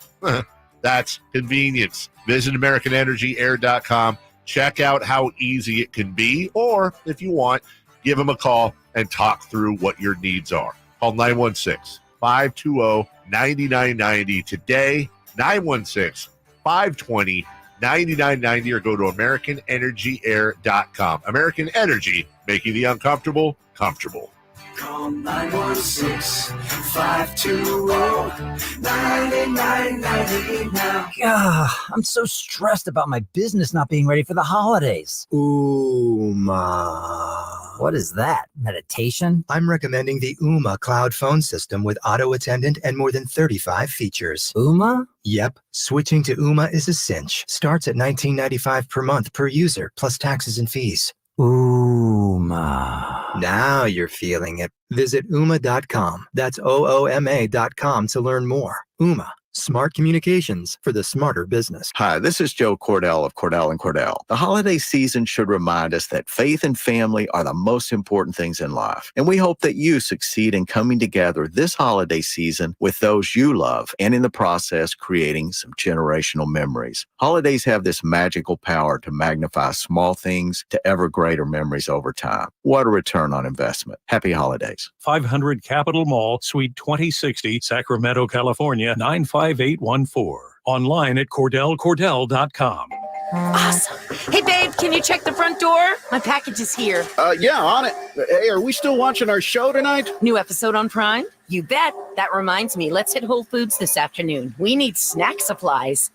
That's convenience. Visit AmericanEnergyAir.com. Check out how easy it can be. Or if you want, give them a call and talk through what your needs are. Call 916-520-9990 today. 916-520-9990 or go to AmericanEnergyAir.com. American Energy, making the uncomfortable comfortable. Call 916-520-9990 now. I'm so stressed about my business not being ready for the holidays. Ooma. What is that? Meditation? I'm recommending the Ooma cloud phone system with auto attendant and more than 35 features. Ooma? Yep. Switching to Ooma is a cinch. Starts at $19.95 per month per user, plus taxes and fees. Ooma. Now you're feeling it. Visit Ooma.com. That's OOMA.com to learn more. Ooma. Smart communications for the smarter business. Hi, this is Joe Cordell of Cordell & Cordell. The holiday season should remind us that faith and family are the most important things in life. And we hope that you succeed in coming together this holiday season with those you love and in the process creating some generational memories. Holidays have this magical power to magnify small things to ever greater memories over time. What a return on investment. Happy holidays. 500 Capitol Mall, Suite 2060, Sacramento, California, 95814. Online at CordellCordell.com. Awesome. Hey, babe, can you check the front door? My package is here. Yeah, on it. Hey, are we still watching our show tonight? New episode on Prime? You bet. That reminds me, let's hit Whole Foods this afternoon. We need snack supplies.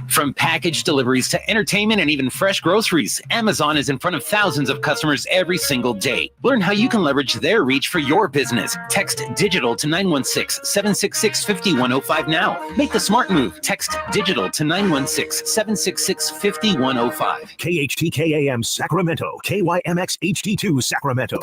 From package deliveries to entertainment and even fresh groceries, Amazon is in front of thousands of customers every single day. Learn how you can leverage their reach for your business. Text digital to 916-766-5105 now. Make the smart move. Text digital to 916-766-5105. KHTKAM Sacramento, KYMX HD2 Sacramento.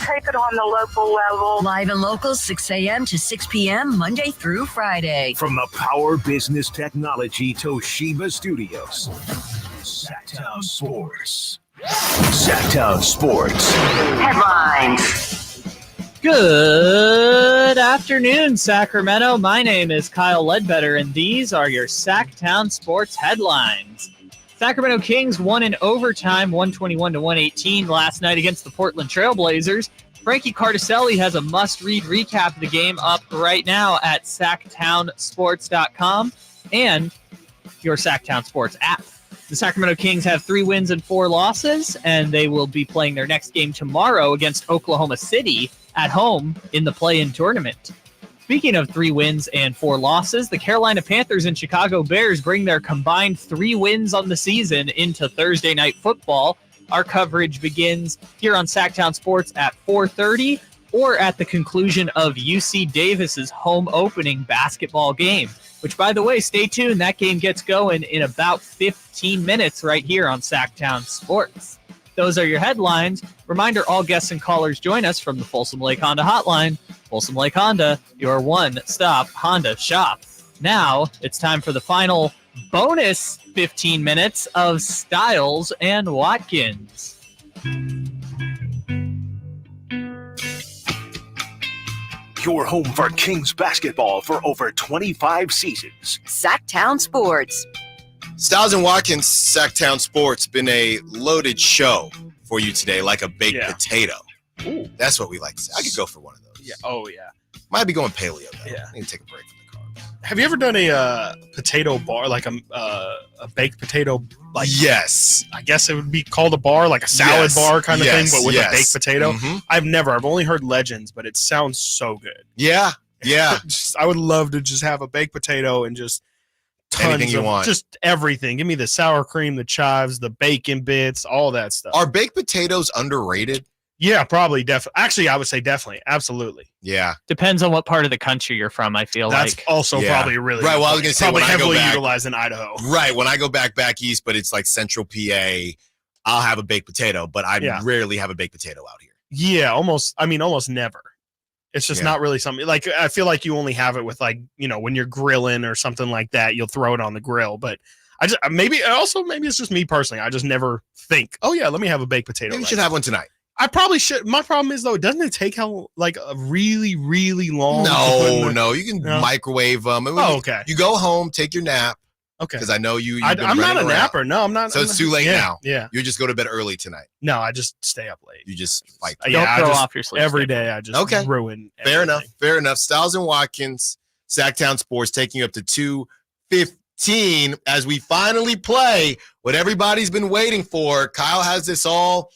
Take it on the local level. Live and local, 6 a.m. to 6 p.m. Monday through Friday. From the Power Business Technology Toshiba Studios. Sactown Sports. Sactown Sports. Headlines. Good afternoon, Sacramento. My name is Kyle Ledbetter, and these are your Sactown Sports headlines. Sacramento Kings won in overtime, 121-118 last night against the Portland Trailblazers. Frankie Cardicelli has a must-read recap of the game up right now at SactownSports.com and your Sactown Sports app. The Sacramento Kings have 3 wins and 4 losses, and they will be playing their next game tomorrow against Oklahoma City at home in the play-in tournament. Speaking of 3 wins and 4 losses, the Carolina Panthers and Chicago Bears bring their combined 3 wins on the season into Thursday Night Football. Our coverage begins here on Sactown Sports at 4:30 or at the conclusion of UC Davis's home opening basketball game, which, by the way, stay tuned. That game gets going in about 15 minutes right here on Sactown Sports. Those are your headlines. Reminder, all guests and callers join us from the Folsom Lake Honda hotline. Folsom Lake Honda, your one-stop Honda shop. Now it's time for the final bonus 15 minutes of Stiles and Watkins. Your home for Kings basketball for over 25 seasons. Sactown Sports. Stiles and Watkins, Sactown Sports, been a loaded show for you today, like a baked potato. Ooh. That's what we like to say. I could go for one of those. Yeah. Oh, yeah. Might be going paleo, though. Yeah. I need to take a break from the carbs. Have you ever done a potato bar, like a baked potato? Like, yes, I guess it would be called a bar, like a salad bar kind of thing, but with a baked potato. I've only heard legends, but it sounds so good. Yeah. I would love to just have a baked potato and just tons anything you want, just everything. Give me the sour cream, the chives, the bacon bits, all that stuff. Are baked potatoes underrated? Yeah, probably. Actually, I would say definitely. Absolutely. Yeah. Depends on what part of the country you're from, I feel That's like. also probably really right. Well, I was going to say, probably when heavily I go back, utilized in Idaho. Right. When I go back east, but it's like central PA, I'll have a baked potato, but I rarely have a baked potato out here. Yeah, almost never. It's just not really something like, I feel like you only have it with like, when you're grilling or something like that, you'll throw it on the grill. But maybe it's just me personally. I just never think, oh yeah, let me have a baked potato. Maybe you should have one tonight. I probably should. My problem is though, doesn't it take a really, really long? No, you can microwave them. Okay. You go home, take your nap. Okay. Because I know you. I'm not a napper. No, I'm not. So it's too late now. Yeah. You just go to bed early tonight. No, I just stay up late. You just fight. Don't throw off your sleep every day. I just ruin everything. Fair enough. Stiles and Watkins, Sactown Sports, taking you up to 2:15 as we finally play what everybody's been waiting for. Kyle has this all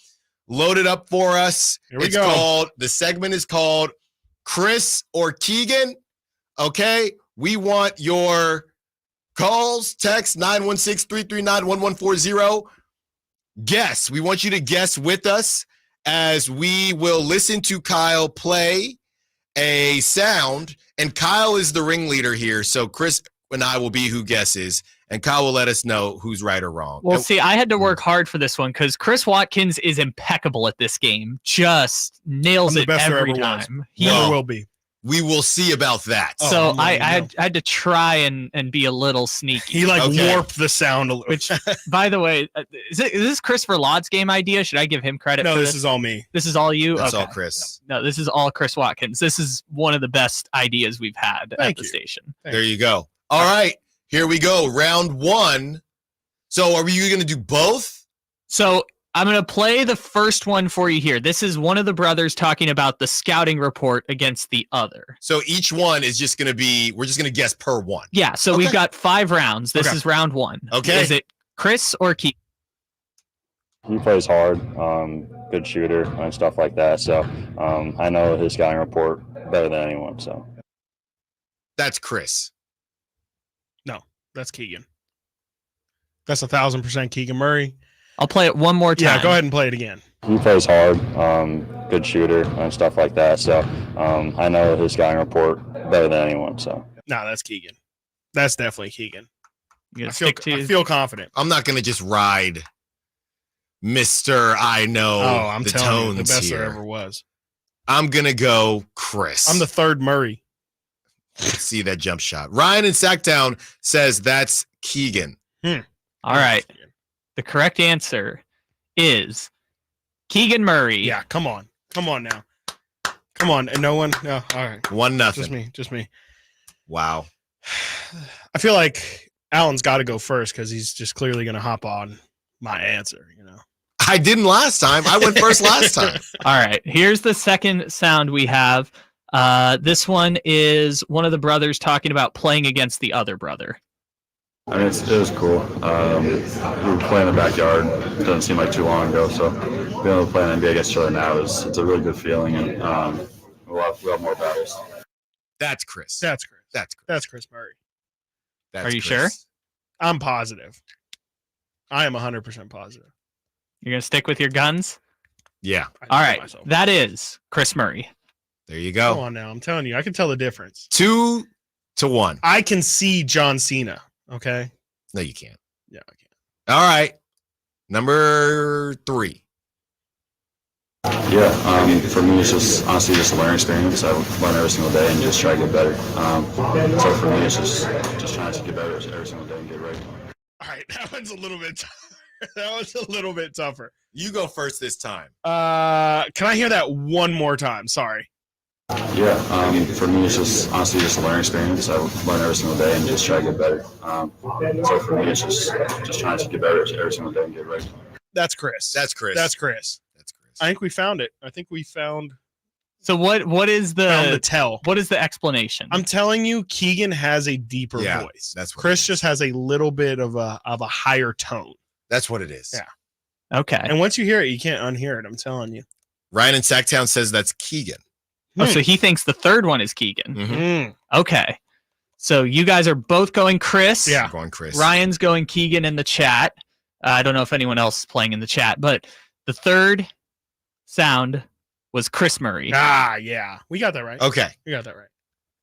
loaded up for us. Here we go. The segment is called Chris or Keegan. Okay. We want your calls, text 916-339-1140. Guess. We want you to guess with us as we will listen to Kyle play a sound. And Kyle is the ringleader here. So Chris and I will be who guesses. And Kyle will let us know who's right or wrong. Well, see, I had to work hard for this one because Chris Watkins is impeccable at this game. Just nails it every time. He never will be. We will see about that. So I had to try and be a little sneaky. He warped the sound a little. Which, by the way, is this Christopher Lodd's game idea? Should I give him credit? No, for this is all me. This is all you. That's all Chris. No, this is all Chris Watkins. This is one of the best ideas we've had at the station. There you go. All right, here we go. Round one. So are you going to do both? So I'm going to play the first one for you here. This is one of the brothers talking about the scouting report against the other. So each one is just going to be, we're just going to guess per one. Yeah, so we've got 5 rounds. This is round 1. Okay. Is it Chris or Keith? He plays hard, good shooter and stuff like that. So I know his scouting report better than anyone. So that's Chris. No, that's Keegan. That's 1,000% Keegan Murray. I'll play it one more time. Yeah, go ahead and play it again. He plays hard, good shooter and stuff like that. So I know his scouting report better than anyone. So no, that's Keegan. That's definitely Keegan. I feel confident. I'm not going to just ride Mr. I know I'm the telling you, tones the best here. there ever was. I'm going to go Chris. I'm the third Murray. Let's see that jump shot. Ryan in Sactown says that's Keegan. All right. The correct answer is Keegan Murray. Yeah, come on. Come on now. Come on. And no one? No. All right. 1-0. Just me. Wow. I feel like Alan's got to go first because he's just clearly going to hop on my answer, I didn't last time. I went first last time. All right. Here's the second sound we have. This one is one of the brothers talking about playing against the other brother. I mean, it was cool. We were playing in the backyard. It doesn't seem like too long ago. So being able to play in NBA against each other now it's a really good feeling, and we'll have more battles. That's Chris. That's Chris Murray. That's Are you Chris. sure? I'm positive. I am 100% positive. You're going to stick with your guns? Yeah. All right. That is Chris Murray. There you go. Come on now. I'm telling you, I can tell the difference. 2-1. I can see John Cena. Okay. No, you can't. Yeah, I can. All right. Number 3. Yeah, for me, it's just honestly just a learning experience. I learn every single day and just try to get better. So for me, it's just trying to get better every single day and get right. All right, that one's a little bit tougher. You go first this time. Can I hear that one more time? Sorry. Yeah, for me, it's just honestly just a learning experience. I learn every single day and just try to get better. So for me, it's just trying to get better every single day and get right. That's Chris. That's Chris. That's Chris. I think we found it. I think we found So what is the tell? What is the explanation? I'm telling you, Keegan has a deeper voice. That's what Chris just has a little bit of a higher tone. That's what it is. Yeah. Okay. And once you hear it, you can't unhear it. I'm telling you. Ryan in Sactown says that's Keegan. Oh, so he thinks the third one is Keegan. Mm-hmm. Okay. So you guys are both going Chris. Yeah. I'm going Chris. Ryan's going Keegan in the chat. I don't know if anyone else is playing in the chat, but the third sound was Chris Murray. Ah, yeah. We got that right. Okay. We got that right.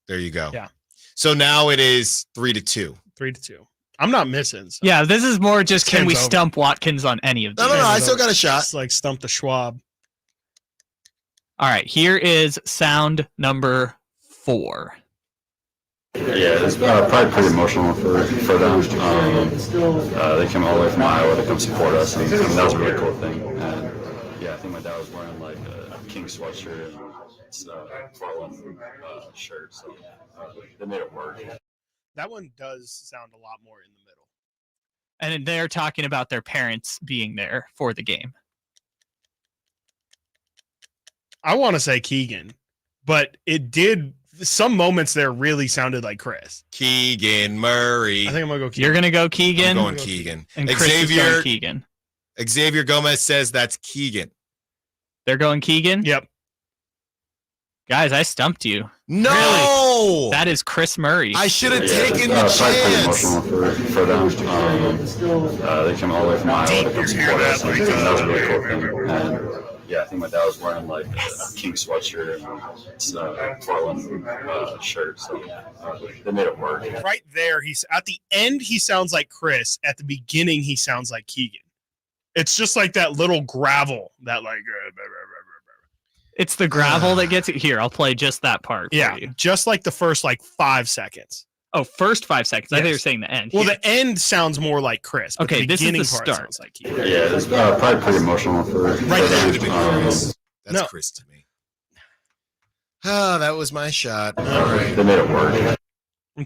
There you go. Yeah. So now it is 3-2. 3-2. I'm not missing. So. Yeah, this is more just can we Game's over. stump Watkins on any of these? No, I still got a shot. It's like stump the Schwab. All right, here is sound number 4. Yeah, it's probably pretty emotional for them. They came all the way from Iowa to come support us, and that was a really cool thing. And yeah, I think my dad was wearing like a King sweatshirt and it's Portland shirt, so they made it work. That one does sound a lot more in the middle. And they're talking about their parents being there for the game. I want to say Keegan, but it did. Some moments there really sounded like Chris. Keegan Murray. I think I'm gonna go Keegan. You're gonna go Keegan. I'm going Keegan. And Chris is going Keegan. Xavier Gomez says that's Keegan. They're going Keegan? Yep. Guys, I stumped you. No! Really? That is Chris Murray. I should have taken the chance. For them. They came all the way from Iowa to come support us, and that was a really cool thing. And yeah, I think my dad was wearing like a King sweatshirt and it's Portland shirt, so they made it work. Right there, he's at the end. He sounds like Chris. At the beginning, he sounds like Keegan. It's just like that little gravel that like. It's the gravel that gets it. Here, I'll play just that part. Yeah, for you. just like the first like 5 seconds. Oh, first 5 seconds. I thought you were Yes. saying the end. Well, Here. the end sounds more like Chris. But Okay, the this is beginning the part start. sounds like Keegan. Yeah, it's probably pretty emotional for Right there. That's No. Chris to me. Oh, that was my shot. All right. They made it work.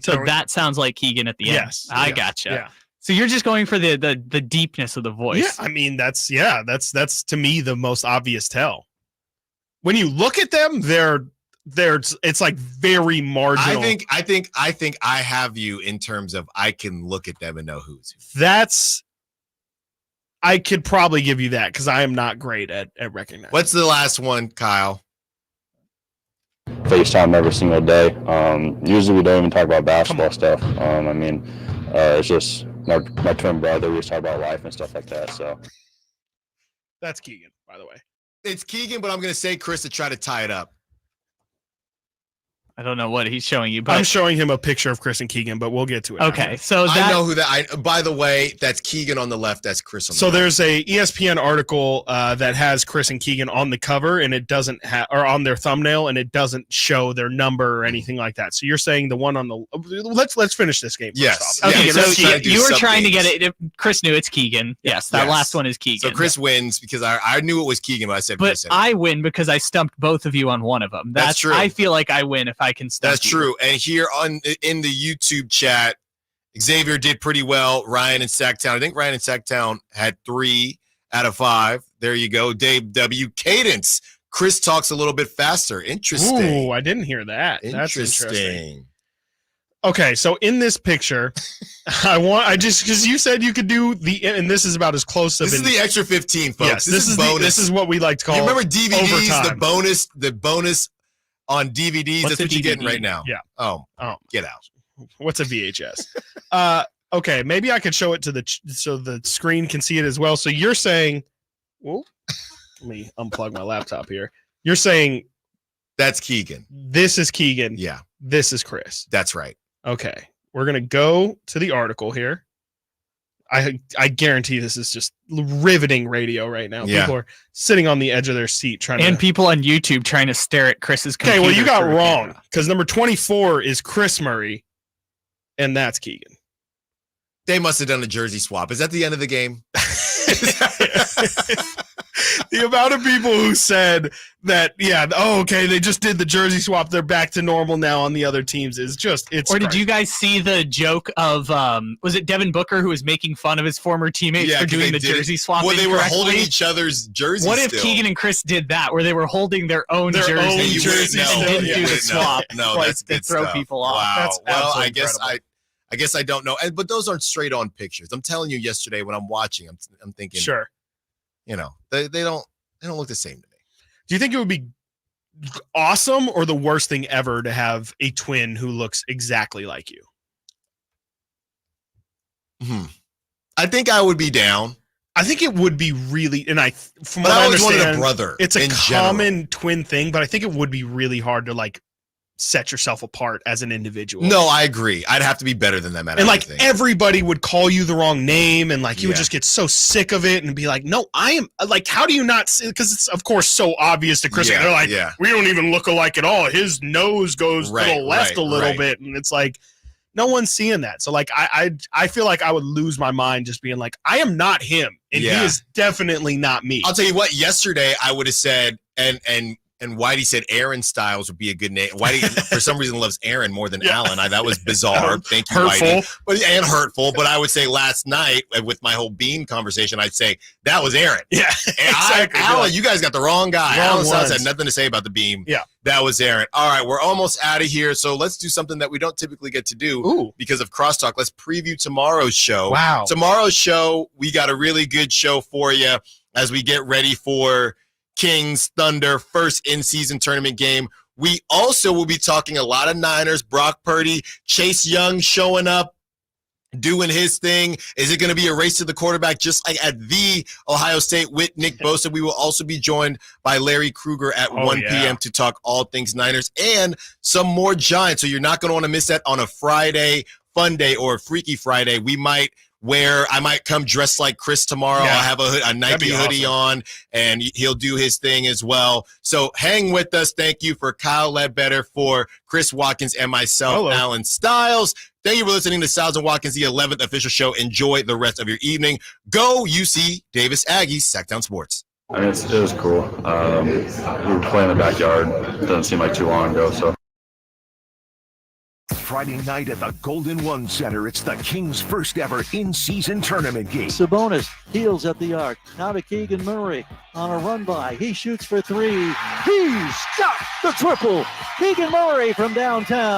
So that sounds like Keegan at the end. Yes. I Yeah. gotcha. Yeah. So you're just going for the deepness of the voice. Yeah, I mean that's to me the most obvious tell. When you look at them, it's like very marginal. I think I have you in terms of I can look at them and know who's who. I could probably give you that because I am not great at recognizing. What's the last one, Kyle? FaceTime every single day. Usually we don't even talk about basketball stuff. It's just my twin brother. We just talk about life and stuff like that. So That's Keegan, by the way. It's Keegan, but I'm going to say Chris to try to tie it up. I don't know what he's showing you, but I'm showing him a picture of Chris and Keegan, but we'll get to it. Okay, so I know who that. By the way, that's Keegan on the left. That's Chris on the So right. there's a ESPN article that has Chris and Keegan on the cover, and it doesn't have, or on their thumbnail, and it doesn't show their number or anything like that. So you're saying the one on the let's finish this game. Yes. Okay, Yeah, so let's try to do you were some trying to things. get it. Chris knew it's Keegan. Yes, that Yes. last one is Keegan. So Chris wins because I knew it was Keegan, but I said But Chris. anyway. I win because I stumped both of you on one of them. That's true. I feel like I win if I can stump That's you. true. And here in the YouTube chat, Xavier did pretty well. Ryan and Sactown. I think Ryan and Sactown had 3 out of 5. There you go. Dave W. Cadence. Chris talks a little bit faster. Interesting. Ooh, I didn't hear that. That's interesting. Interesting. Okay, so in this picture, because you said you could do and this is about as close to This is the extra 15, folks. Yes, this is bonus. This is what we like to call. You remember DVDs, overtime. the bonus on DVDs? What's That's what a you're getting DVD? right now. Yeah. Oh, get out. What's a VHS? Okay, maybe I could show it to so the screen can see it as well. So you're saying, well, let me unplug my laptop here. You're saying that's Keegan. This is Keegan. Yeah. This is Chris. That's right. Okay, we're gonna go to the article here. I guarantee this is just riveting radio right now. Yeah. People are sitting on the edge of their seat trying And to. people on YouTube trying to stare at Chris's Okay, computer. well you got through a wrong camera. because number 24 is Chris Murray, and that's Keegan. They must have done a jersey swap. Is that the end of the game? The amount of people who said that, okay, they just did the jersey swap. They're back to normal now on the other teams is just, it's Or did crazy. you guys see the joke of, was it Devin Booker who was making fun of his former teammates for doing the jersey swap? Well, they were incorrectly? holding each other's jerseys. What if still? Keegan and Chris did that, where they were holding their own jerseys and didn't do the swap? No, like, that's to good throw stuff. people off. Wow. That's well, absolutely I guess I don't know. But those aren't straight on pictures. I'm telling you, yesterday when I'm watching, I'm thinking, sure, they don't look the same to me. Do you think it would be awesome or the worst thing ever to have a twin who looks exactly like you? I think I would be down. I think it would be really, and from but what I I always understand, wanted a brother. It's a in common general. twin thing, but I think it would be really hard to like set yourself apart as an individual. No, I agree. I'd have to be better than them at and everything. like everybody would call you the wrong name, and like you would Yeah. just get so sick of it and be like, no, I am like, how do you not see? Because it's of course so obvious to Chris. Yeah, They're like, yeah. we don't even look alike at all. His nose goes to the left a little bit, and it's like no one's seeing that. So like I feel like I would lose my mind just being like, I am not him, and he is definitely not me. I'll tell you what, yesterday I would have said, and Whitey said Aaron Stiles would be a good name. Whitey, for some reason, loves Aaron more than Allen. That was bizarre. Thank you, Hurtful. Whitey. And hurtful. But I would say last night, with my whole Beam conversation, I'd say that was Aaron. Yeah, exactly. Alan, you guys got the wrong guy. Wrong Alan Stiles ones. had nothing to say about the Beam. Yeah. That was Aaron. All right, we're almost out of here. So let's do something that we don't typically get to do because of Crosstalk. Let's preview tomorrow's show. Wow. Tomorrow's show, we got a really good show for you as we get ready for Kings Thunder first in-season tournament game. We also will be talking a lot of Niners. Brock Purdy, Chase Young showing up, doing his thing. Is it going to be a race to the quarterback just like at the Ohio State with Nick Bosa? We will also be joined by Larry Krueger at 1 p.m. to talk all things Niners and some more Giants. So you're not going to want to miss that on a Friday, fun day, or a Freaky Friday. I might come dressed like Chris tomorrow. Yeah. I'll have a Nike hoodie on, and he'll do his thing as well. So hang with us. Thank you for Kyle Ledbetter, for Chris Watkins, and myself, Alan Stiles. Thank you for listening to Stiles and Watkins, the 11th official show. Enjoy the rest of your evening. Go UC Davis Aggies, Sactown Sports. I mean, it was cool. We were playing in the backyard. Doesn't seem like too long ago, so. Friday night at the Golden One Center, it's the Kings' first ever in-season tournament game. Sabonis heels at the arc. Now to Keegan Murray on a run by. He shoots for three. He's got the triple. Keegan Murray from downtown.